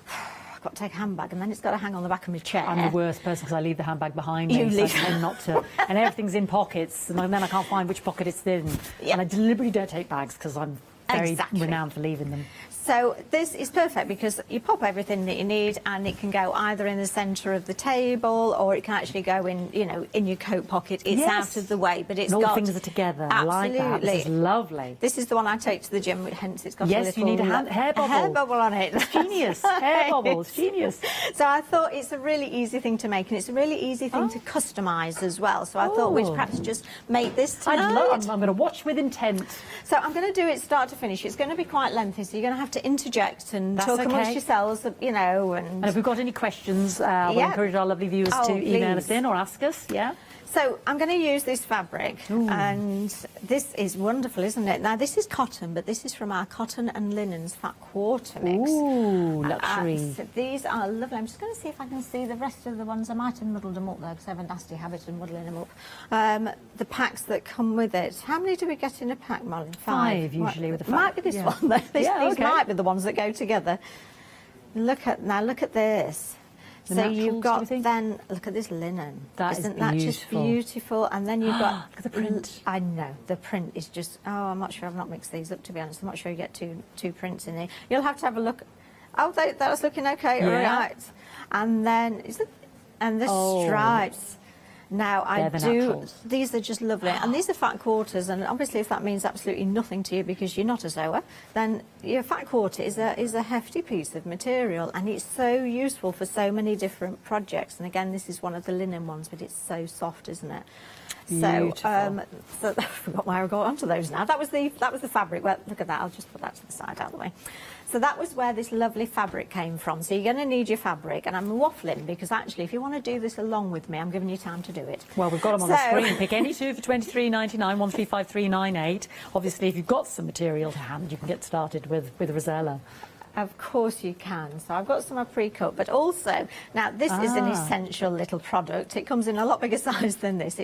I've got to take a handbag, and then it's got to hang on the back of my chair. I'm the worst person because I leave the handbag behind me. So I tend not to, and everything's in pockets, and then I can't find which pocket it's in. And I deliberately don't take bags because I'm very renowned for leaving them. So this is perfect because you pop everything that you need, and it can go either in the centre of the table, or it can actually go in, you know, in your coat pocket. It's out of the way, but it's and all got... the things are together. Absolutely. I like that. This is lovely. This is the one I take to the gym, hence it's got a little... you need a hair bubble. A hair bubble on it. Genius. Hair bubbles. Genius. So I thought it's a really easy thing to make, and it's a really easy thing to customise as well. So I thought we'd perhaps just make this tonight. I'm going to watch with intent. So I'm going to do it start to finish. It's going to be quite lengthy, so you're going to have to interject and talk amongst yourselves, you know. And if we've got any questions, we'll encourage our lovely viewers to email us in or ask us. Yeah. So I'm going to use this fabric, and this is wonderful, isn't it? Now, this is cotton, but this is from our Cotton and Linens Fat Quarter mix. Ooh, luxury. So these are lovely. I'm just going to see if I can see the rest of the ones. I might have muddled them up, though, because I have a nasty habit of muddling them up. The packs that come with it. How many do we get in a pack, Molly? 5 usually with a pack. Might be this one, though. These might be the ones that go together. Look at this. So you've got then, look at this linen. Isn't that just beautiful? And then you've got... Look at the print. I know, the print is just... Oh, I'm not sure, I've not mixed these up, to be honest. I'm not sure you get two prints in there. You'll have to have a look. Oh, that's looking okay, right. And then, and the stripes. Now, these are just lovely. And these are fat quarters, and obviously if that means absolutely nothing to you because you're not a sewer, then your fat quarter is a hefty piece of material, and it's so useful for so many different projects. And again, this is one of the linen ones, but it's so soft, isn't it? Beautiful. So I forgot why I got onto those now. That was the fabric. Well, look at that. I'll just put that to the side, out of the way. So that was where this lovely fabric came from. So you're going to need your fabric, and I'm waffling because actually, if you want to do this along with me, I'm giving you time to do it. Well, we've got them on the screen. Pick any two for $23.99, 135398. Obviously, if you've got some material to hand, you can get started with Rosella. Of course you can. So I've got some pre-cut, but also, now this is an essential little product. It comes in a lot bigger size than this.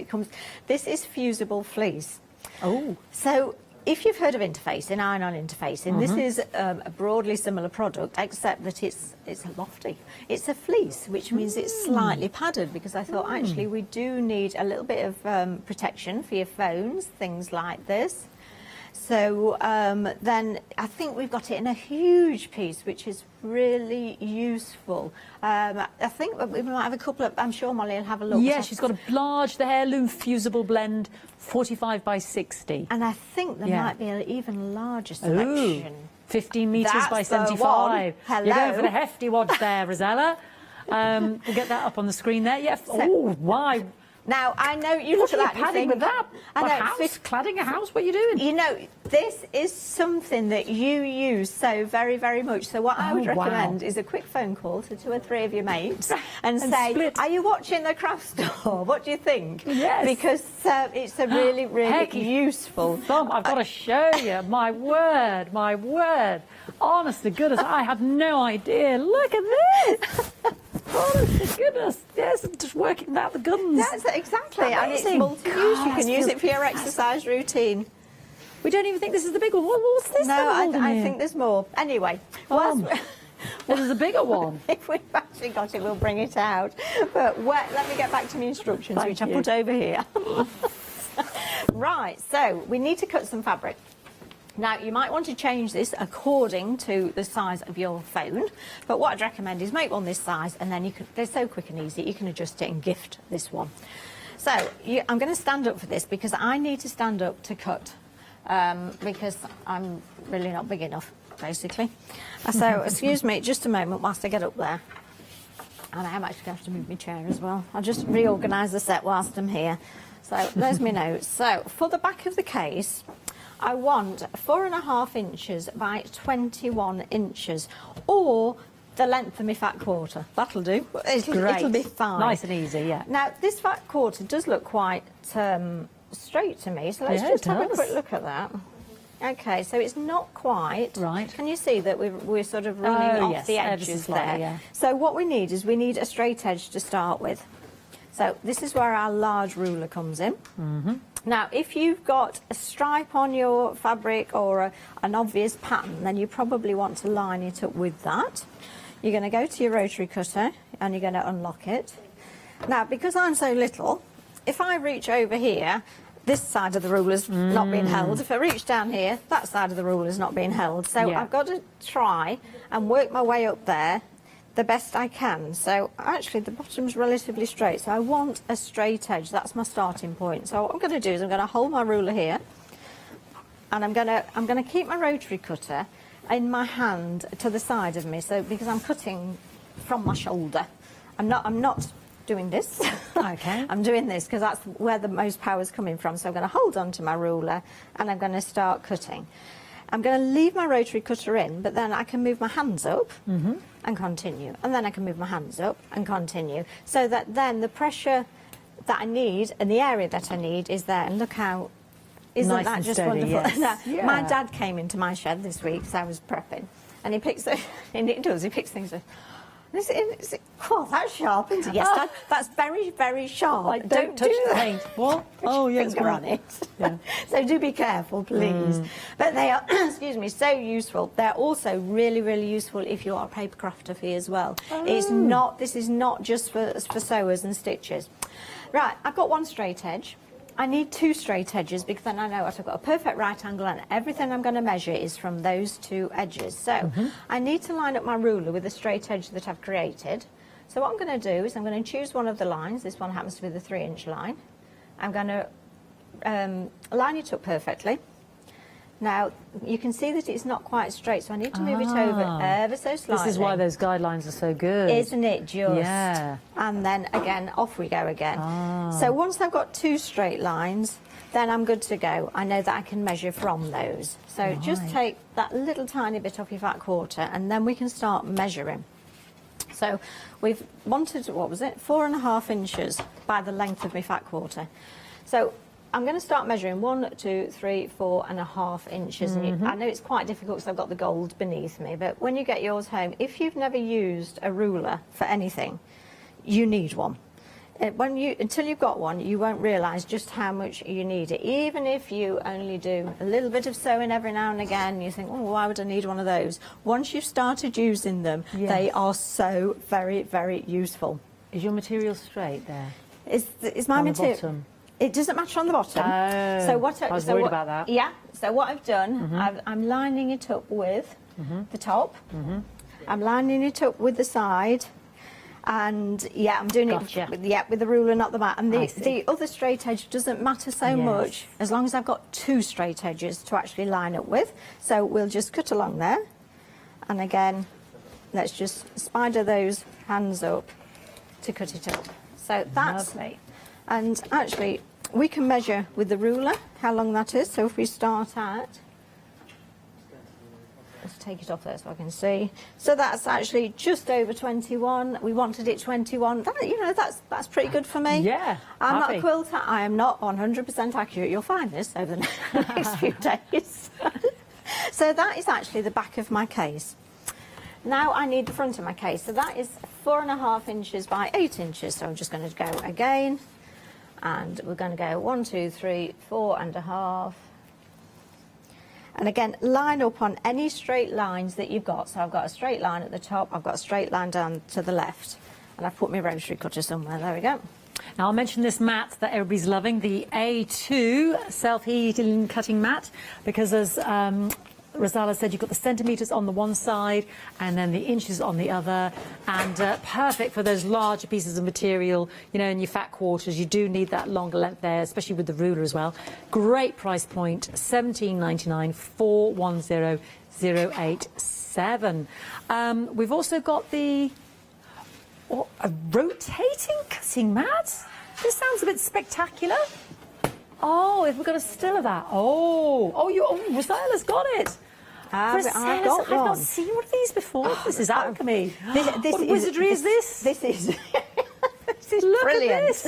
This is fusible fleece. Oh. So if you've heard of interfacing, iron-on interfacing, this is a broadly similar product, except that it's lofty. It's a fleece, which means it's slightly padded, because I thought, actually, we do need a little bit of protection for your phones, things like this. So then I think we've got it in a huge piece, which is really useful. I think we might have a couple of... I'm sure Molly will have a look. Yeah, she's got a large, the heirloom fusible blend, 45 by 60. And I think there might be an even larger selection. Ooh, 15 metres by 75. Hello. You're going for the hefty ones there, Rosella. We'll get that up on the screen there. Yeah. Oh, why? Now, I know you look at that and you think, with that. Cladding a house? What are you doing? You know, this is something that you use so very, very much. So what I would recommend is a quick phone call to 2 or 3 of your mates and say, split. are you watching the craft store? What do you think? Yes. Because it's a really, really useful... Thumb, I've got to show you. My word, my word. Honest to goodness, I had no idea. Look at this. Honest to goodness, yes, just working out the guns. That's exactly, and it's multi-use. You can use it for your exercise routine. We don't even think this is the big one. What's this? No, I think there's more. Anyway, well, there's a bigger one. If we've actually got it, we'll bring it out. But let me get back to my instructions, which I put over here. Right, so we need to cut some fabric. Now, you might want to change this according to the size of your phone, but what I'd recommend is make one this size, and then they're so quick and easy, you can adjust it and gift this one. So, I'm going to stand up for this because I need to stand up to cut, because I'm really not big enough, basically. So, excuse me just a moment whilst I get up there. And I am actually going to have to move my chair as well. I'll just reorganise the set whilst I'm here. So, there's my notes. So, for the back of the case, I want 4.5 inches by 21 inches, or the length of my fat quarter. That'll do. It'll be fine. Nice and easy, yeah. Now, this fat quarter does look quite straight to me, so let's just have a quick look at that. Okay, so it's not quite. Right. Can you see that we're sort of running off the edges there? Yeah. So what we need is a straight edge to start with. So this is where our large ruler comes in. Mm-hmm. Now, if you've got a stripe on your fabric or an obvious pattern, then you probably want to line it up with that. You're going to go to your rotary cutter and you're going to unlock it. Now, because I'm so little, if I reach over here, this side of the ruler's not being held. If I reach down here, that side of the ruler's not being held. So I've got to try and work my way up there the best I can. So actually the bottom's relatively straight, so I want a straight edge. That's my starting point. So what I'm going to do is I'm going to hold my ruler here, and I'm going to keep my rotary cutter in my hand to the side of me, so because I'm cutting from my shoulder. I'm not doing this. Okay. I'm doing this because that's where the most power is coming from. So I'm going to hold on to my ruler and I'm going to start cutting. I'm going to leave my rotary cutter in, but then I can move my hands up and continue. And then I can move my hands up and continue. So that then the pressure that I need and the area that I need is there. And look how, isn't Nice that and just steady, wonderful? yes. Now, my dad came into my shed this week, so I was prepping. And he picks, and he picks things up. Oh, that's sharp, isn't it? Yes, Dad, that's very, very sharp. Like, don't touch the paint. What? Oh, yes. Finger on it. Yeah. So do be careful, please. But they are, excuse me, so useful. They're also really, really useful if you are a paper crafter fee as well. It's not. This is not just for sewers and stitches. Right, I've got one straight edge. I need two straight edges because then I know I've got a perfect right angle and everything I'm going to measure is from those two edges. So I need to line up my ruler with the straight edge that I've created. So what I'm going to do is I'm going to choose one of the lines. This one happens to be the 3-inch line. I'm going to line it up perfectly. Now, you can see that it's not quite straight, so I need to move it over ever so slightly. This is why those guidelines are so good. Isn't it just? Yeah. And then, again, off we go again. So once I've got two straight lines, then I'm good to go. I know that I can measure from those. So just take that little tiny bit off your fat quarter, and then we can start measuring. So we've wanted, what was it, 4.5 inches by the length of my fat quarter. So I'm going to start measuring 1, 2, 3, 4.5 inches. And I know it's quite difficult because I've got the gold beneath me, but when you get yours home, if you've never used a ruler for anything, you need one. Until you've got one, you won't realise just how much you need it. Even if you only do a little bit of sewing every now and again, you think, oh, why would I need one of those? Once you've started using them, they are so very, very useful. Is your material straight there? Is my material? It doesn't matter on the bottom. Oh, so what I was worried about that. Yeah. So what I've done, I'm lining it up with the top. I'm lining it up with the side. And I'm doing it with the ruler, not the mat. And the other straight edge doesn't matter so much as long as I've got two straight edges to actually line up with. So we'll just cut along there. And again, let's just spider those hands up to cut it up. So that's lovely. And actually, we can measure with the ruler how long that is. So if we start at, let's take it off there so I can see. So that's actually just over 21. We wanted it 21. That's pretty good for me. Yeah. I'm not a quilter. I am not 100% accurate. You'll find this over the next few days. So that is actually the back of my case. Now I need the front of my case. So that is 4.5 inches by 8 inches. So I'm just going to go again. And we're going to go 1, 2, 3, 4.5. And again, line up on any straight lines that you've got. So I've got a straight line at the top, I've got a straight line down to the left. And I've put my rotary cutter somewhere. There we go. Now, I'll mention this mat that everybody's loving, the A2 self-heating cutting mat, because as Rosala said, you've got the centimetres on the one side and then the inches on the other, and perfect for those larger pieces of material, you know, in your fat quarters. You do need that longer length there, especially with the ruler as well. Great price point, $17.99, 410087. We've also got the a rotating cutting mat. This sounds a bit spectacular. Oh, if we've got a still of that. Rosala's got it. I've got one. I've not seen one of these before. This is alchemy. What wizardry is this? This is Look brilliant. at this.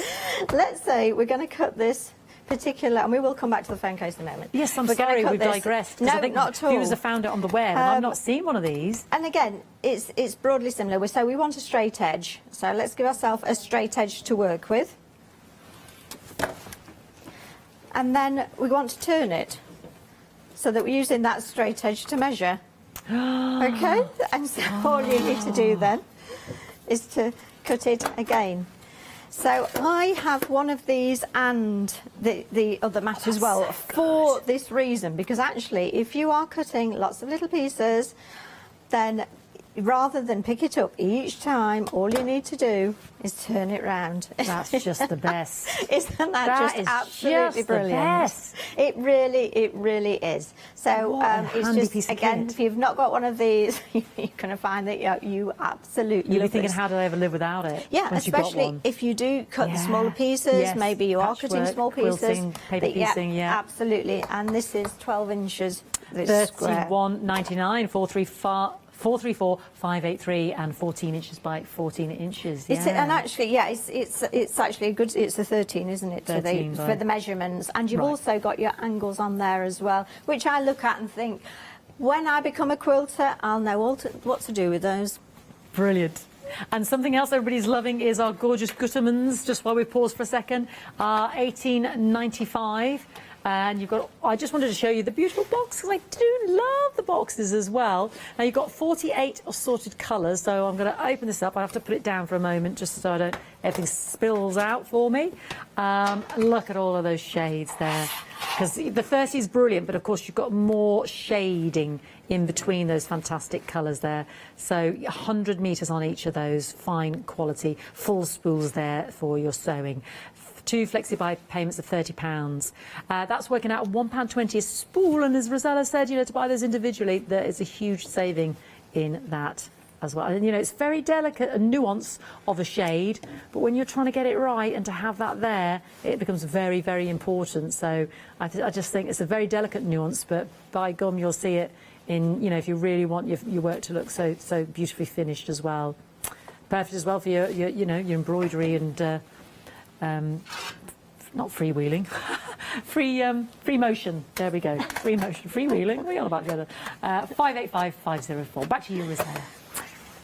Let's say we're going to cut this particular, and we will come back to the phone case in a moment. Yes, I'm We're sorry, gonna cut we've this. digressed. No, I think not at all. viewers have found it on the web, and I've not seen one of these. And again, it's broadly similar. So we want a straight edge. So let's give ourselves a straight edge to work with. And then we want to turn it so that we're using that straight edge to measure. Okay? And so all you need to do then is to cut it again. So I have one of these and the other mat as well for this reason, because actually if you are cutting lots of little pieces, then rather than pick it up each time, all you need to do is turn it round. That's just the best. Isn't that That just is absolutely just the brilliant? best. It really is. So What a it's handy just, piece of again, kit. if you've not got one of these, you're going to find that you absolutely You'll be love thinking, this. how do I ever live without it? Yeah, once you've got especially one. if you do cut the Yeah. smaller pieces, Yes. maybe you are cutting Patchwork, small pieces. quilting, paper piecing, yeah. Absolutely, and this is 12 inches. This square. 31.99, 434 583, and 14 inches by 14 inches. Yeah. And actually, yeah, it's actually a good. It's a 13, isn't it? 13, for the measurements, and you've Right. also got your angles on there as well, which I look at and think, when I become a quilter, I'll know what to do with those. Brilliant. And something else everybody's loving is our gorgeous Guttermans, just while we pause for a second, 18.95. And you've got, I just wanted to show you the beautiful box, because I do love the boxes as well. Now you've got 48 assorted colours, so I'm going to open this up. I have to put it down for a moment just so everything spills out for me. Look at all of those shades there, because the 30 is brilliant, but of course you've got more shading in between those fantastic colours there. So 100 metres on each of those, fine quality, full spools there for your sewing. 2 flexi-buy payments of £30. That's working out £1.20 a spool, and as Rosella said, to buy those individually, there is a huge saving in that as well. And it's very delicate, a nuance of a shade, but when you're trying to get it right and to have that there, it becomes very, very important. So I just think it's a very delicate nuance, but by gum, you'll see it in, if you really want your work to look so beautifully finished as well. Perfect as well for your embroidery and not freewheeling, free motion. There we go. Free motion, freewheeling. We're all about the other. 585504. Back to you, Rosella.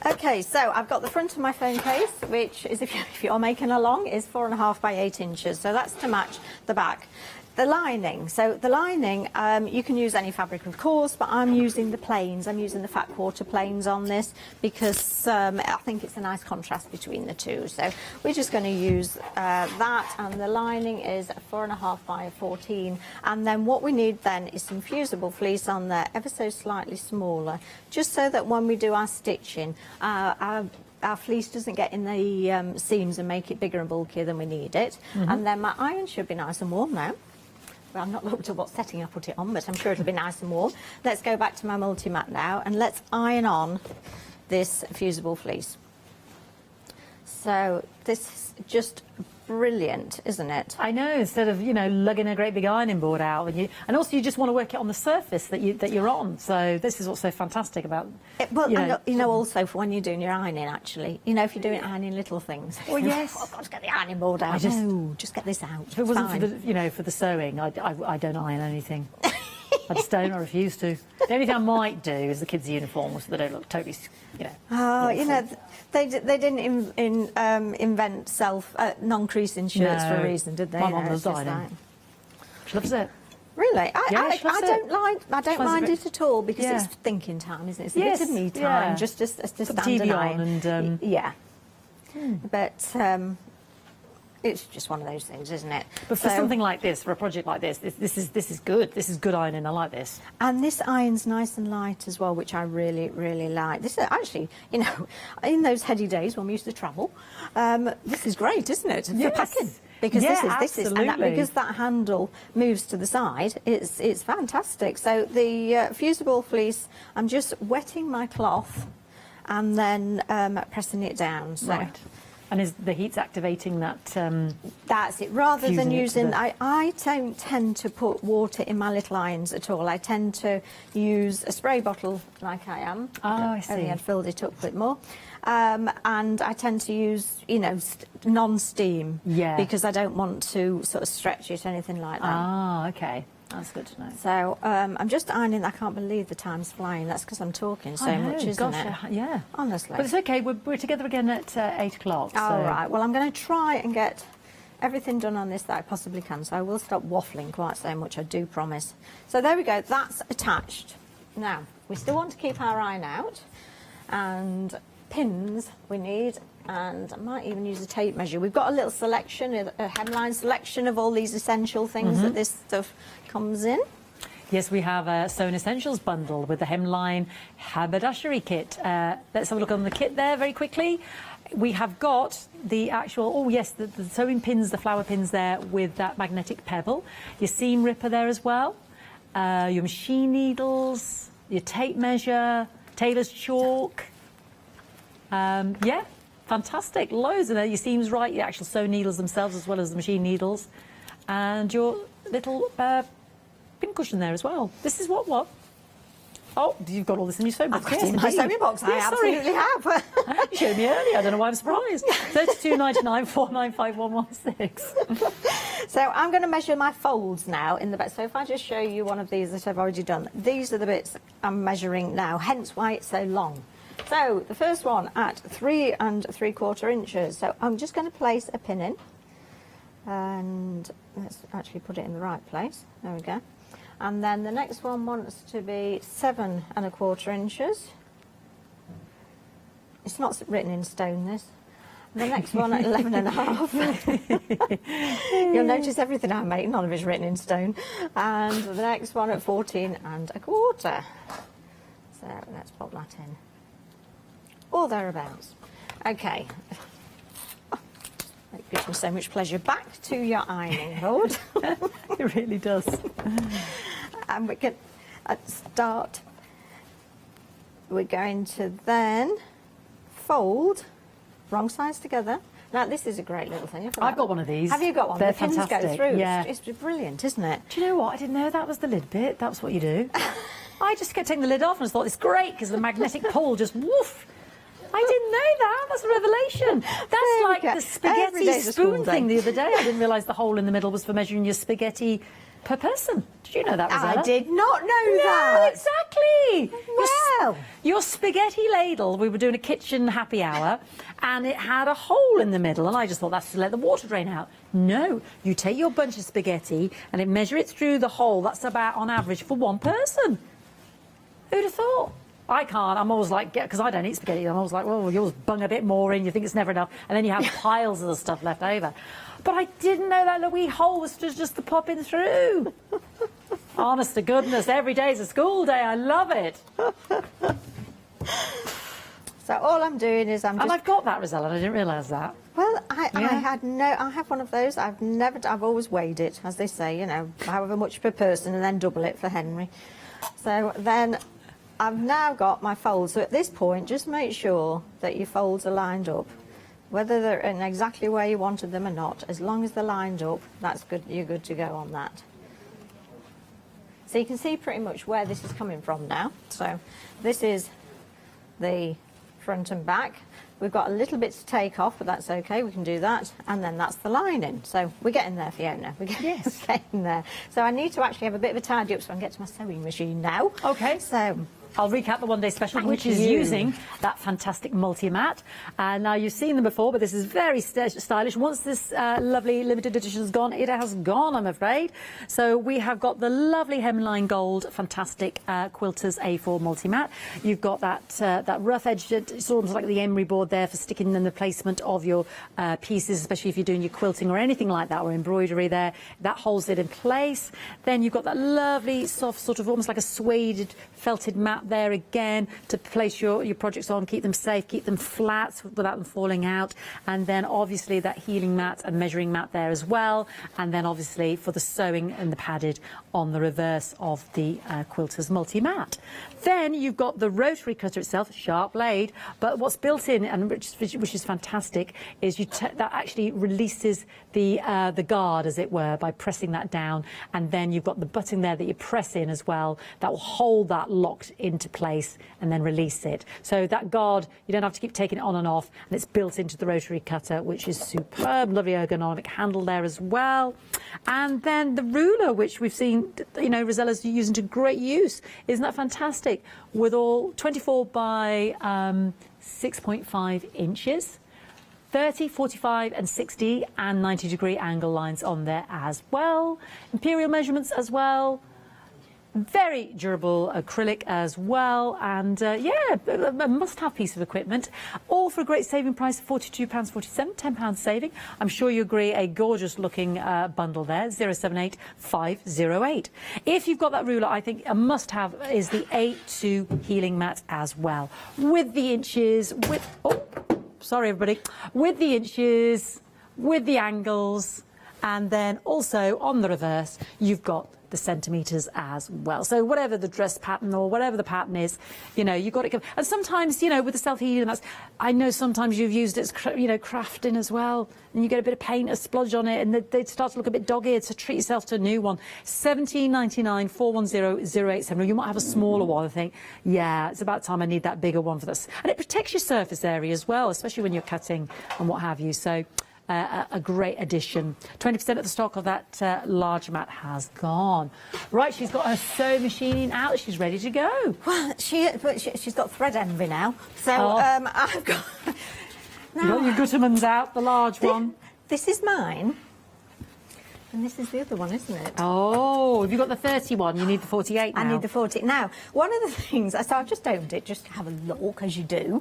Okay, so I've got the front of my phone case, which is, if you're making along, is 4.5 by 8 inches. So that's to match the back. The lining. So the lining, you can use any fabric, of course, but I'm using the plains. I'm using the fat quarter plains on this because I think it's a nice contrast between the two. So we're just going to use that, and the lining is 4.5 by 14. And then what we need then is some fusible fleece on there, ever so slightly smaller, just so that when we do our stitching, our fleece doesn't get in the seams and make it bigger and bulkier than we need it. Mm-hmm. And then my iron should be nice and warm now. Well, I've not looked at what setting I put it on, but I'm sure it'll be nice and warm. Let's go back to my multi-mat now, and let's iron on this fusible fleece. So this is just brilliant, isn't it? I know, instead of lugging a great big ironing board out, and also you just want to work it on the surface that you're on. So this is what's so fantastic about also for when you're doing your ironing, actually, if you're doing ironing little things. Well, yes, I've got to get the ironing board out. Just get this out. If it wasn't Fine. for the sewing, I don't iron anything. I just don't. I refuse to. The only thing I might do is the kids' uniforms, so they don't look totally, They didn't invent non-creasing shirts for a reason, did they? My mum loves ironing. She loves it. Really? Yeah, I don't mind it at all, because Yeah. it's thinking time, isn't it? It's Yes, a bit of me time, yeah. just to Put the stand TV and on iron. and, yeah. But it's just one of those things, isn't it? But for something like this, for a project like this, this is good. This is good ironing. I like this. And this iron's nice and light as well, which I really, really like. This is actually, in those heady days when we used to travel, this is great, isn't it? For packing. Because this is because that handle moves to the side, it's fantastic. So the fusible fleece, I'm just wetting my cloth and then pressing it down. So. Right. And is the heat's activating that? That's it. Rather than using, the... I don't tend to put water in my little irons at all. I tend to use a spray bottle like I am. Oh, I see. Only I'd filled it up a bit more. And I tend to use, non-steam. Yeah. Because I don't want to sort of stretch it, anything like that. Ah, okay. That's good to know. So I'm just ironing. I can't believe the time's flying. That's because I'm talking so much, isn't it? Yeah. Honestly. But it's okay. We're together again at 8 o'clock. So. All right. Well, I'm going to try and get everything done on this that I possibly can. So I will stop waffling quite so much, I do promise. So there we go. That's attached. Now, we still want to keep our iron out. And pins we need, and I might even use a tape measure. We've got a little selection, a hemline selection of all these essential things that this stuff comes in. Yes, we have a Sewn Essentials bundle with the hemline haberdashery kit. Let's have a look on the kit there very quickly. We have got the actual, oh yes, the sewing pins, the flower pins there with that magnetic pebble. Your seam ripper there as well. Your machine needles, your tape measure, tailor's chalk. Yeah, fantastic. Loads of there. Your seams right, your actual sew needles themselves as well as the machine needles. And your little pin cushion there as well. This is what? Oh, you've got all this in your sewing box. I've got it in my sewing box. I absolutely have. You showed me earlier. I don't know why I'm surprised. 32.99 495116. So I'm going to measure my folds now in the back. So if I just show you one of these that I've already done, these are the bits I'm measuring now, hence why it's so long. So the first one at 3 3/4 inches. So I'm just going to place a pin in, and let's actually put it in the right place. There we go. And then the next one wants to be 7 1/4 inches. It's not written in stone, this. The next one at 11 1/2. You'll notice everything I make, none of it's written in stone. And the next one at 14 1/4. So let's pop that in. Or thereabouts. Okay. It gives me so much pleasure. Back to your ironing board. It really does. And we can start. We're going to then fold wrong sides together. Now this is a great little thing. I've got one of these. Have you got one? They're the pins fantastic. go through. Yeah. It's brilliant, isn't it? Do you know what? I didn't know that was the lid bit. That's what you do. I just kept taking the lid off and I thought it's great because the magnetic pull just woof. I didn't know that. That's a revelation. That's like the spaghetti spoon thing the other day. I didn't realise the hole in the middle was for measuring your spaghetti per person. Did you know that, Rosella? I did not know that. Exactly. Wow. Your spaghetti ladle, we were doing a kitchen happy hour, and it had a hole in the middle, and I just thought that's to let the water drain out. No, you take your bunch of spaghetti and measure it through the hole. That's about, on average, for one person. Who'd have thought? I can't. I'm always like, because I don't eat spaghetti. I'm always like, well, yours bung a bit more in. You think it's never enough, and then you have piles of the stuff left over. But I didn't know that the wee hole was just the popping through. Honest to goodness, every day's a school day. I love it. So all I'm doing is I'm just... And I've got that, Rosella. I didn't realise that. Well, I have one of those. I've always weighed it, as they say, you know, however much per person, and then double it for Henry. So then I've now got my folds. So at this point, just make sure that your folds are lined up. Whether they're in exactly where you wanted them or not, as long as they're lined up, that's good. You're good to go on that. So you can see pretty much where this is coming from now. So this is the front and back. We've got a little bit to take off, but that's okay. We can do that. And then that's the lining. So we're getting there, Fiona. We're getting there. So I need to actually have a bit of a tidy up so I can get to my sewing machine now. Okay. So I'll recap the one-day special, Thank which is you. using that fantastic multi-mat. Now, you've seen them before, but this is very stylish. Once this lovely limited edition is gone, it has gone, I'm afraid. So we have got the lovely hemline gold, fantastic Quilters A4 multi-mat. You've got that rough-edged, it's almost like the emery board there for sticking in the placement of your pieces, especially if you're doing your quilting or anything like that, or embroidery there. That holds it in place. Then you've got that lovely, soft, sort of almost like a suede, felted mat there again to place your projects on, keep them safe, keep them flat without them falling out, and then obviously that healing mat and measuring mat there as well, and then obviously for the sewing and the padded on the reverse of the Quilters multi-mat. Then you've got the rotary cutter itself, sharp blade, but what's built in, and which is fantastic, is that actually releases the guard, as it were, by pressing that down, and then you've got the button there that you press in as well that will hold that locked into place and then release it. So that guard, you don't have to keep taking it on and off, and it's built into the rotary cutter, which is superb. Lovely ergonomic handle there as well. And then the ruler, which we've seen, you know, Rosella's using to great use. Isn't that fantastic? With all 24 by 6.5 inches. 30, 45 and 60 and 90-degree angle lines on there as well. Imperial measurements as well. Very durable acrylic as well, and yeah, a must-have piece of equipment, all for a great saving price of £42.47, £10 saving. I'm sure you agree, a gorgeous looking bundle there, 078508. If you've got that ruler, I think a must-have is the A2 healing mat as well, with the inches, with, oh, sorry everybody, with the inches, with the angles, and then also on the reverse, you've got the centimetres as well. So whatever the dress pattern or whatever the pattern is, you know, you've got it. And sometimes, you know, with the self-healing mats, I know sometimes you've used it as, you know, crafting as well, and you get a bit of paint, a splodge on it, and they start to look a bit dog-eared, so treat yourself to a new one. £17.99, 410087. You might have a smaller one and think, yeah, it's about time I need that bigger one for this. And it protects your surface area as well, especially when you're cutting and what have you. So a great addition. 20% of the stock of that large mat has gone. Right, she's got her sewing machine out. She's ready to go. Well, she's got thread envy now. So I've got... Now, you got your Gutterman's out, the large one. This is mine. And this is the other one, isn't it? Oh, have you got the 31? You need the 48 now. I need the 40. Now, one of the things... So I've just opened it just to have a look, as you do.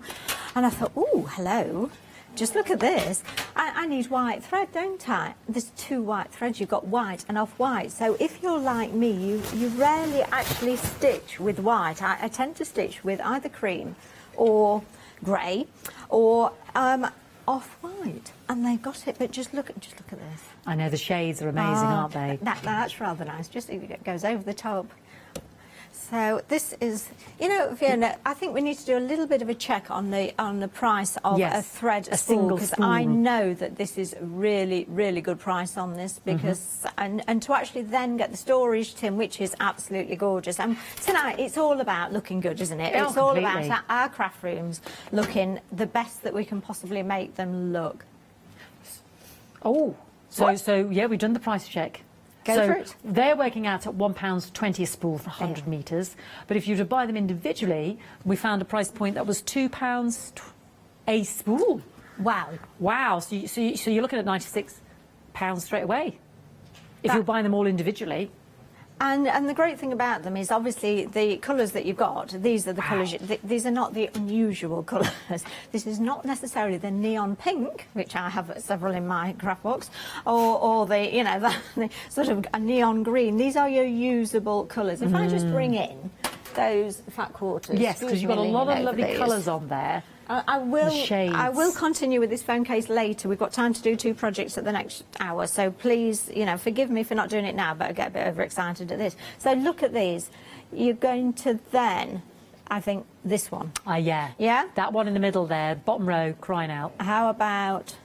And I thought, oh, hello. Just look at this. I need white thread, don't I? There's 2 white threads. You've got white and off-white. So if you're like me, you rarely actually stitch with white. I tend to stitch with either cream or grey or off-white. And they've got it, but just look at this. I know, the shades are amazing, aren't they? That's rather nice. Just it goes over the top. So this is, you know, Fiona, I think we need to do a little bit of a check on the price of a thread spool, because I know that this is really, really good price on this, because and to actually then get the storage tin, which is absolutely gorgeous. And tonight it's all about looking good, isn't it? Oh, it's all about our craft rooms looking the best that we can possibly make them look. Oh, so yeah, we've done the price check. Go for it. They're working out at £1.20 a spool for 100 metres. But if you were to buy them individually, we found a price point that was £2 a spool. Wow. Wow. So you're looking at £96 straight away if you're buying them all individually. And the great thing about them is obviously the colours that you've got. These are the colours. These are not the unusual colours. This is not necessarily the neon pink, which I have several in my craft box, or the the sort of a neon green. These are your usable colours. If I just bring in those fat quarters, yes, because you've got a lot of lovely colours on there. I will continue with this phone case later. We've got time to do 2 projects at the next hour, so please, forgive me for not doing it now, but I get a bit overexcited at this. So look at these. You're going to then, I think, this one. Yeah. Yeah? That one in the middle there, bottom row, crying out. How about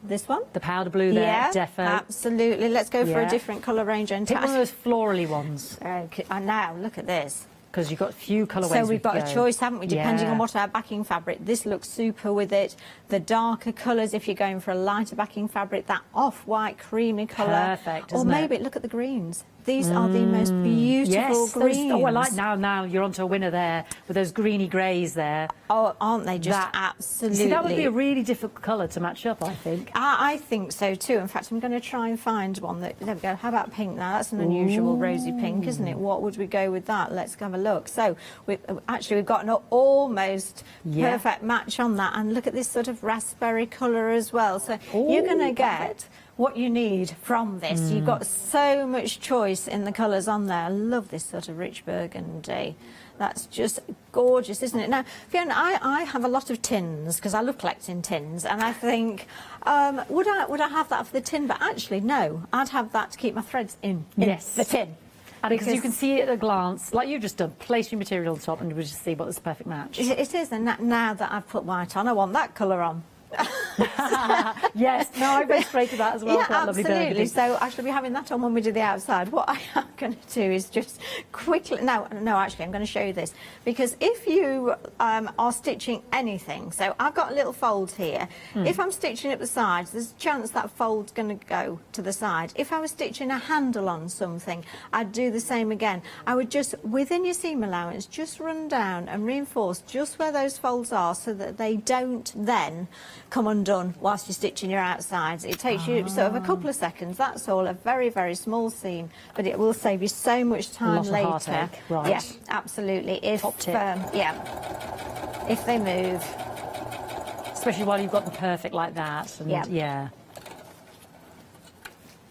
this one? The powder blue there, yeah, defo. Absolutely. Let's go for a different colour range. And pick one of those florally ones. Okay. And now, look at this. Because you've got a few colourways. So we've got a choice, haven't we, depending on what our backing fabric. This looks super with it. The darker colours, if you're going for a lighter backing fabric, that off-white creamy colour. Perfect, or maybe, look at the greens. These are the most beautiful greens. Oh, I like now you're onto a winner there, with those greeny greys there. Oh, aren't they just absolutely... See, that would be a really difficult colour to match up, I think. I think so too. In fact, I'm going to try and find one that... There we go. How about pink now? That's an unusual rosy pink, isn't it? What would we go with that? Let's have a look. So, we've got an almost perfect match on that. And look at this sort of raspberry colour as well. So, you're going to get what you need from this. You've got so much choice in the colours on there. I love this sort of rich burgundy. That's just gorgeous, isn't it? Now, Fiona, I have a lot of tins because I love collecting tins, and I think, would I have that for the tin? But actually, no, I'd have that to keep my threads in the tin. Because you can see it at a glance, like you've just done, place your material on top and you just see what is the perfect match. It is, and now that I've put white on, I want that colour on. Yes, no, I go straight to that as well. Yeah, absolutely. Lovely So I shall be having that on when we do the outside. What I am going to do is just quickly... No, actually, I'm going to show you this. Because if you are stitching anything... So I've got a little fold here. If I'm stitching at the sides, there's a chance that fold's going to go to the side. If I was stitching a handle on something, I'd do the same again. I would just, within your seam allowance, just run down and reinforce just where those folds are so that they don't then come undone. undone whilst you're stitching your outsides. It takes you sort of a couple of seconds, that's all, a very, very small seam, but it will save you so much time Lot of later. heartache, right. Yeah, absolutely. If, Top tip. if they move. Especially while you've got them perfect like that. And yeah.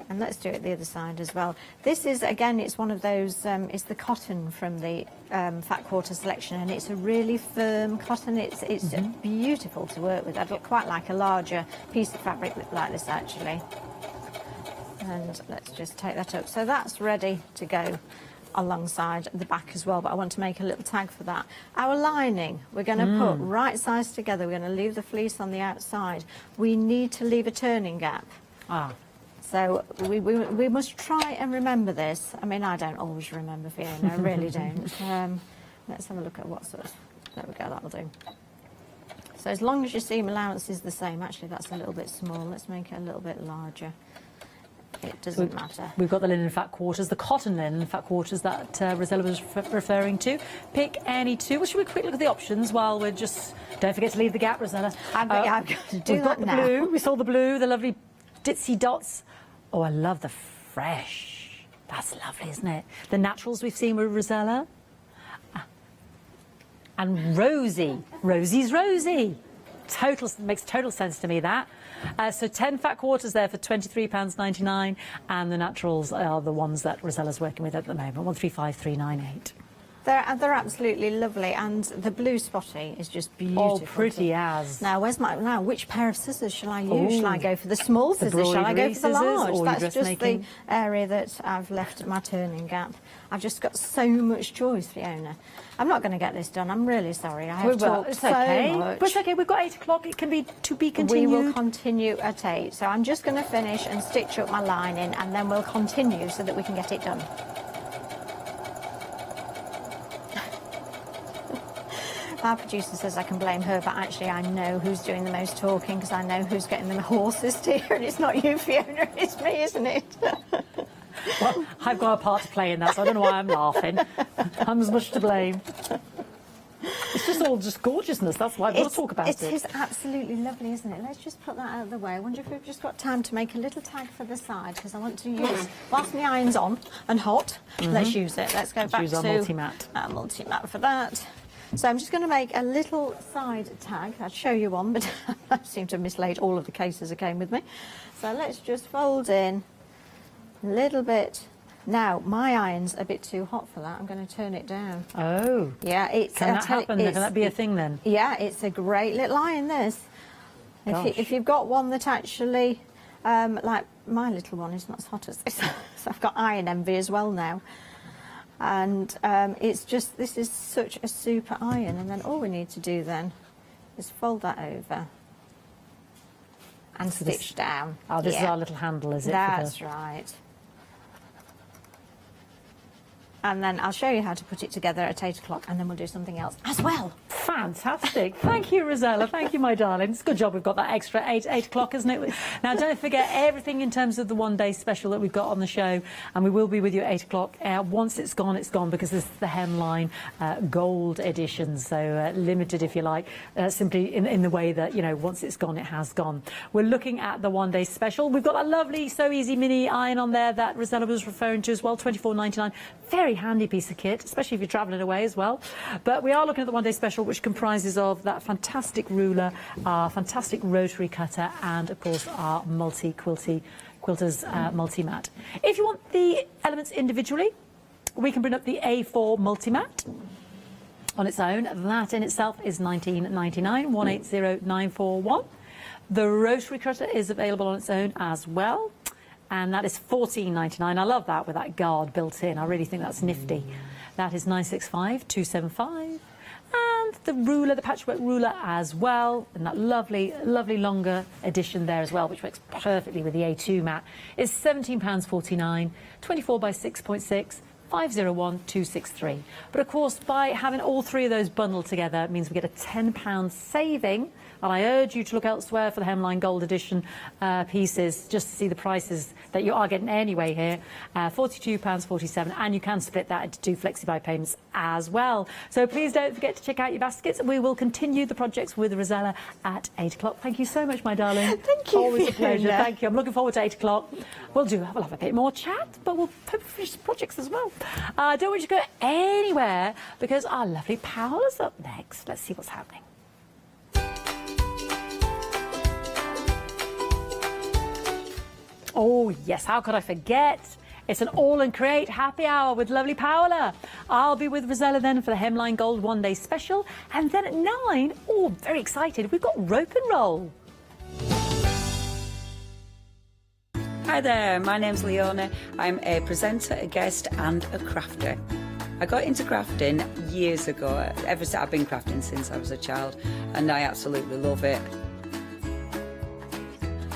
And let's do it the other side as well. This is, again, it's one of those, it's the cotton from the Fat Quarter selection, and it's a really firm cotton. It's beautiful to work with. I'd quite like a larger piece of fabric like this, actually. And let's just take that up. So that's ready to go alongside the back as well, but I want to make a little tag for that. Our lining, we're going to put right sides together. We're going to leave the fleece on the outside. We need to leave a turning gap. So we must try and remember this. I mean, I don't always remember, Fiona, I really don't. Let's have a look at what sort of... There we go, that'll do. So as long as your seam allowance is the same, actually that's a little bit small. Let's make it a little bit larger. It doesn't matter. We've got the linen fat quarters, the cotton linen fat quarters that Rosella was referring to. Pick any two. Well, should we quick look at the options while we're just... Don't forget to leave the gap, Rosella. I'm going to do that now. Blue. We saw the blue, the lovely ditzy dots. Oh, I love the fresh. That's lovely, isn't it? The naturals we've seen with Rosella. And Rosie. Rosie's Rosie. Makes total sense to me, that. So 10 fat quarters there for £23.99, and the naturals are the ones that Rosella's working with at the moment, 135398. They're absolutely lovely, and the blue spotty is just beautiful. Oh, pretty as. Now, which pair of scissors shall I use? Shall I go for the small scissors? Shall I go for the large? That's just the area that I've left my turning gap. I've just got so much choice, Fiona. I'm not going to get this done. I'm really sorry. I have talked so much. But it's okay. We've got 8 o'clock. It can be to be continued. We will continue at 8. So I'm just going to finish and stitch up my lining, and then we'll continue so that we can get it done. Our producer says I can blame her, but actually I know who's doing the most talking, because I know who's getting the horses to here, and it's not you, Fiona, it's me, isn't it? Well, I've got a part to play in that, so I don't know why I'm laughing. I'm as much to blame. It's just all just gorgeousness, that's why I've got to talk about it. It is absolutely lovely, isn't it? Let's just put that out of the way. I wonder if we've just got time to make a little tag for the side, because I want to use, whilst my iron's on and hot, let's use it. Let's go back use to our multi-mat. Our multi-mat for that. So I'm just going to make a little side tag. I'll show you one, but I seem to have mislaid all of the cases that came with me. So let's just fold in a little bit. Now, my iron's a bit too hot for that. I'm going to turn it down. Oh. Yeah, it's... Can that happen? Can that be a thing then? Yeah, it's a great little iron, this. If you've got one that actually... like, my little one is not as hot as this. So I've got iron envy as well now. And it's just, this is such a super iron, and then all we need to do then is fold that over and stitch down. Oh, this is our little handle, is it? That's right. And then I'll show you how to put it together at 8 o'clock, and then we'll do something else as well. Fantastic. Thank you, Rosella. Thank you, my darling. It's a good job we've got that extra 8 o'clock, isn't it? Now, don't forget everything in terms of the one-day special that we've got on the show, and we will be with you at 8 o'clock. Once it's gone, because this is the hemline gold edition, so limited, if you like, simply in the way that, you know, once it's gone, it has gone. We're looking at the one-day special. We've got that lovely So Easy mini iron on there that Rosella was referring to as well, £24.99. Very handy piece of kit, especially if you're travelling away as well. But we are looking at the one-day special, which comprises of that fantastic ruler, our fantastic rotary cutter, and of course our quilters multi-mat. If you want the elements individually, we can bring up the A4 multi-mat on its own. That in itself is £19.99, 180941. The rotary cutter is available on its own as well, and that is £14.99. I love that with that guard built in. I really think that's nifty. That is £965,275. And the ruler, the patchwork ruler as well, and that lovely, lovely longer edition there as well, which works perfectly with the A2 mat, is £17.49, 24 by 6.6, 501 263. But of course, by having all three of those bundled together means we get a £10 saving. And I urge you to look elsewhere for the Hemline Gold Edition pieces, just to see the prices that you are getting anyway here. £42.47, and you can split that into 2 flexi-buy payments as well. So please don't forget to check out your baskets. We will continue the projects with Rosella at 8 o'clock. Thank you so much, my darling. Thank you. Always a pleasure. Fiona. Thank you. I'm looking forward to 8 o'clock. We'll have a bit more chat, but we'll finish the projects as well. Don't want you to go anywhere, because our lovely Paola's up next. Let's see what's happening. Oh, yes, how could I forget? It's an all and create happy hour with lovely Paola. I'll be with Rosella then for the Hemline Gold one-day special. And then at 9, oh, very excited, we've got rope and roll. Hi there, my name's Leona. I'm a presenter, a guest and a crafter. I got into crafting years ago. I've been crafting since I was a child, and I absolutely love it.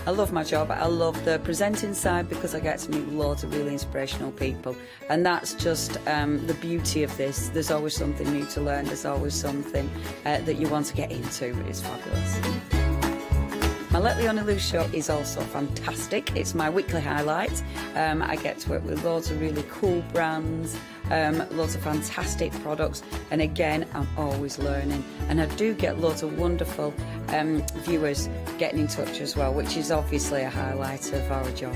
I love my job. I love the presenting side because I get to meet loads of really inspirational people, and that's just the beauty of this. There's always something new to learn. There's always something that you want to get into. It's fabulous. My Let Leona Loose show is also fantastic. It's my weekly highlight. I get to work with loads of really cool brands, loads of fantastic products, and again, I'm always learning. And I do get loads of wonderful viewers getting in touch as well, which is obviously a highlight of our job.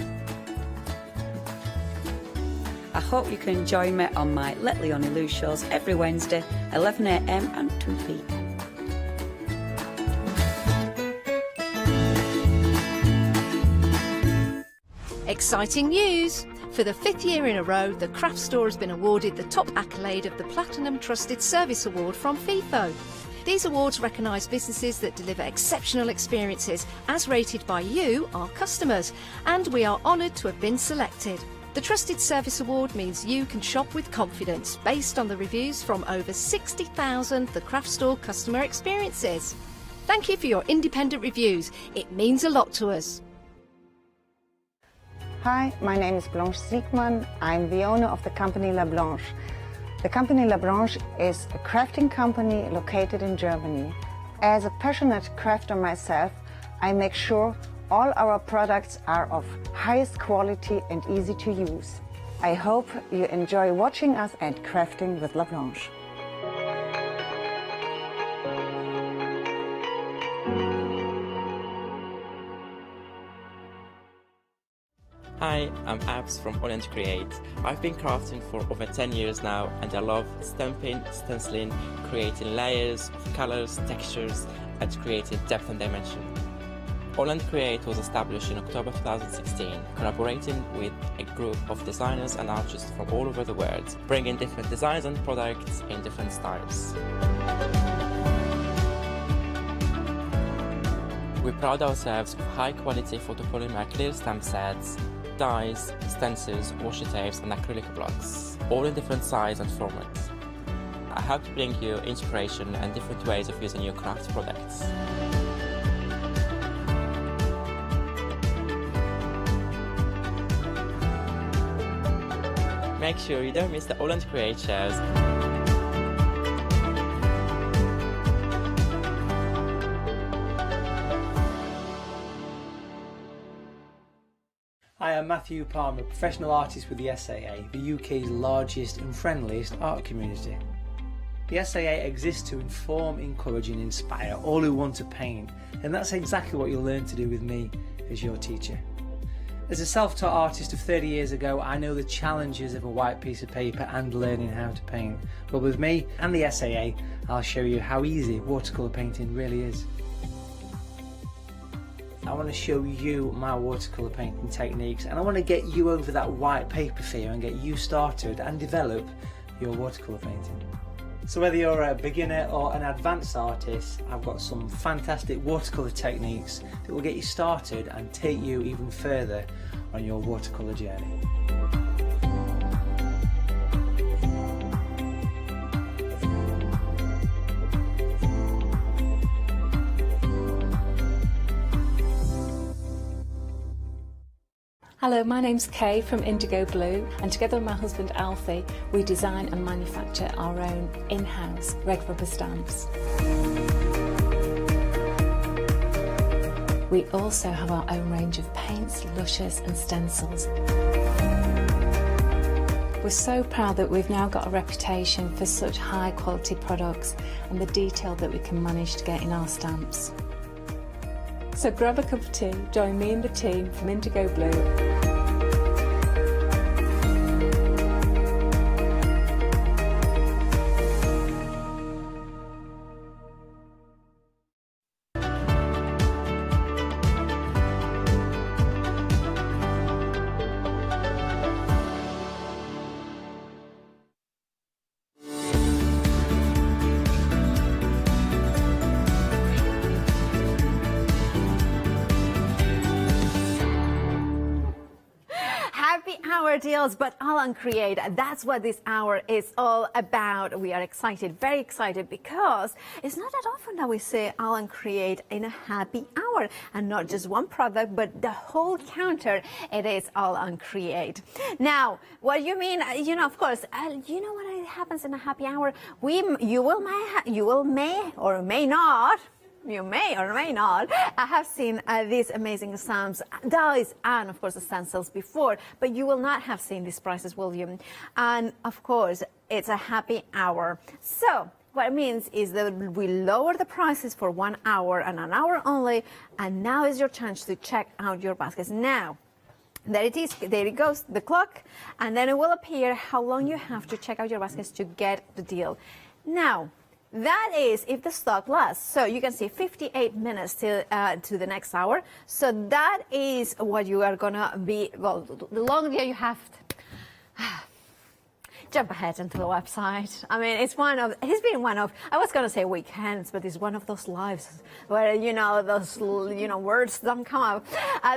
I hope you can join me on my Let Leona Loose shows every Wednesday, 11 AM and 2 PM. Exciting news! For the 5th year in a row, the craft store has been awarded the top accolade of the Platinum Trusted Service Award from Feefo. These awards recognise businesses that deliver exceptional experiences as rated by you, our customers, and we are honoured to have been selected. The Trusted Service Award means you can shop with confidence based on the reviews from over 60,000 The Craft Store customer experiences. Thank you for your independent reviews. It means a lot to us. Hi, my name is Blanche Siegmann. I'm the owner of the company La Blanche. The company La Blanche is a crafting company located in Germany. As a passionate crafter myself, I make sure all our products are of highest quality and easy to use. I hope you enjoy watching us and crafting with La Blanche. Hi, I'm Abs from Hochanda Create. I've been crafting for over 10 years now, and I love stamping, stenciling, creating layers of colours, textures, and creating depth and dimension. Hochanda Create was established in October 2016, collaborating with a group of designers and artists from all over the world, bringing different designs and products in different styles. We pride ourselves with high-quality photopolymer clear stamp sets, dyes, stencils, washi tapes and acrylic blocks, all in different sizes and formats. I hope to bring you inspiration and different ways of using your craft products. Make sure you don't miss the Hochanda Create shows. Hi, I'm Matthew Palmer, professional artist with the SAA, the UK's largest and friendliest art community. The SAA exists to inform, encourage and inspire all who want to paint, and that's exactly what you'll learn to do with me as your teacher. As a self-taught artist of 30 years ago, I know the challenges of a white piece of paper and learning how to paint. But with me and the SAA, I'll show you how easy watercolour painting really is. I want to show you my watercolour painting techniques, and I want to get you over that white paper fear and get you started and develop your watercolour painting. So whether you're a beginner or an advanced artist, I've got some fantastic watercolour techniques that will get you started and take you even further on your watercolour journey. Hello, my name's Kay from Indigo Blue, and together with my husband Alfie, we design and manufacture our own in-house red rubber stamps. We also have our own range of paints, lushes and stencils. We're so proud that we've now got a reputation for such high quality products and the detail that we can manage to get in our stamps. So grab a cup of tea, join me and the team from Indigo Blue. Deals, but all on Create. That's what this hour is all about. We are excited, very excited, because it's not that often that we say all on Create in a happy hour, and not just one product, but the whole counter. It is all on Create. Now, what you mean? You know, of course, you know what happens in a happy hour. You may or may not. You may or may not have seen these amazing stamps, dies, and of course the stencils before, but you will not have seen these prices, will you? And of course, it's a happy hour. So what it means is that we lower the prices for 1 hour and an hour only, and now is your chance to check out your baskets. Now, there it is, there it goes, the clock, and then it will appear how long you have to check out your baskets to get the deal. Now, that is if the stock lasts. So you can see 58 minutes to the next hour. So that is what you are going to be, well, the longer you have to jump ahead into the website. I mean, it's been one of, I was going to say weekends, but it's one of those lives where, you know, those, you know, words don't come out.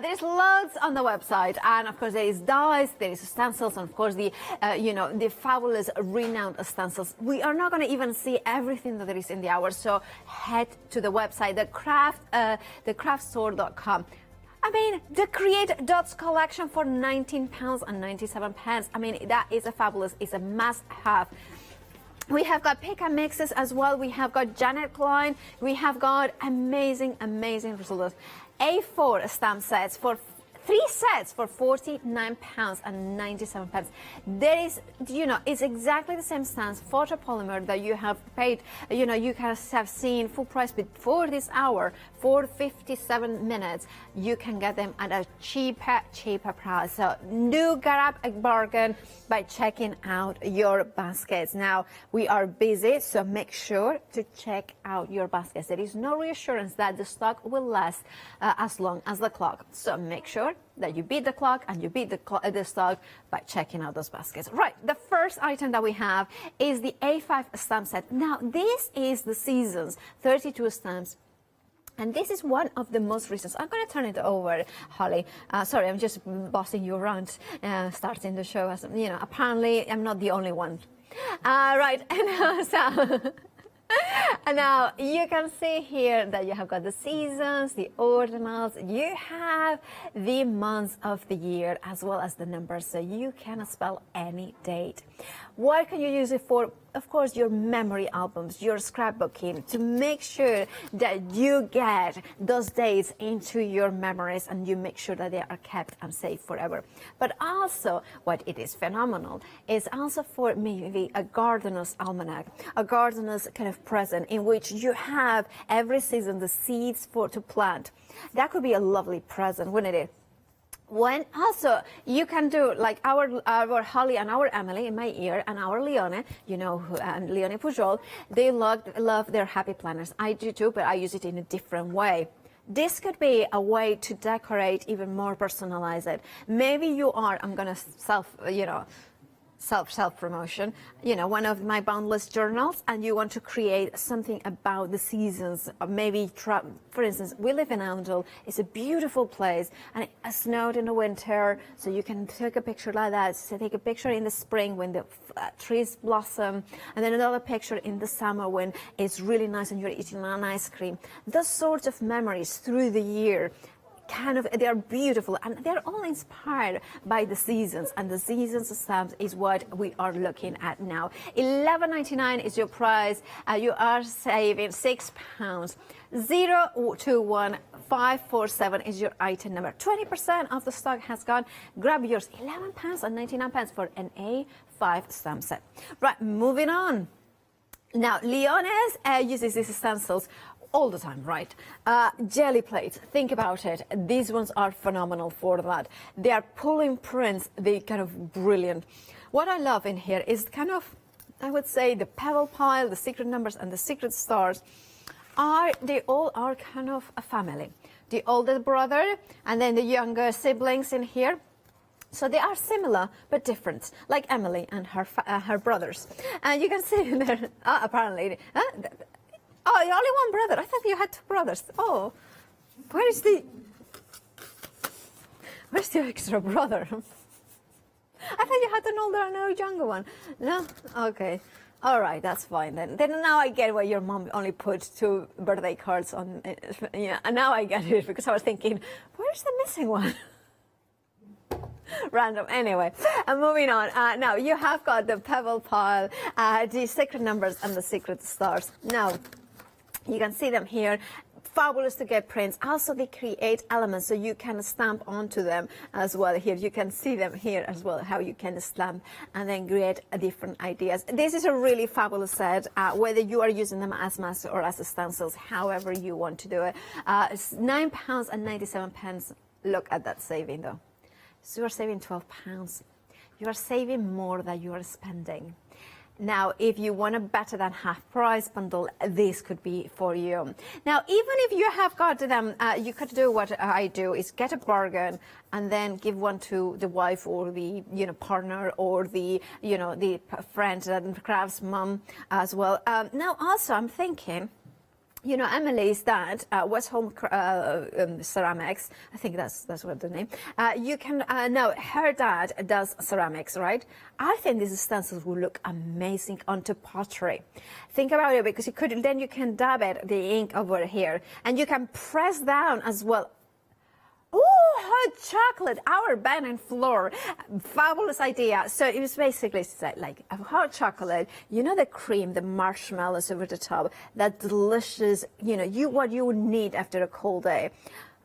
There's loads on the website. And of course, there is dies, there is stencils, and of course, the, you know, the fabulous renowned stencils. We are not going to even see everything that there is in the hour. So head to the website, thecraftstore.com. I mean, the Create Dots collection for £19.97. I mean, that is a fabulous, it's a must-have. We have got pick and mixes as well. We have got Janet Klein. We have got amazing, amazing results. A4 stamp sets for 3 sets for £49.97. There is, you know, it's exactly the same stamps, photopolymer, that you have paid, you know, you guys have seen full price before this hour for 57 minutes. You can get them at a cheaper price. So do grab a bargain by checking out your baskets. Now, we are busy, so make sure to check out your baskets. There is no reassurance that the stock will last as long as the clock. So make sure that you beat the clock and you beat the stock by checking out those baskets. Right, the first item that we have is the A5 stamp set. Now, this is the season's 32 stamps. And this is one of the most recent. I'm going to turn it over, Holly. Sorry, I'm just bossing you around, starting the show. As you know, apparently I'm not the only one. Right, and so. And now you can see here that you have got the seasons, the ordinals, you have the months of the year as well as the numbers, so you can spell any date. What can you use it for? Of course, your memory albums, your scrapbooking, to make sure that you get those dates into your memories and you make sure that they are kept and safe forever. But also, what it is phenomenal is also for maybe a gardener's almanac, a gardener's kind of present in which you have every season the seeds to plant. That could be a lovely present, wouldn't it? When also you can do like our Holly and our Emily in my ear and our Leone, you know, and Leone Pujol, they love their happy planners. I do too, but I use it in a different way. This could be a way to decorate, even more personalize it. Maybe you are, I'm gonna self-promotion, you know, one of my boundless journals, and you want to create something about the seasons. Maybe, for instance, we live in Oundle. It's a beautiful place, and it snowed in the winter, so you can take a picture like that. So take a picture in the spring when the trees blossom, and then another picture in the summer when it's really nice and you're eating an ice cream. Those sorts of memories through the year they are beautiful, and they're all inspired by the seasons, and the seasons stamps is what we are looking at now. £11.99 is your price. You are saving £6. 021547 is your item number. 20% of the stock has gone. Grab yours. £11.99 for an A5 stamp set. Right, moving on. Now, Leones uses these stencils all the time, right? Jelly plates, think about it. These ones are phenomenal for that. They are pulling prints, they kind of brilliant. What I love in here is kind of, I would say, the pebble pile, the secret numbers, and the secret stars. They all are kind of a family. The older brother and then the younger siblings in here. So they are similar but different, like Emily and her brothers. And you can see there, apparently. Oh, you're only one brother. I thought you had two brothers. Oh, where's the extra brother? I thought you had an older and a younger one. No? Okay. All right, that's fine then. Then now I get why your mom only put 2 birthday cards on. Yeah, and now I get it, because I was thinking, where's the missing one? Random. Anyway, moving on. Now you have got the pebble pile, the secret numbers, and the secret stars. Now you can see them here. Fabulous to get prints. Also, they create elements so you can stamp onto them as well. Here you can see them here as well, how you can stamp and then create different ideas. This is a really fabulous set, whether you are using them as masks or as stencils, however you want to do it. It's £9.97. Look at that saving though. So you are saving £12. You are saving more than you are spending. Now, if you want a better than half price bundle, this could be for you. Now, even if you have got them, you could do what I do, is get a bargain and then give one to the wife or the partner or the the friend that crafts mom as well. Now, also, I'm thinking, Emily's dad was home ceramics. I think that's what the name. You can no, her dad does ceramics, right? I think these stencils will look amazing onto pottery. Think about it, because you can dab it, the ink over here, and you can press down as well. Oh, hot chocolate, our bed floor. Fabulous idea. So it was basically like a hot chocolate, the cream, the marshmallows over the top, that delicious, what you would need after a cold day.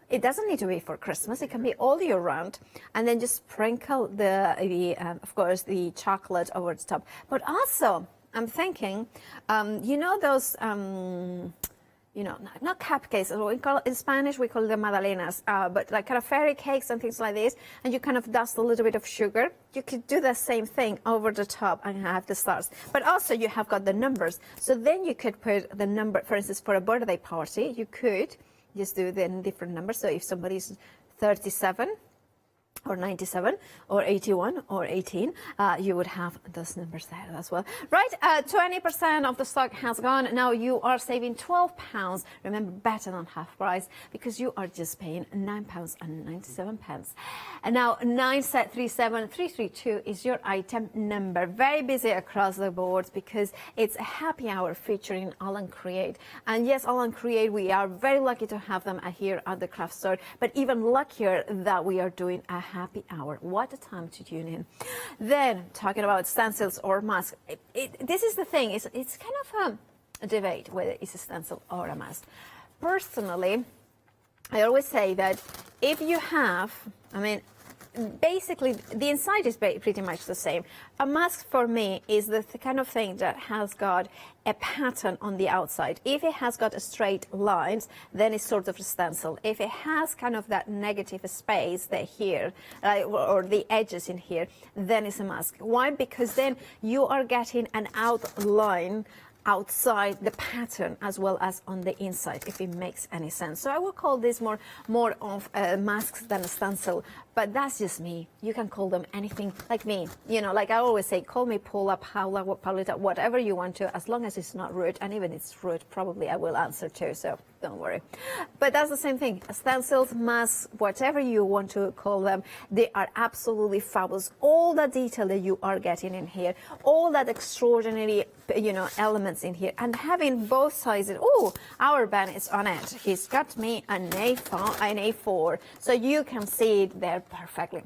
It doesn't need to be for Christmas. It can be all year round. And then just sprinkle of course, the chocolate over the top. But also, I'm thinking, those... not cupcakes. We call in Spanish, we call them magdalenas, but like kind of fairy cakes and things like this, and you kind of dust a little bit of sugar. You could do the same thing over the top and have the stars. But also you have got the numbers. So then you could put the number, for instance, for a birthday party, you could just do the different numbers. So if somebody's 37, or 97, or 81, or 18, you would have those numbers there as well. Right, 20% of the stock has gone. Now you are saving £12. Remember, better than half price, because you are just paying £9.97. And now 9737332 is your item number. Very busy across the board, because it's a happy hour featuring All & Create. And yes, All & Create, we are very lucky to have them here at the craft store, but even luckier that we are doing a happy hour. What a time to tune in. Then, talking about stencils or masks, this is the thing, it's kind of a debate whether it's a stencil or a mask. Personally, I always say that if you have, basically the inside is pretty much the same. A mask for me is the kind of thing that has got a pattern on the outside. If it has got a straight lines, then it's sort of a stencil. If it has kind of that negative space there here, or the edges in here, then it's a mask. Why? Because then you are getting an outline outside the pattern as well as on the inside, if it makes any sense. So I would call this more of masks than a stencil But that's just me. You can call them anything like me. You know, like I always say, call me Paula, Paula, Paulita, whatever you want to, as long as it's not rude. And even if it's rude, probably I will answer too, so don't worry. But that's the same thing. Stencils, masks, whatever you want to call them, they are absolutely fabulous. All the detail that you are getting in here, all that extraordinary, you know, elements in here, and having both sizes. Oh, our Ben is on it. He's got me an A4, so you can see it there perfectly.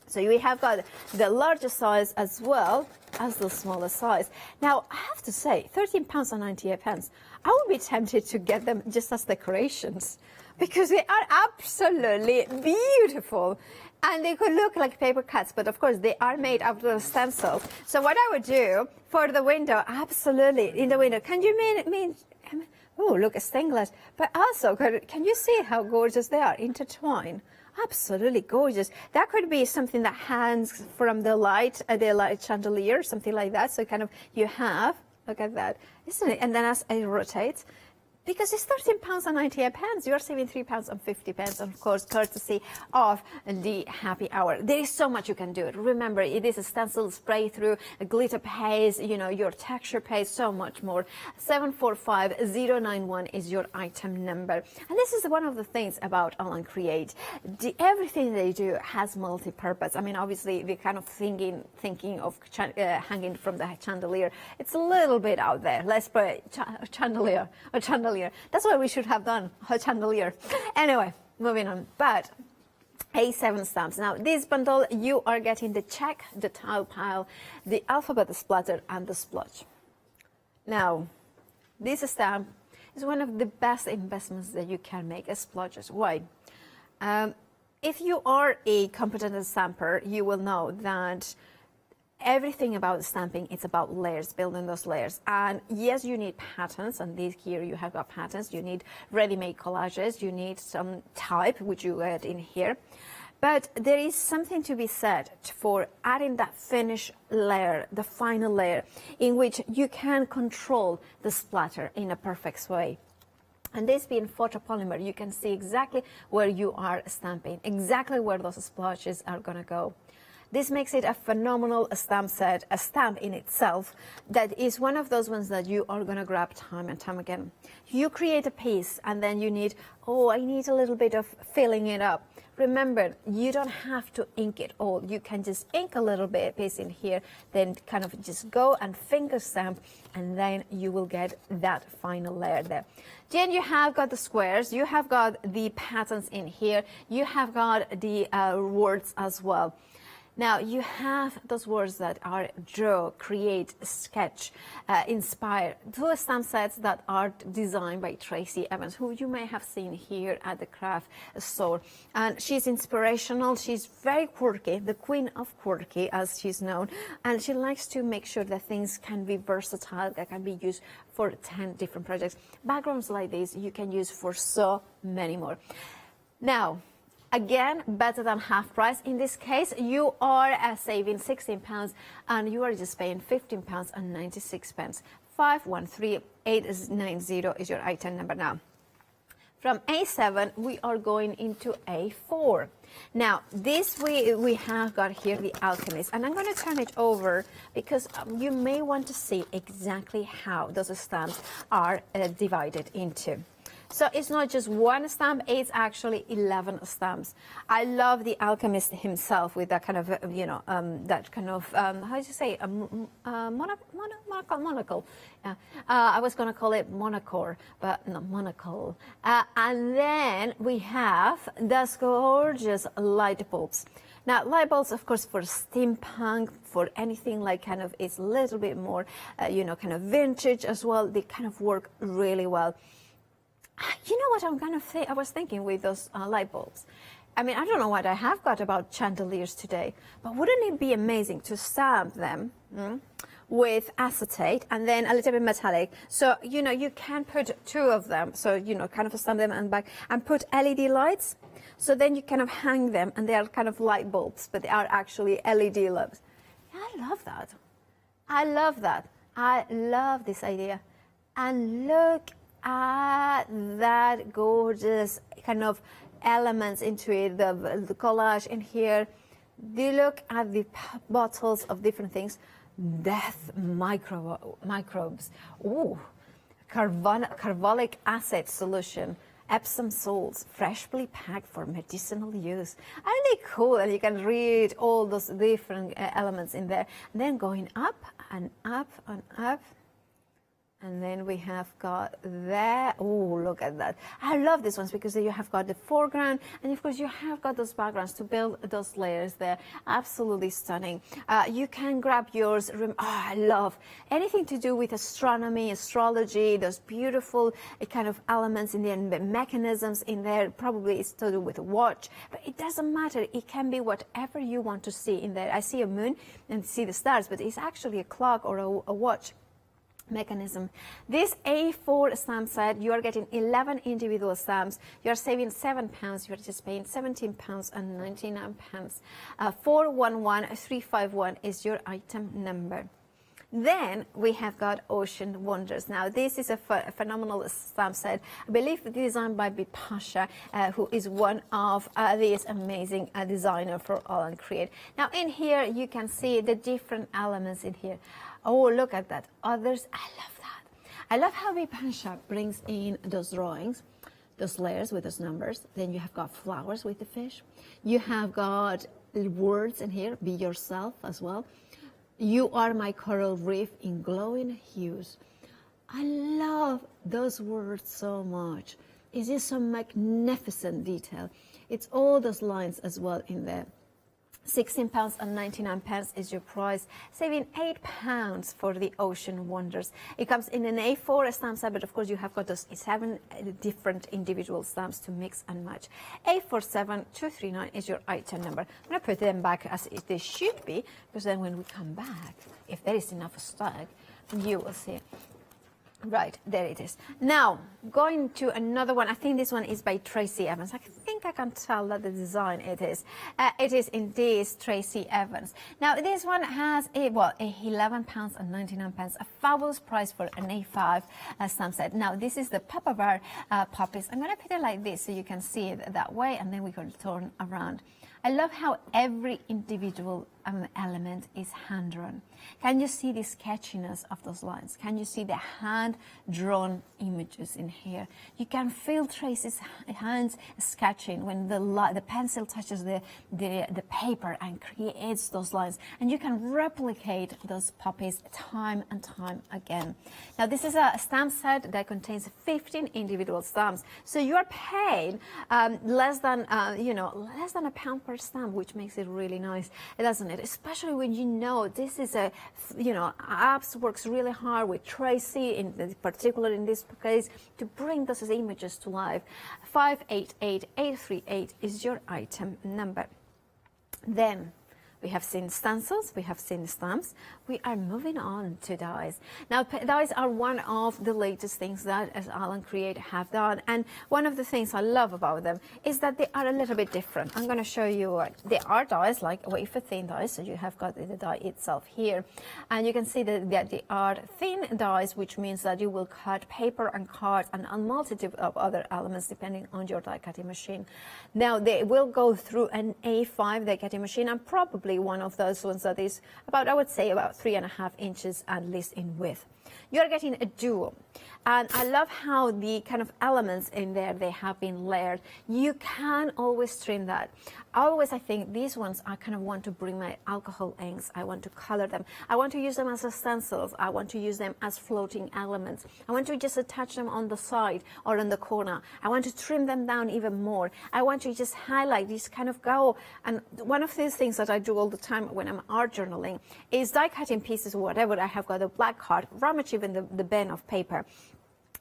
So we have got the larger size as well as the smaller size. Now, I have to say, £13.98. I would be tempted to get them just as decorations because they are absolutely beautiful. And they could look like paper cuts, but of course they are made out of stencils. So what I would do for the window, absolutely, in the window, can you mean oh, look, a stained glass. But also, can you see how gorgeous they are intertwined? Absolutely gorgeous. That could be something that hangs from the light chandelier, something like that. So kind of you have, look at that, isn't it? And then as it rotates, because it's £13.98, you are saving £3.50, of course, courtesy of the happy hour. There is so much you can do. Remember, it is a stencil spray through, a glitter paste, you know, your texture paste, so much more. 745091 is your item number. And this is one of the things about Alan Create. Everything they do has multi-purpose. I mean, obviously, we're kind of thinking of hanging from the chandelier. It's a little bit out there. Let's put chandelier. That's what we should have done, a chandelier. Anyway, moving on. But A7 stamps. Now, this bundle, you are getting the check, the tile pile, the alphabet splatter, and the splotch. Now, this stamp is one of the best investments that you can make as splotches. Why? If you are a competent stamper, you will know that everything about stamping, it's about layers, building those layers. And yes, you need patterns, and this here you have got patterns. You need ready-made collages. You need some type, which you get in here. But there is something to be said for adding that finish layer, the final layer, in which you can control the splatter in a perfect way. And this being photopolymer, you can see exactly where you are stamping, exactly where those splotches are going to go. This makes it a phenomenal stamp set, a stamp in itself, that is one of those ones that you are going to grab time and time again. You create a piece and then you need, oh, I need a little bit of filling it up. Remember, you don't have to ink it all. You can just ink a little bit piece in here, then kind of just go and finger stamp, and then you will get that final layer there. Then you have got the squares, you have got the patterns in here, you have got the words as well. Now, you have those words that are draw, create, sketch, inspire. Those stamp sets that are designed by Tracy Evans, who you may have seen here at the craft store. And she's inspirational. She's very quirky, the queen of quirky, as she's known. And she likes to make sure that things can be versatile, that can be used for 10 different projects. Backgrounds like this, you can use for so many more. Now, again, better than half price. In this case, you are saving £16 and you are just paying £15.96. 513890 is your item number now. From A7, we are going into A4. Now, this we have got here the Alchemist, and I'm going to turn it over because you may want to see exactly how those stamps are divided into. So it's not just one stamp, it's actually 11 stamps. I love the Alchemist himself with that kind of, that kind of, how do you say, monocle. I was going to call it monocore, but no, monocle. And then we have those gorgeous light bulbs. Now, light bulbs, of course, for steampunk, for anything like kind of, it's a little bit more, kind of vintage as well. They kind of work really well. You know what I'm going to say? I was thinking with those light bulbs. I mean, I don't know what I have got about chandeliers today, but wouldn't it be amazing to stamp them with acetate and then a little bit metallic? So, you can put two of them. So, kind of stamp them and back and put LED lights. So then you kind of hang them and they are kind of light bulbs, but they are actually LED lamps. I love that. I love that. I love this idea. And look at that gorgeous kind of elements into it, the collage in here. Do look at the bottles of different things. Death microbes. Ooh, carbolic acid solution. Epsom salts, freshly packed for medicinal use. Really cool, and you can read all those different elements in there. And then going up and up and up. And then we have got there. Oh, look at that. I love these ones because you have got the foreground, and of course you have got those backgrounds to build those layers there. Absolutely stunning. You can grab yours. I love anything to do with astronomy, astrology, those beautiful kind of elements in there, the mechanisms in there. Probably it's to do with a watch, but it doesn't matter. It can be whatever you want to see in there. I see a moon and see the stars, but it's actually a clock or a watch mechanism. This A4 stamp set, you are getting 11 individual stamps. You are saving £7. You are just paying £17.99. 411351 is your item number. Then we have got Ocean Wonders. Now this is a phenomenal stamp set. I believe designed by Bipasha, who is one of these amazing designer for All and Create. Now in here you can see the different elements in here. Oh, look at that. Others, I love that. I love how Bipasha brings in those drawings, those layers with those numbers. Then you have got flowers with the fish. You have got words in here, be yourself as well. You are my coral reef in glowing hues. I love those words so much. It's just some magnificent detail. It's all those lines as well in there. £16.99 is your price, saving £8 for the Ocean Wonders. It comes in an A4 stamp set, but of course you have got those 7 different individual stamps to mix and match. A47239 is your item number. I'm going to put them back as they should be, because then when we come back, if there is enough stock, you will see. Right, there it is. Now, going to another one. I think this one is by Tracy Evans. I think I can tell that the design it is. It is indeed Tracy Evans. Now, this one has £11.99, a fabulous price for an A5 stamp set. Now, this is the Papa Bear poppies. I'm going to put it like this so you can see it that way, and then we're going to turn around. I love how every individual element is hand-drawn. Can you see the sketchiness of those lines? Can you see the hand-drawn images in here? You can feel Tracy's hands sketching when the pencil touches the paper and creates those lines. And you can replicate those poppies time and time again. Now, this is a stamp set that contains 15 individual stamps. So you are paying less than a pound per stamp, which makes it really nice, doesn't it? Especially when you know this is a, Apps works really hard with Tracy, in particular in this case, to bring those images to life. 588838 is your item number. Then we have seen stencils, we have seen stamps. We are moving on to dies. Now, dies are one of the latest things that as Alan Create have done. And one of the things I love about them is that they are a little bit different. I'm going to show you. They are dies like wafer thin dies. So you have got the die itself here. And you can see that they are thin dies, which means that you will cut paper and cards and a multitude of other elements depending on your die cutting machine. Now, they will go through an A5 die cutting machine, and probably one of those ones that is about, I would say, about 3.5 inches at least in width. You're getting a duo. And I love how the kind of elements in there, they have been layered. You can always trim that. Always, I think these ones, I kind of want to bring my alcohol inks. I want to color them. I want to use them as stencils. I want to use them as floating elements. I want to just attach them on the side or on the corner. I want to trim them down even more. I want to just highlight these kind of go. And one of these things that I do all the time when I'm art journaling is die cutting pieces or whatever. I have got a black card, rummage even the bin of paper,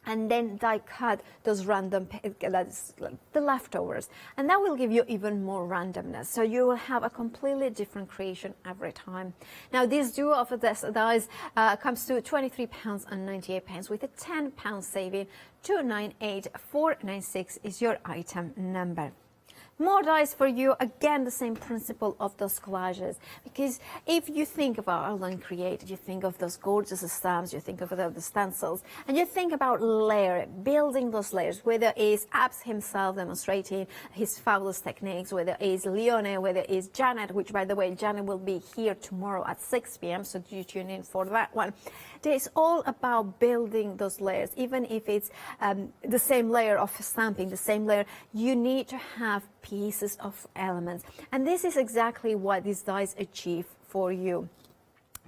and then die cut those random, the leftovers. And that will give you even more randomness. So you will have a completely different creation every time. Now, this duo of the dies comes to £23.98 with a £10 saving. 298496 is your item number. More dies for you. Again, the same principle of those collages. Because if you think about Online Create, you think of those gorgeous stamps, you think of the stencils, and you think about building those layers, whether it's Abs himself demonstrating his fabulous techniques, whether it's Leone, whether it's Janet, which, by the way, Janet will be here tomorrow at 6 p.m., so do tune in for that one. It's all about building those layers. Even if it's the same layer of stamping, the same layer, you need to have pieces of elements. And this is exactly what these dies achieve for you.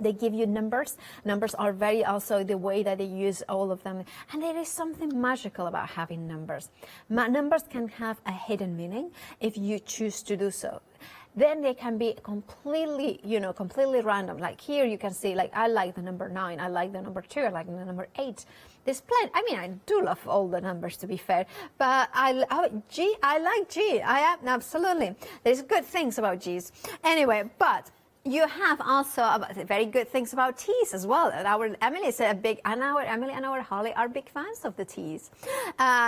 They give you numbers. Numbers are very also the way that they use all of them. And there is something magical about having numbers. Numbers can have a hidden meaning if you choose to do so. Then they can be completely, completely random. Like here you can see, like, I like the number 9, I like the number 2, I like the number 8. There's plenty. I mean, I do love all the numbers, to be fair, but I like G. Absolutely. There's good things about G's. Anyway, but you have also very good things about T's as well. Our Emily is a big, and Emily and our Holly are big fans of the T's.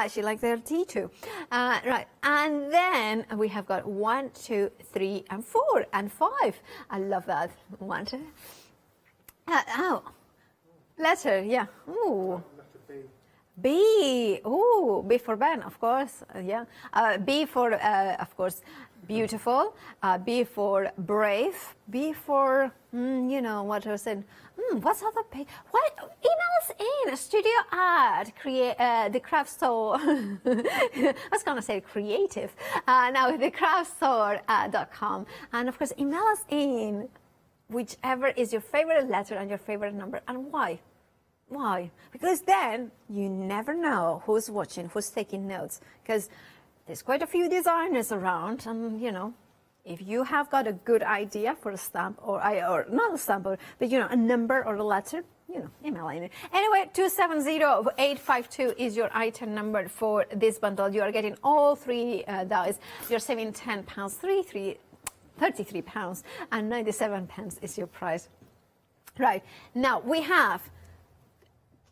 She likes their T too. Right, and then we have got 1, 2, 3, and 4, and 5. I love that. 1, 2. Letter, yeah. Ooh. B. Ooh, B for Ben, of course. Yeah. B for, of course, beautiful. B for brave. B for, what I was saying. What's other page? What? Email us in. Studio Art, the craft store. I was going to say creative. Now, the craftstore.com. And, of course, email us in whichever is your favorite letter and your favorite number. And why? Why? Because then you never know who's watching, who's taking notes. Because there's quite a few designers around, and if you have got a good idea for a stamp, or not a stamp, but a number or a letter, email in. Anyway, 270852 is your item number for this bundle. You are getting all 3 dies. You're saving £10, £33 and 97 pence is your price. Right, now we have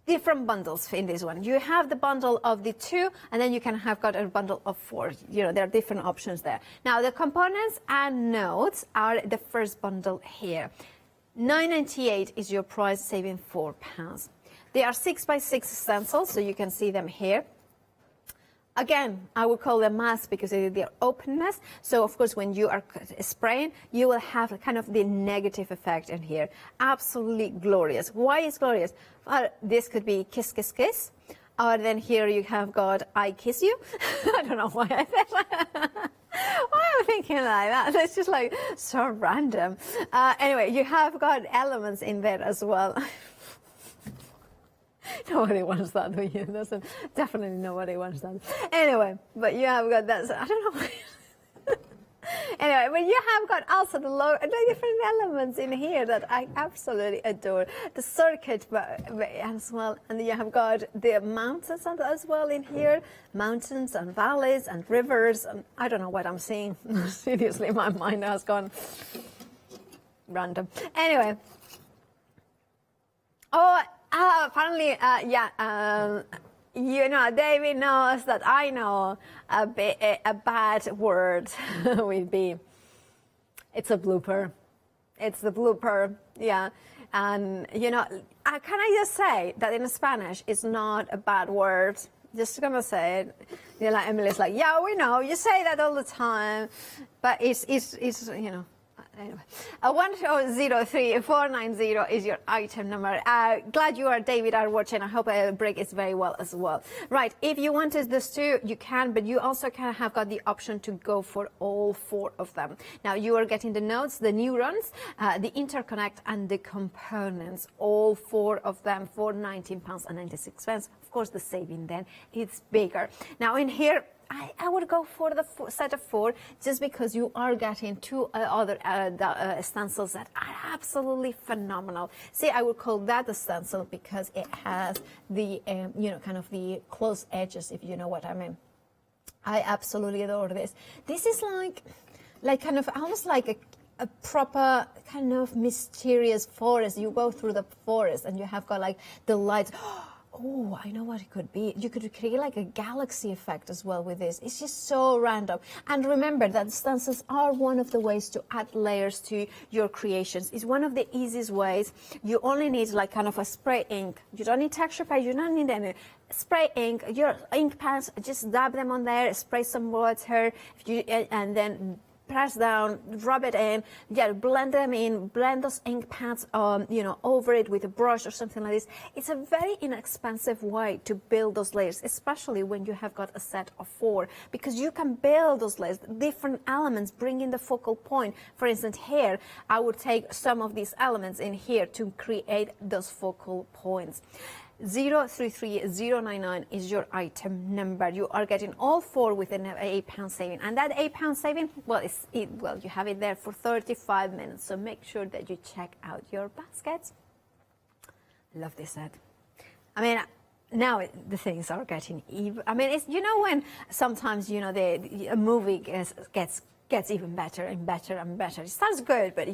different bundles in this one. You have the bundle of the 2, and then you can have got a bundle of 4. There are different options there. Now, the components and notes are the first bundle here. $9.98 is your price, saving £4. They are 6x6 stencils, so you can see them here. Again, I would call them masks because of their openness. So, of course, when you are spraying, you will have kind of the negative effect in here. Absolutely glorious. Why is glorious? This could be kiss, kiss, kiss. Or then here you have got I kiss you. I don't know why I said that. Why am I thinking like that? It's just like so random. Anyway, you have got elements in there as well. Nobody wants that, do you? Definitely nobody wants that. Anyway, but you have got that. So I don't know why. Anyway, but you have got also the different elements in here that I absolutely adore. The circuit as well, and you have got the mountains as well in here. Mountains and valleys and rivers. And I don't know what I'm seeing. Seriously, my mind has gone random. Anyway. Apparently, David knows that I know a bad word with B. It's a blooper. It's the blooper, yeah. And, can I just say that in Spanish, it's not a bad word. Just gonna say it. Emily's like, yeah, we know. You say that all the time. But it's Anyway, 100490 is your item number. Glad you are, David, are watching. I hope I break it very well as well. Right, if you wanted this too, you can, but you also can have got the option to go for all 4 of them. Now, you are getting the notes, the neurons, the interconnect, and the components, all 4 of them for £19.96. Of course, the saving then is bigger. Now, in here, I would go for the set of 4 just because you are getting 2 other stencils that are absolutely phenomenal. See, I would call that a stencil because it has the, kind of the close edges, if you know what I mean. I absolutely adore this. This is like kind of almost like a proper kind of mysterious forest. You go through the forest and you have got like the lights. Oh, I know what it could be. You could create like a galaxy effect as well with this. It's just so random. And remember that stencils are one of the ways to add layers to your creations. It's one of the easiest ways. You only need like kind of a spray ink. You don't need texture paste. You don't need any. Spray ink, your ink pads, just dab them on there, spray some water, and then press down, rub it in, blend them in, blend those ink pads over it with a brush or something like this. It's a very inexpensive way to build those layers, especially when you have got a set of 4, because you can build those layers, different elements, bring in the focal point. For instance, here, I would take some of these elements in here to create those focal points. 033099 is your item number. You are getting all 4 within an £8 saving, and that £8 saving, well, you have it there for 35 minutes. So make sure that you check out your baskets. Love this set. I mean, now the things are getting even. I mean, it's, when sometimes a movie gets even better and better and better. It sounds good, but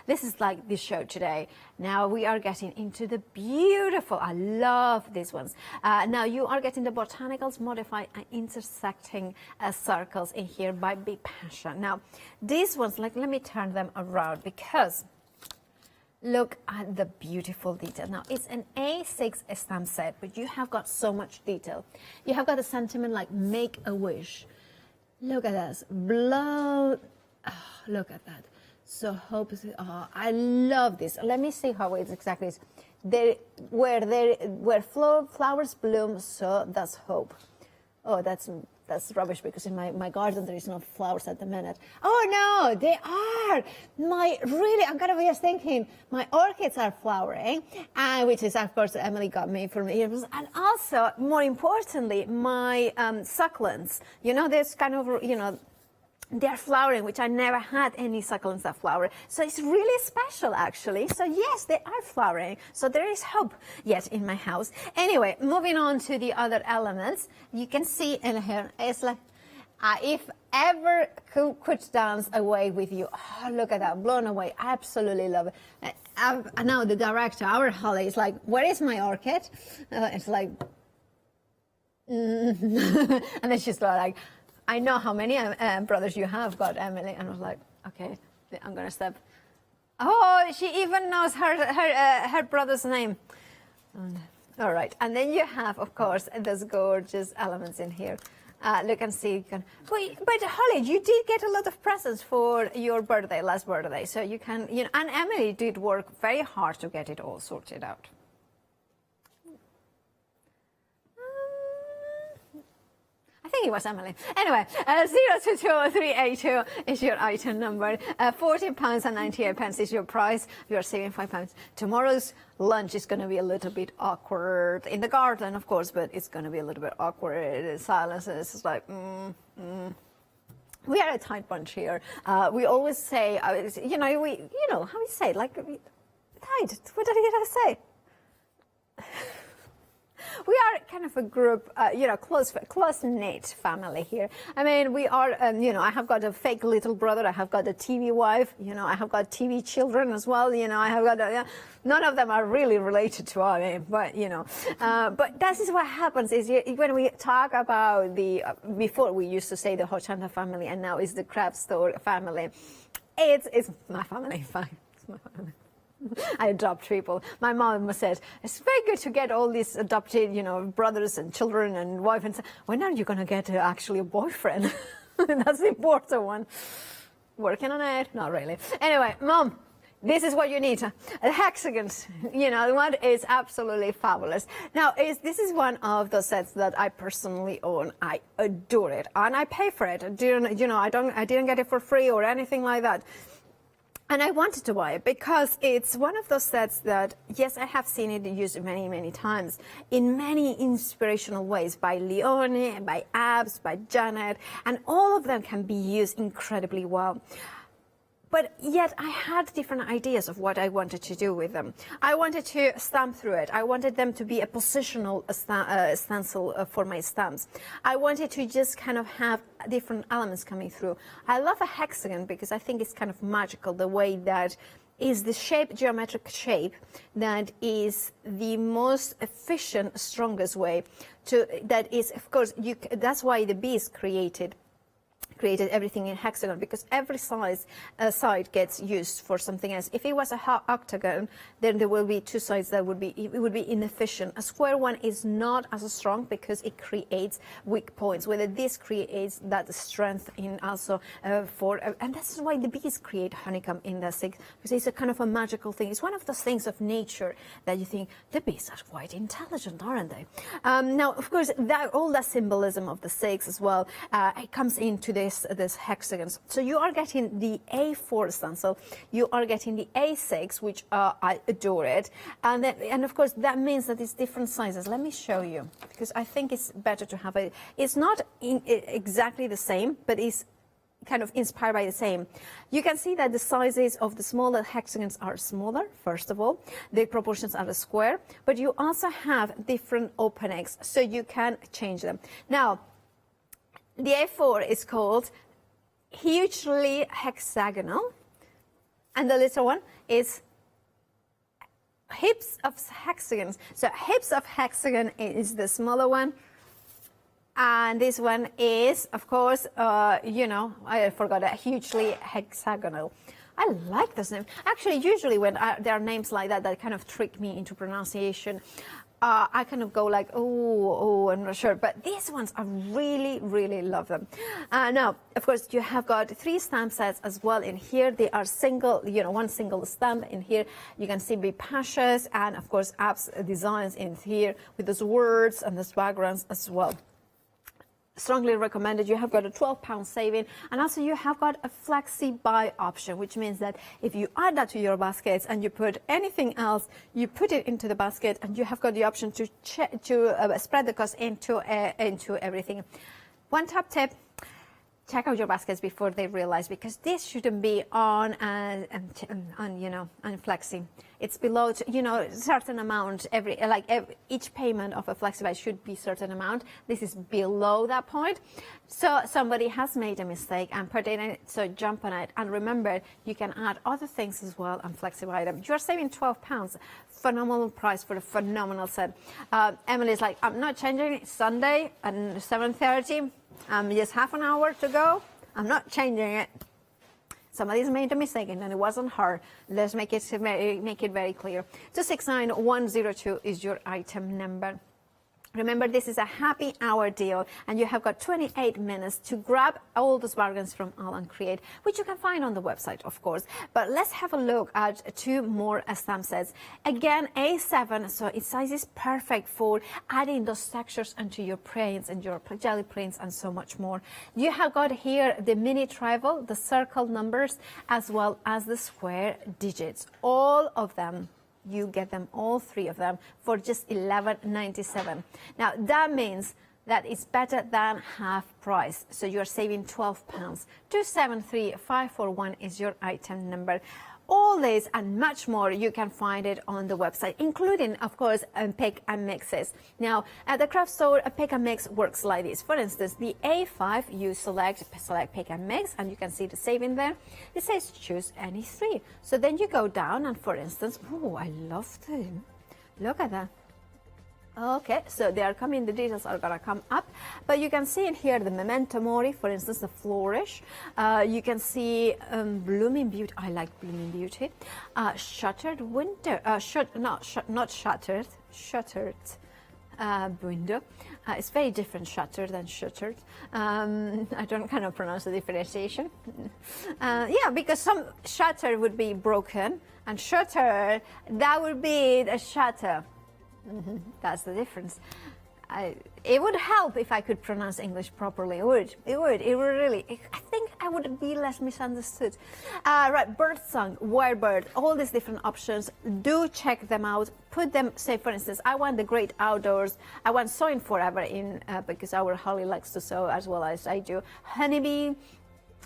this is like this show today. Now we are getting into the beautiful, I love these ones. Now you are getting the botanicals modified and intersecting circles in here by Big Passion. Now these ones, let me turn them around, because look at the beautiful detail. Now it's an A6 stamp set, but you have got so much detail. You have got a sentiment like make a wish. Look at this, look at that. So hope, I love this. Let me see how it exactly is. Where flowers bloom, so does hope. Oh, that's rubbish, because in my garden there is no flowers at the minute. Oh no, they are. I'm gonna be thinking, my orchids are flowering, which is of course Emily got me from years, and also more importantly, my succulents. This kind of they're flowering, which I never had any succulents that flower. So it's really special, actually. So yes, they are flowering. So there is hope yet in my house. Anyway, moving on to the other elements, you can see in here, it's like, if ever could dance away with you, look at that, blown away, absolutely love it. Now the director, our Holly, is like, where is my orchid? It's like, and then she's like, I know how many brothers you have got, Emily. And I was like, okay, I'm going to step. Oh, she even knows her brother's name. All right. And then you have, of course, those gorgeous elements in here. Look and see. But Holly, you did get a lot of presents for your birthday, last birthday. So you can, and Emily did work very hard to get it all sorted out. I think it was Emily. Anyway, 022382 is your item number. £14.98 is your price. You are saving £5. Tomorrow's lunch is going to be a little bit awkward in the garden, of course, but it's going to be a little bit awkward. Silence is like, We are a tight bunch here. We always say, how we say it, like tight. What did I say? We are kind of a group, close-knit family here. I mean, we are, I have got a fake little brother. I have got a TV wife. I have got TV children as well. I have got, none of them are really related to me, but, but that is what happens is when we talk about before we used to say the Hochanda family, and now it's the craft store family. It's my family, fine. It's my family. I adopt people. My mom said, it's very good to get all these adopted, brothers and children and wife. And when are you going to get actually a boyfriend? That's the important one. Working on it? Not really. Anyway, Mom, this is what you need. A hexagon, what is absolutely fabulous. Now, this is one of the sets that I personally own. I adore it. And I pay for it. I didn't get it for free or anything like that. And I wanted to buy it because it's one of those sets that, yes, I have seen it used many, many times in many inspirational ways by Leone, by Abs, by Janet, and all of them can be used incredibly well. But yet I had different ideas of what I wanted to do with them. I wanted to stamp through it. I wanted them to be a positional stencil for my stamps. I wanted to just kind of have different elements coming through. I love a hexagon because I think it's kind of magical, the way that is the shape, geometric shape, that is the most efficient, strongest way to, that is, of course, that's why the bees created everything in hexagon, because every side gets used for something else. If it was a octagon, then there will be two sides that would be, it would be inefficient. A square one is not as strong because it creates weak points, whether this creates that strength in also and that's why the bees create honeycomb in the six, because it's a kind of a magical thing. It's one of those things of nature that you think the bees are quite intelligent, aren't they? Now, of course, all the symbolism of the six as well, it comes into this hexagons. So you are getting the A4 stencil, you are getting the A6, which I adore it, and of course that means that it's different sizes. Let me show you, because I think it's better to have it. It's not exactly the same, but it's kind of inspired by the same. You can see that the sizes of the smaller hexagons are smaller, first of all. The proportions are a square, but you also have different openings, so you can change them. Now, the A4 is called hugely hexagonal, and the little one is hips of hexagons. So hips of hexagon is the smaller one, and this one is, of course, I forgot it, hugely hexagonal. I like this name. Actually, usually when there are names like that that kind of trick me into pronunciation, I kind of go like, oh, I'm not sure. But these ones, I really, really love them. Now, of course, you have got 3 stamp sets as well in here. They are single, one single stamp in here. You can see Bipasha's and, of course, apps designs in here with those words and those backgrounds as well. Strongly recommended. You have got a £12 saving, and also you have got a flexi buy option, which means that if you add that to your baskets and you put anything else, you put it into the basket, and you have got the option to spread the cost into everything. One top tip: check out your baskets before they realize, because this shouldn't be on flexi. It's below, certain amount each payment of a flexi buy should be certain amount. This is below that point. So somebody has made a mistake and put it in it, so jump on it. And remember, you can add other things as well and flexi buy them. You are saving £12. Phenomenal price for a phenomenal set. Emily's like, I'm not changing it. Sunday at 7:30. Just half an hour to go. I'm not changing it. Somebody's made a mistake and it wasn't her. Let's make it very clear. 269102 is your item number. Remember, this is a happy hour deal, and you have got 28 minutes to grab all those bargains from All & Create, which you can find on the website, of course. But let's have a look at 2 more stamp sets. Again, A7, so its size is perfect for adding those textures onto your prints and your jelly prints and so much more. You have got here the mini travel, the circle numbers, as well as the square digits. All of them. You get them, all 3 of them, for just £11.97. Now, that means that it's better than half price. So you're saving £12. 273541 is your item number. All this and much more, you can find it on the website, including, of course, pick and mixes. Now, at the craft store, a pick and mix works like this. For instance, the A5, you select pick and mix, and you can see the saving there. It says choose any 3. So then you go down, and for instance, oh, I love them. Look at that. Okay, so they are coming, the details are gonna come up, but you can see in here the Memento Mori, for instance, the Flourish. You can see Blooming Beauty. I like Blooming Beauty. Shuttered Winter. Not Shuttered. Shuttered window. It's very different, shutter than shuttered. I don't kind of pronounce the differentiation. Yeah, because some shutter would be broken, and shutter, that would be a shutter. That's the difference. It would help if I could pronounce English properly. It would really. I think I would be less misunderstood. Right, Birdsong, Wirebird, all these different options. Do check them out. Put them, say for instance, I want the great outdoors. I want sewing forever in, because our Holly likes to sew as well as I do. Honeybee,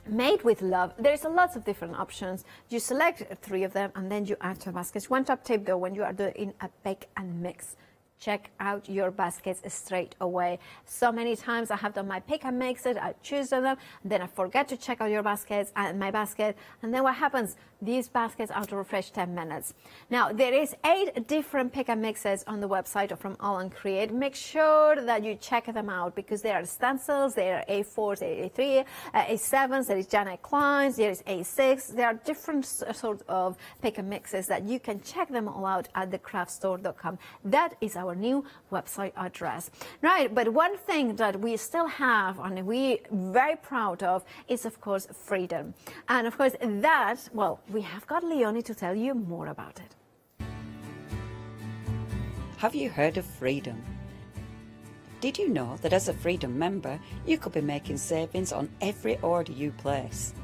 Made with Love. There's lots of different options. You select 3 of them and then you add to a basket. One top tip though, when you are doing a pick and mix, check out your baskets straight away. So many times I have done my pick and mix it, I choose them, and then I forget to check out your baskets and my basket, and then what happens? These baskets auto refresh 10 minutes. Now there is 8 different pick and mixes on the website from All and Create. Make sure that you check them out because there are stencils, there are A4s, there are A3, A7s, there is Janet Klein's, there is A6. There are different sorts of pick and mixes that you can check them all out at thecraftstore.com. That is our new website address. Right, but one thing that we still have and we're very proud of is of course freedom. And of course that, well, we have got Leonie to tell you more about it. Have you heard of freedom? Did you know that as a Freedom member, you could be making savings on every order you place?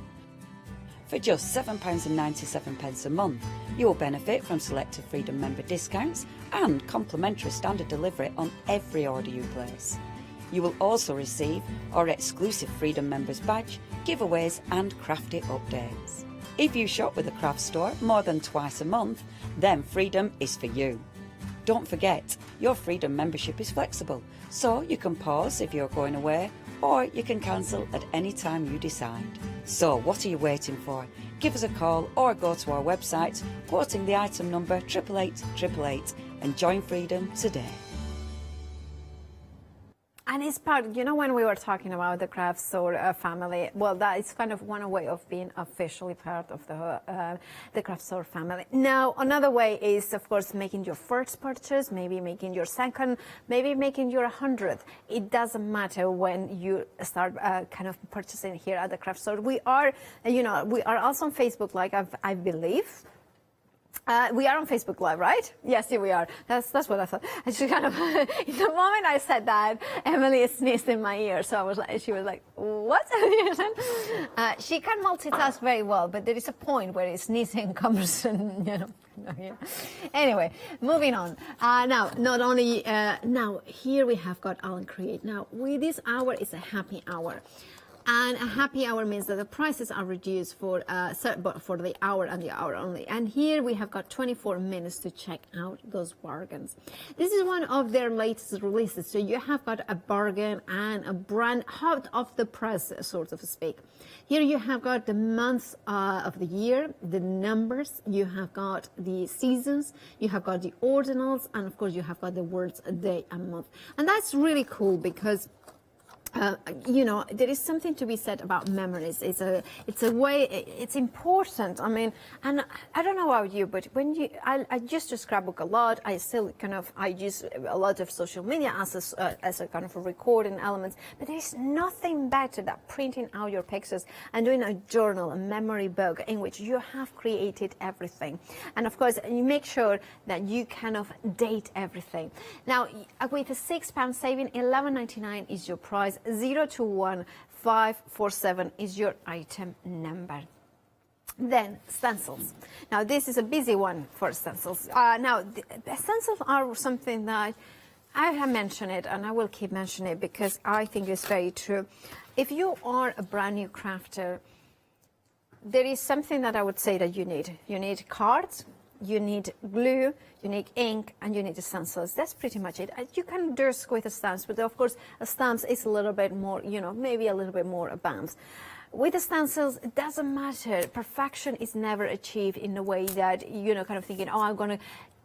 For just £7.97 a month, you will benefit from selected Freedom member discounts and complimentary standard delivery on every order you place. You will also receive our exclusive Freedom members badge, giveaways and crafty updates. If you shop with the craft store more than twice a month, then Freedom is for you. Don't forget, your Freedom membership is flexible, so you can pause if you're going away, or you can cancel at any time you decide. So what are you waiting for? Give us a call or go to our website, quoting the item number 88888 and join Freedom today. And it's part, you know, when we were talking about the craft store family, well, that is kind of one way of being officially part of the craft store family. Now, another way is, of course, making your first purchase, maybe making your second, maybe making your 100th. It doesn't matter when you start kind of purchasing here at the craft store. We are, you know, we are also on Facebook, like I believe. We are on Facebook Live, right? Yes, here we are. That's what I thought. I just kind of, in the moment I said that, Emily sneezed in my ear, so she was like, what? She can multitask very well, but there is a point where sneezing comes, and, you know. Anyway, moving on. Now, not only, now here we have got All and Create. Now, with this hour is a happy hour. And a happy hour means that the prices are reduced for the hour and the hour only. And here we have got 24 minutes to check out those bargains. This is one of their latest releases. So you have got a bargain and a brand hot off the press, sort of speak. Here you have got the months of the year, the numbers, you have got the seasons, you have got the ordinals, and of course you have got the words a day and month. And that's really cool because you know, there is something to be said about memories. It's a way, it's important. I mean, and I don't know about you, but when I used to scrapbook a lot. I still I use a lot of social media as a kind of a recording element. But there is nothing better than printing out your pictures and doing a journal, a memory book in which you have created everything. And of course, you make sure that you kind of date everything. Now, with a £6 saving, £11.99 is your price. 021547 is your item number. Then stencils. Now this is a busy one for stencils. Now the stencils are something that I have mentioned it, and I will keep mentioning it because I think it's very true. If you are a brand new crafter, there is something that I would say that you need. You need cards. You need glue, you need ink, and you need the stencils. That's pretty much it. You can do with a stamps, but of course, a stamps is a little bit more, you know, maybe a little bit more advanced. With the stencils, it doesn't matter. Perfection is never achieved in a way that, you know, kind of thinking, oh, I'm going to...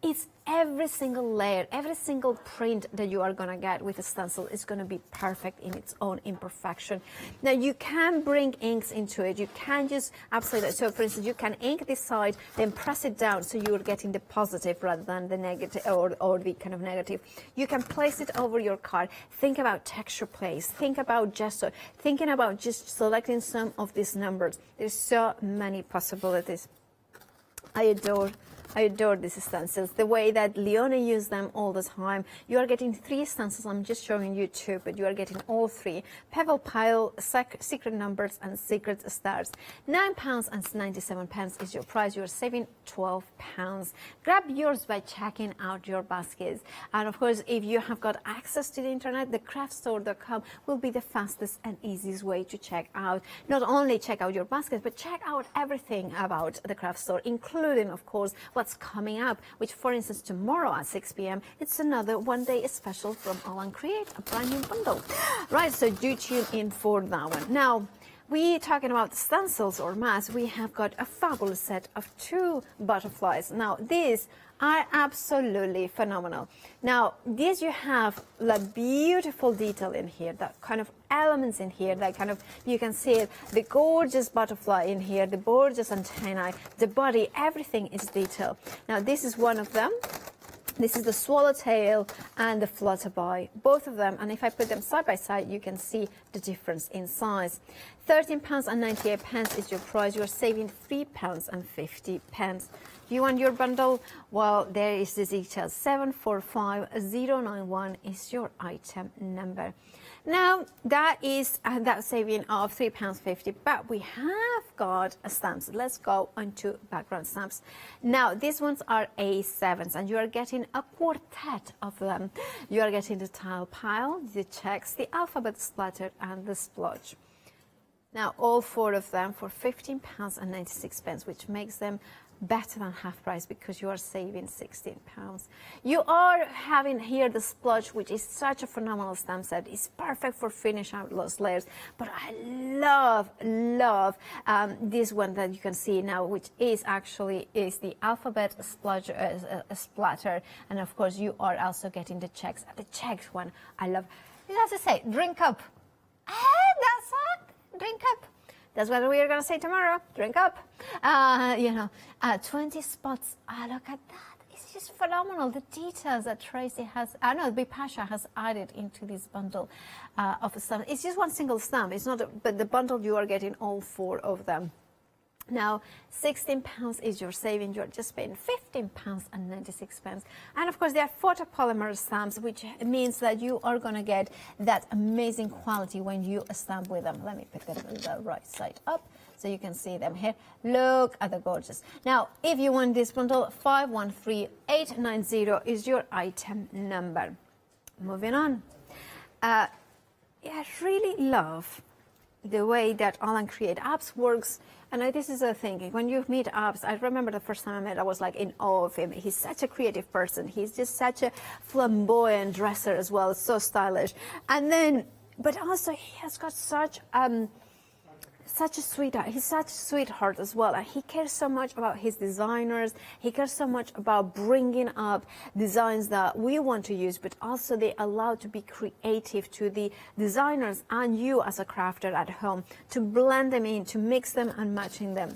It's every single layer, every single print that you are going to get with a stencil is going to be perfect in its own imperfection. Now, you can bring inks into it. You can just absolutely... So, for instance, you can ink this side, then press it down so you're getting the positive rather than the negative or the kind of negative. You can place it over your card. Think about texture place. Think about gesto. Thinking about just selecting some of these numbers. There's so many possibilities. I adore these stencils. The way that Leonie used them all the time. You are getting 3 stencils. I'm just showing you 2, but you are getting all 3. Pebble Pile, Secret Numbers, and Secret Stars. £9.97 is your price. You're saving £12. Grab yours by checking out your baskets. And of course, if you have got access to the internet, thecraftstore.com will be the fastest and easiest way to check out. Not only check out your baskets, but check out everything about the craft store, including, of course, well, what's coming up, which for instance tomorrow at 6 p.m. it's another one-day special from All & Create, a brand new bundle. Right, so do tune in for that one. Now, we talking about stencils or mats, we have got a fabulous set of 2 butterflies. Now, these are absolutely phenomenal. Now, these you have the beautiful detail in here, that kind of elements in here, that kind of, you can see it, the gorgeous butterfly in here, the gorgeous antennae, the body, everything is detailed. Now, this is one of them. This is the swallowtail and the flutterby, both of them. And if I put them side by side, you can see the difference in size. £13.98 is your price. You're saving £3.50. You want your bundle? Well, there is the details. 745091 is your item number. Now, that is that saving of £3.50, but we have got stamps. Let's go on to background stamps. Now, these ones are A7s, and you are getting a quartet of them. You are getting the tile pile, the checks, the alphabet splatter, and the splodge. Now, all 4 of them for £15.96, which makes them better than half price because you are saving £16. You are having here the splodge, which is such a phenomenal stamp set. It's perfect for finish out those layers, but I love this one that you can see now, which is actually the alphabet splodge splatter, and of course you are also getting the checks. The checks one I love. You have to say drink up. That's it. Drink up. That's what we are going to say tomorrow. Drink up. 20 spots. Look at that. It's just phenomenal. The details that Tracy has, Bipasha has added into this bundle of stamps. It's just one single stamp. It's not, but the bundle you are getting all 4 of them. Now, £16 is your saving. You're just paying £15.96. And of course, they are photopolymer stamps, which means that you are going to get that amazing quality when you stamp with them. Let me pick them the right side up so you can see them here. Look at the gorgeous. Now, if you want this bundle, 513890 is your item number. Moving on. I really love the way that All & Create apps works. And this is the thing, when you meet Abs, I remember the first time I met, I was like in awe of him. He's such a creative person. He's just such a flamboyant dresser as well, so stylish. And then, but also he has got such a sweetheart. He's such a sweetheart as well. And he cares so much about his designers. He cares so much about bringing up designs that we want to use, but also they allow to be creative to the designers and you as a crafter at home to blend them in, to mix them and matching them.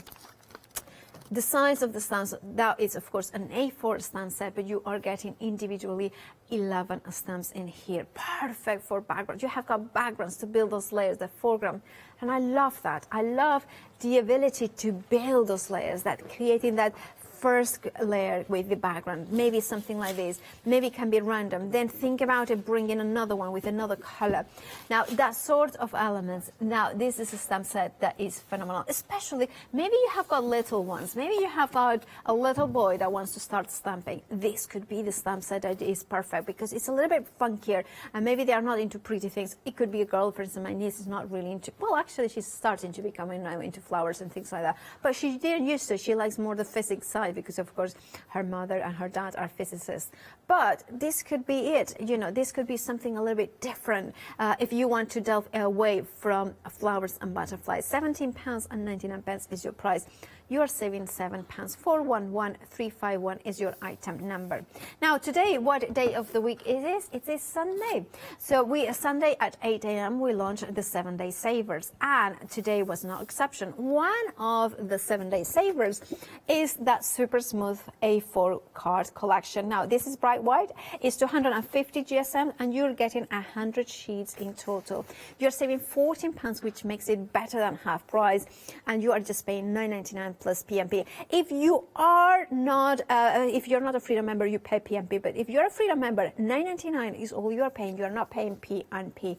The size of the stamps, that is of course an A4 stamp set, but you are getting individually 11 stamps in here. Perfect for background. You have got backgrounds to build those layers, the foreground. And I love that. I love the ability to build those layers, that creating that first layer with the background, maybe something like this, maybe it can be random, then think about it, bring in another one with another color. Now that sort of elements, now this is a stamp set that is phenomenal, especially maybe you have got little ones, maybe you have got a little boy that wants to start stamping. This could be the stamp set that is perfect because it's a little bit funkier and maybe they are not into pretty things. It could be a girl, for instance, my niece is not really into, well actually she's starting to become now into flowers and things like that, but she didn't used to, she likes more the physics side because of course her mother and her dad are physicists. But this could be it, this could be something a little bit different if you want to delve away from flowers and butterflies. £17.99 is your price. You are saving £7. 411351 is your item number. Now today, what day of the week is this? It is Sunday. So Sunday at 8 a.m. we launched the 7-day savers, and today was no exception. One of the 7-day savers is that super smooth A4 card collection. Now this is bright white. It's 250 GSM, and you're getting 100 sheets in total. You're saving £14, which makes it better than half price, and you are just paying $9.99 plus PMP. If you are not, if you're not a Freedom member, you pay PMP. But if you're a Freedom member, $9.99 is all you are paying. You are not paying P&P.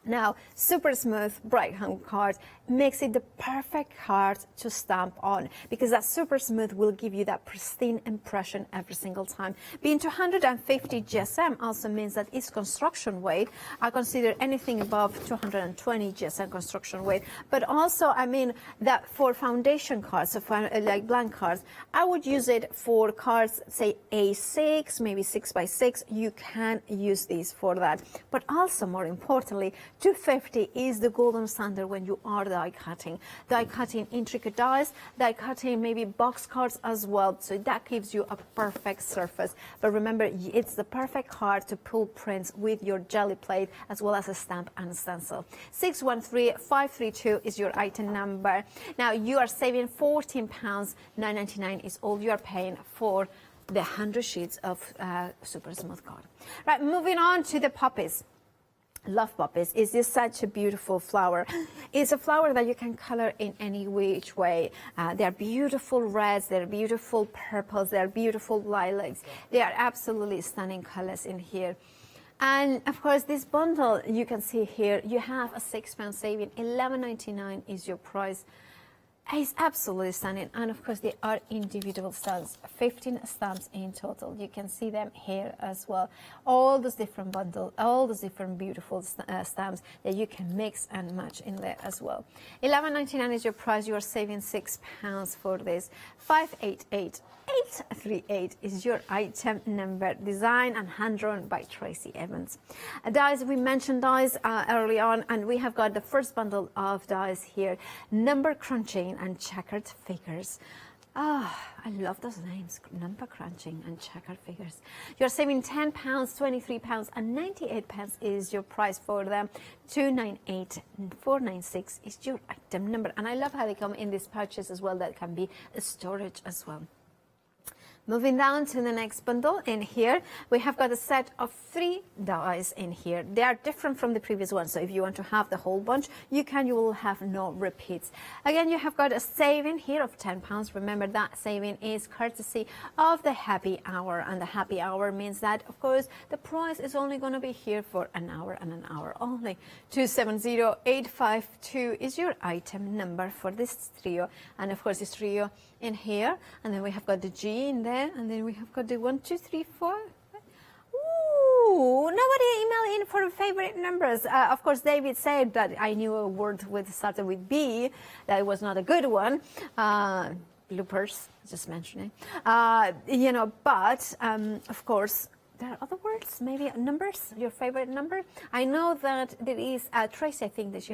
Now, super smooth, bright home card makes it the perfect card to stamp on, because that super smooth will give you that pristine impression every single time. Being 250 GSM also means that its construction weight, I consider anything above 220 GSM construction weight, but also I mean that for foundation cards, so for, like blank cards, I would use it for cards, say A6, maybe 6x6. You can use these for that. But also, more importantly, 250 is the golden standard when you are die cutting intricate dies, die cutting maybe box cards as well. So that gives you a perfect surface. But remember, it's the perfect card to pull prints with your jelly plate as well as a stamp and stencil. 613532 is your item number. Now you are saving £14. £9.99 is all you are paying for the 100 sheets of super smooth card. Right, moving on to the poppies. Love poppies. Is this such a beautiful flower? It's a flower that you can color in any which way. They're beautiful reds, they're beautiful purples, they're beautiful lilacs. They are absolutely stunning colors in here. And of course, this bundle, you can see here, you have a £6 saving. £11.99 is your price. It's absolutely stunning, and of course they are individual stamps, 15 stamps in total. You can see them here as well. All those different bundles, all those different beautiful stamps that you can mix and match in there as well. £11.99 is your price. You are saving £6 for this. 588838 is your item number, designed and hand drawn by Tracy Evans. Dies, we mentioned dies early on, and we have got the first bundle of dies here. Number crunching and checkered figures. I love those names, number crunching and checkered figures. You're saving £10, £23 and 98 pence is your price for them. 298496 is your item number. And I love how they come in these pouches as well, that can be a storage as well. Moving down to the next bundle, in here we have got a set of 3 dies in here. They are different from the previous one, so if you want to have the whole bunch, you can. You will have no repeats. Again, you have got a saving here of £10. Remember, that saving is courtesy of the happy hour, and the happy hour means that, of course, the price is only going to be here for an hour and an hour only. 270852 is your item number for this trio, and of course this trio in here, and then we have got the G in there, and then we have got the 1, 2, 3, 4. Ooh, nobody emailed in for favorite numbers. Of course, David said that I knew a word started with B, that it was not a good one. Bloopers, just mentioning. You know, but of course, there are other words, maybe numbers, your favorite number. I know that there is Tracy, I think that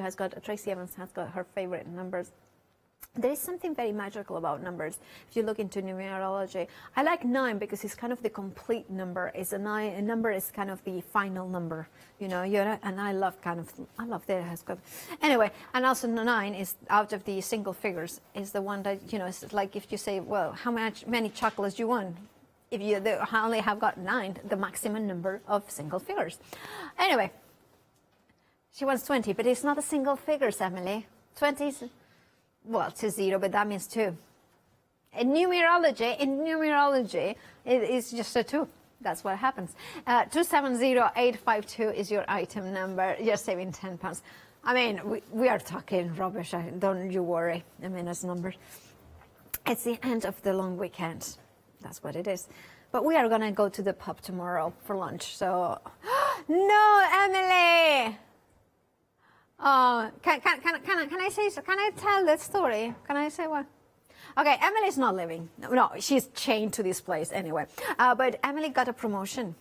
Tracy Evans has got her favorite numbers. There is something very magical about numbers. If you look into numerology, I like 9 because it's kind of the complete number. It's a number is kind of the final number, you know. And I love that it has got. Anyway, and also 9 is out of the single figures. Is the one that, you know, it's like if you say, well, how many chocolates do you want? If you only have got 9, the maximum number of single figures. Anyway, she wants 20, but it's not a single figures, Emily. 20 is. Well, it's a 0, but that means 2. In numerology, it is just a 2. That's what happens. 270852 is your item number. You're saving £10. I mean, we are talking rubbish. Don't you worry. I mean, it's numbers. It's the end of the long weekend. That's what it is. But we are going to go to the pub tomorrow for lunch. So, no, Emily! Oh, can I say so? Can I tell that story? Can I say what? Okay, Emily's not living. No, she's chained to this place anyway. But Emily got a promotion.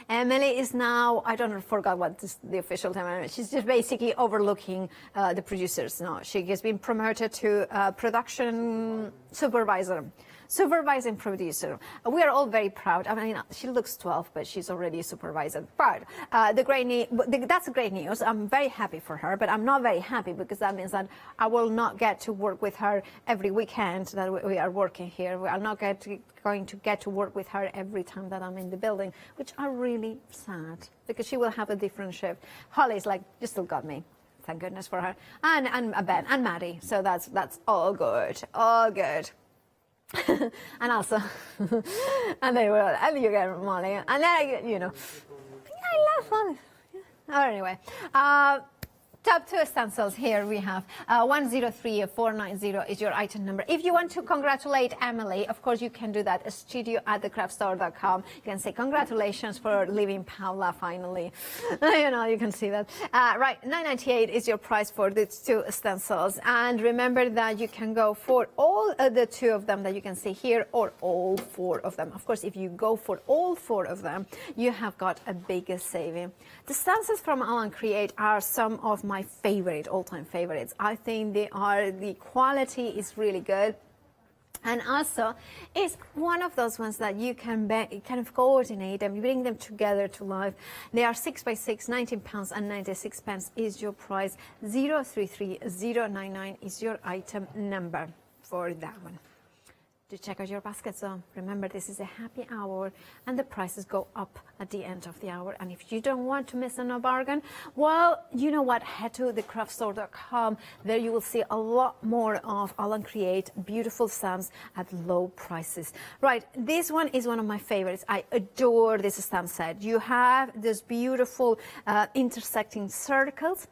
Emily is now, forgot what the official term is. She's just basically overlooking the producers now. She has been promoted to production supervisor. Supervising producer. We are all very proud. I mean, she looks 12, but she's already a supervisor. But that's great news. I'm very happy for her, but I'm not very happy because that means that I will not get to work with her every weekend that we are working here. I'm not going to get to work with her every time that I'm in the building, which are really sad because she will have a different shift. Holly's like, you still got me. Thank goodness for her. And Ben and Maddie. So that's all good. All good. And also, and they will, and you get Molly, and then I love Molly. Oh, anyway, Top 2 stencils here we have 103490 is your item number. If you want to congratulate Emily, of course you can do that. studio@thecraftstore.com. You can say congratulations for leaving Paula finally. You know, you can see that. Right, $9.98 is your price for these 2 stencils. And remember that you can go for all the 2 of them that you can see here, or all 4 of them. Of course, if you go for all 4 of them, you have got a bigger saving. The stencils from Alan Create are some of my favorite, all-time favorites. I think the quality is really good. And also, it's one of those ones that you can kind of coordinate and bring them together to life. They are 6 by 6, £19.96 is your price. 033099 is your item number for that one. To check out your baskets though. Remember, this is a happy hour and the prices go up at the end of the hour. And if you don't want to miss on a bargain, well, you know what, head to thecraftstore.com. There you will see a lot more of Alan Create beautiful stamps at low prices. Right, this one is one of my favorites. I adore this stamp set. You have this beautiful intersecting circles.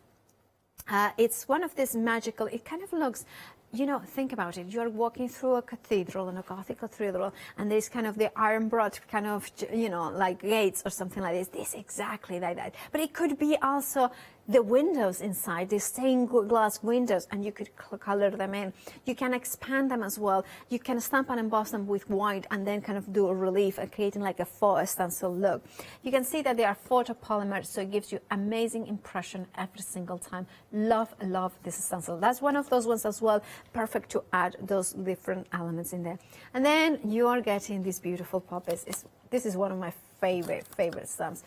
It's one of these magical, it kind of looks, you know, think about it. You're walking through a cathedral, in a Gothic cathedral, and there's kind of the iron-brought kind of, you know, like gates or something like this. This exactly like that. But it could be also the windows inside, the stained glass windows, and you could color them in. You can expand them as well. You can stamp and emboss them with white and then kind of do a relief and creating like a faux stencil look. You can see that they are photopolymers, so it gives you amazing impression every single time. Love, love this stencil. That's one of those ones as well, perfect to add those different elements in there. And then you are getting these beautiful poppies. This is one of my favorite stamps.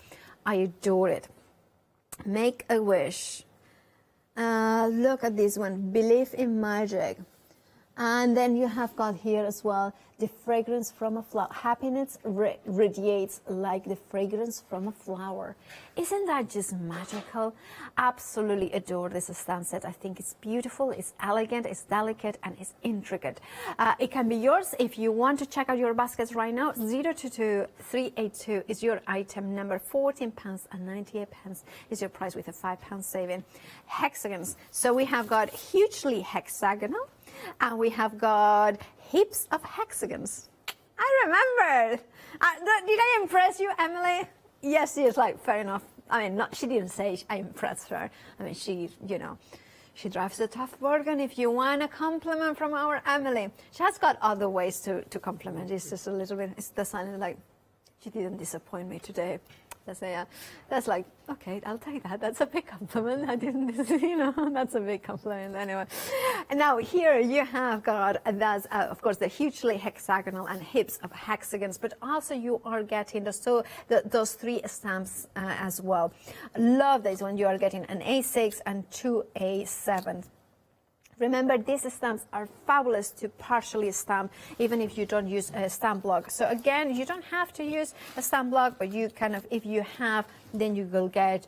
I adore it. Make a wish. Look at this one, believe in magic. And then you have got here as well the fragrance from a flower. Happiness radiates like the fragrance from a flower. Isn't that just magical? Absolutely adore this stamp set. I think it's beautiful, it's elegant, it's delicate, and it's intricate. It can be yours if you want to check out your baskets right now. 022382 is your item number. £14.98 is your price with a £5 saving. Hexagons. So we have got hugely hexagonal. And we have got heaps of hexagons. I remember. Did I impress you, Emily? Yes, she is like, fair enough. I mean, she didn't say I impressed her. I mean, she, you know, she drives a tough bargain. If you want a compliment from our Emily, she has got other ways to compliment. It's just a little bit, it's the sign like, she didn't disappoint me today. That's like, okay, I'll take that. That's a big compliment. I didn't, you know, that's a big compliment anyway. And now here you have got, that's of course the hugely hexagonal and heaps of hexagons, but also you are getting those 3 stamps as well. Love this one. You are getting an A6 and 2 A7s. Remember, these stamps are fabulous to partially stamp, even if you don't use a stamp block. So again, you don't have to use a stamp block, but you kind of, if you have, then you will get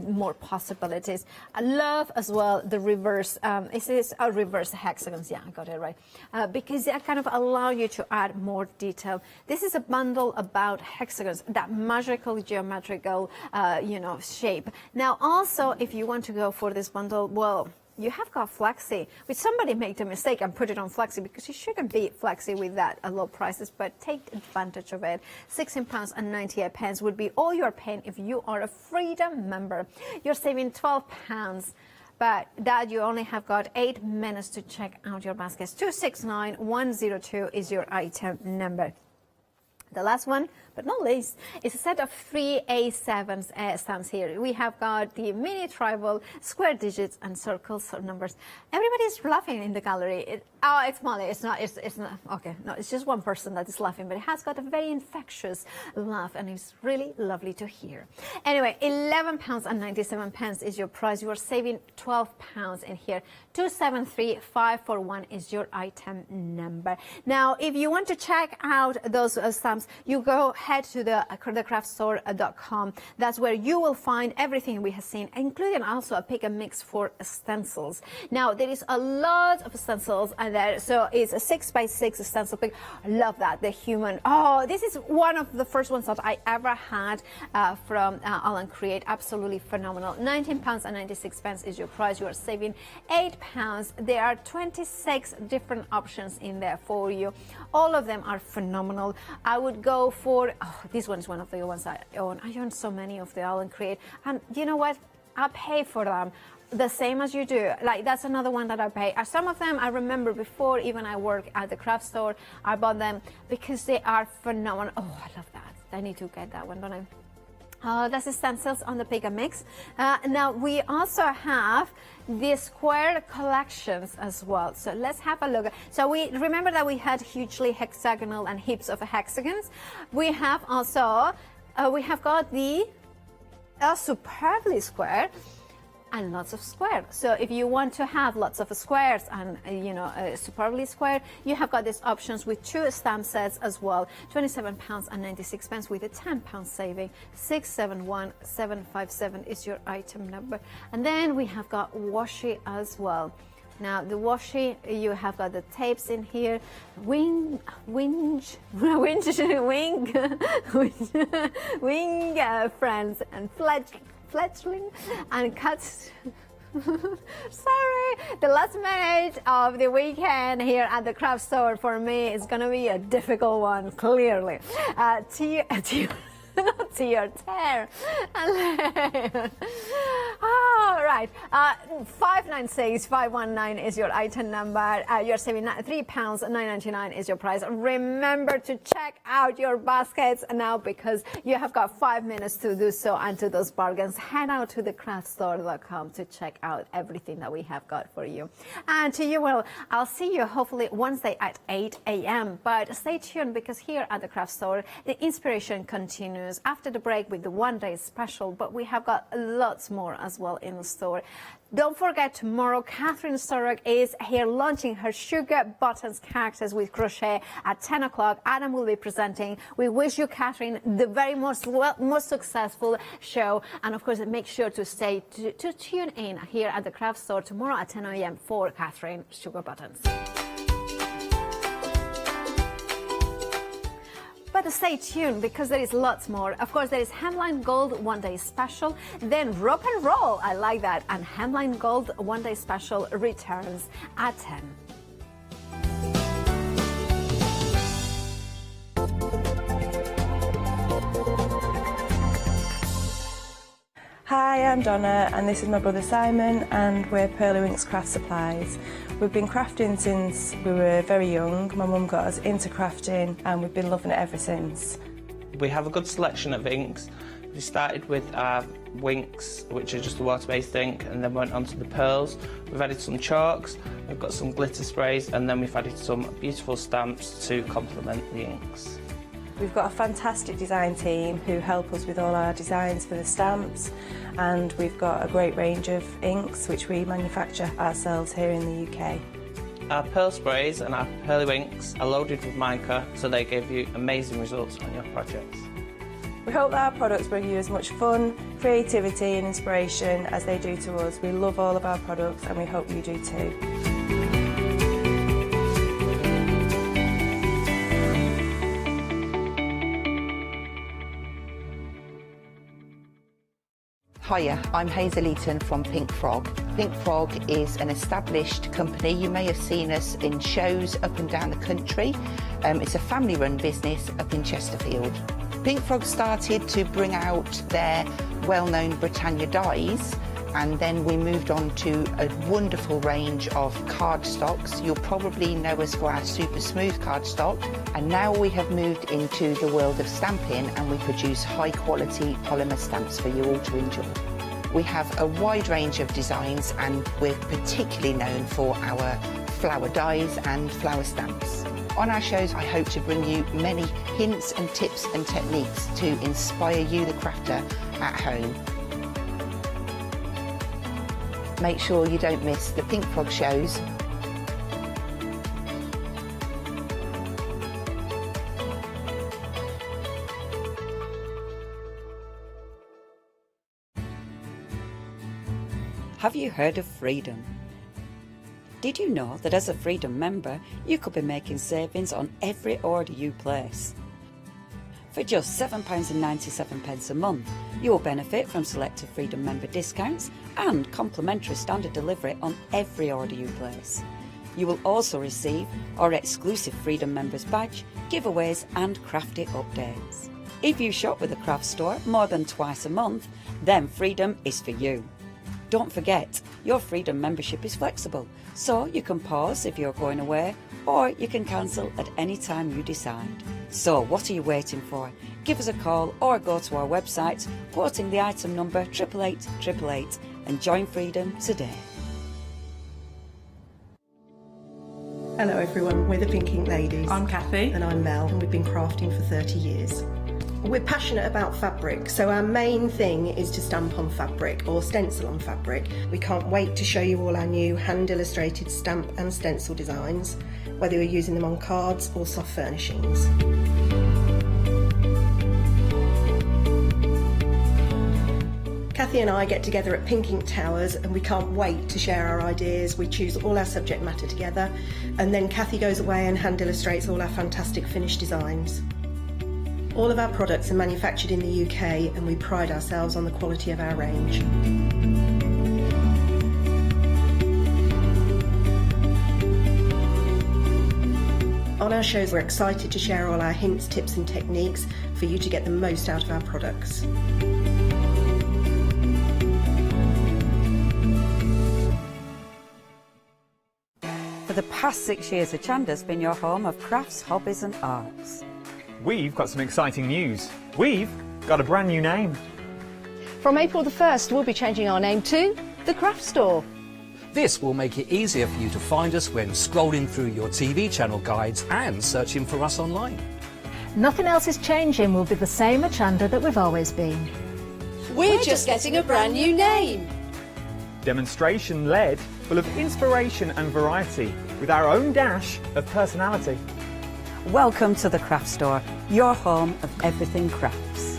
more possibilities. I love as well the reverse, it is a reverse hexagons, yeah, I got it right, because they kind of allow you to add more detail. This is a bundle about hexagons, that magical geometrical, you know, shape. Now also, if you want to go for this bundle, well, you have got flexi, which somebody made a mistake and put it on flexi because you shouldn't be flexi with that at low prices, but take advantage of it. £16.98 would be all you're paying if you are a Freedom member. You're saving £12, but that you only have got 8 minutes to check out your baskets. 269102 is your item number. The last one, but not least, is a set of 3 A7 stamps here. We have got the mini tribal, square digits, and circles or numbers. Everybody's laughing in the gallery. Oh, it's Molly. It's not. It's not. Okay, no, it's just one person that is laughing, but it has got a very infectious laugh, and it's really lovely to hear. Anyway, £11.97 is your price. You are saving £12 in here. 273541 is your item number. Now, if you want to check out those stamps, you go head to the craftstore.com. That's where you will find everything we have seen, including also a pick and mix for stencils. Now, there is a lot of stencils there. So it's a 6x6 stencil pick. I love that. The human. Oh, this is one of the first ones that I ever had from Alan Create. Absolutely phenomenal. £19.96 is your price. You are saving £8. There are 26 different options in there for you. All of them are phenomenal. I would go for, this one is one of the ones I own. I own so many of the Alan Create. And you know what? I pay for them the same as you do. Like, that's another one that I pay. Some of them I remember before even I work at the craft store, I bought them because they are phenomenal. Oh, I love that. I need to get that one, don't I? That's the stencils on the pick and mix. Now we also have the square collections as well. So let's have a look. So we remember that we had hugely hexagonal and heaps of hexagons. We have also, we have got the superbly square and lots of squares. So if you want to have lots of squares and superbly square, you have got these options with 2 stamp sets as well. £27.96 with a £10 saving. 671757 is your item number. And then we have got washi as well. Now the washi, you have got the tapes in here, wing friends and fledgling and cuts. Sorry, the last minute of the weekend here at the craft store for me is gonna be a difficult one, clearly. Tear. All right. 596519 is your item number. You're saving £3.999 is your price. Remember to check out your baskets now because you have got 5 minutes to do so and to those bargains. Head out to thecraftstore.com to check out everything that we have got for you. And to you, well, I'll see you hopefully Wednesday at 8 a.m. But stay tuned because here at the craft store, the inspiration continues after the break with the one-day special, but we have got lots more as well in the store. Don't forget, tomorrow Catherine Storrock is here launching her sugar buttons characters with crochet at 10 o'clock. Adam will be presenting. We wish you, Catherine, the very most successful show. And of course, make sure to stay to tune in here at the craft store tomorrow at 10 a.m. for Catherine Sugar Buttons. But stay tuned because there is lots more. Of course, there is Hemline Gold one-day special, then Rock and Roll, I like that, and Hemline Gold one-day special returns at 10. Hi, I'm Donna and this is my brother Simon and we're Pearlywinks Craft Supplies. We've been crafting since we were very young. My mum got us into crafting and we've been loving it ever since. We have a good selection of inks. We started with our Winks, which are just a water-based ink, and then went on to the pearls. We've added some chalks, we've got some glitter sprays, and then we've added some beautiful stamps to complement the inks. We've got a fantastic design team who help us with all our designs for the stamps, and we've got a great range of inks which we manufacture ourselves here in the UK. Our pearl sprays and our Pearlywinks are loaded with mica, so they give you amazing results on your projects. We hope that our products bring you as much fun, creativity and inspiration as they do to us. We love all of our products and we hope you do too. Hiya, I'm Hazel Eaton from Pink Frog. Pink Frog is an established company. You may have seen us in shows up and down the country. It's a family-run business up in Chesterfield. Pink Frog started to bring out their well-known Britannia dyes, and then we moved on to a wonderful range of cardstocks. You'll probably know us for our super smooth cardstock, and now we have moved into the world of stamping and we produce high quality polymer stamps for you all to enjoy. We have a wide range of designs and we're particularly known for our flower dies and flower stamps. On our shows, I hope to bring you many hints and tips and techniques to inspire you, the crafter, at home. Make sure you don't miss the Pink Frog shows. Have you heard of Freedom? Did you know that as a Freedom member, you could be making savings on every order you place? For just £7.97 a month, you will benefit from selected Freedom member discounts and complimentary standard delivery on every order you place. You will also receive our exclusive Freedom Members badge, giveaways and crafty updates. If you shop with the craft store more than twice a month, then Freedom is for you. Don't forget, your Freedom membership is flexible, so you can pause if you're going away, or you can cancel at any time you decide. So what are you waiting for? Give us a call or go to our website, quoting the item number 88888 and join Freedom today. Hello everyone, we're the Pink Ink Ladies. I'm Kathy. And I'm Mel, and we've been crafting for 30 years. We're passionate about fabric, so our main thing is to stamp on fabric or stencil on fabric. We can't wait to show you all our new hand-illustrated stamp and stencil designs, whether you're using them on cards or soft furnishings. Kathy and I get together at Pink Ink Towers and we can't wait to share our ideas. We choose all our subject matter together, and then Kathy goes away and hand illustrates all our fantastic finished designs. All of our products are manufactured in the UK and we pride ourselves on the quality of our range. On our shows, we're excited to share all our hints, tips and techniques for you to get the most out of our products. For the past 6 years, Hochanda's been your home of crafts, hobbies and arts. We've got some exciting news. We've got a brand new name. From April the 1st, we'll be changing our name to The Craft Store. This will make it easier for you to find us when scrolling through your TV channel guides and searching for us online. Nothing else is changing. We'll be the same Hochanda that we've always been. We're just getting a brand new name. Demonstration-led, full of inspiration and variety, with our own dash of personality. Welcome to the Craft Store, your home of everything crafts.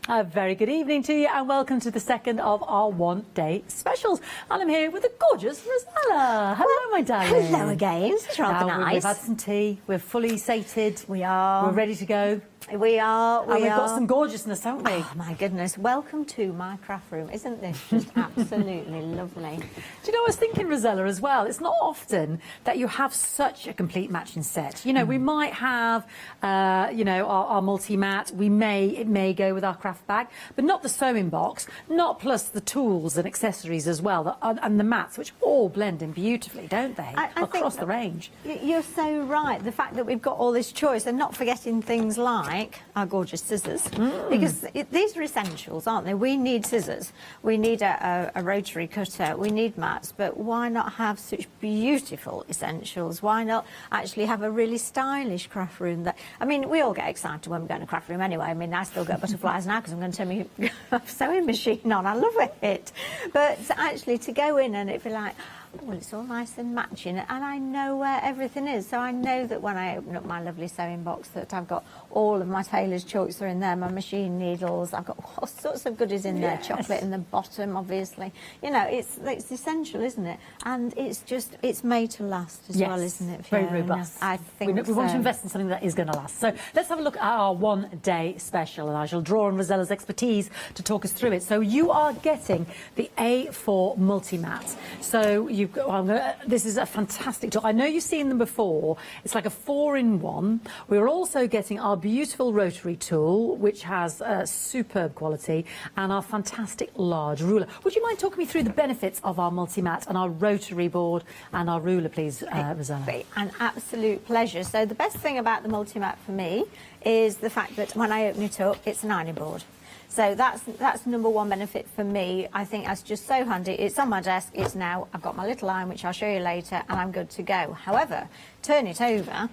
A very good evening to you and welcome to the second of our one-day specials. And I'm here with the gorgeous Rosella. Hello, my darling. Hello again. It's rather nice. We've had some tea. We're fully sated. We are. We're ready to go. We are. And we've got some gorgeousness, haven't we? Oh, my goodness. Welcome to my craft room. Isn't this just absolutely lovely? Do you know, I was thinking, Rosella, as well, it's not often that you have such a complete matching set. You know, we might have, you know, our multi-mat. It may go with our craft bag, but not the sewing box, not plus the tools and accessories as well, and the mats, which all blend in beautifully, don't they, across the range. You're so right. The fact that we've got all this choice and not forgetting things like our gorgeous scissors, because these are essentials, aren't they? We need scissors, we need a rotary cutter, we need mats, but why not have such beautiful essentials? Why not actually have a really stylish craft room? That, I mean, we all get excited when we go in a craft room anyway. I mean, I still get butterflies now because I'm going to turn my sewing machine on. I love it. But actually to go in and it be like, well, it's all nice and matching, and I know where everything is. So I know that when I open up my lovely sewing box that I've got all of my tailor's chalks are in there, my machine needles, I've got all sorts of goodies in there, chocolate in the bottom, obviously. You know, it's essential, isn't it? And it's made to last as well, isn't it, Fiona? Very robust. I think we want to invest in something that is going to last. So let's have a look at our one-day special, and I shall draw on Rosella's expertise to talk us through it. So you are getting the A4 multi-mat. So you've got, this is a fantastic tool. I know you've seen them before. It's like a 4-in-1. We're also getting our beautiful rotary tool, which has superb quality, and our fantastic large ruler. Would you mind talking me through the benefits of our multi-mat and our rotary board and our ruler, please, Rosella? An absolute pleasure. So the best thing about the multi-mat for me is the fact that when I open it up, it's an ironing board. So that's number one benefit for me. I think that's just so handy. It's on my desk. It's now, I've got my little iron, which I'll show you later, and I'm good to go. However, turn it over,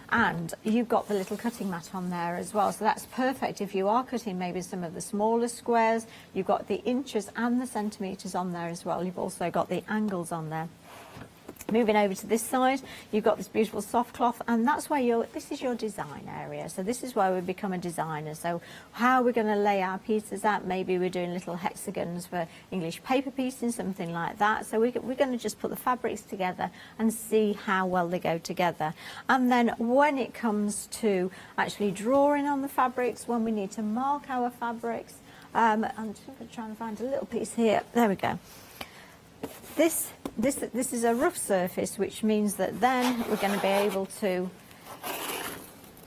and you've got the little cutting mat on there as well. So that's perfect if you are cutting maybe some of the smaller squares. You've got the inches and the centimetres on there as well. You've also got the angles on there. Moving over to this side, you've got this beautiful soft cloth, and that's where this is your design area. So this is where we become a designer. So how we're going to lay our pieces out, maybe we're doing little hexagons for English paper piecing, something like that. So we're going to just put the fabrics together and see how well they go together. And then when it comes to actually drawing on the fabrics, when we need to mark our fabrics, I'm just going to try and find a little piece here. There we go. This is a rough surface, which means that then we're going to be able to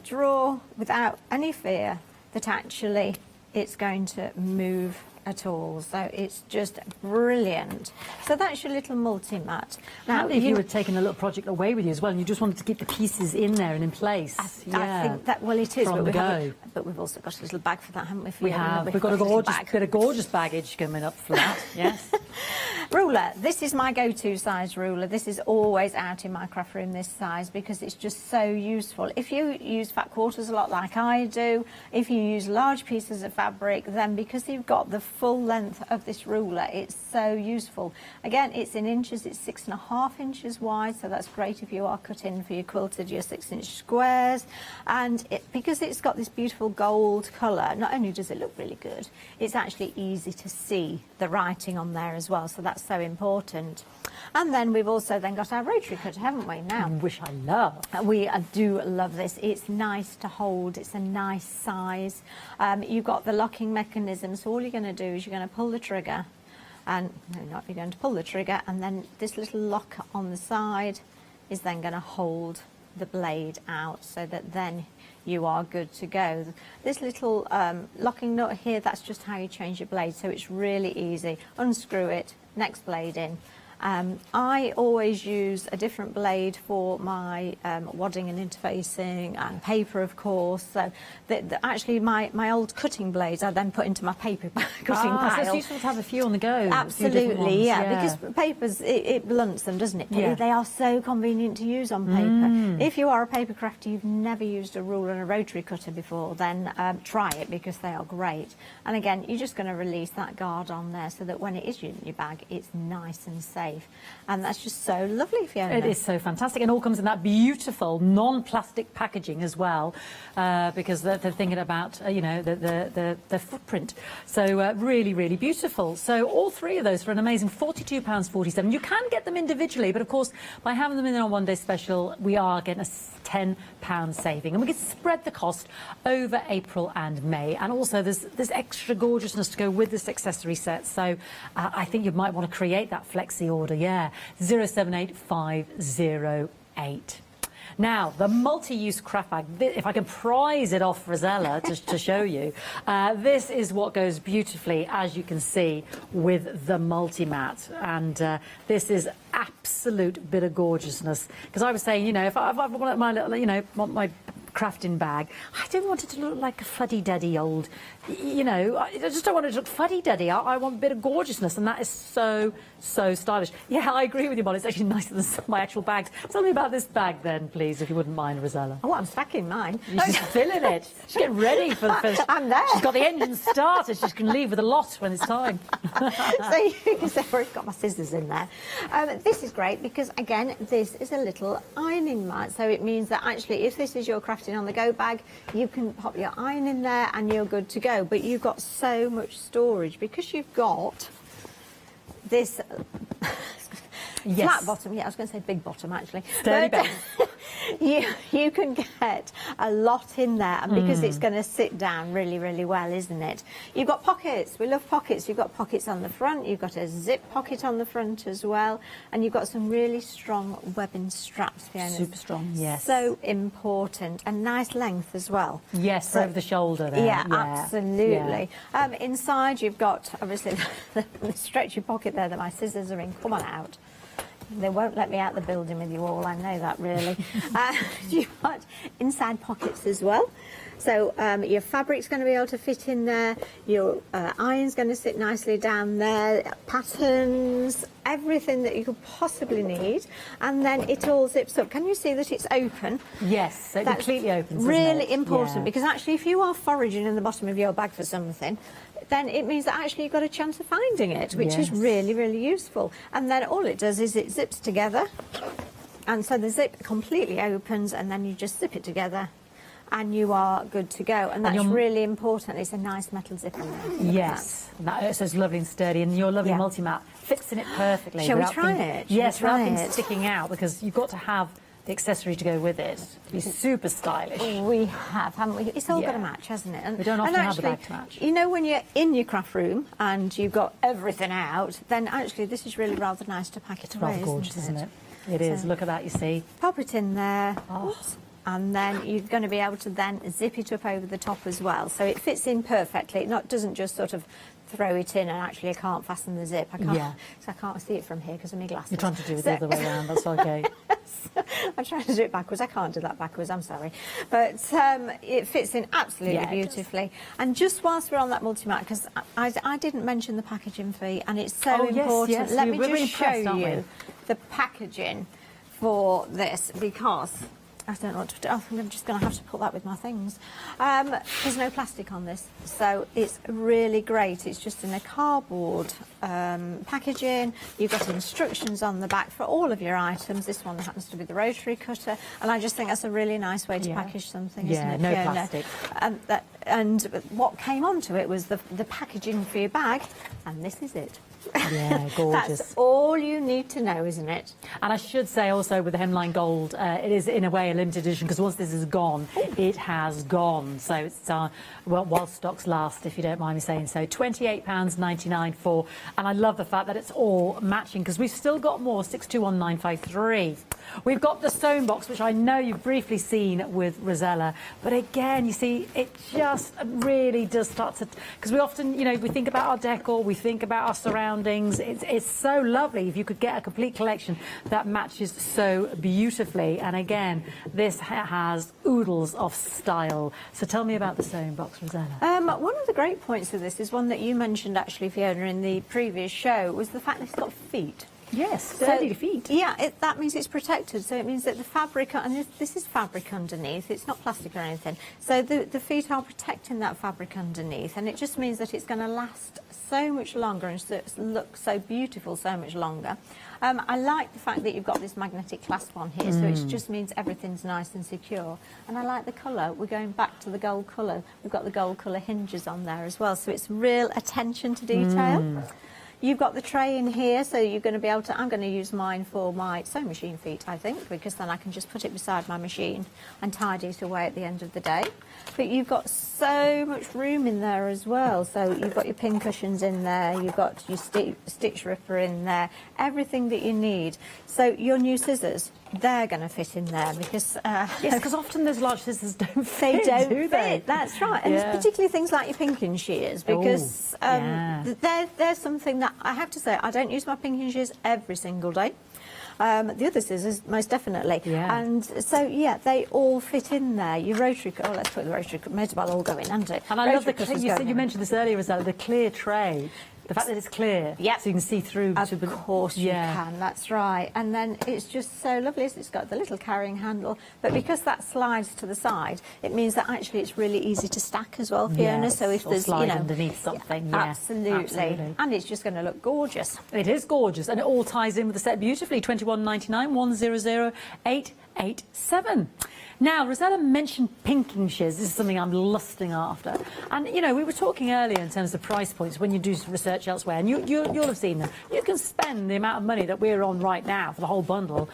draw without any fear that actually it's going to move at all. So it's just brilliant. So that's your little multi-mat. Now, if you were taking a little project away with you as well, and you just wanted to keep the pieces in there and in place. I think that, well, it is. From But we've also got a little bag for that, haven't we? We have. We've got a bit of gorgeous baggage coming up for that. Yes. Ruler. This is my go-to size ruler. This is always out in my craft room, this size, because it's just so useful. If you use fat quarters a lot like I do, if you use large pieces of fabric, then because you've got the full length of this ruler, it's so useful. Again, it's in inches. It's 6.5 inches wide, so that's great if you are cutting for your quilted, your 6-inch squares. And because it's got this beautiful gold colour, not only does it look really good, it's actually easy to see the writing on there as well, so that's so important. And then we've also then got our rotary cutter, haven't we, now? Which I love. We do love this. It's nice to hold. It's a nice size. You've got the locking mechanism, so all you're going to do is you're going to pull the trigger, and you're going to pull the trigger, and then this little lock on the side is then going to hold the blade out, so that then you are good to go. This little locking nut here, that's just how you change your blade, so it's really easy. Unscrew it, next blade in. I always use a different blade for my wadding and interfacing and paper, of course. So actually my old cutting blades I then put into my paper cutting pile. So it's useful to have a few on the go. Absolutely, yeah, because papers, it blunts them, doesn't it? But Yeah. they are so convenient to use on paper. If you are a paper crafter, you've never used a ruler and a rotary cutter before, then try it, because they are great. And again, you're just going to release that guard on there so that when it is in your bag, it's nice and safe. And that's just so lovely, Fiona. It is so fantastic, and all comes in that beautiful non-plastic packaging as well, because they're thinking about the footprint. So really, really beautiful. So all three of those for an amazing £42.47. You can get them individually, but of course by having them in our one-day special, we are getting a £10 saving, and we can spread the cost over April and May. And also there's extra gorgeousness to go with this accessory set. So I think you might want to create that flexi order. Yeah, 078508. Now, the multi-use craft bag, if I can prise it off Rosella to show you, this is what goes beautifully, as you can see, with the multi-mat. And this is absolute bit of gorgeousness. Because I was saying, if I've got my little, my crafting bag, I don't want it to look like a fuddy-duddy old, I just don't want it to look fuddy-duddy. I want a bit of gorgeousness, and that is so stylish. Yeah, I agree with you, Molly. It's actually nicer than my actual bags. Tell me about this bag then, please, if you wouldn't mind, Rosella. Oh, I'm stacking mine. She's filling it. She's getting ready for the first. I'm there. She's got the engine started. She can leave with a lot when it's time. So you can see where I've got my scissors in there. This is great because, again, this is a little ironing mat. So it means that actually, if this is your crafting on the go bag, you can pop your iron in there and you're good to go. But you've got so much storage because you've got this flat bottom. Yeah, I was going to say big bottom, actually. Sturdy base. You can get a lot in there, and because it's going to sit down really, really well, isn't it? You've got pockets. We love pockets. You've got pockets on the front. You've got a zip pocket on the front as well, and you've got some really strong webbing straps, Fiona. Super strong, yes. So important, and nice length as well. Yes, So- over the shoulder there. Yeah, absolutely. Inside you've got, obviously, the stretchy pocket there that my scissors are in. Come on out. They won't let me out the building with you all, I know that, really. You've got inside pockets as well. So your fabric's going to be able to fit in there, your iron's going to sit nicely down there, patterns, everything that you could possibly need, and then it all zips up. Can you see that it's open? Yes, so it completely opens, doesn't really it? important, Yeah. because actually if you are foraging in the bottom of your bag for something, then it means that actually you've got a chance of finding it, which is really, really useful. And then all it does is it zips together, and so the zip completely opens, and then you just zip it together, and you are good to go. And that's really important. It's a nice metal zip in there. Yes, so it's lovely and sturdy, and your lovely multi-mat fits in it perfectly. Shall we try it? Yes, without things sticking out, because you've got to have the accessory to go with it to be super stylish. We have, haven't we? It's all got to match, hasn't it? And, we don't often actually, have the bag to match. You know, when you're in your craft room and you've got everything out, then actually this is really rather nice to pack it away. It's rather gorgeous, isn't it? It is. Look at that, you see. Pop it in there. Oops. And then you're going to be able to then zip it up over the top as well. So it fits in perfectly. It doesn't just sort of throw it in and actually I can't fasten the zip. I can't, so I can't see it from here because of my glasses. You're trying to do it the other way around, that's okay. I'm trying to do it backwards. I can't do that backwards, I'm sorry. But it fits in absolutely beautifully. And just whilst we're on that multi-mat, because I didn't mention the packaging fee, and it's so important. Yes, Let me really just show you the packaging for this, because I don't know what to do. I'm just going to have to put that with my things. There's no plastic on this, so it's really great. It's just in a cardboard packaging. You've got instructions on the back for all of your items. This one happens to be the rotary cutter, and I just think that's a really nice way to package something, isn't it? No plastic. And what came onto it was the packaging for your bag, and this is it. Yeah, gorgeous. That's all you need to know, isn't it? And I should say also with the hemline gold, it is in a way a limited edition, because once this is gone, it has gone. So it's while stocks last, if you don't mind me saying so. £28.99 for, and I love the fact that it's all matching, because we've still got more. 621953. We've got the sewn box, which I know you've briefly seen with Rosella, but again, you see, it just really does start to, because we often, you know, we think about our decor, we think about our surroundings. It's so lovely if you could get a complete collection that matches so beautifully. And again, this has oodles of style. So tell me about the sewing box, Rosella. One of the great points of this is one that you mentioned actually, Fiona, in the previous show, was the fact that it's got feet. Yes, sturdy feet. Yeah, that means it's protected. So it means that the fabric, and this is fabric underneath, it's not plastic or anything. So the feet are protecting that fabric underneath, and it just means that it's going to last so much longer and look so beautiful so much longer. I like the fact that you've got this magnetic clasp on here, so it just means everything's nice and secure. And I like the colour. We're going back to the gold colour. We've got the gold colour hinges on there as well, so it's real attention to detail. You've got the tray in here, so you're going to be able to, I'm going to use mine for my sewing machine feet, I think, because then I can just put it beside my machine and tidy it away at the end of the day. But you've got so much room in there as well. So you've got your pin cushions in there, you've got your stitch ripper in there, everything that you need. So your new scissors, they're going to fit in there, because yes, because often those large scissors don't fit. They don't do they? fit. That's right, and particularly things like your pinking shears, because they're something that I have to say I don't use my pinking shears every single day. The other scissors, most definitely. And so, they all fit in there. Your rotary, let's put the rotary, may as well all go in, hasn't it? And I love you mentioned this earlier, Rosella, the clear tray. The fact that it's clear, so you can see through. Of course you can, that's right. And then it's just so lovely. It's got the little carrying handle, but because that slides to the side, it means that actually it's really easy to stack as well, Fiona. Yes, so if there's, slide underneath something, absolutely. And it's just going to look gorgeous. It is gorgeous, and it all ties in with the set beautifully. 21.99, 100887. Now, Rosella mentioned pinking shears. This is something I'm lusting after. And, you know, we were talking earlier in terms of price points when you do research elsewhere, and you'll have seen them. You can spend the amount of money that we're on right now for the whole bundle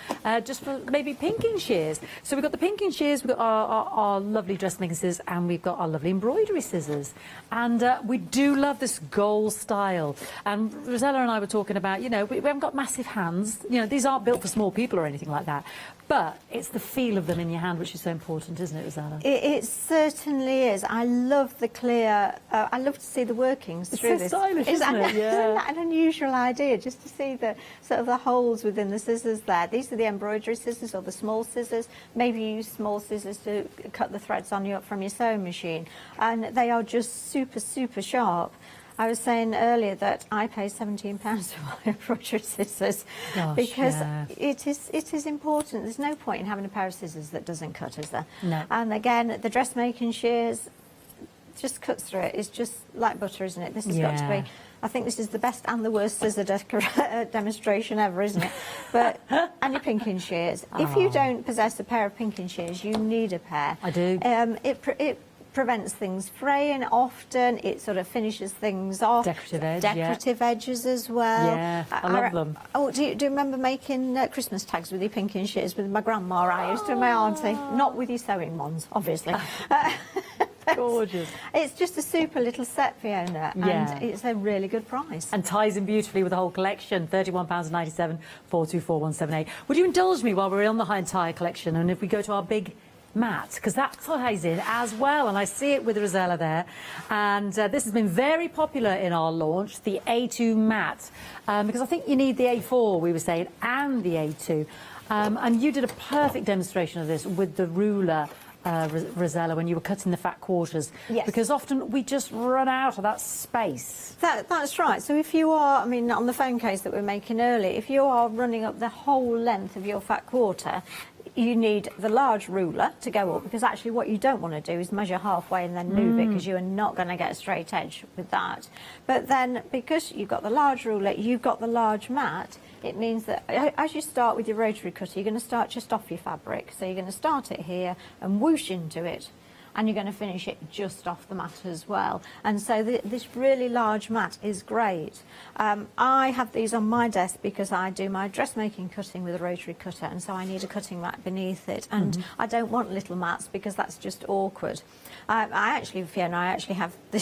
just for maybe pinking shears. So we've got the pinking shears, we've got our lovely dressmaking scissors, and we've got our lovely embroidery scissors. And we do love this gold style. And Rosella and I were talking about, you know, we haven't got massive hands. You know, these aren't built for small people or anything like that. But it's the feel of them in your hand which is so important, isn't it, Rosella? It certainly is. I love the clear, I love to see the workings through this. It's so stylish, isn't it? Isn't that an unusual idea, just to see the sort of the holes within the scissors there? These are the embroidery scissors or the small scissors. Maybe you use small scissors to cut the threads on from your sewing machine. And they are just super, super sharp. I was saying earlier that I pay £17 for my embroidery scissors. Because it is important. There's no point in having a pair of scissors that doesn't cut, is there? No. And again, the dressmaking shears, just cuts through it. It's just like butter, isn't it? This has got to be. I think this is the best and the worst scissor demonstration ever, isn't it? But and your pinking shears. If you don't possess a pair of pinking shears, you need a pair. I do. It prevents things fraying often. It sort of finishes things off. Decorative edges as well. Yeah, I love them. Oh, do you remember making Christmas tags with your pinking shears with my grandma? I used to, my auntie. Not with your sewing ones, obviously. Gorgeous. It's just a super little set, Fiona, and it's a really good price. And ties in beautifully with the whole collection. £31.97, 424178. Would you indulge me while we're on the high entire collection, and if we go to our big mat, because that ties in as well, and I see it with Rosella there, and this has been very popular in our launch, the A2 mat, because I think you need the A4, we were saying, and the A2, and you did a perfect demonstration of this with the ruler, Rosella, when you were cutting the fat quarters. Yes. Because often we just run out of that space. That's right. So if you are, I mean, on the phone case that we're making earlier, if you are running up the whole length of your fat quarter, you need the large ruler to go up, because actually what you don't want to do is measure halfway and then move it, because you are not going to get a straight edge with that. But then, because you've got the large ruler, you've got the large mat, it means that as you start with your rotary cutter, you're going to start just off your fabric. So you're going to start it here and whoosh into it, and you're going to finish it just off the mat as well. And so this really large mat is great. I have these on my desk because I do my dressmaking cutting with a rotary cutter, and so I need a cutting mat beneath it. And I don't want little mats because that's just awkward. I actually, Fiona, I actually have the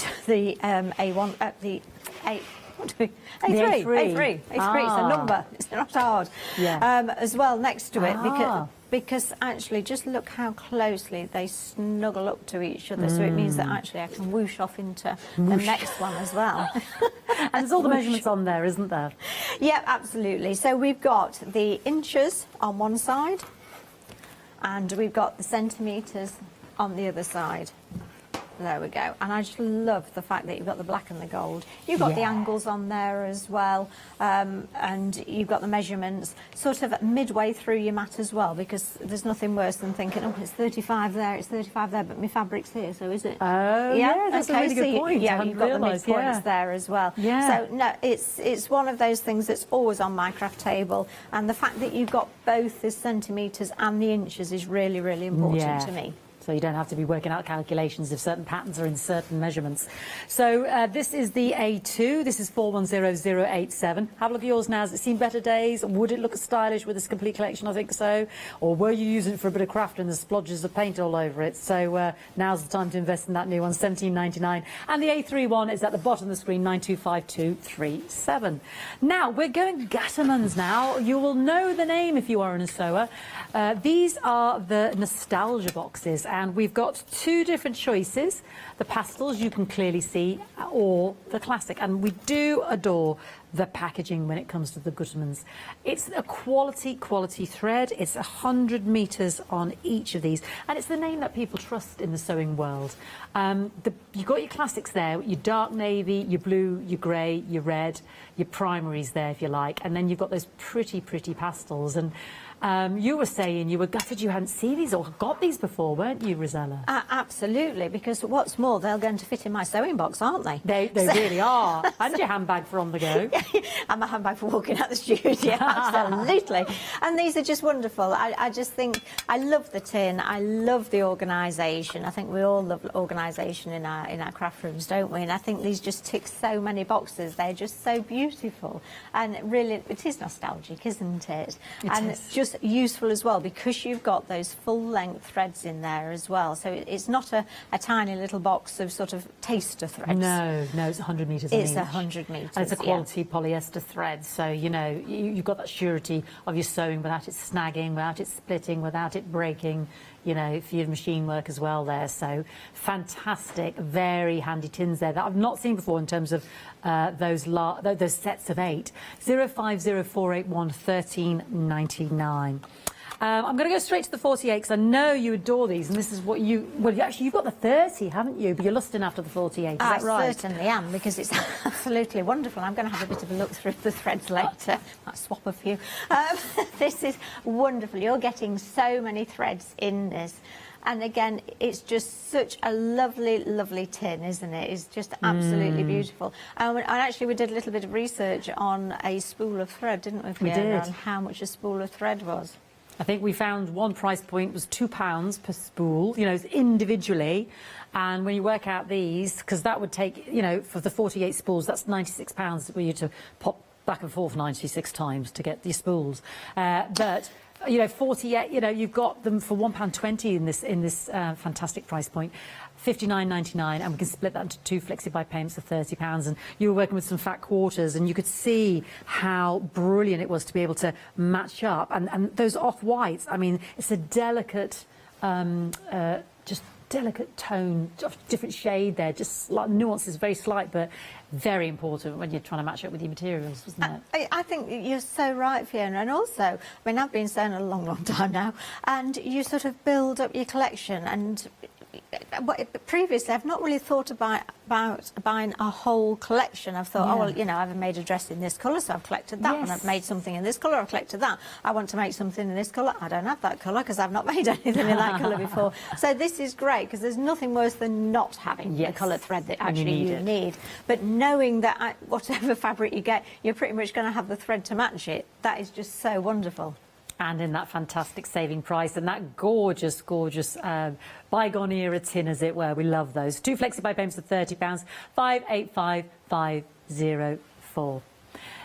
A1, the A. A3. It's a number. It's not hard. Yeah. As well next to it, because actually just look how closely they snuggle up to each other. So it means that actually I can whoosh off into the next one as well. And there's all the measurements on there, isn't there? Yeah, absolutely. So we've got the inches on one side, and we've got the centimetres on the other side. There we go. And I just love the fact that you've got the black and the gold. You've got the angles on there as well, and you've got the measurements sort of midway through your mat as well, because there's nothing worse than thinking, oh, it's 35 there, it's 35 there, but my fabric's here, so is it? Oh, yeah, that's a really good point. Yeah, you've got the midpoints there as well. Yeah. So, no, it's one of those things that's always on my craft table, and the fact that you've got both the centimetres and the inches is really, really important to me. So you don't have to be working out calculations if certain patterns are in certain measurements. So this is the A2. This is 410087. Have a look at yours now. Has it seen better days? Would it look stylish with this complete collection? I think so. Or were you using it for a bit of craft and the splodges of paint all over it? So now's the time to invest in that new one, $17.99. And the A3 one is at the bottom of the screen, 925237. Now, we're going Gattermans now. You will know the name if you are a sewer. These are the nostalgia boxes. And we've got two different choices, the pastels you can clearly see, or the classic. And we do adore the packaging when it comes to the Gattermans. It's a quality thread. It's 100 metres on each of these. And it's the name that people trust in the sewing world. You've got your classics there, your dark navy, your blue, your grey, your red, your primaries there, if you like. And then you've got those pretty pastels. And you were saying you were gutted you hadn't seen these or got these before, weren't you, Rosella? Absolutely, because what's more, they're going to fit in my sewing box, aren't they? They really are. And your handbag for on the go. And my handbag for walking out the studio, absolutely. And these are just wonderful. I just think, I love the tin, I love the organisation. I think we all love organisation in our craft rooms, don't we? And I think these just tick so many boxes. They're just so beautiful. And really, it is nostalgic, isn't it? And it's just useful as well, because you've got those full-length threads in there as well. So it's not a tiny little box of sort of taster threads. No, it's 100 metres on each. It's 100 metres, and it's a quality polyester thread, so, you know, you've got that surety of your sewing without it snagging, without it splitting, without it breaking, you know, for your machine work as well there. So fantastic, very handy tins there that I've not seen before in terms of those sets of 8. 050481 1399. I'm going to go straight to the 48 because I know you adore these, and this is what you... Well, actually, you've got the 30, haven't you? But you're lusting after the 48, is that right? I certainly am, because it's absolutely wonderful. I'm going to have a bit of a look through the threads later. Might swap a few. This is wonderful. You're getting so many threads in this. And again, it's just such a lovely, lovely tin, isn't it? It's just absolutely beautiful. And actually, we did a little bit of research on a spool of thread, didn't we, Fiona? We did. On how much a spool of thread was. I think we found one price point was £2 per spool, you know, individually. And when you work out these, because that would take, you know, for the 48 spools, that's £96 for you to pop back and forth 96 times to get these spools. But you know, 48. You know, you've got them for £1.20 in this fantastic price point. £59.99, and we can split that into 2 flexi-buy payments of £30. And you were working with some fat quarters, and you could see how brilliant it was to be able to match up. And those off-whites, I mean, it's a delicate, just delicate tone, different shade there, just like nuances, very slight, but very important when you're trying to match up with your materials, isn't it? I think you're so right, Fiona. And also, I mean, I've been sewing a long, long time now, and you sort of build up your collection. And previously, I've not really thought about buying a whole collection. I've thought, oh, well, you know, I've made a dress in this colour, so I've collected that one. I've made something in this colour, I've collected that. I want to make something in this colour. I don't have that colour because I've not made anything in that colour before. So this is great, because there's nothing worse than not having the coloured thread that actually you need. But knowing that whatever fabric you get, you're pretty much going to have the thread to match it, that is just so wonderful. And in that fantastic saving price, and that gorgeous, gorgeous bygone era tin, as it were. We love those. 2 flexi-buy payments of £30, 585504.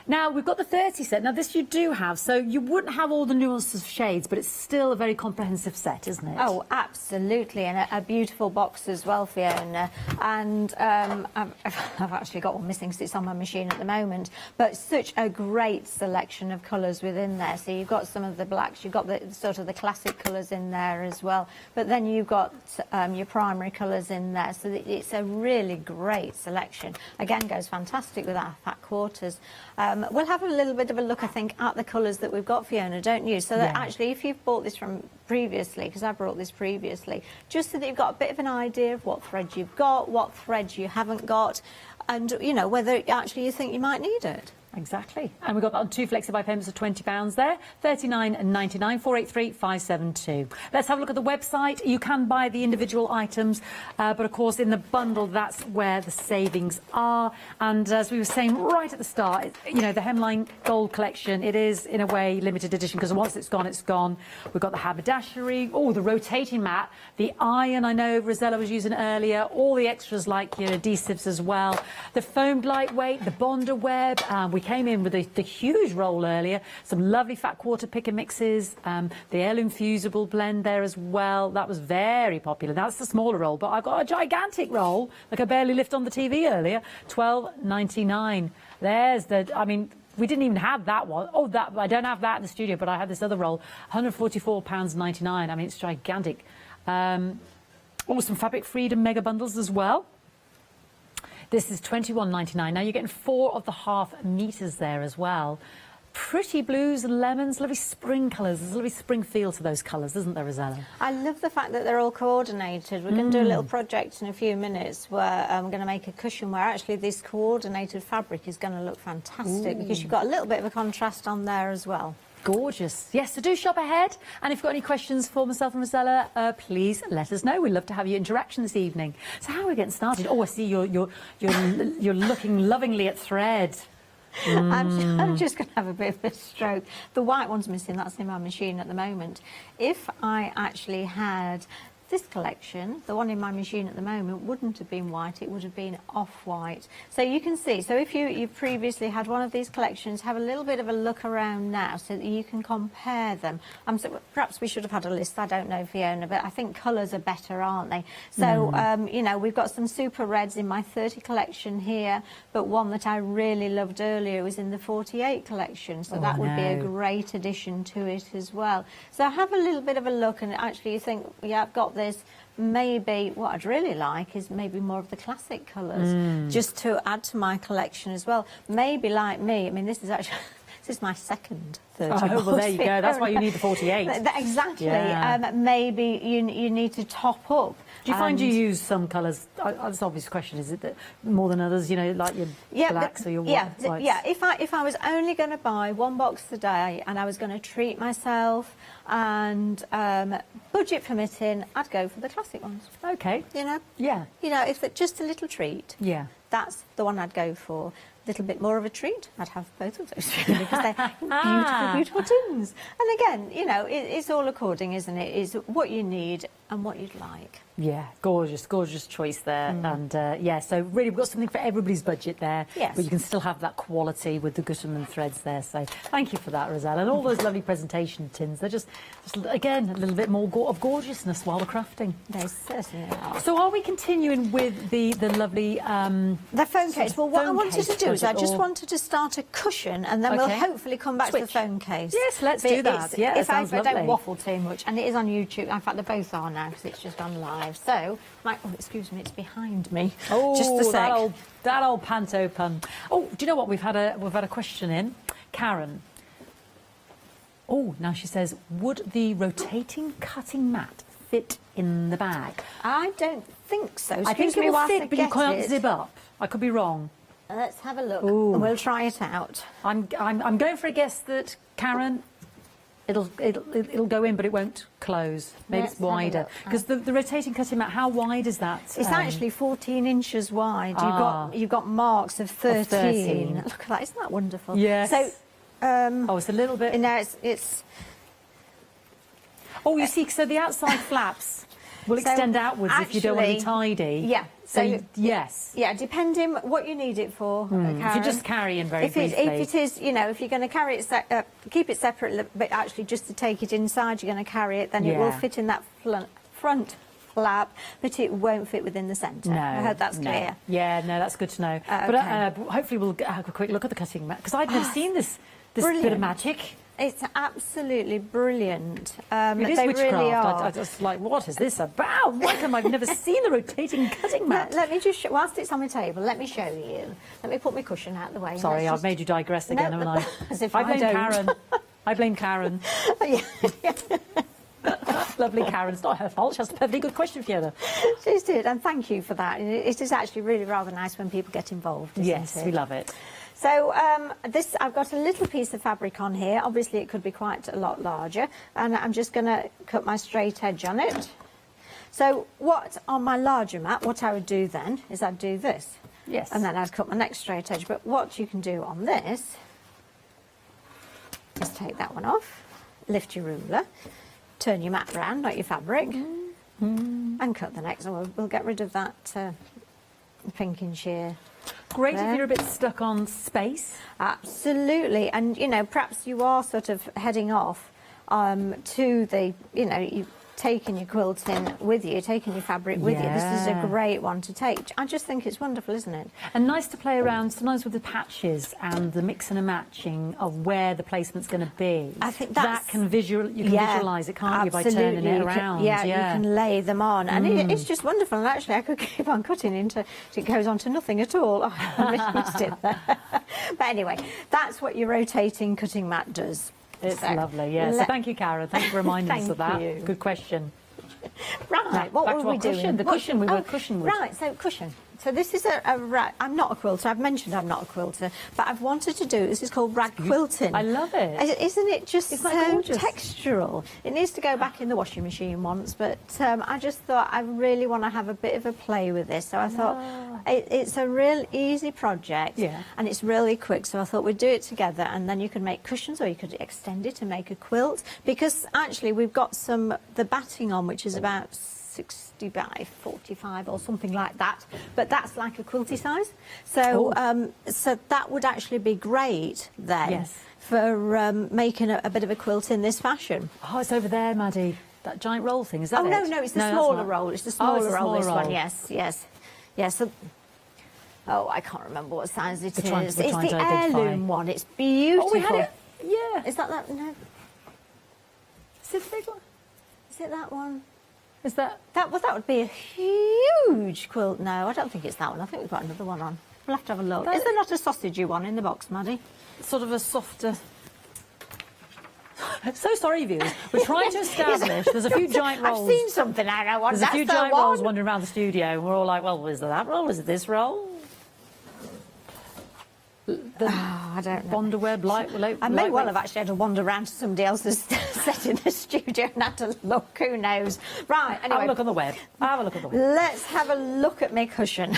Now, we've got the 30 set. Now, this you do have, so you wouldn't have all the nuances of shades, but it's still a very comprehensive set, isn't it? Oh, absolutely, and a beautiful box as well, Fiona. And I've actually got one missing because it's on my machine at the moment, but such a great selection of colours within there. So you've got some of the blacks, you've got the sort of the classic colours in there as well, but then you've got your primary colours in there, so it's a really great selection. Again, goes fantastic with our fat quarters. We'll have a little bit of a look, I think, at the colours that we've got, Fiona, don't you? So that actually, if you've bought this from previously, because I brought this previously, just so that you've got a bit of an idea of what threads you've got, what threads you haven't got, and, you know, whether actually you think you might need it. Exactly. And we've got that on 2 flexi-buy payments of £20 there, £39.99, 483 572. Let's have a look at the website. You can buy the individual items, but of course in the bundle, that's where the savings are. And as we were saying right at the start, you know, the Hemline Gold collection, it is in a way limited edition, because once it's gone, it's gone. We've got the haberdashery, the rotating mat, the iron, I know Rosella was using earlier, all the extras like your adhesives as well, the foamed lightweight, the Bonder web. We came in with the huge roll earlier, some lovely fat quarter picker mixes, the heirloom fusible blend there as well. That was very popular. That's the smaller roll, but I've got a gigantic roll, like I barely lift on the TV earlier, £12.99. There's the, I mean, we didn't even have that one. Oh, that, I don't have that in the studio, but I have this other roll, £144.99. I mean, it's gigantic. Some Fabric Freedom mega bundles as well. This is £21.99. Now you're getting 4 of the half meters there as well. Pretty blues and lemons, lovely spring colours. There's a lovely spring feel to those colours, isn't there, Rosella? I love the fact that they're all coordinated. We're going to do a little project in a few minutes where I'm going to make a cushion where actually this coordinated fabric is going to look fantastic, because you've got a little bit of a contrast on there as well. Gorgeous. Yes, so do shop ahead. And if you've got any questions for myself and Rosella, please let us know. We'd love to have your interaction this evening. So how are we getting started? Oh, I see you're looking lovingly at thread. I'm just going to have a bit of a stroke. The white one's missing. That's in my machine at the moment. If I actually had this collection, the one in my machine at the moment, wouldn't have been white, it would have been off-white. So you can see, so if you've previously had one of these collections, have a little bit of a look around now so that you can compare them. So perhaps we should have had a list, I don't know, Fiona, but I think colours are better, aren't they? So, you know, we've got some super reds in my 30 collection here, but one that I really loved earlier was in the 48 collection, so that would be a great addition to it as well. So have a little bit of a look, and actually you think, yeah, I've got this. Maybe what I'd really like is maybe more of the classic colours, just to add to my collection as well. Maybe like me, I mean, this is actually This is my second 30 Oh, well, balls there you go. That's why you need the 48. Exactly. Yeah. Maybe you need to top up. Do you find you And- use some colours? That's an obvious question. Is it that more than others? You know, like your blacks or your whites? Yeah. If I was only going to buy one box a day and I was going to treat myself and budget permitting, I'd go for the classic ones. Okay. You know. Yeah. You know, if it's just a little treat. Yeah. That's the one I'd go for. A little bit more of a treat, I'd have both of those because they're beautiful, beautiful tins. And again, you know, it's all according, isn't it? Is what you need and what you'd like. Yeah, gorgeous, gorgeous choice there. And yeah, so really we've got something for everybody's budget there. Yes. But you can still have that quality with the Gutterman threads there. So thank you for that, Roselle. And all those lovely presentation tins. They're just again, a little bit more of gorgeousness while we're crafting. They certainly are. So are we continuing with the lovely... the phone case. Well, what I wanted to do is I just wanted to start a cushion and then we'll hopefully come back to the phone case. Yes, let's do that. Yeah, if I sounds don't lovely. waffle too much. And it is on YouTube. In fact, they both are now because it's just gone live. So, oh, excuse me, it's behind me. Oh, just a sec. that old panto pun. Oh, do you know what? We've had a question in. Karen. Oh, now she says, would the rotating cutting mat fit in the bag? I don't think so. I think it will fit, but you can't zip up. I could be wrong. Let's have a look. Ooh. And we'll try it out. I'm going for a guess that Karen, it'll go in, but it won't close. Maybe it's wider because the rotating cutting mat. How wide is that? It's actually 14 inches wide. You've got marks of 13. Look at that! Isn't that wonderful? Yes. So, oh, it's a little bit. No, it's. Oh, you see, so the outside flaps will extend outwards if you don't want to be tidy. Yeah. So yes. Yeah, depending what you need it for. If you're just carrying very briefly. If it is, you know, if you're going to carry it, keep it separate, but actually just to take it inside, you're going to carry it, then it will fit in that front flap, but it won't fit within the centre. No, I hope that's clear. Yeah, no, that's good to know. But hopefully we'll have a quick look at the cutting mat because I'd never seen this bit of magic. It's absolutely brilliant. It is they witchcraft. really are. I just like, what is this about? Why come I've never seen the rotating cutting mat? Let me just, whilst it's on my table, let me show you. Let me put my cushion out of the way. Sorry, I've made you digress again, haven't I? As if I blame don't. Karen. I blame Karen. Lovely Karen. It's not her fault. She has a perfectly good question, Fiona. She did, and thank you for that. It is actually really rather nice when people get involved, isn't Yes, it? we love it. So I've got a little piece of fabric on here. Obviously, it could be quite a lot larger, and I'm just going to cut my straight edge on it. So on my larger mat, what I would do then is I'd do this. Yes. And then I'd cut my next straight edge. But what you can do on this is take that one off, lift your ruler, turn your mat round, not your fabric, and cut the next one. We'll get rid of that pinking shear. Great if you're a bit stuck on space. Absolutely. And, you know, perhaps you are sort of heading off to the, you know, you've taken your quilting with you, taking your fabric with you. This is a great one to take. I just think it's wonderful, isn't it? And nice to play around sometimes with the patches and the mixing and matching of where the placement's going to be. I think that can visualise it, can't you, by turning it around? You can lay them on. And it's just wonderful. And actually, I could keep on cutting it goes on to nothing at all. Oh, I missed it there. But anyway, that's what your rotating cutting mat does. It's lovely, yeah. So thank you, Karen. Thanks for reminding us of that. you. Good question. Right, what back were to we our doing? cushion. The cushion we were cushion wood. Right, so cushion. So this is I'm not a quilter. I've mentioned I'm not a quilter, but I've wanted to do this is called rag quilting. I love it. Isn't it just so gorgeous? textural? It needs to go back in the washing machine once, but I just thought I really want to have a bit of a play with this. So I thought it's a real easy project, and it's really quick. So I thought we'd do it together, and then you could make cushions, or you could extend it and make a quilt. Because actually we've got the batting on, which is about 60 by 45 or something like that, but that's like a quilty size. So so that would actually be great then for making a bit of a quilt in this fashion. Oh, it's over there, Maddie. That giant roll thing, is that it? No, it's the smaller roll. It's the smaller roll, this one, yes. So, I can't remember what size it is. It's the heirloom one. It's beautiful. Oh, we had it. Yeah. Is that no? Is it the big one? Is it that one? Is that would be a huge quilt. No, I don't think it's that one. I think we've got another one on. We'll have to have a look. Is there not a sausagey one in the box, Maddie? Sort of a softer. So sorry, viewers. We're trying to establish. There's a few giant rolls. I've seen something I don't want. There's a few giant rolls wandering around the studio, and we're all like, "Well, is it that roll? Is it this roll?" I don't know. Bondaweb, I may well have actually had to wander around to somebody else's set in the studio and had to look. Who knows? Right. Anyway, have a look on the web. Have a look on the web. Let's have a look at my cushion.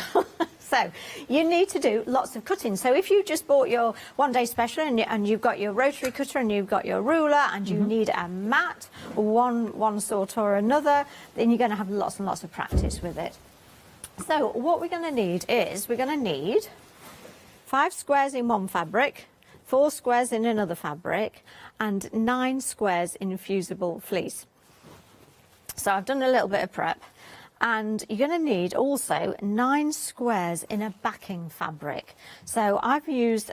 So you need to do lots of cutting. So if you just bought your one-day special and you've got your rotary cutter and you've got your ruler and you need a mat, one sort or another, then you're going to have lots and lots of practice with it. So what we're going to need is 5 squares in one fabric, 4 squares in another fabric, and 9 squares in fusible fleece. So I've done a little bit of prep. And you're going to need also 9 squares in a backing fabric. So I've used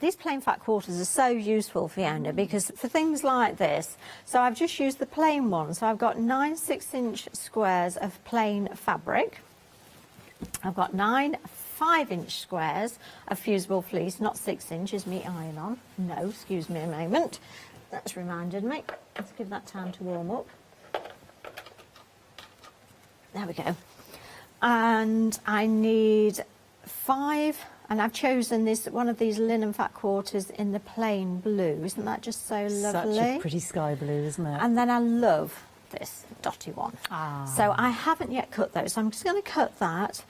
these plain fat quarters are so useful, Fiona, because for things like this, so I've just used the plain one. So I've got 9 6-inch squares of plain fabric. I've got 9 5-inch squares of fusible fleece, not 6 inches, me iron on. No, excuse me a moment. That's reminded me. Let's give that time to warm up. There we go. And I need 5, and I've chosen one of these linen fat quarters in the plain blue. Isn't that just so lovely? Such a pretty sky blue, isn't it? And then I love this dotty one. Ah. So I haven't yet cut those, so I'm just going to cut that.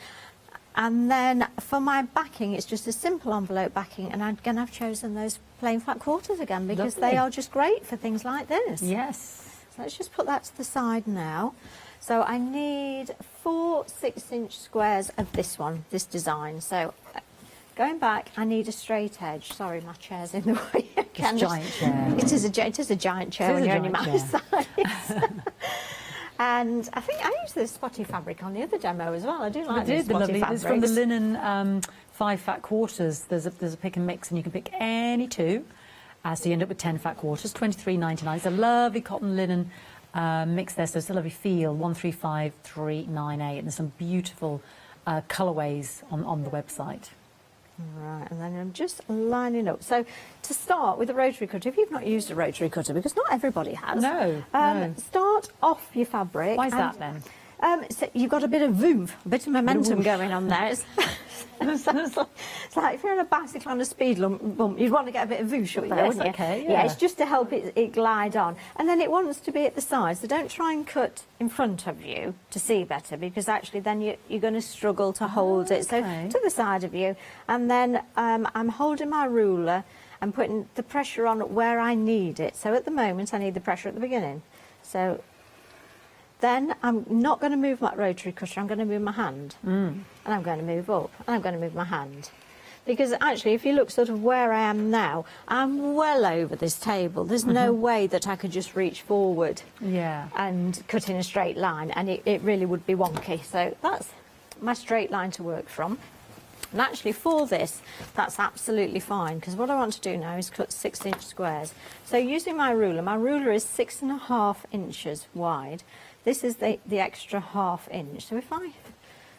And then for my backing, it's just a simple envelope backing, and again, I've chosen those plain fat quarters again because they are just great for things like this. Yes. So let's just put that to the side now. So I need 4 6-inch squares of this this design. So going back, I need a straight edge. Sorry, my chair's in the way. It's a giant chair. It is a giant chair when you're only my size. And I think I used this spotty fabric on the other demo as well. I do like these spotty fabrics. It's from the linen 5 fat quarters. There's a pick and mix, and you can pick any 2. So you end up with 10 fat quarters, $23.99. It's a lovely cotton linen mix there, so it's a lovely feel, 135398, and there's some beautiful colourways on the website. Right, and then I'm just lining up. So to start with a rotary cutter, if you've not used a rotary cutter, because not everybody has, no. Start off your fabric. Why is that then? So you've got a bit of voof, a bit of momentum going on there. It's like if you're on a bicycle on a speed bump, you'd want to get a bit of whoosh up there, wouldn't you? Okay, yeah, it's just to help it glide on. And then it wants to be at the side, so don't try and cut in front of you to see better, because actually then you're going to struggle to hold it. So to the side of you, and then I'm holding my ruler and putting the pressure on where I need it. So at the moment I need the pressure at the beginning. So then I'm not going to move my rotary cutter, I'm going to move my hand. And I'm going to move up, and I'm going to move my hand. Because actually, if you look sort of where I am now, I'm well over this table. There's no way that I could just reach forward and cut in a straight line, and it really would be wonky. So that's my straight line to work from. And actually for this, that's absolutely fine, because what I want to do now is cut 6-inch squares. So using my ruler is 6.5 inches wide. This is the extra ½ inch. So if I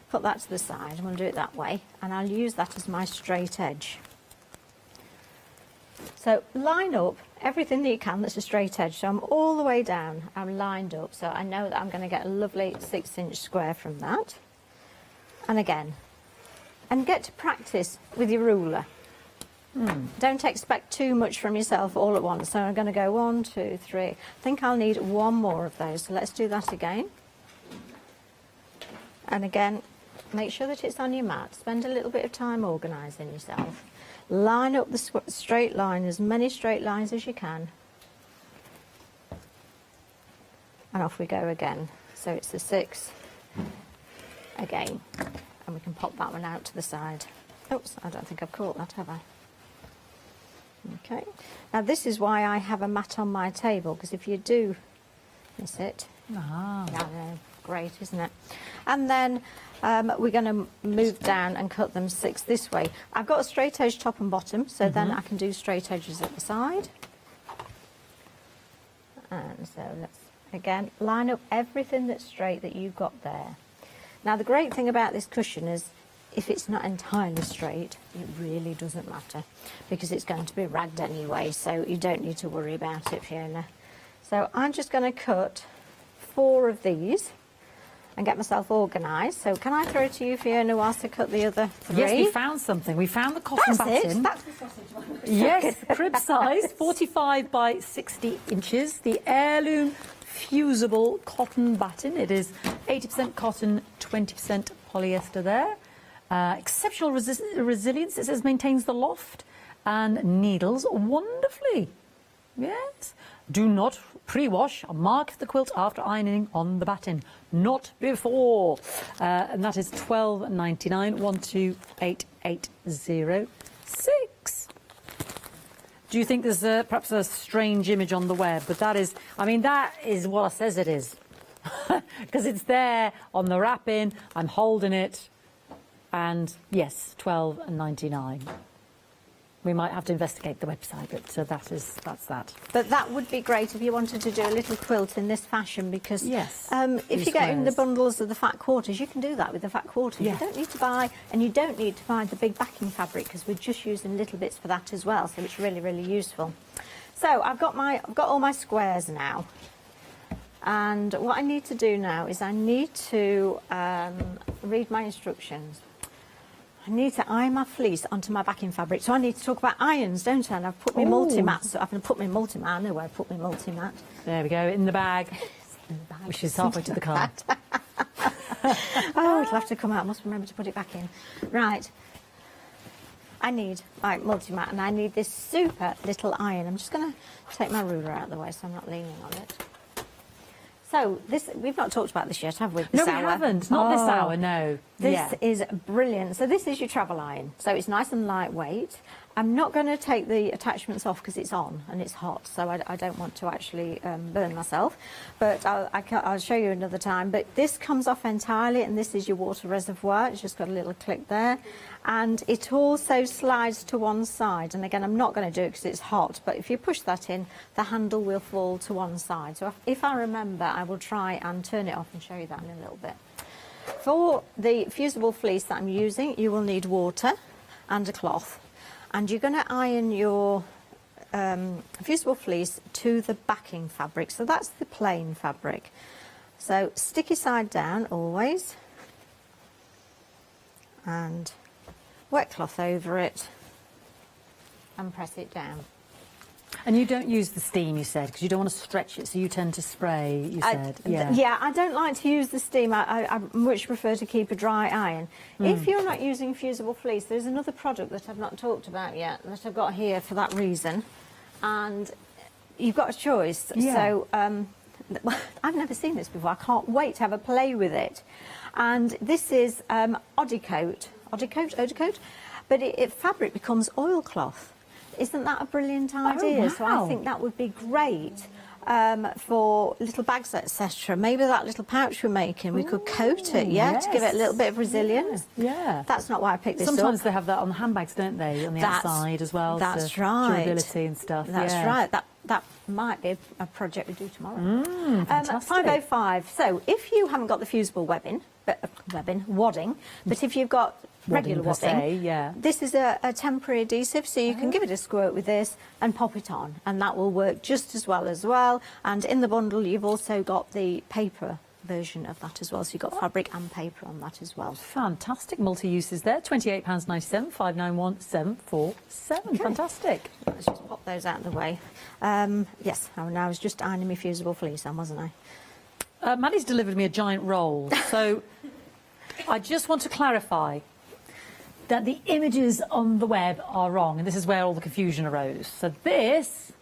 put that to the side, I'm going to do it that way, and I'll use that as my straight edge. So line up everything that you can that's a straight edge. So I'm all the way down, I'm lined up, so I know that I'm going to get a lovely 6-inch square from that. And again, and get to practice with your ruler. Don't expect too much from yourself all at once. So I'm going to go 1, 2, 3. I think I'll need 1 more of those. So let's do that again. And again, make sure that it's on your mat. Spend a little bit of time organising yourself. Line up the straight line, as many straight lines as you can. And off we go again. So it's the 6 again. And we can pop that one out to the side. Oops, I don't think I've caught that, have I? Okay. Now this is why I have a mat on my table, because if you do miss it, great, isn't it? And then we're going to move down and cut them 6 this way. I've got a straight edge top and bottom, so then I can do straight edges at the side. And so let's, again, line up everything that's straight that you've got there. Now the great thing about this cushion is, if it's not entirely straight, it really doesn't matter, because it's going to be ragged anyway, so you don't need to worry about it, Fiona. So I'm just going to cut 4 of these and get myself organised. So can I throw it to you, Fiona, whilst I cut the other 3? Yes, we found something. We found the cotton That's batting. it. That's the sausage one. Yes, crib size, 45 by 60 inches. The heirloom fusible cotton batting. It is 80% cotton, 20% polyester there. Exceptional resilience. It says maintains the loft and needles wonderfully. Yes. Do not pre-wash or mark the quilt after ironing on the batting. Not before. And that is £12.99, 128806. Do you think there's perhaps a strange image on the web? But that is, I mean, that is what it says it is. Because it's there on the wrapping. I'm holding it. And yes, £12.99. We might have to investigate the website, but that's that. But that would be great if you wanted to do a little quilt in this fashion, because yes, if you get in the bundles of the fat quarters, you can do that with the fat quarters. Yeah. You don't need to buy, and you don't need to buy the big backing fabric, because we're just using little bits for that as well, so it's really, really useful. So I've got all my squares now, and what I need to do now is I need to read my instructions. I need to iron my fleece onto my backing fabric. So I need to talk about irons, don't I? And I've put my multi-mat. So I've put my multi-mat. I know where I put my multi-mat. There we go, in the bag. Which is halfway to the car. Oh, it'll have to come out. I must remember to put it back in. Right. I need my multi-mat, and I need this super little iron. I'm just going to take my ruler out of the way so I'm not leaning on it. So this, we've not talked about this yet, have we? No, we haven't. Not this hour, no. This is brilliant. So this is your travel iron. So it's nice and lightweight. I'm not going to take the attachments off because it's on and it's hot, so I don't want to actually burn myself. But I'll show you another time. But this comes off entirely, and this is your water reservoir. It's just got a little clip there. And it also slides to one side. And again, I'm not going to do it because it's hot, but if you push that in, the handle will fall to one side. So if I remember, I will try and turn it off and show you that in a little bit. For the fusible fleece that I'm using, you will need water and a cloth. And you're going to iron your fusible fleece to the backing fabric. So that's the plain fabric. So sticky side down always. And wet cloth over it. And press it down. And you don't use the steam, you said, because you don't want to stretch it, so you tend to spray, you said. Yeah, I don't like to use the steam. I much prefer to keep a dry iron. If you're not using fusible fleece, there's another product that I've not talked about yet that I've got here for that reason. And you've got a choice. Yeah. So I've never seen this before. I can't wait to have a play with it. And this is Odecoat, but fabric becomes oilcloth. Isn't that a brilliant idea? Oh, wow. So I think that would be great for little bags, etc. Maybe that little pouch we're making, we could coat it, to give it a little bit of resilience. Yeah. That's not why I picked this Sometimes up. they have that on handbags, don't they, on the outside as well. That's for right. durability and stuff. That's yeah. right. That might be a project we do tomorrow. Fantastic. 505. So if you haven't got the fusible wadding, but if you've got regular wadding, this is a temporary adhesive, so you can give it a squirt with this and pop it on, and that will work just as well. And in the bundle, you've also got the paper version of that as well, so you've got fabric and paper on that as well. Fantastic multi-uses there. £28.97, 591747. Okay. Fantastic. Let's just pop those out of the way. Yes, I was just ironing my fusible fleece on, wasn't I? Maddie's delivered me a giant roll, so I just want to clarify that the images on the web are wrong, and this is where all the confusion arose. So this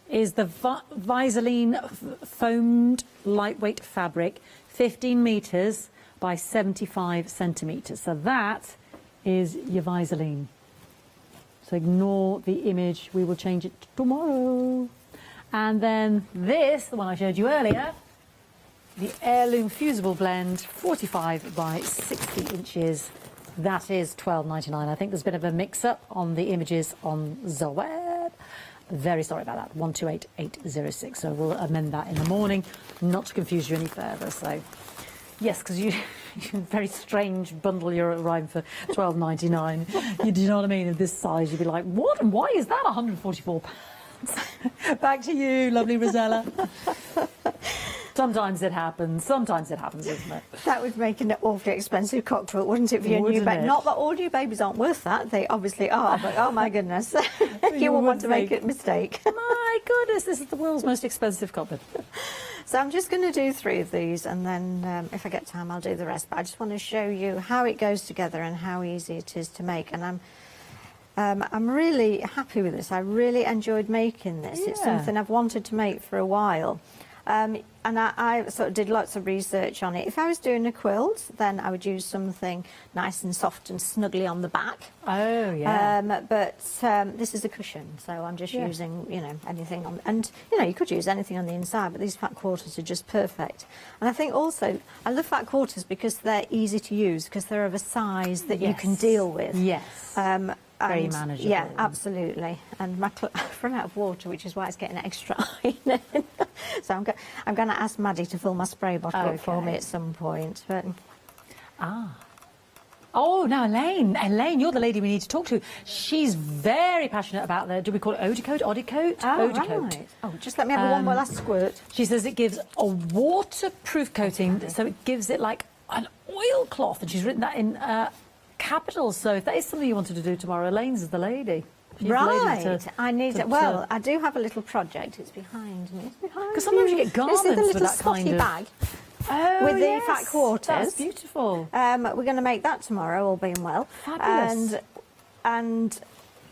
is the Visaline foamed lightweight fabric, 15 metres by 75 centimetres. So that is your Visaline. So ignore the image, we will change it tomorrow. And then this, the one I showed you earlier, the Heirloom Fusible Blend, 45 by 60 inches. That is £12.99. I think there's a bit of a mix-up on the images on the web. Very sorry about that. 128806. So we'll amend that in the morning, not to confuse you any further. So, yes, because you very strange bundle you're arriving for £12.99. You do you know what I mean? Of this size, you'd be like, what? And why is that £144? Back to you, lovely Rosella. Sometimes it happens. Sometimes it happens, isn't it? That would make an awfully expensive cocktail, wouldn't it, for your new Wouldn't baby? it? Not that all new babies aren't worth that. They obviously are, but oh my goodness. You won't want to make a mistake. My goodness, this is the world's most expensive cupboard. So I'm just going to do 3 of these, and then if I get time, I'll do the rest. But I just want to show you how it goes together and how easy it is to make. And I'm really happy with this. I really enjoyed making this. It's Yeah. something I've wanted to make for a while. And I sort of did lots of research on it. If I was doing a quilt, then I would use something nice and soft and snuggly on the back. Oh, yeah. But this is a cushion, so I'm just using, you know, anything on... And, you know, you could use anything on the inside, but these fat quarters are just perfect. And I think also, I love fat quarters because they're easy to use, because they're of a size that you can deal with. Yes. Very And, manageable. Yeah, absolutely. And I've run out of water, which is why it's getting extra iron in. So I'm going to ask Maddie to fill my spray bottle up for me at some point. But Oh, now Elaine. Elaine, you're the lady we need to talk to. She's very passionate about the, do we call it Odecoat? Odecoat? Oh, Odecoat. right. Oh, just let me have one more last squirt. She says it gives a waterproof coating, so it gives it like an oilcloth, and she's written that in capitals. So if that is something you wanted to do tomorrow, Elaine's is the lady. She's the lady Right, to- I need to- it. Well, I do have a little project. It's behind me. Because sometimes you get garments This is the with little that kind spotty of... bag Oh, with yes, the fat quarters. That's beautiful. We're going to make that tomorrow, all being well. Fabulous. And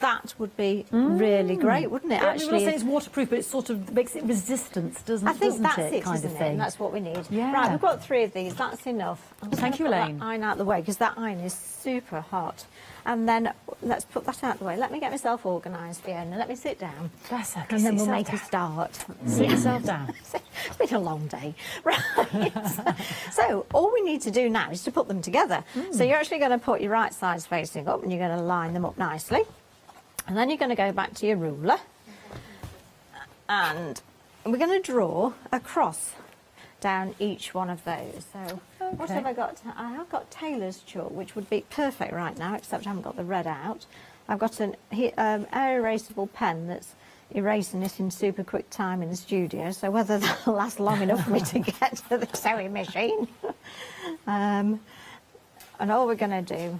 that would be really great, wouldn't it? Yeah, Actually, we're not saying it's waterproof, but it sort of makes it resistance, doesn't I think doesn't that's it? it, Kind isn't of it? thing. And that's what we need. Yeah. Right, we've got 3 of these. That's enough. I'm just Thank gonna you, put Elaine. That iron out the way, because that iron is super hot. And then let's put that out the way. Let me get myself organised, Fiona. Let me sit down. That's okay. And then Sit we'll yourself make a down. start. Sit yourself down. It's been a long day. Right. So all we need to do now is to put them together. So you're actually going to put your right sides facing up, and you're going to line them up nicely. And then you're going to go back to your ruler, and we're going to draw a cross down each one of those. So what have I got? I have got tailor's chalk, which would be perfect right now, except I haven't got the red out. I've got an air erasable pen that's erasing it in super quick time in the studio, so whether that'll last long enough for me to get to the sewing machine. And all we're going to do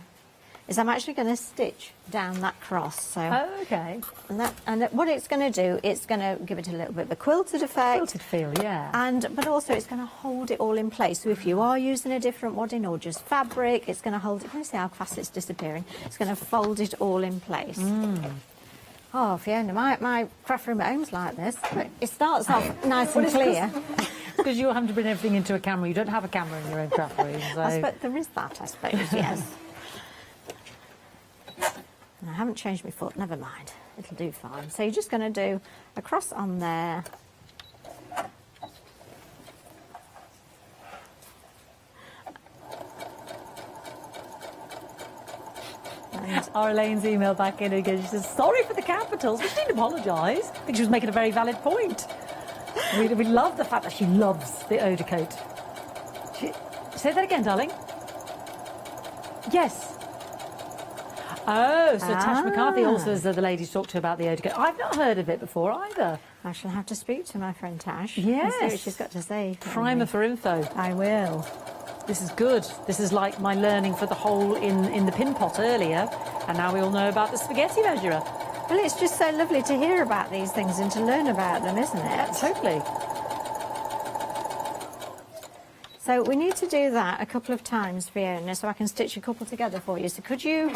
is I'm actually going to stitch down that cross. So okay. And what it's going to do, it's going to give it a little bit of a quilted effect. Quilted feel, yeah. But also it's going to hold it all in place. So if you are using a different wadding or just fabric, it's going to hold it. Can you see how fast it's disappearing? It's going to fold it all in place. Oh, Fiona, my craft room at home's like this. It starts off nice and clear. Because you're having to bring everything into a camera. You don't have a camera in your own craft room. So. There is that, I suppose, yes. I haven't changed my foot, never mind. It'll do fine. So you're just going to do a cross on there. Our Elaine's email back in again. She says, sorry for the capitals. We didn't apologise. I think she was making a very valid point. We love the fact that she loves the Odecoat. Say that again, darling. Yes. Oh, so Tash McCarthy also is the lady talked to about the Odecoat. I've not heard of it before either. I shall have to speak to my friend Tash. Yes. And see what she's got to say. Primer for info. I will. This is good. This is like my learning for the hole in the pin pot earlier, and now we all know about the spaghetti measurer. Well, it's just so lovely to hear about these things and to learn about them, isn't it? Yeah, totally. So we need to do that a couple of times, Fiona, so I can stitch a couple together for you. So could you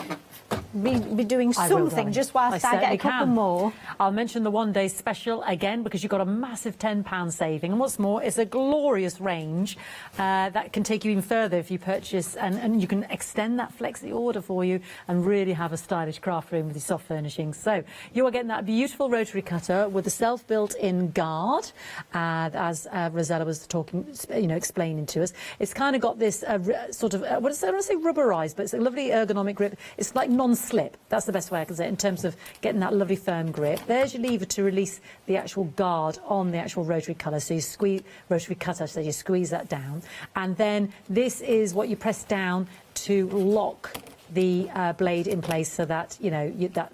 be doing something just whilst I get a couple more? I'll mention the one-day special again because you've got a massive £10 saving. And what's more, it's a glorious range that can take you even further if you purchase, and you can extend that flexi order for you and really have a stylish craft room with your soft furnishings. So you are getting that beautiful rotary cutter with a self-built-in guard, as Rosella was talking, explaining to us. It's kind of got this sort of, I don't want to say rubberized, but it's a lovely ergonomic grip. It's like non-slip. That's the best way I can say it in terms of getting that lovely firm grip. There's your lever to release the actual guard on the actual rotary cutter. So you you squeeze that down. And then this is what you press down to lock the blade in place so that, that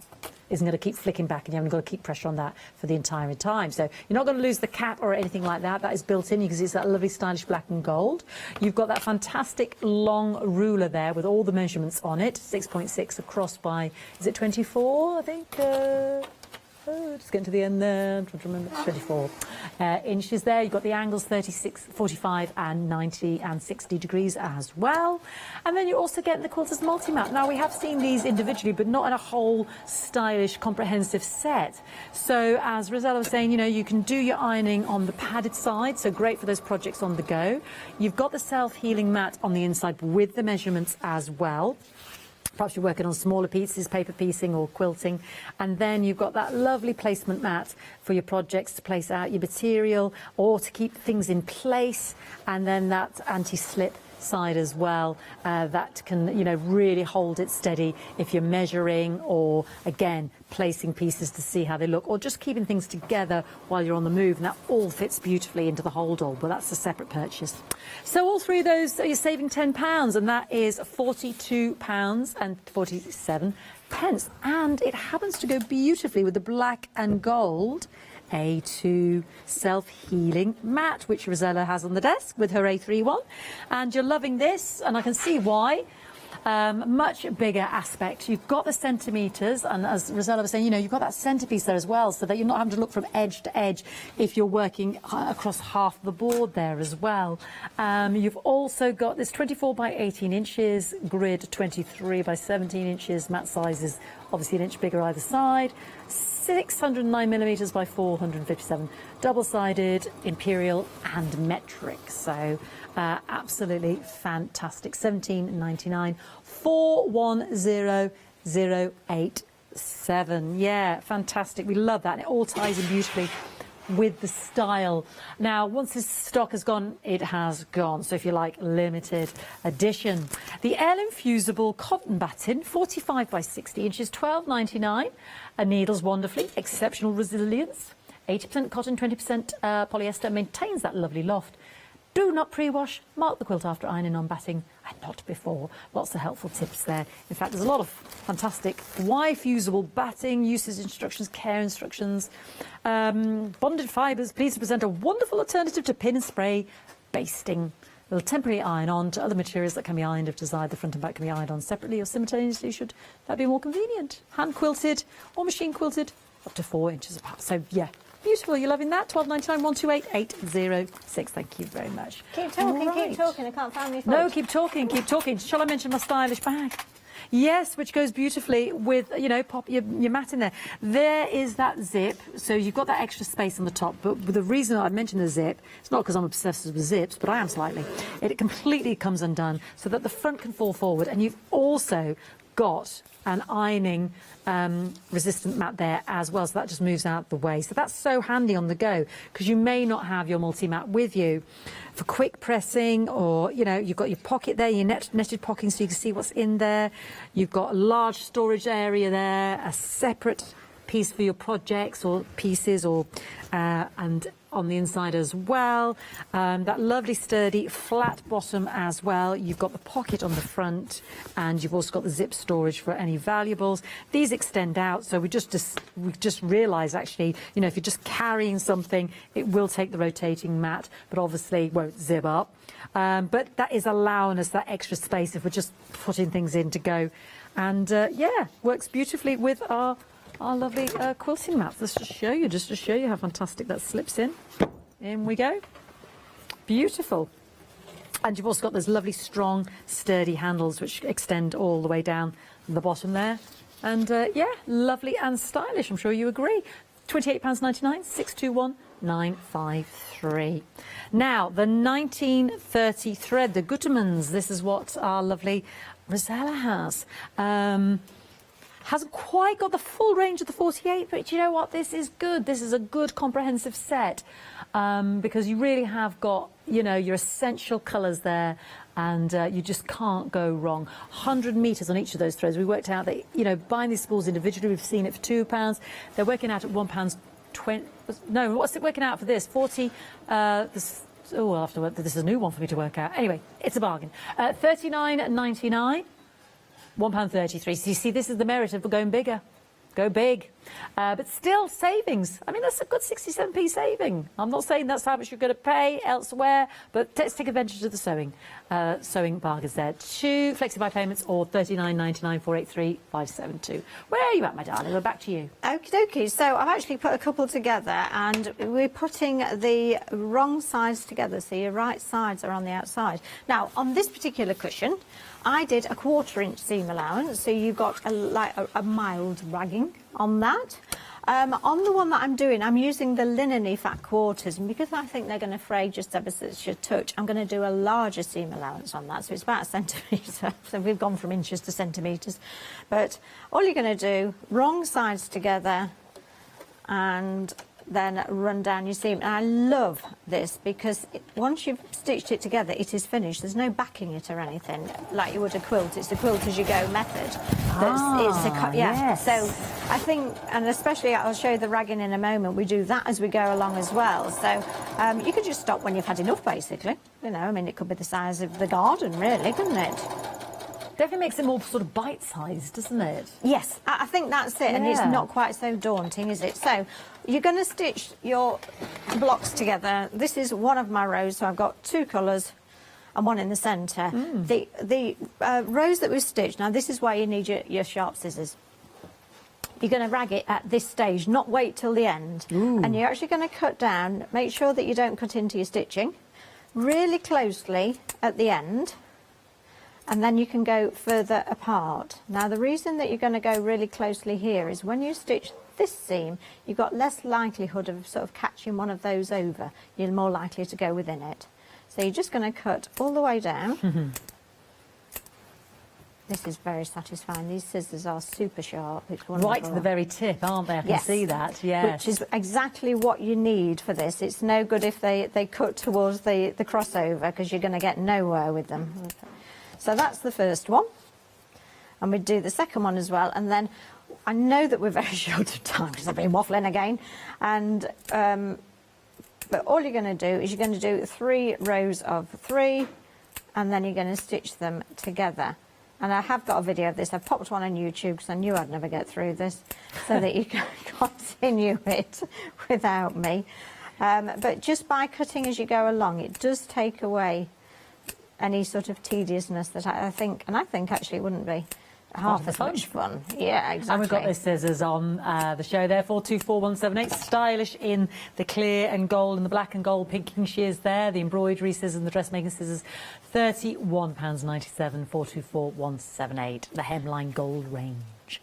isn't going to keep flicking back, and you haven't got to keep pressure on that for the entire time. So you're not going to lose the cap or anything like that. That is built in. You can see it's that lovely stylish black and gold. You've got that fantastic long ruler there with all the measurements on it, 6.6 across by, is it 24, I think? Just getting to the end there, I'm trying to remember, 24 inches there. You've got the angles 36, 45 and 90 and 60 degrees as well. And then you're also getting the quilters multi-mat. Now, we have seen these individually, but not in a whole stylish, comprehensive set. So, as Rosella was saying, you know, you can do your ironing on the padded side, so great for those projects on the go. You've got the self-healing mat on the inside with the measurements as well. Perhaps you're working on smaller pieces, paper piecing or quilting. And then you've got that lovely placement mat for your projects to place out your material or to keep things in place. And then that anti-slip side as well, that can, you know, really hold it steady if you're measuring or, again, placing pieces to see how they look, or just keeping things together while you're on the move. And that all fits beautifully into the hold all, but that's a separate purchase. So all three of those, you're saving £10, and that is £42.47. And it happens to go beautifully with the black and gold A2 self-healing mat, which Rosella has on the desk with her A3 one. And you're loving this, and I can see why. Much bigger aspect. You've got the centimetres, and as Rosella was saying, you know, you've got that centrepiece there as well, so that you're not having to look from edge to edge if you're working across half the board there as well. You've also got this 24 by 18 inches grid, 23 by 17 inches. Mat sizes obviously an inch bigger either side. 609 millimetres by 457, double-sided, imperial and metric. So absolutely fantastic. £17.99, 410087. Yeah, fantastic. We love that. And it all ties in beautifully with the style. Now, once this stock has gone, it has gone. So if you like, limited edition. The heirloom fusible cotton batting, 45 by 60 inches, £12.99. Needles wonderfully, exceptional resilience. 80% cotton, 20% polyester, maintains that lovely loft. Do not pre-wash, mark the quilt after ironing on batting, and not before. Lots of helpful tips there. In fact, there's a lot of fantastic why fusible batting, usage instructions, care instructions. Bonded fibres, pleased to present a wonderful alternative to pin and spray basting. They'll temporarily iron on to other materials that can be ironed if desired. The front and back can be ironed on separately or simultaneously, should that be more convenient. Hand quilted or machine quilted, up to 4 inches apart. So, yeah. Beautiful, you're loving that. £12.99, 128806. Thank you very much. Keep talking, Right. keep talking. I can't find my phone. No, keep talking, keep talking. Shall I mention my stylish bag? Yes, which goes beautifully with, you know, pop your mat in there. There is that zip, so you've got that extra space on the top. But the reason I mentioned the zip, it's not because I'm obsessed with zips, but I am slightly. It completely comes undone so that the front can fall forward, and you've also got an ironing resistant mat there as well, so that just moves out the way. So that's so handy on the go, because you may not have your multi-mat with you for quick pressing, or, you know, you've got your pocket there, your netted pocket, so you can see what's in there. You've got a large storage area there, a separate piece for your projects or pieces, or and on the inside as well. That lovely sturdy flat bottom as well. You've got the pocket on the front, and you've also got the zip storage for any valuables. These extend out, so we just realised, actually, you know, if you're just carrying something, it will take the rotating mat, but obviously won't zip up. But that is allowing us that extra space if we're just putting things in to go. And yeah, works beautifully with our lovely quilting mats. Let's just show you how fantastic that slips in. In we go. Beautiful. And you've also got those lovely, strong, sturdy handles which extend all the way down the bottom there. And yeah, lovely and stylish. I'm sure you agree. £28.99, 621953. Now, the 1930 thread, the Gutermans. This is what our lovely Rosella has. Hasn't quite got the full range of the 48, but you know what? This is good. This is a good comprehensive set, because you really have got, you know, your essential colours there, and you just can't go wrong. 100 metres on each of those threads. We worked out that, you know, buying these spools individually, we've seen it for £2. They're working out at £1.20. No, what's it working out for this? 40. This, oh, I'll have to work. This is a new one for me to work out. Anyway, it's a bargain. £39.99. £1.33. So you see, this is the merit of going bigger. Go big. But still, savings. I mean, that's a good 67p saving. I'm not saying that's how much you're going to pay elsewhere, but let's take advantage of the sewing bargains there. 2 flexi-buy payments or £39.99 483 572. Where are you at, my darling? We're back to you. Okie dokie. So I've actually put a couple together, and we're putting the wrong sides together, so your right sides are on the outside. Now, on this particular cushion, I did a 1/4 inch seam allowance, so you've got a mild ragging on that. On the one that I'm doing, I'm using the linen-y fat quarters, and because I think they're going to fray just ever such a touch, I'm going to do a larger seam allowance on that, so it's about 1 centimetre. So we've gone from inches to centimetres. But all you're going to do, wrong sides together, and then run down your seam. And I love this because once you've stitched it together, it is finished. There's no backing it or anything like you would a quilt. It's the quilt as you go method. Yes. So I think, and especially I'll show you the ragging in a moment, we do that as we go along as well. So you could just stop when you've had enough, basically. You know, I mean, it could be the size of the garden, really, couldn't it? Definitely makes it more sort of bite-sized, doesn't it? Yes, I think that's it, and it's not quite so daunting, is it? So you're going to stitch your blocks together. This is one of my rows, so I've got 2 colours and one in the centre. The rows that we've stitched, now this is why you need your sharp scissors. You're going to rag it at this stage, not wait till the end. And you're actually going to cut down, make sure that you don't cut into your stitching, really closely at the end. And then you can go further apart. Now, the reason that you're going to go really closely here is when you stitch this seam, you've got less likelihood of sort of catching one of those over. You're more likely to go within it. So you're just going to cut all the way down. This is very satisfying. These scissors are super sharp. It's wonderful. Right to the very tip, aren't they? I can see that, yes. Which is exactly what you need for this. It's no good if they cut towards the crossover, because you're going to get nowhere with them. So that's the first one, and we do the second one as well. And then I know that we're very short of time because I've been waffling again, and but all you're going to do is you're going to do 3 rows of 3, and then you're going to stitch them together. And I have got a video of this. I've popped one on YouTube because I knew I'd never get through this, so that you can continue it without me. But just by cutting as you go along, it does take away any sort of tediousness that I think actually it wouldn't be half as much fun. Yeah, exactly. And we've got the scissors on the show there, 424178. Stylish in the clear and gold and the black and gold pinking shears there. The embroidery scissors and the dressmaking scissors, £31.97, 424178. The hemline gold range.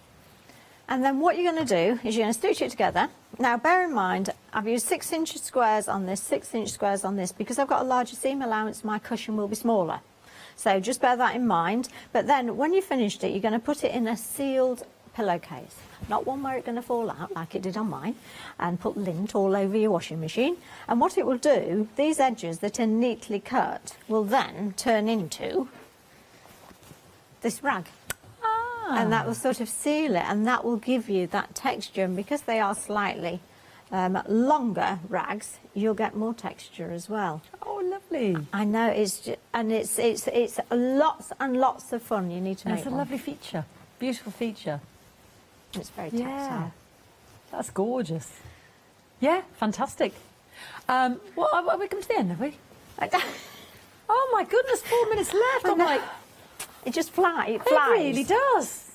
And then what you're going to do is you're going to stitch it together. Now, bear in mind, I've used 6-inch squares on this, 6-inch squares on this, because I've got a larger seam allowance, my cushion will be smaller. So just bear that in mind. But then when you've finished it, you're going to put it in a sealed pillowcase. Not one where it's going to fall out like it did on mine, and put lint all over your washing machine. And what it will do, these edges that are neatly cut will then turn into this rag. And that will sort of seal it, and that will give you that texture. And because they are slightly longer rags, you'll get more texture as well. Oh, lovely! I know, it's lots and lots of fun. You need to make It's a one. lovely feature, beautiful feature. It's very tactile. That's gorgeous. Yeah, fantastic. Well, we're coming to the end, have we? Oh my goodness, 4 minutes left. I'm like. It just flies. It flies. It really does.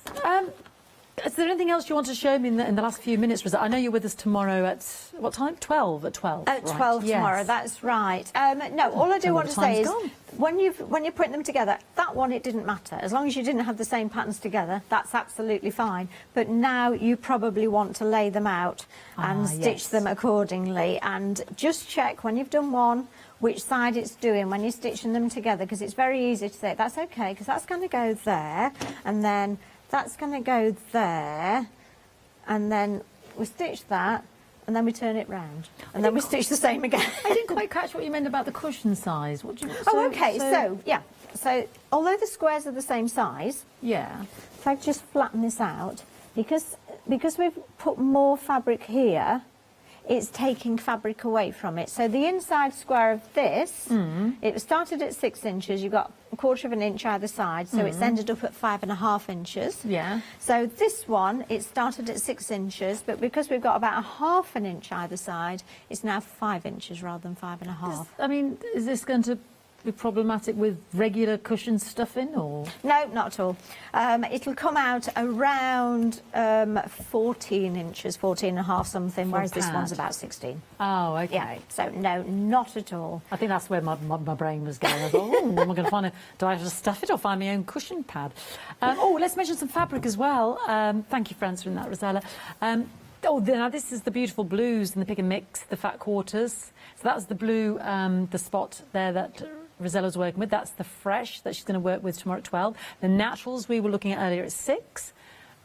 Is there anything else you want to show me in the last few minutes, Rosa? I know you're with us tomorrow at what time? 12. At 12. At 12 tomorrow. That's right. No, all I do want to say is when you're putting them together, that one it didn't matter as long as you didn't have the same patterns together. That's absolutely fine. But now you probably want to lay them out and stitch them accordingly, and just check when you've done one which side it's doing when you're stitching them together, because it's very easy to say that's okay because that's going to go there, and then that's going to go there, and then we stitch that, and then we turn it round, and then we stitch the same again. I didn't quite catch what you meant about the cushion size. What do you? So although the squares are the same size, if I just flatten this out, because we've put more fabric here, it's taking fabric away from it. So the inside square of this, it started at 6 inches. You got a quarter of an inch either side, so it's ended up at 5.5 inches. Yeah. So this one, it started at 6 inches, but because we've got about a half an inch either side, it's now 5 inches rather than 5.5. I mean, is this going to be problematic with regular cushion stuffing, or? No, not at all. It'll come out around 14 inches, 14 and a half something, For a whereas this pad. one's about 16. Oh, okay. Yeah, so no, not at all. I think that's where my brain was going. I thought, oh, am I going to find a... Do I have to stuff it or find my own cushion pad? Oh, let's mention some fabric as well. Thank you for answering that, Rosella. Now this is the beautiful blues and the pick and mix, the fat quarters. So that was the blue, the spot there that Rosella's working with. That's the fresh that she's going to work with tomorrow at 12. The naturals we were looking at earlier at 6.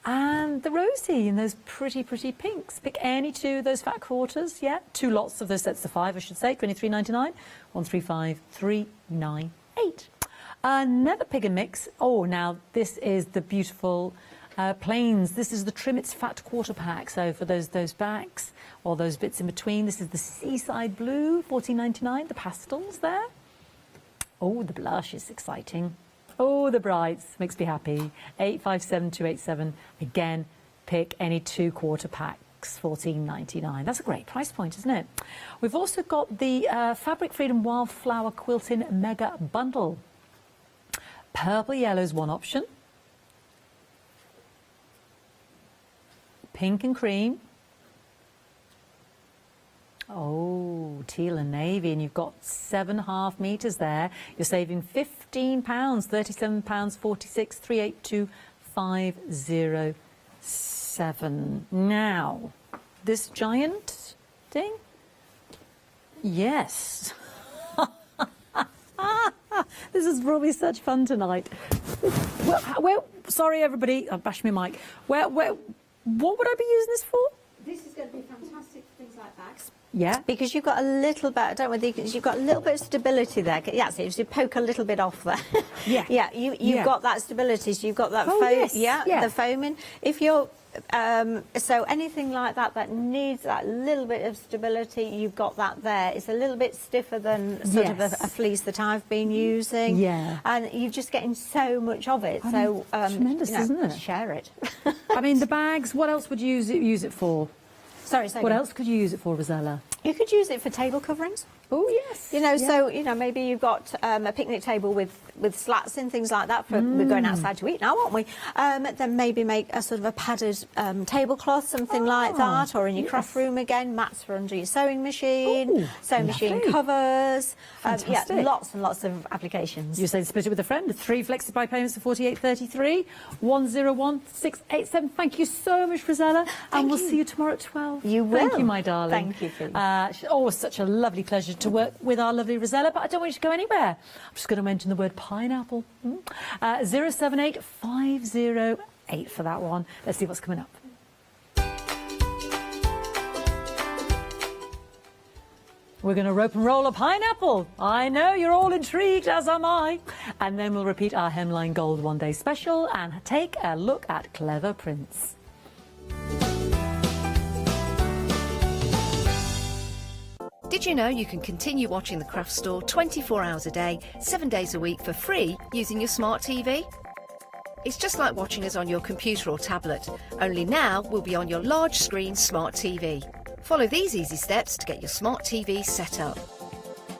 And the rosy and those pretty, pretty pinks. Pick any two of those fat quarters, yeah. 2 lots of those sets of 5, I should say, $23.99, 135398. Another pick and mix. Oh, now this is the beautiful plains. This is the Trimmit's Fat Quarter Pack. So for those backs or those bits in between, this is the Seaside Blue, $14.99. The pastels there. Oh, the blush is exciting. Oh, the brights makes me happy. 857287. Again, pick any 2 quarter packs, $14.99. That's a great price point, isn't it? We've also got the Fabric Freedom Wildflower Quilting Mega Bundle. Purple yellow's one option. Pink and cream. Oh, teal and navy, and you've got 7.5 metres there. You're saving £15, £37.46, 382507. Now, this giant thing? Yes. This is probably such fun tonight. Well, sorry everybody, I've bashed my mic. What would I be using this for? This is going to be fantastic for things like bags. Yeah. Because you've got a little bit, I don't know whether you've got a little bit of stability there. Yeah, so if you poke a little bit off there. Yeah. Yeah, you've got that stability, so you've got that foam. Yes. Yeah, the foaming. If you're, so anything like that that needs that little bit of stability, you've got that there. It's a little bit stiffer than sort of a fleece that I've been using. Yeah. And you're just getting so much of it. So tremendous, isn't it? Share it. I mean, the bags, what else would you use it for? Sorry, what else could you use it for, Rosella? You could use it for table coverings. Oh, yes. You know, so, you know, maybe you've got a picnic table with slats and things like that. We're going outside to eat now, aren't we? Then maybe make a sort of a padded tablecloth, something like that, or in your craft room again, mats for under your sewing machine, sewing machine covers. Yeah, lots and lots of applications. You say split it with a friend. 3 flexi-buy payments for $48.33, 101687. Thank you so much, Rosella, and we'll see you tomorrow at 12. You will. Thank you, my darling. Thank you, Phil. Always such a lovely pleasure to work with our lovely Rosella, but I don't want you to go anywhere. I'm just going to mention the word pineapple. 078508 for that one. Let's see what's coming up. We're going to rope and roll a pineapple. I know, you're all intrigued, as am I. And then we'll repeat our Hemline Gold One Day special and take a look at clever prints. Did you know you can continue watching The Craft Store 24 hours a day, 7 days a week for free using your smart TV? It's just like watching us on your computer or tablet, only now we'll be on your large screen smart TV. Follow these easy steps to get your smart TV set up.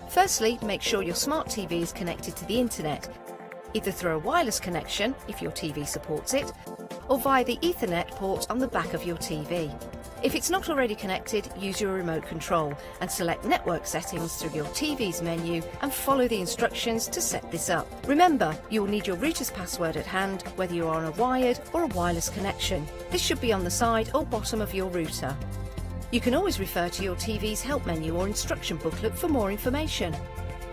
Firstly, make sure your smart TV is connected to the internet, either through a wireless connection, if your TV supports it, or via the Ethernet port on the back of your TV. If it's not already connected, use your remote control and select network settings through your TV's menu and follow the instructions to set this up. Remember, you will need your router's password at hand, whether you're on a wired or a wireless connection. This should be on the side or bottom of your router. You can always refer to your TV's help menu or instruction booklet for more information.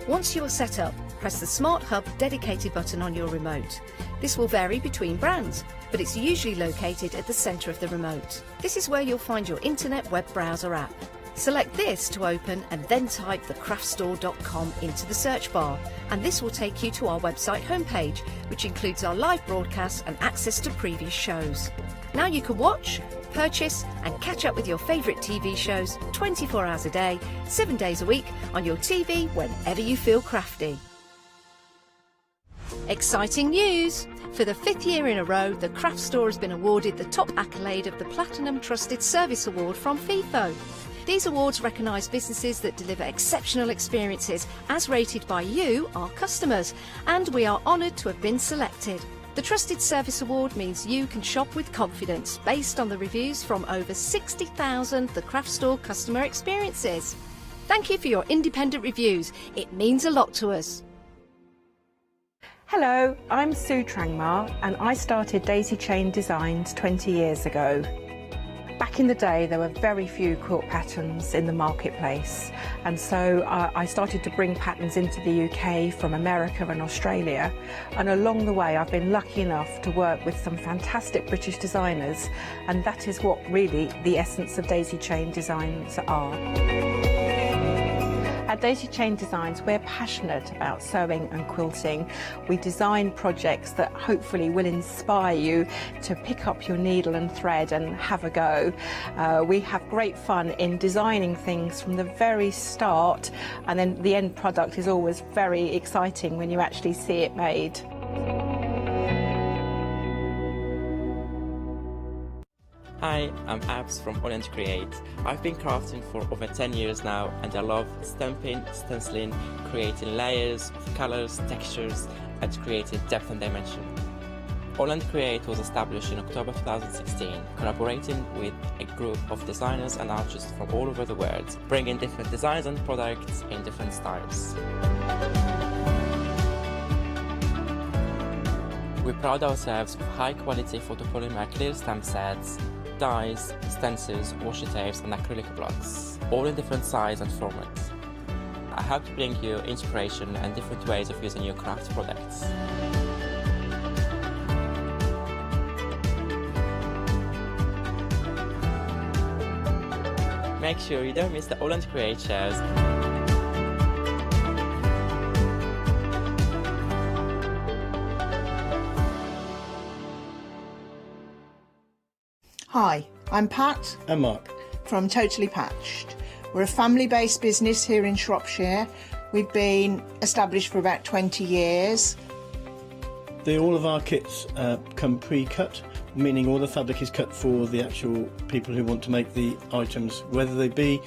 Once you are set up, press the Smart Hub dedicated button on your remote. This will vary between brands, but it's usually located at the centre of the remote. This is where you'll find your internet web browser app. Select this to open and then type thecraftstore.com into the search bar, and this will take you to our website homepage, which includes our live broadcasts and access to previous shows. Now you can watch, purchase and catch up with your favourite TV shows 24 hours a day, 7 days a week on your TV whenever you feel crafty. Exciting news! For the 5th year in a row, the craft store has been awarded the top accolade of the Platinum Trusted Service Award from Feefo. These awards recognise businesses that deliver exceptional experiences as rated by you, our customers, and we are honoured to have been selected. The Trusted Service Award means you can shop with confidence based on the reviews from over 60,000 The Craft Store customer experiences. Thank you for your independent reviews. It means a lot to us. Hello, I'm Sue Trangmar and I started Daisy Chain Designs 20 years ago. Back in the day there were very few quilt patterns in the marketplace, and so I started to bring patterns into the UK from America and Australia, and along the way I've been lucky enough to work with some fantastic British designers, and that is what really the essence of Daisy Chain Designs are. At Daisy Chain Designs, we're passionate about sewing and quilting. We design projects that hopefully will inspire you to pick up your needle and thread and have a go. We have great fun in designing things from the very start, and then the end product is always very exciting when you actually see it made. Hi, I'm Abs from Holland Create. I've been crafting for over 10 years now, and I love stamping, stenciling, creating layers of colours, textures, and creating depth and dimension. Holland Create was established in October 2016, collaborating with a group of designers and artists from all over the world, bringing different designs and products in different styles. We pride ourselves with high-quality photopolymer clear stamp sets, dies, stencils, washi tapes and acrylic blocks, all in different size and formats. I hope to bring you inspiration and different ways of using your craft products. Make sure you don't miss the Holland Create shows. Hi, I'm Pat. And Mark. From Totally Patched. We're a family-based business here in Shropshire. We've been established for about 20 years. All of our kits come pre-cut, meaning all the fabric is cut for the actual people who want to make the items, whether they be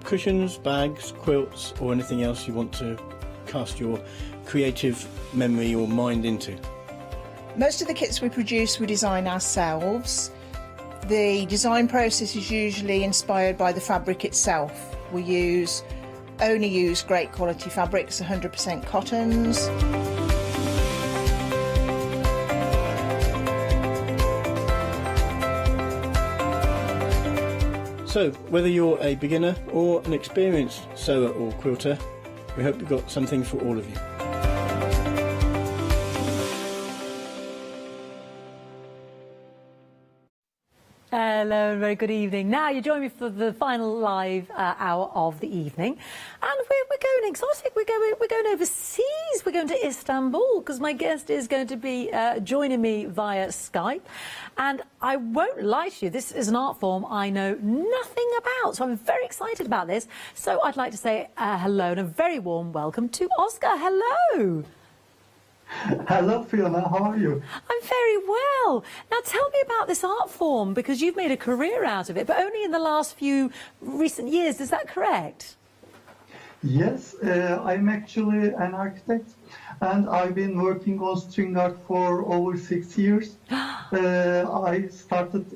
cushions, bags, quilts or anything else you want to cast your creative memory or mind into. Most of the kits we produce we design ourselves. The design process is usually inspired by the fabric itself. We only use great quality fabrics, 100% cottons. So, whether you're a beginner or an experienced sewer or quilter, we hope you've got something for all of you. Hello and very good evening. Now you join me for the final live hour of the evening, and we're going exotic. We're going overseas. We're going to Istanbul because my guest is going to be joining me via Skype. And I won't lie to you, this is an art form I know nothing about, so I'm very excited about this. So I'd like to say hello and a very warm welcome to Oscar. Hello. Hello Fiona, how are you? I'm very well. Now tell me about this art form, because you've made a career out of it, but only in the last few recent years, is that correct? Yes, I'm actually an architect and I've been working on string art for over 6 years. I started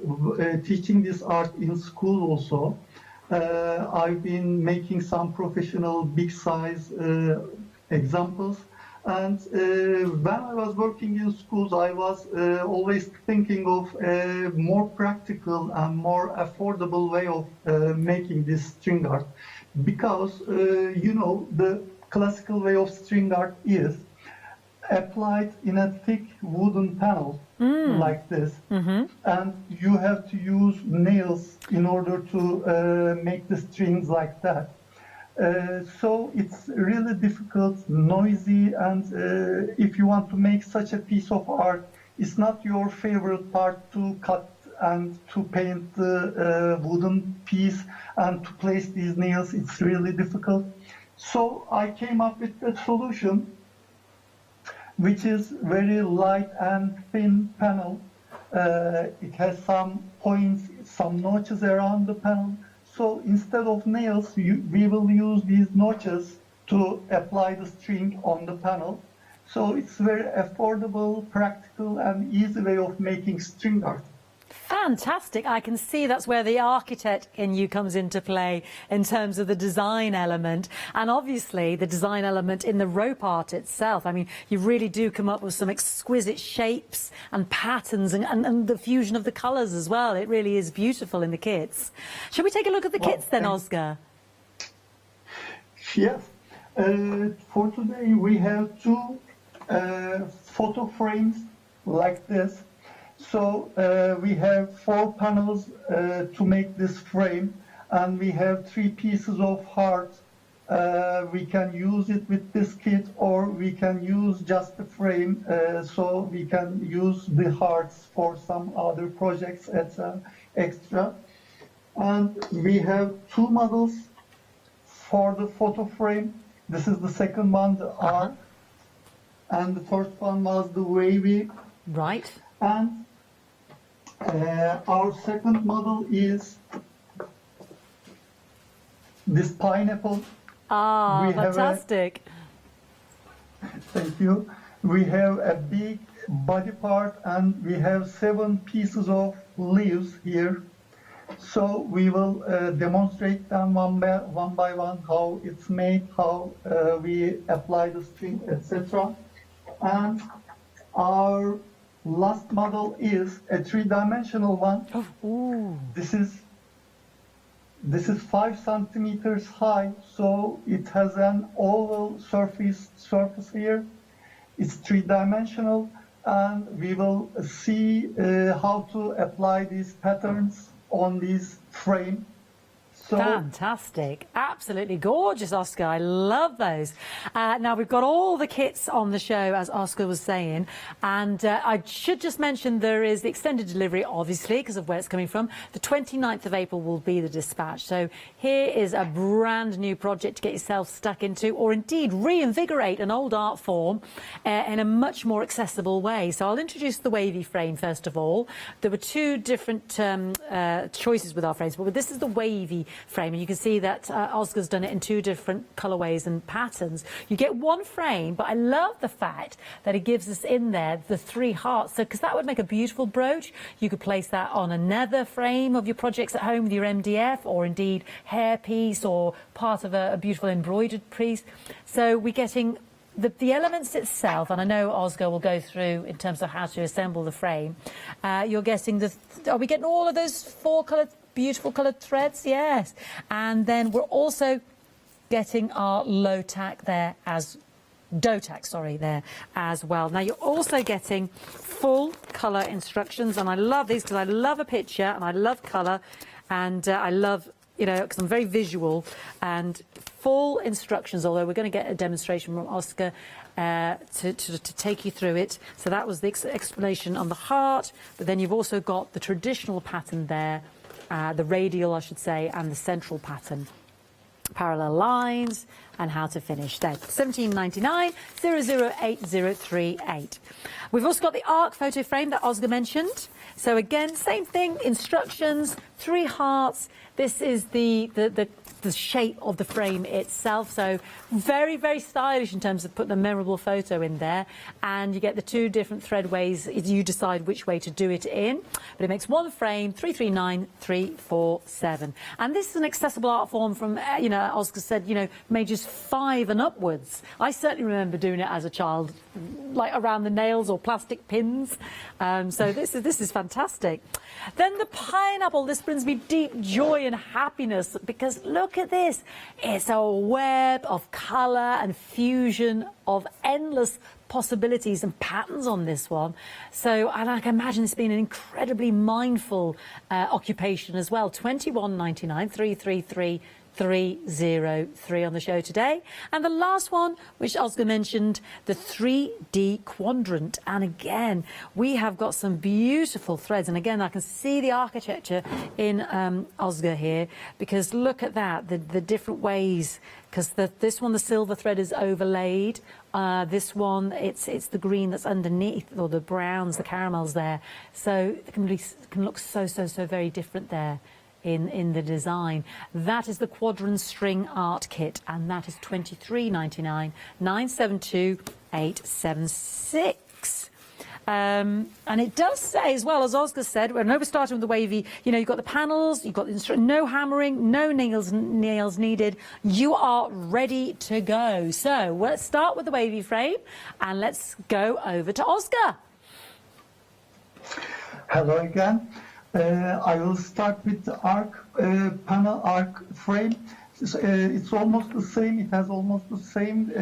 teaching this art in school also. I've been making some professional big size examples. And when I was working in schools, I was always thinking of a more practical and more affordable way of making this string art. Because, you know, the classical way of string art is applied in a thick wooden panel like this. And you have to use nails in order to make the strings like that. So it's really difficult, noisy, and if you want to make such a piece of art, it's not your favorite part to cut and to paint the wooden piece and to place these nails, it's really difficult. So I came up with a solution which is very light and thin panel. It has some points, some notches around the panel. So instead of nails, we will use these notches to apply the string on the panel. So it's very affordable, practical, and easy way of making string art. Fantastic. I can see that's where the architect in you comes into play in terms of the design element, and obviously the design element in the rope art itself. I mean, you really do come up with some exquisite shapes and patterns and the fusion of the colours as well. It really is beautiful in the kits. Shall we take a look at the kits then, Oscar? Yes. For today we have two photo frames like this. So we have 4 panels to make this frame, and we have 3 pieces of heart. We can use it with this kit, or we can use just the frame, so we can use the hearts for some other projects as extra. And we have 2 models for the photo frame. This is the second one, the arc, and the first one was the wavy. Right. And our second model is this pineapple. Ah, fantastic. Thank you. We have a big body part, and we have 7 pieces of leaves here. So we will demonstrate them one by one, how it's made, how we apply the string, etc. And our last model is a 3-dimensional one. Ooh. This is 5 centimeters high, so it has an oval surface here. It's 3-dimensional, and we will see how to apply these patterns on this frame. So, fantastic. Absolutely gorgeous, Oscar. I love those. Now, we've got all the kits on the show, as Oscar was saying. And I should just mention there is the extended delivery, obviously, because of where it's coming from. The 29th of April will be the dispatch. So here is a brand new project to get yourself stuck into, or indeed reinvigorate an old art form in a much more accessible way. So I'll introduce the wavy frame first of all. There were 2 different choices with our frames, but this is the wavy frame, and you can see that Oscar's done it in 2 different colorways and patterns. You get 1 frame, but I love the fact that it gives us in there the 3 hearts, so because that would make a beautiful brooch. You could place that on another frame of your projects at home with your MDF, or indeed hairpiece, or part of a beautiful embroidered piece. So we're getting the elements itself, and I know Oscar will go through in terms of how to assemble the frame. You're getting are we getting all of those 4 beautiful coloured threads? Yes. And then we're also getting our dough tack there as well. Now you're also getting full colour instructions, and I love these because I love a picture and I love colour, and I love, you know, because I'm very visual, and full instructions, although we're going to get a demonstration from Oscar to take you through it. So that was the explanation on the heart, but then you've also got the traditional pattern there, the radial, I should say, and the central pattern. Parallel lines and how to finish. There, £17.99 008038. We've also got the arc photo frame that Oscar mentioned. So again, same thing, instructions, 3 hearts. This is the shape of the frame itself, so very, very stylish in terms of putting a memorable photo in there. And you get the 2 different thread ways. You decide which way to do it in, but it makes 1 frame, 339347. And this is an accessible art form from, you know, Oscar said, you know, ages 5 and upwards. I certainly remember doing it as a child, like around the nails or plastic pins. So this is fantastic. Then the pineapple. This brings me deep joy and happiness, because look at this. It's a web of colour and fusion of endless possibilities and patterns on this one. So, and I can imagine it's been an incredibly mindful occupation as well. £21.99 333 303 on the show today. And the last one, which Oscar mentioned, the 3D quadrant. And again, we have got some beautiful threads. And again, I can see the architecture in Oscar here, because look at that, the different ways. Because this one, the silver thread is overlaid. This one, it's the green that's underneath, or the browns, the caramels there. So it can look so very different there in the design. That is the Quadrant String Art Kit, and that is $23.99, 972-876. And it does say, as well as Oscar said, I know we're starting with the wavy, you know, you've got the panels, you've got the no hammering, no nails needed. You are ready to go. So let's start with the wavy frame, and let's go over to Oscar. Hello again. I will start with the panel arc frame. It's almost the same. It has almost the same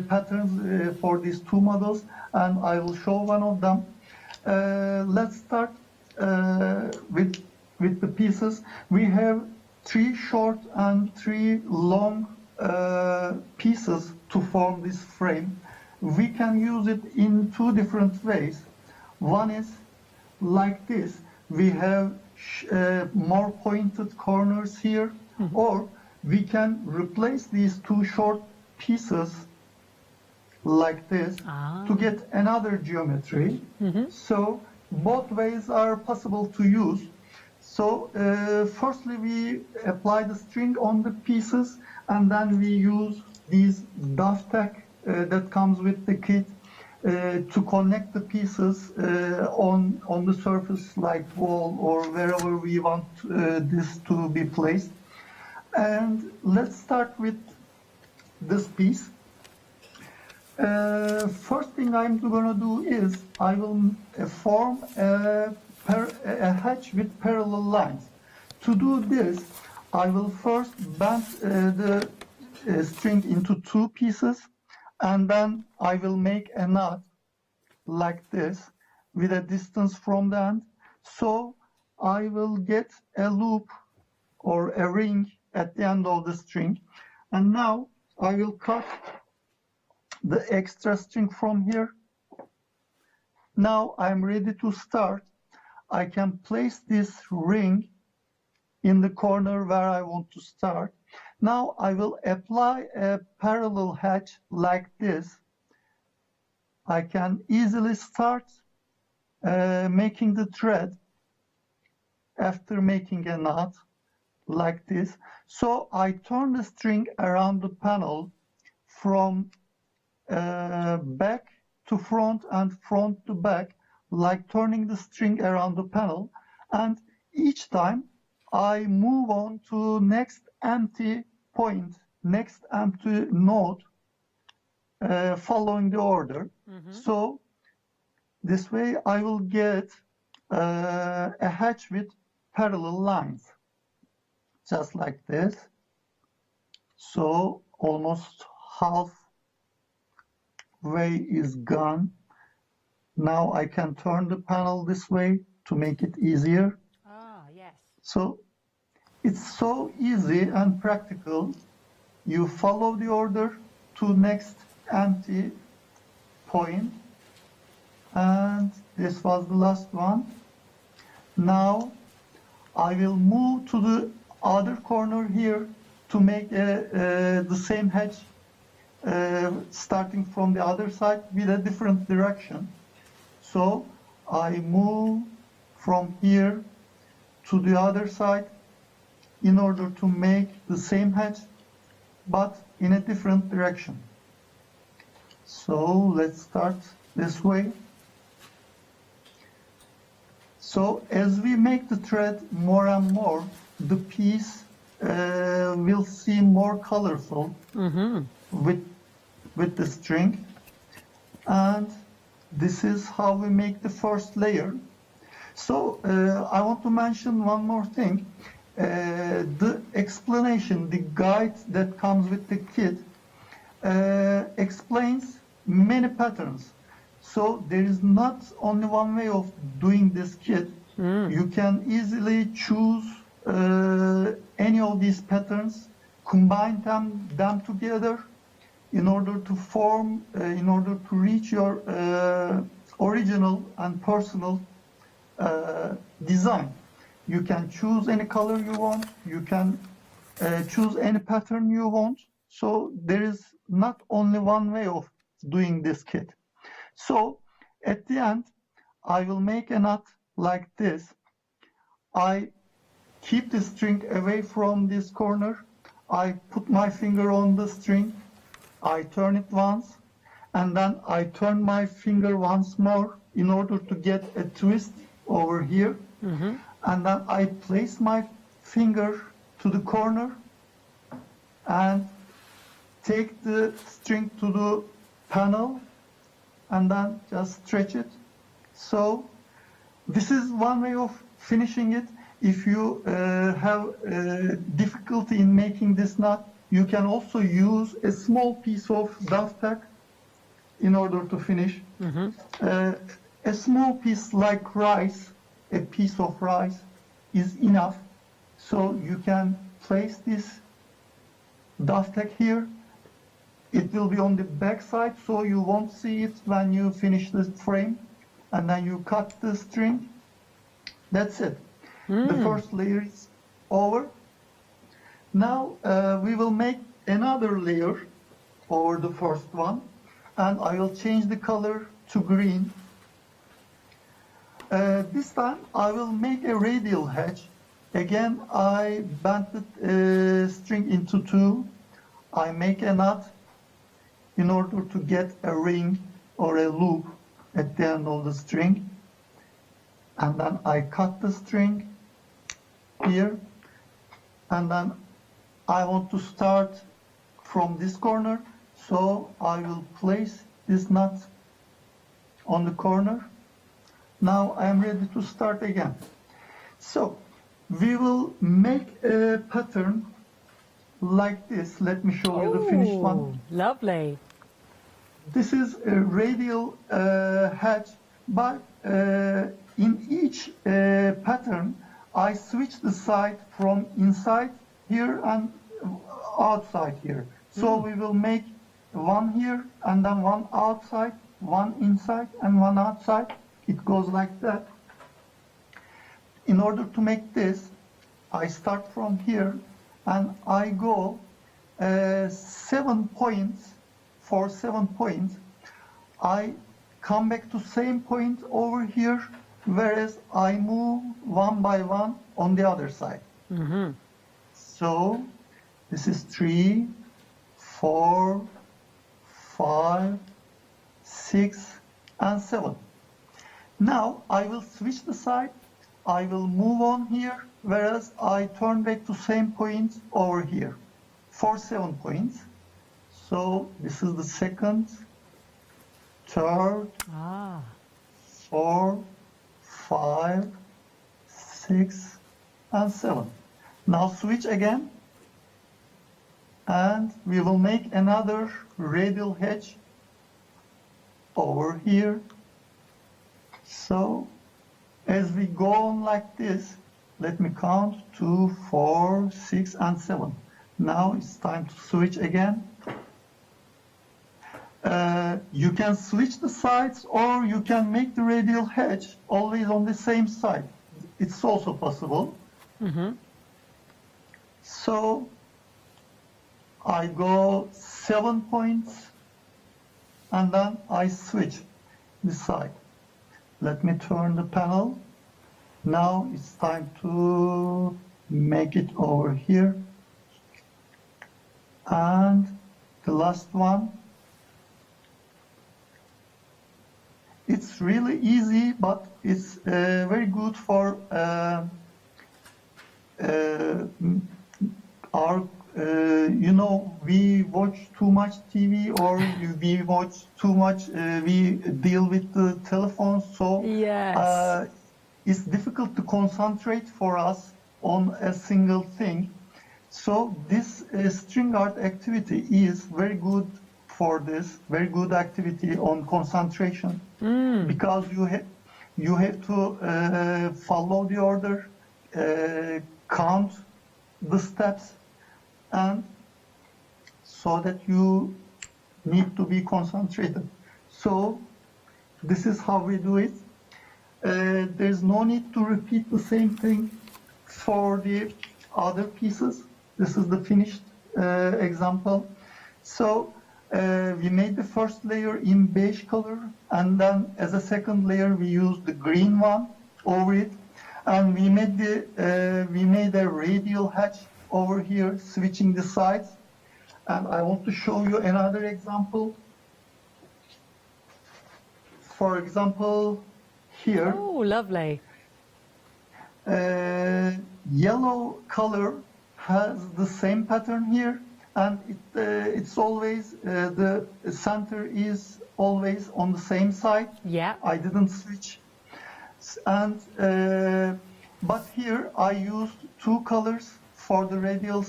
patterns for these two models, and I will show one of them. Let's start with the pieces. We have 3 short and 3 long pieces to form this frame. We can use it in 2 different ways. One is like this. We have more pointed corners here, or we can replace these 2 short pieces like this to get another geometry. So both ways are possible to use. So firstly, we apply the string on the pieces, and then we use these duff tack that comes with the kit to connect the pieces on the surface, like wall or wherever we want this to be placed. And let's start with this piece. First thing I'm going to do is I will form a hatch with parallel lines. To do this, I will first bend the string into 2 pieces, and then I will make a knot like this with a distance from the end. So I will get a loop or a ring at the end of the string. And now I will cut the extra string from here. Now I'm ready to start. I can place this ring in the corner where I want to start. Now I will apply a parallel hatch like this. I can easily start making the thread after making a knot like this. So I turn the string around the panel from back to front and front to back, like turning the string around the panel. And each time I move on to next empty point, next empty node, following the order. So this way I will get a hatch with parallel lines, just like this. So almost half way is gone. Now I can turn the panel this way to make it easier. Yes. So it's so easy and practical. You follow the order to next empty point, and this was the last one. Now I will move to the other corner here to make the same hatch, starting from the other side with a different direction. So I move from here to the other side in order to make the same hatch, but in a different direction. So let's start this way. So as we make the thread more and more, the piece will seem more colorful with the string. And this is how we make the first layer. So I want to mention one more thing. The explanation, the guide that comes with the kit explains many patterns. So there is not only one way of doing this kit. You can easily choose any of these patterns combine them together in order to form, in order to reach your original and personal design. You can choose any color you want, you can choose any pattern you want. So there is not only one way of doing this kit. So at the end, I will make a knot like this. I keep the string away from this corner. I put my finger on the string. I turn it once, and then I turn my finger once more in order to get a twist over here. And then I place my finger to the corner and take the string to the panel and then just stretch it. So this is one way of finishing it. If you have difficulty in making this knot, you can also use a small piece of duff tack in order to finish. A small piece like rice, a piece of rice is enough. So you can place this duff tack here. It will be on the back side, so you won't see it when you finish the frame. And then you cut the string. That's it. The first layer is over. Now we will make another layer over the first one, and I will change the color to green. This time I will make a radial hedge. Again, I bent the string into two. I make a knot in order to get a ring or a loop at the end of the string. And then I cut the string here. And then I want to start from this corner. So I will place this knot on the corner. Now I am ready to start again. So we will make a pattern like this. Let me show you the finished one. Lovely. This is a radial hedge, but in each pattern I switch the side from inside here and outside here. So we will make one here and then one outside, one inside and one outside. It goes like that. In order to make this, I start from here and I go 7 points. For 7 points, I come back to same point over here, whereas I move one by one on the other side. So this is 3, 4, 5, 6, and 7. Now I will switch the side. I will move on here, whereas I turn back to same point over here for 7 points. So this is the second, third, 4, 5, 6, and 7. Now switch again, and we will make another radial hedge over here. So as we go on like this, let me count 2, 4, 6, and 7. Now it's time to switch again. You can switch the sides, or you can make the radial hedge always on the same side. It's also possible. So I go 7 points and then I switch the side. Let me turn the panel. Now it's time to make it over here. And the last one. It's really easy, but it's very good for our, we watch too much TV, or we watch too much, we deal with the telephones, so it's difficult to concentrate for us on a single thing. So this string art activity is very good for this, very good activity on concentration, because you have to follow the order, count the steps, and so that you need to be concentrated. So this is how we do it. There's no need to repeat the same thing for the other pieces. This is the finished example. So we made the first layer in beige color, and then as a second layer we used the green one over it, and we made a radial hatch over here, switching the sides. And I want to show you another example. For example, here. Oh, lovely. Yellow color has the same pattern here, and it's always the center is always on the same side. Yeah. I didn't switch. And but here I used two colors for the radial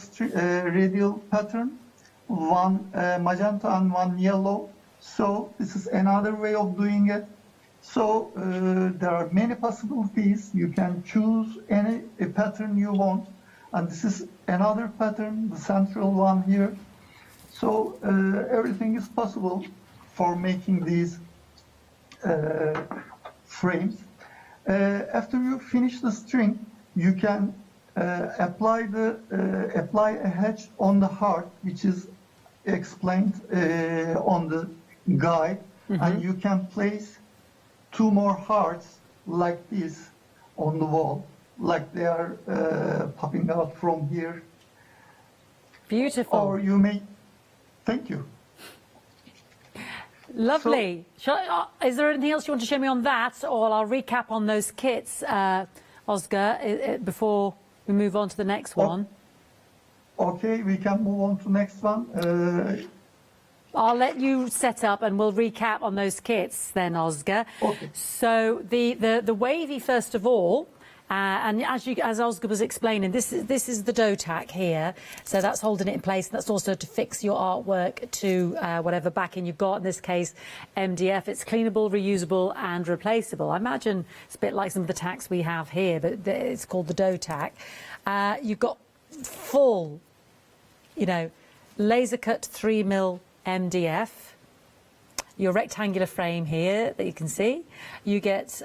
pattern, one magenta and one yellow. So this is another way of doing it. So there are many possibilities. You can choose any pattern you want, and this is another pattern, the central one here. So everything is possible for making these frames. After you finish the string, you can apply a hedge on the heart, which is explained on the guide, and you can place two more hearts like this on the wall, like they are popping out from here. Beautiful. Or you may, thank you. Lovely. Is there anything else you want to show me on that, or I'll recap on those kits, Oscar, before we move on to the next one? Okay, we can move on to the next one. I'll let you set up and we'll recap on those kits then, Oscar. Okay. So the wavy, first of all, and as Oscar was explaining, this is the dough tack here. So that's holding it in place. And that's also to fix your artwork to whatever backing you've got. In this case, MDF. It's cleanable, reusable, and replaceable. I imagine it's a bit like some of the tacks we have here, but it's called the dough tack. You've got full, laser cut 3mm MDF. Your rectangular frame here that you can see. You get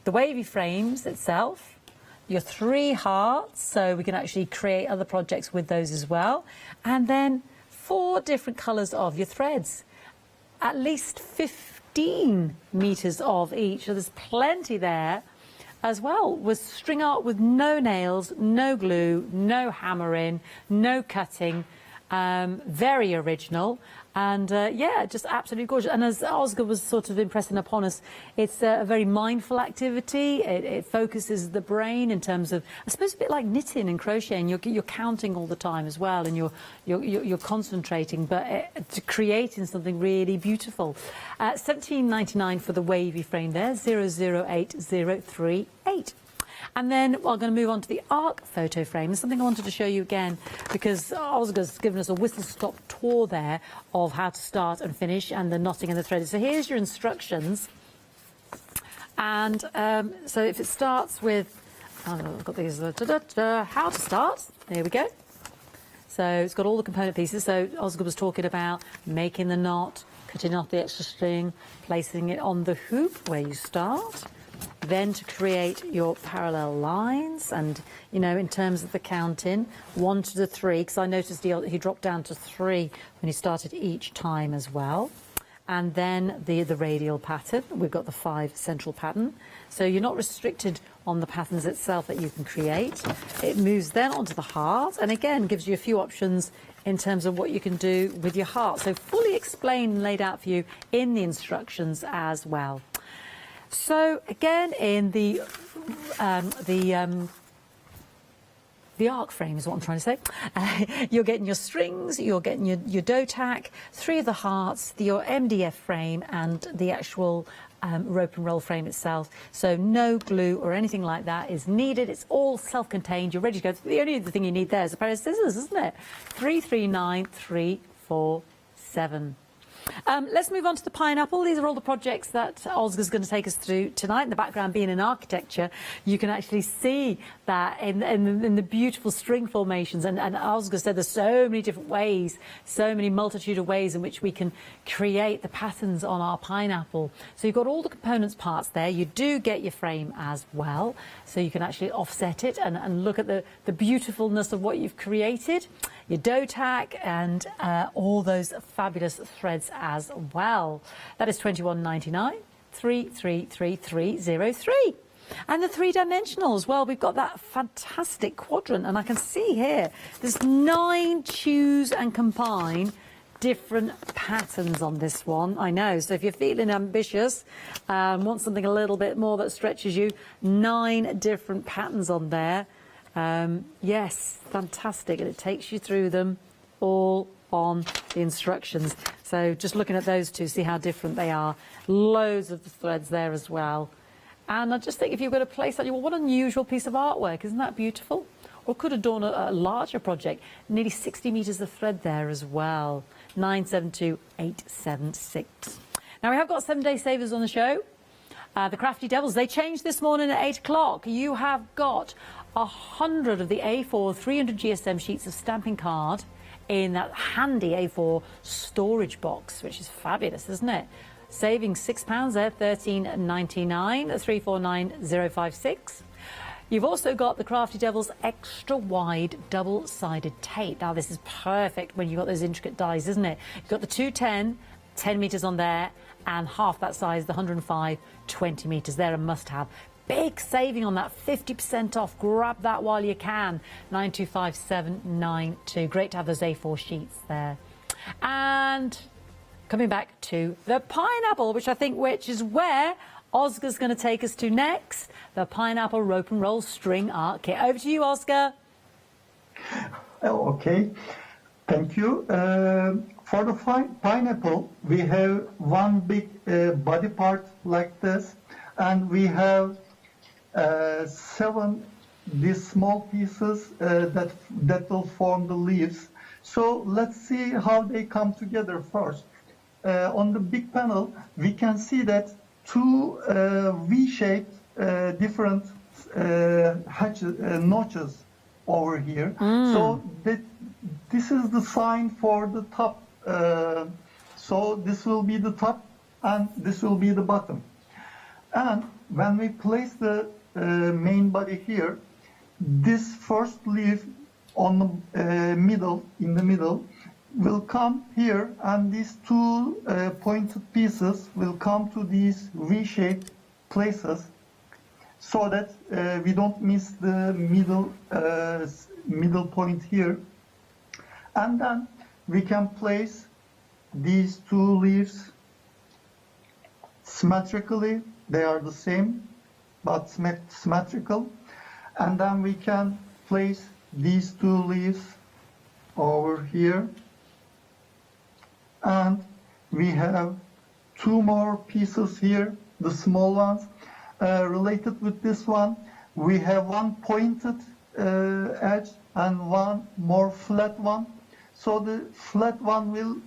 the wavy frames itself, your 3 hearts, so we can actually create other projects with those as well, and then 4 different colours of your threads, at least 15 metres of each, so there's plenty there as well, with string art with no nails, no glue, no hammering, no cutting, very original. And yeah, just absolutely gorgeous. And as Oscar was sort of impressing upon us, it's a very mindful activity. It focuses the brain in terms of, I suppose, a bit like knitting and crocheting. You're counting all the time as well, and you're concentrating, but creating something really beautiful. £17.99 for the wavy frame there, 008038. And then I'm going to move on to the arc photo frame. There's something I wanted to show you again, because Oscar's given us a whistle-stop tour there of how to start and finish, and the knotting and the threading. So here's your instructions. And so if it starts with, I've got these, how to start. There we go. So it's got all the component pieces. So Oscar was talking about making the knot, cutting off the extra string, placing it on the hoop where you start. Then to create your parallel lines, and in terms of the counting, 1 to 3, because I noticed he dropped down to 3 when he started each time as well. And then the radial pattern, we've got the 5 central pattern, so you're not restricted on the patterns itself that you can create. It moves then onto the heart, and again gives you a few options in terms of what you can do with your heart, so fully explained and laid out for you in the instructions as well. So again, in the arc frame is what I'm trying to say. You're getting your strings, you're getting your dough tack, 3 of the hearts, your MDF frame, and the actual rope and roll frame itself. So no glue or anything like that is needed. It's all self-contained. You're ready to go. The only thing you need there is a pair of scissors, isn't it? 339 347. Let's move on to the pineapple. These are all the projects that Oscar's going to take us through tonight. In the background being in architecture, you can actually see that in the beautiful string formations. And Oscar said there's so many different ways, so many multitude of ways in which we can create the patterns on our pineapple. So you've got all the components parts there. You do get your frame as well. So you can actually offset it and look at the beautifulness of what you've created. Your dough tack and all those fabulous threads as well. That is $21.99, 333303. And the three-dimensionals, well, we've got that fantastic quadrant, and I can see here there's 9 choose and combine different patterns on this one. I know, so if you're feeling ambitious, want something a little bit more that stretches you, 9 different patterns on there. Yes, fantastic, and it takes you through them all on the instructions. So just looking at those two, see how different they are. Loads of the threads there as well. And I just think if you've got a place that you, well, what an unusual piece of artwork, isn't that beautiful? Or could adorn a larger project. Nearly 60 metres of thread there as well. 972876. Now we have got 7-day savers on the show. The Crafty Devils, they changed this morning at 8 o'clock. You have got 100 of the A4 300 GSM sheets of stamping card in that handy A4 storage box, which is fabulous, isn't it? Saving £6 there, $13.99, 349056. You've also got the Crafty Devils extra wide double-sided tape. Now this is perfect when you've got those intricate dies, isn't it? You've got the 210, 10 metres on there, and half that size, the 105, 20 metres. They're a must-have. Big saving on that, 50% off. Grab that while you can. 925792. Great to have those A4 sheets there. And coming back to the pineapple, which is where Oscar's going to take us to next. The pineapple rope and roll string art kit. Over to you, Oscar. Okay, thank you. For the pineapple, we have one big body part like this, and we have 7 these small pieces that will form the leaves. So let's see how they come together first. On the big panel, we can see that 2 V-shaped different notches over here. So this is the sign for the top. So this will be the top and this will be the bottom. And when we place the main body here, this first leaf on the middle, will come here, and these 2 pointed pieces will come to these V-shaped places, so that we don't miss the middle point here. And then we can place these 2 leaves symmetrically. They are the same, but symmetrical. And then we can place these 2 leaves over here. And we have 2 more pieces here, the small ones. Related with this one, we have 1 pointed edge and 1 more flat one. So the flat one will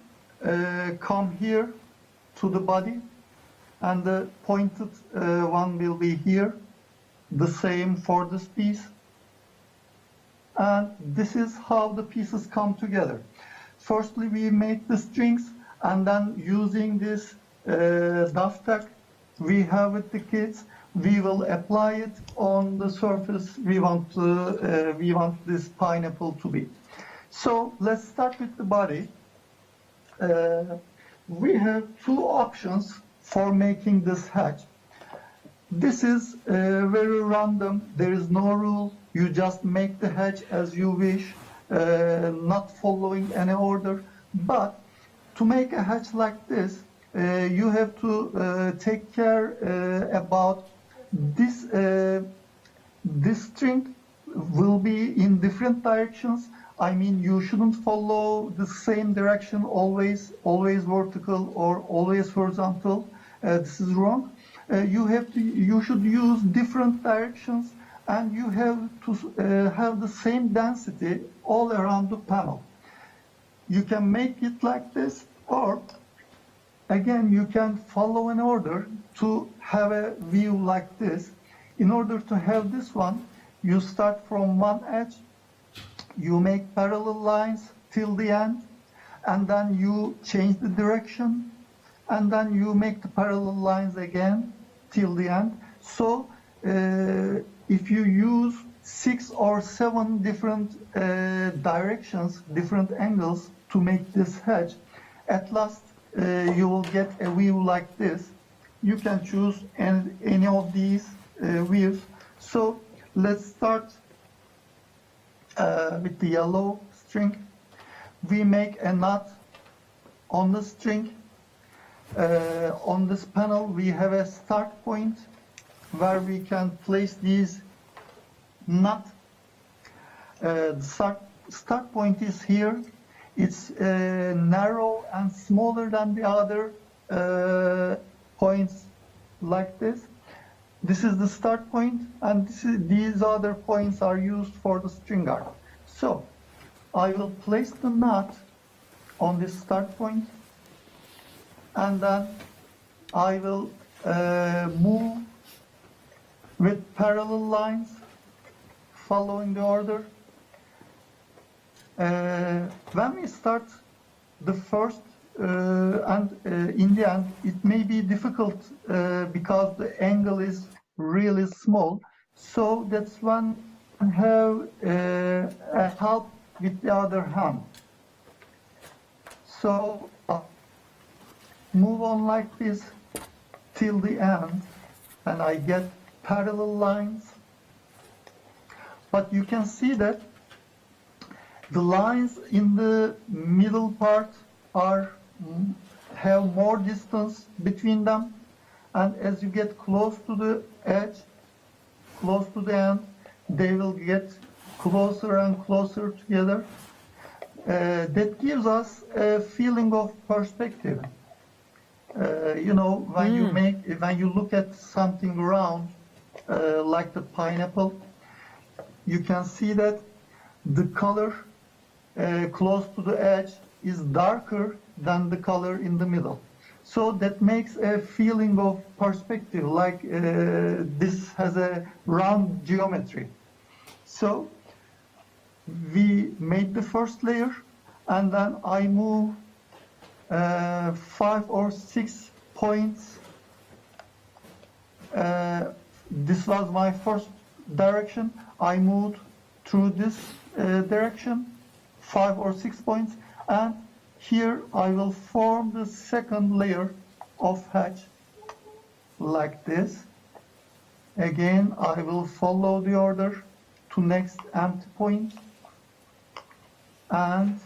come here to the body, and the pointed one will be here. The same for this piece. And this is how the pieces come together. Firstly, we make the strings, and then using this duff tack we have with the kits, we will apply it on the surface we want this pineapple to be. So let's start with the body. We have 2 options for making this hatch. This is very random. There is no rule. You just make the hatch as you wish, not following any order. But to make a hatch like this, you have to take care about this. This string will be in different directions. I mean, you shouldn't follow the same direction always vertical or always horizontal. This is wrong. You should use different directions, and you have to have the same density all around the panel. You can make it like this, or again, you can follow an order to have a view like this. In order to have this one, you start from one edge, you make parallel lines till the end, and then you change the direction, and then you make the parallel lines again till the end. So if you use 6 or 7 different directions, different angles to make this hedge, at last you will get a view like this. You can choose any of these views. So let's start with the yellow string. We make a knot on the string. On this panel we have a start point where we can place these knot. The start point is here. It's narrow and smaller than the other points like this. This is the start point, and these other points are used for the string art. So I will place the knot on this start point, and then I will move with parallel lines following the order. When we start the first and in the end, it may be difficult because the angle is really small. So that's when I have a help with the other hand. So move on like this till the end, and I get parallel lines. But you can see that the lines in the middle part have more distance between them, and as you get close to the edge, close to the end, they will get closer and closer together. That gives us a feeling of perspective. You know, when you look at something round, like the pineapple, you can see that the color close to the edge is darker than the color in the middle. So that makes a feeling of perspective, like this has a round geometry. So we made the first layer, and then I move 5 or 6 points. This was my first direction. I moved through this direction, 5 or 6 points, and here I will form the second layer of hedge like this. Again, I will follow the order to next empty point, and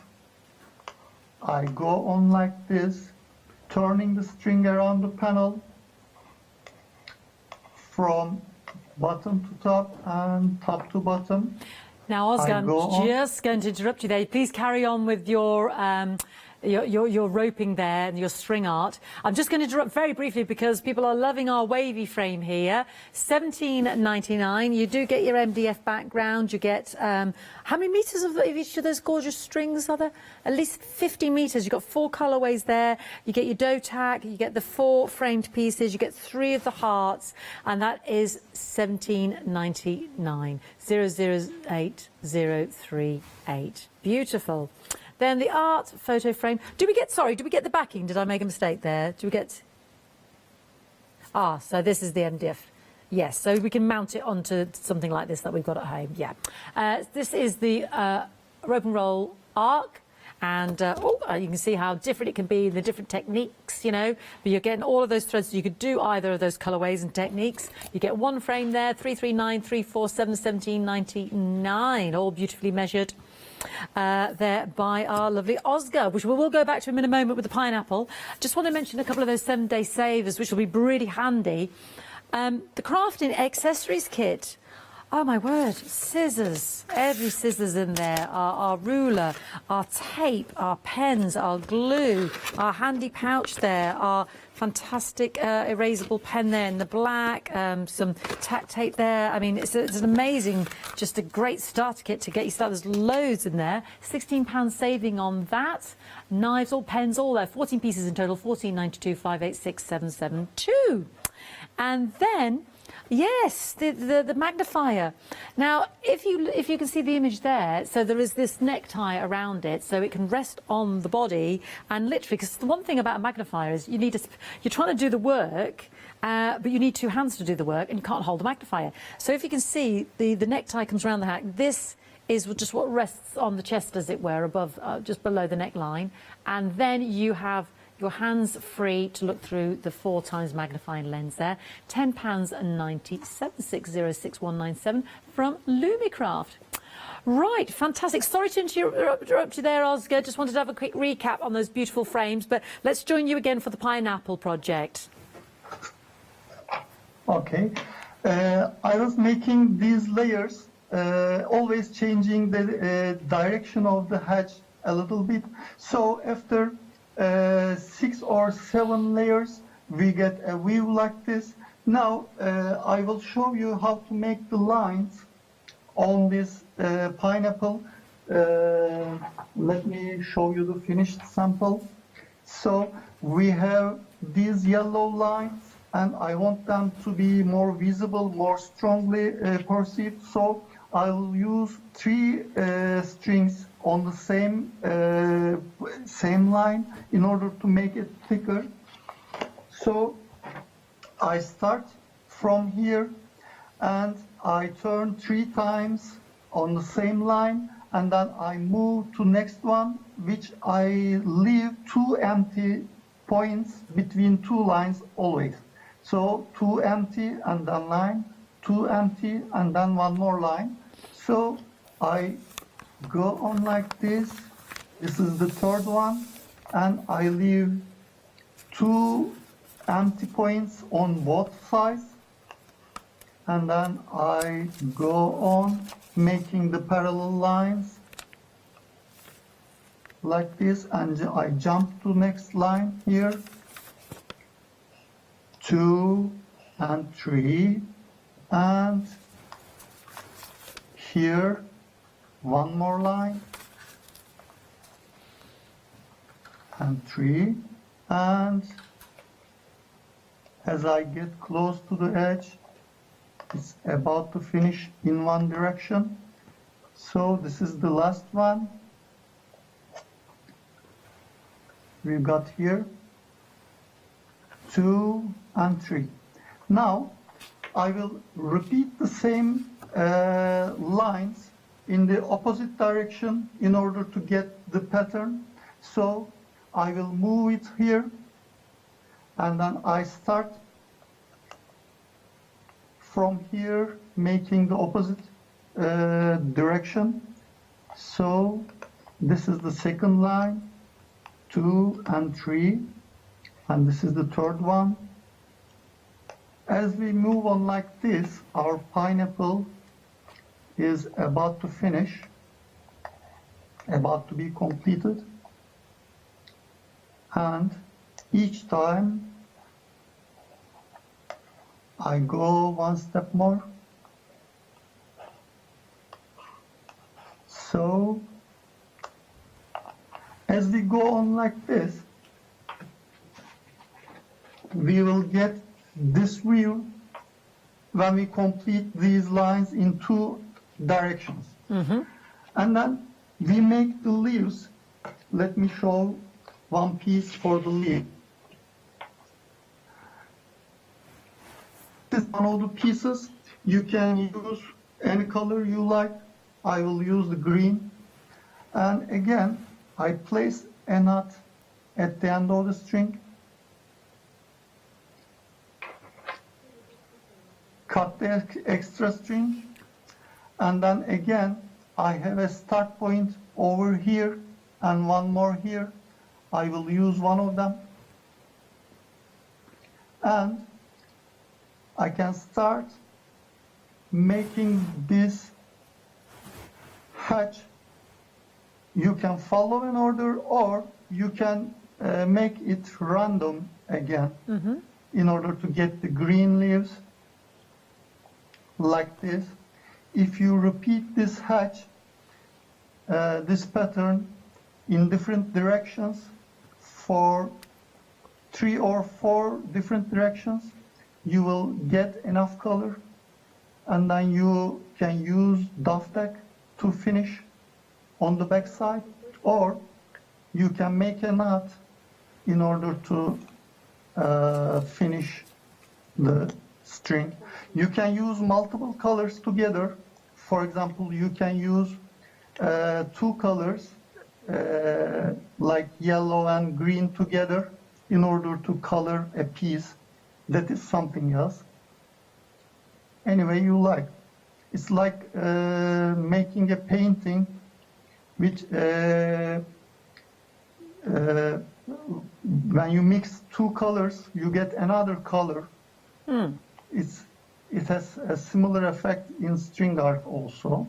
I go on like this, turning the string around the panel from bottom to top and top to bottom. Now, Oscar, I'm just going to interrupt you there. Please carry on with your roping there and your string art. I'm just going to interrupt very briefly because people are loving our wavy frame here. $17.99. You do get your MDF background. You get how many meters of each of those gorgeous strings are there? At least 50 meters. You've got 4 colorways there. You get your dough tack. You get the 4 framed pieces. You get 3 of the hearts, and that is $17.99. 008038. Beautiful. Then the art photo frame. Do we get the backing? Did I make a mistake there? Do we get... so this is the MDF. Yes, so we can mount it onto something like this that we've got at home. Yeah. This is the rope and roll arc. And you can see how different it can be, the different techniques, you know. But you're getting all of those threads. So you could do either of those colourways and techniques. You get one frame there, 339, 347, 17.99, all beautifully measured there by our lovely Oscar, which we will go back to him in a moment with the pineapple. Just want to mention a couple of those 7-day savers, which will be really handy. The crafting accessories kit. Oh my word, scissors. Every scissors in there, our ruler, our tape, our pens, our glue, our handy pouch there, our fantastic erasable pen there in the black, some tack tape there. I mean, it's an amazing, just a great starter kit to get you started. There's loads in there. £16 saving on that. Knives, all pens, all there. 14 pieces in total, 14.92, 586772. And then, yes, the magnifier. Now, if you can see the image there, so there is this necktie around it, so it can rest on the body, and literally, because the one thing about a magnifier is you're trying to do the work, but you need two hands to do the work, and you can't hold the magnifier. So if you can see, the necktie comes around the hat. This is just what rests on the chest, as it were, above, just below the neckline, and then you have your hands free to look through the 4 times magnifying lens there. £10.90, 7606 from Lumicraft. Right, fantastic. Sorry to interrupt you there, Oscar. Just wanted to have a quick recap on those beautiful frames, but let's join you again for the pineapple project. Okay. I was making these layers, always changing the direction of the hedge a little bit. So after 6 or 7 layers, we get a view like this. Now I will show you how to make the lines on this pineapple. Let me show you the finished sample. So we have these yellow lines, and I want them to be more visible, more strongly perceived. So I will use 3 strings on the same line in order to make it thicker. So I start from here and I turn 3 times on the same line, and then I move to next one, which I leave 2 empty points between 2 lines always. So 2 empty and then line, 2 empty and then 1 more line. So I go on like this. This is the 3rd one, and I leave 2 empty points on both sides, and then I go on making the parallel lines like this, and I jump to next line here, 2 and 3, and here 1 more line, and 3, and as I get close to the edge, it's about to finish in one direction. So this is the last one we've got here, 2 and 3. Now I will repeat the same lines in the opposite direction in order to get the pattern. So I will move it here, and then I start from here making the opposite direction. So this is the 2nd line, 2 and 3, and this is the 3rd one. As we move on like this, our pineapple is about to finish, about to be completed, and each time I go 1 step more. So as we go on like this, we will get this view when we complete these lines in 2 directions. And then we make the leaves. Let me show one piece for the leaf. This is one of the pieces. You can use any color you like. I will use the green. And again, I place a knot at the end of the string. Cut the extra string, and then again I have a start point over here and 1 more here. I will use one of them, and I can start making this hatch, you can follow an order, or you can make it random again in order to get the green leaves like this. If you repeat this hatch, this pattern in different directions for 3 or 4 different directions, you will get enough color, and then you can use duff tack to finish on the back side, or you can make a knot in order to finish the string. You can use multiple colors together. For example, you can use 2 colors like yellow and green together in order to color a piece that is something else. Anyway you like. It's like making a painting which when you mix 2 colors you get another color. It has a similar effect in string art also.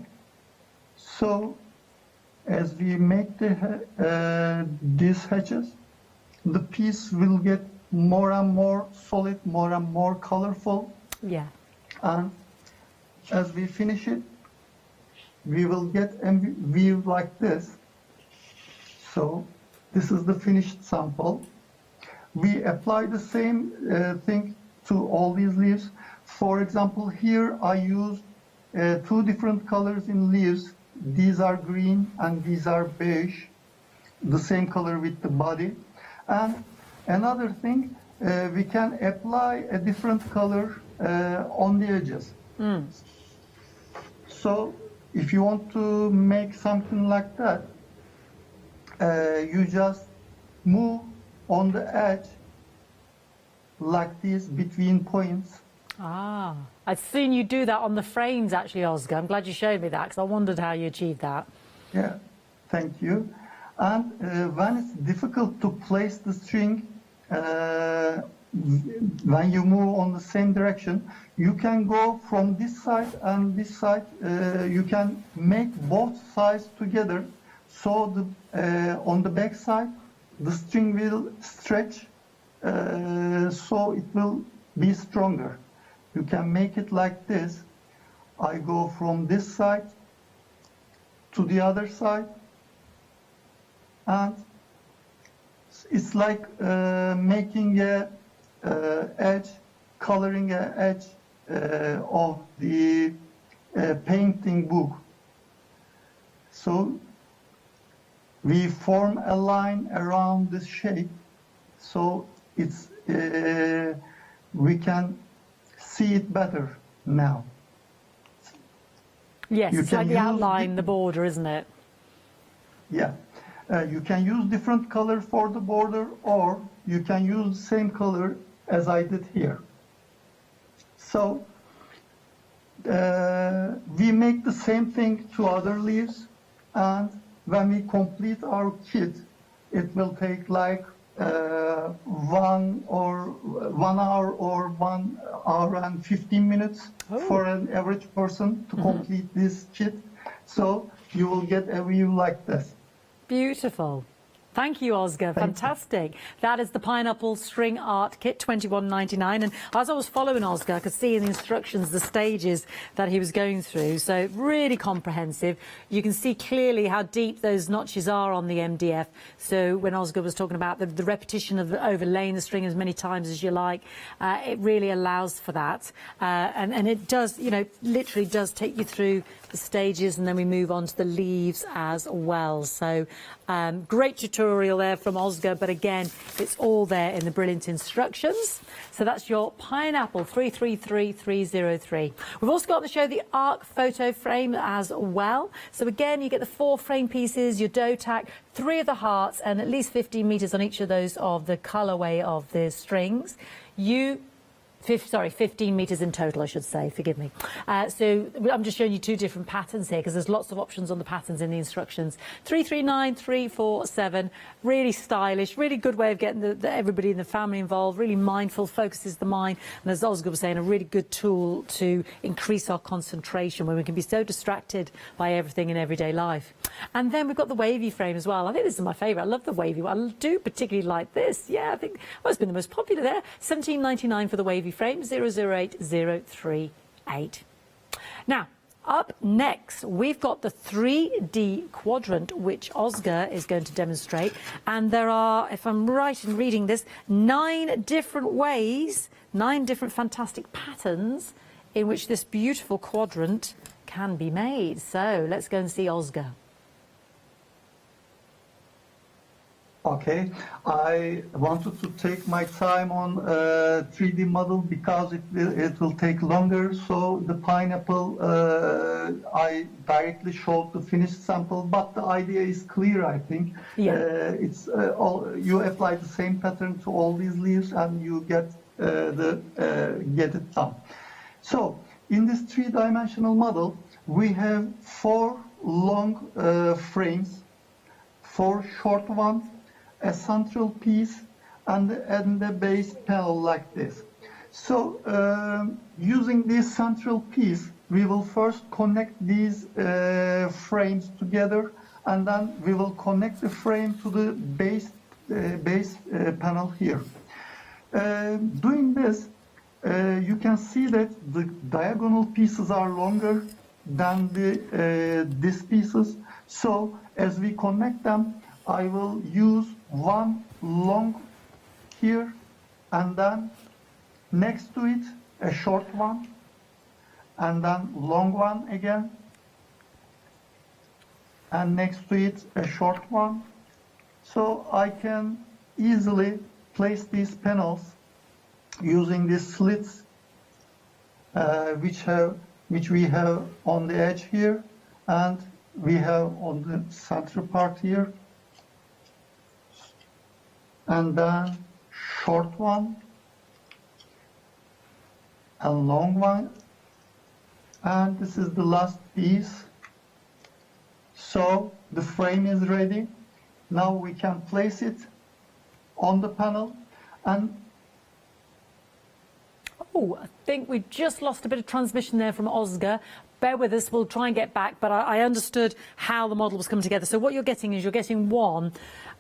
So as we make these hatches, the piece will get more and more solid, more and more colorful. Yeah. And as we finish it, we will get a weave like this. So this is the finished sample. We apply the same thing to all these leaves. For example, here I used 2 different colors in leaves. These are green and these are beige, the same color with the body. And another thing, we can apply a different color on the edges. So if you want to make something like that, you just move on the edge like this between points. Ah, I'd seen you do that on the frames actually, Oscar. I'm glad you showed me that because I wondered how you achieved that. Yeah, thank you. And when it's difficult to place the string, when you move on the same direction, you can go from this side and this side. You can make both sides together, so on the back side the string will stretch, so it will be stronger. You can make it like this. I go from this side to the other side, and it's like making a edge, coloring an edge of the painting book. So we form a line around this shape, so it's we can see it better now. Yes, it's like the outline, the border, isn't it? Yeah. You can use different color for the border, or you can use the same color as I did here. So we make the same thing to other leaves, and when we complete our kit, it will take like 1 hour or 1 hour and 15 minutes for an average person to complete this kit. So you will get a view like this. Beautiful. Thank you, Oscar. Fantastic. That is the Pineapple String Art Kit, $21.99. And as I was following Oscar, I could see in the instructions the stages that he was going through. So really comprehensive. You can see clearly how deep those notches are on the MDF. So when Oscar was talking about the repetition of overlaying the string as many times as you like, it really allows for that. And it does, you know, literally does take you through the stages, and then we move on to the leaves as well. So great tutorial there from Oscar, but again, it's all there in the brilliant instructions. So that's your Pineapple 333303. We've also got to show the ARC photo frame as well. So again, you get the 4 frame pieces, your dough tack, 3 of the hearts, and at least 15 meters on each of those of the colorway of the strings. You 15 metres in total, I should say, forgive me. So I'm just showing you two different patterns here because there's lots of options on the patterns in the instructions. 339, 347, really stylish, really good way of getting everybody in the family involved, really mindful, focuses the mind, and as Oscar was saying, a really good tool to increase our concentration when we can be so distracted by everything in everyday life. And then we've got the wavy frame as well. I think this is my favourite. I love the wavy one. I do particularly like this. Yeah, I think it's been the most popular there. £17.99 for the wavy frame, 008038. Now, up next, we've got the 3D quadrant, which Oscar is going to demonstrate. And there are, if I'm right in reading this, 9 different ways, 9 different fantastic patterns in which this beautiful quadrant can be made. So let's go and see Oscar. Okay, I wanted to take my time on 3D model because it will take longer. So the pineapple, I directly showed the finished sample, but the idea is clear, I think. Yeah. It's you apply the same pattern to all these leaves and you get it done. So in this 3-dimensional model, we have 4 long frames, 4 short ones, a central piece, and a base panel like this. So using this central piece, we will first connect these frames together, and then we will connect the frame to the base panel here. Doing this, you can see that the diagonal pieces are longer than these pieces. So as we connect them, I will use one long here, and then next to it a short one, and then long one again, and next to it a short one. So I can easily place these panels using these slits which we have on the edge here, and we have on the center part here, and then short one and long one, and this is the last piece. So the frame is ready. Now we can place it on the panel. And oh, I think we just lost a bit of transmission there from Oscar. Bear with us, we'll try and get back, but I understood how the model was coming together. So what you're getting is you're getting one.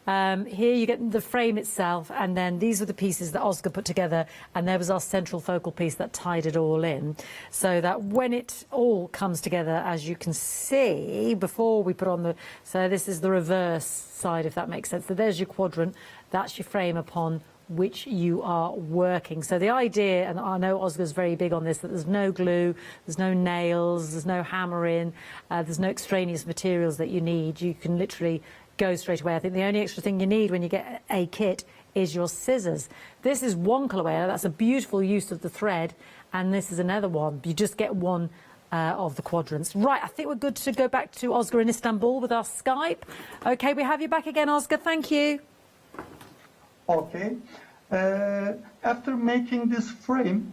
Here you get the frame itself, and then these are the pieces that Oscar put together, and there was our central focal piece that tied it all in. So that when it all comes together, as you can see, before we put on the... So this is the reverse side, if that makes sense. So there's your quadrant, that's your frame upon which you are working. So the idea, and I know Oscar's very big on this, that there's no glue, there's no nails, there's no hammering, there's no extraneous materials that you need. You can literally go straight away. I think the only extra thing you need when you get a kit is your scissors. This is one colourway, that's a beautiful use of the thread, and this is another one. You just get one of the quadrants. Right, I think we're good to go back to Oscar in Istanbul with our Skype. Okay, we have you back again, Oscar. Thank you. Okay. After making this frame,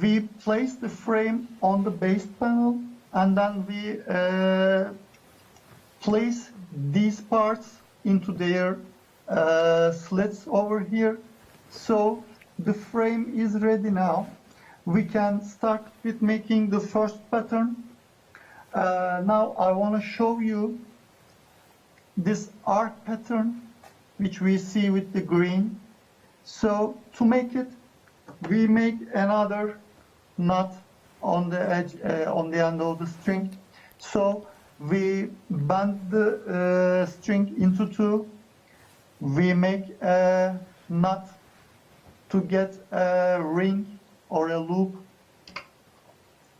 we place the frame on the base panel, and then we place these parts into their slits over here. So the frame is ready now. We can start with making the first pattern. Now I want to show you this arc pattern, which we see with the green. So to make it, we make another knot on the edge, on the end of the string. So we bend the string into 2. We make a knot to get a ring or a loop,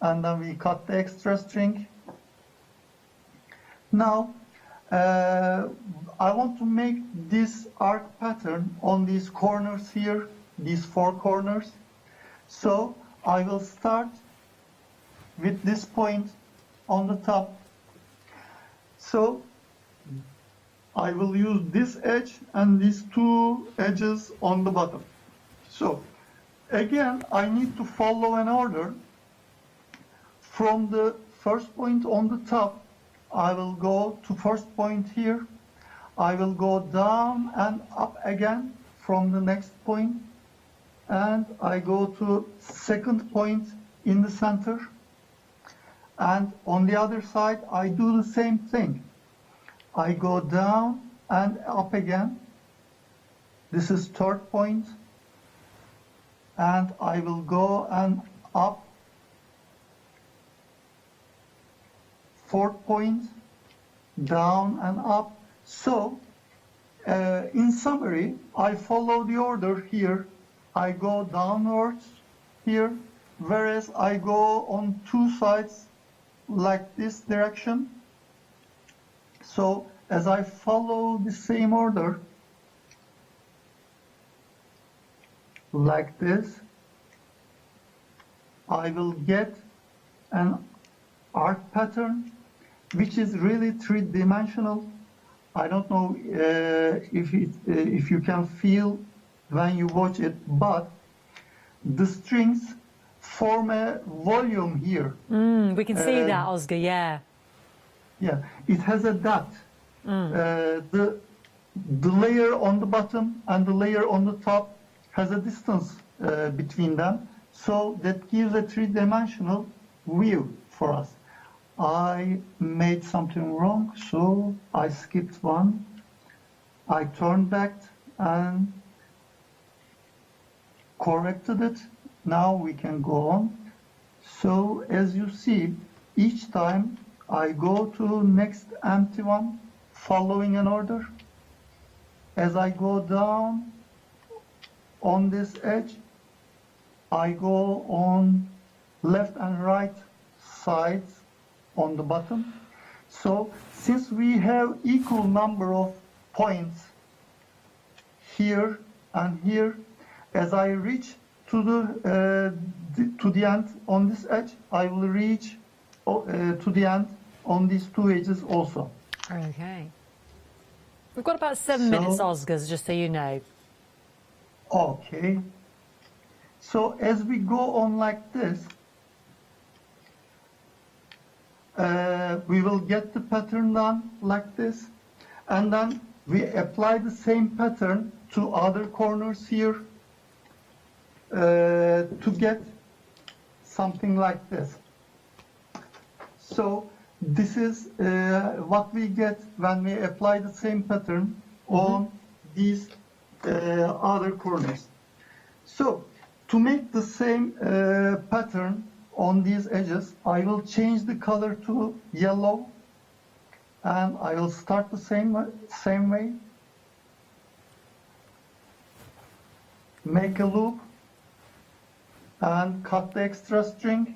and then we cut the extra string. Now I want to make this arc pattern on these corners here, these 4 corners. So I will start with this point on the top. So I will use this edge and these 2 edges on the bottom. So again, I need to follow an order. From the first point on the top, I will go to first point here. I will go down and up again from the next point. And I go to second point in the center. And on the other side, I do the same thing. I go down and up again. This is third point. And I will go and up. Fourth point, down and up. So, in summary, I follow the order here. I go downwards here, whereas I go on two sides like this direction. So, as I follow the same order, like this, I will get an art pattern which is really three-dimensional. I don't know if you can feel when you watch it, but the strings form a volume here. We can see that, Oscar, yeah. Yeah, it has a dot. The layer on the bottom and the layer on the top has a distance between them, so that gives a three-dimensional view for us. I made something wrong, so I skipped one. I turned back and corrected it. Now we can go on. So as you see, each time I go to next empty one, following an order. As I go down on this edge, I go on left and right sides on the bottom. So since we have equal number of points here and here, as I reach to the end on this edge, I will reach to the end on these two edges also. Okay. We've got about 7 minutes, Oscars, just so you know. Okay. So as we go on like this, we will get the pattern done like this, and then we apply the same pattern to other corners here to get something like this. So this is what we get when we apply the same pattern on these other corners. So to make the same pattern on these edges, I will change the color to yellow, and I will start the same way. Make a loop and cut the extra string.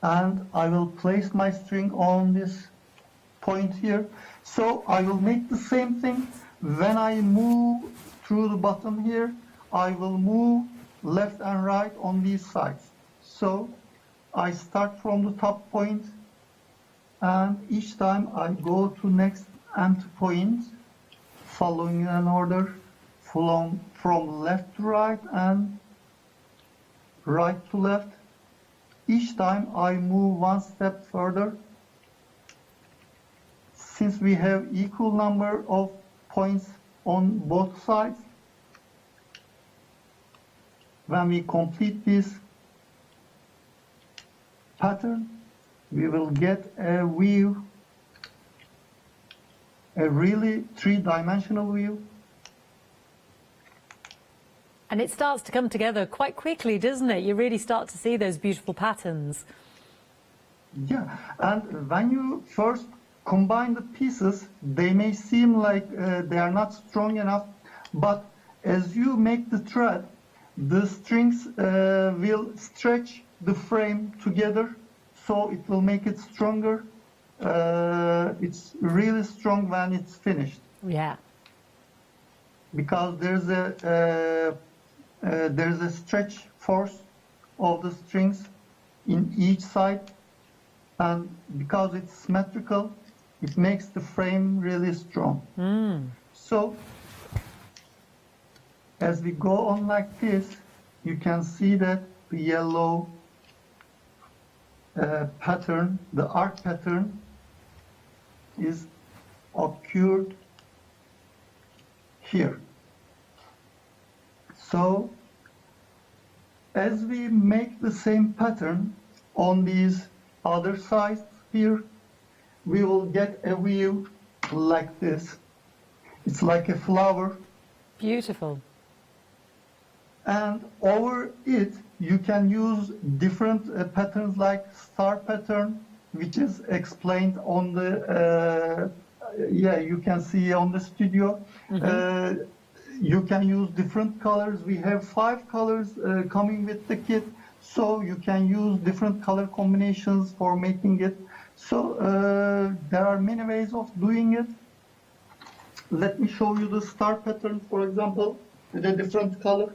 And I will place my string on this point here. So I will make the same thing. When I move through the bottom here, I will move left and right on these sides. So I start from the top point, and each time I go to next empty point, following an order from left to right and right to left. Each time I move one step further. Since we have equal number of points on both sides, when we complete this pattern, we will get a view, a really three-dimensional view. And it starts to come together quite quickly, doesn't it? You really start to see those beautiful patterns. Yeah, and when you first combine the pieces, they may seem like they are not strong enough, but as you make the thread, the strings will stretch the frame together, so it will make it stronger. It's really strong when it's finished. Yeah. Because there's a stretch force of the strings in each side, and because it's symmetrical, it makes the frame really strong. So As we go on like this, you can see that the yellow pattern, the arc pattern, is occurred here. So as we make the same pattern on these other sides here, we will get a view like this. It's like a flower. Beautiful. And over it, you can use different patterns like star pattern, which is explained on the, you can see on the studio. You can use different colors. We have 5 colors coming with the kit, so you can use different color combinations for making it. So there are many ways of doing it. Let me show you the star pattern, for example, with a different color.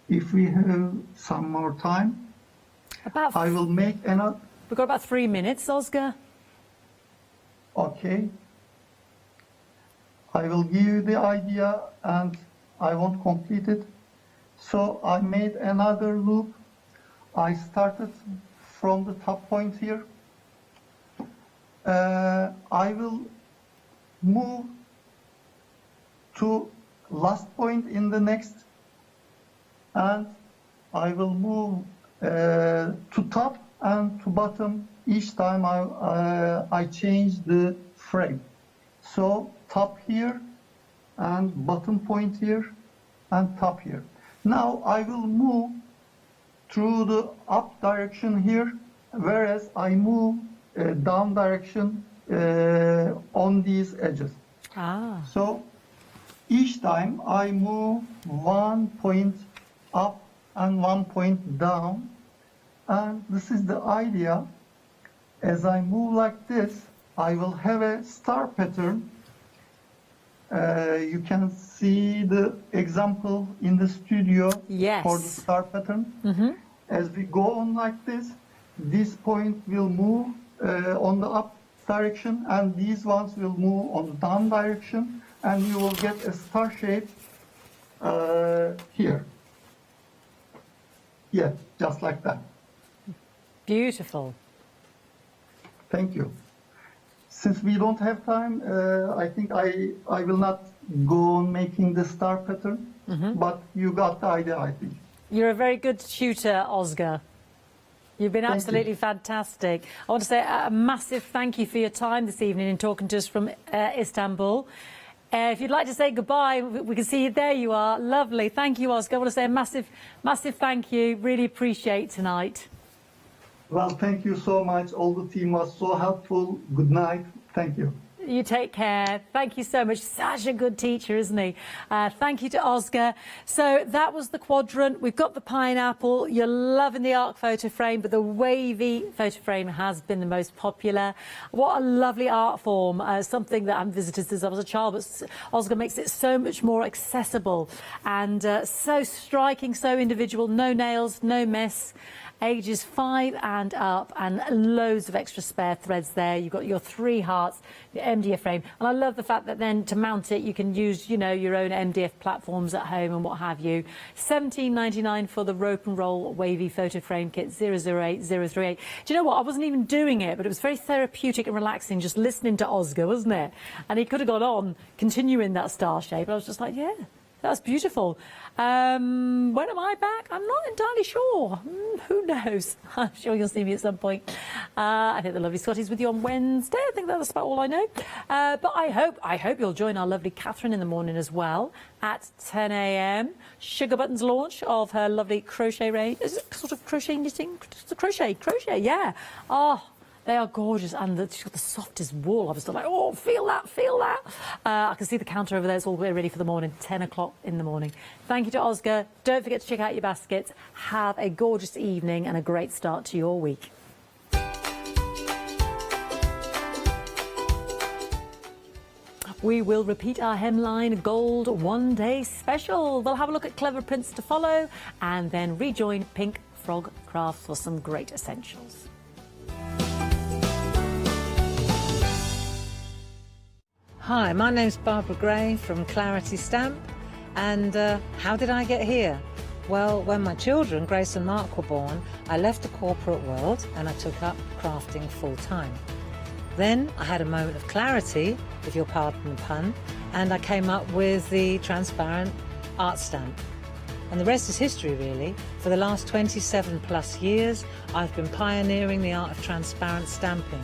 If we have some more time, I will make another. We've got about 3 minutes, Oscar. Okay. I will give you the idea and I won't complete it. So I made another loop. I started from the top point here. I will move to last point in the next, and I will move to top and to bottom each time I change the frame. So top here and bottom point here and top here. Now I will move through the up direction here, whereas I move down direction on these edges. So each time I move 1 point up and 1 point down, and this is the idea. As I move like this, I will have a star pattern. You can see the example in the studio for the star pattern. As we go on like this point will move on the up direction, and these ones will move on the down direction, and you will get a star shape here. Yeah, just like that. Beautiful. Thank you. Since we don't have time, I think I will not go on making the star pattern, but you got the idea, I think. You're a very good tutor, Oscar. You've been absolutely fantastic. I want to say a massive thank you for your time this evening in talking to us from Istanbul. If you'd like to say goodbye, we can see you. There you are. Lovely. Thank you, Oscar. I want to say a massive, massive thank you. Really appreciate tonight. Well, thank you so much. All the team was so helpful. Good night. Thank you. You take care. Thank you so much. Such a good teacher, isn't he? Thank you to Oscar. So that was the quadrant. We've got the pineapple. You're loving the arc photo frame, but the wavy photo frame has been the most popular. What a lovely art form. Something that I've visited since I was a child, but Oscar makes it so much more accessible and so striking, so individual. No nails, no mess. Ages 5 and up, and loads of extra spare threads there. You've got your 3 hearts, your MDF frame, and I love the fact that then to mount it you can use, you know, your own MDF platforms at home and what have you. £17.99 for the rope and roll wavy photo frame kit 008038. Do you know what? I wasn't even doing it, but it was very therapeutic and relaxing just listening to Oscar, wasn't it? And he could have gone on continuing that star shape. I was just like, yeah. That's beautiful. When am I back? I'm not entirely sure. Who knows? I'm sure you'll see me at some point. I think the lovely Scotty's with you on Wednesday. I think that's about all I know. But I hope you'll join our lovely Catherine in the morning as well at 10 a.m. Sugar Button's launch of her lovely crochet range. Is it sort of crochet knitting? Crochet, yeah. Oh, they are gorgeous, and she's got the softest wool. I was like, oh, feel that. I can see the counter over there. It's all ready for the morning, 10 o'clock in the morning. Thank you to Oscar. Don't forget to check out your baskets. Have a gorgeous evening and a great start to your week. We will repeat our hemline gold one-day special. We'll have a look at clever prints to follow and then rejoin Pink Frog Craft for some great essentials. Hi, my name's Barbara Gray from Clarity Stamp, and how did I get here? Well, when my children, Grace and Mark, were born, I left the corporate world and I took up crafting full-time. Then I had a moment of clarity, if you'll pardon the pun, and I came up with the transparent art stamp. And the rest is history, really. For the last 27 plus years, I've been pioneering the art of transparent stamping.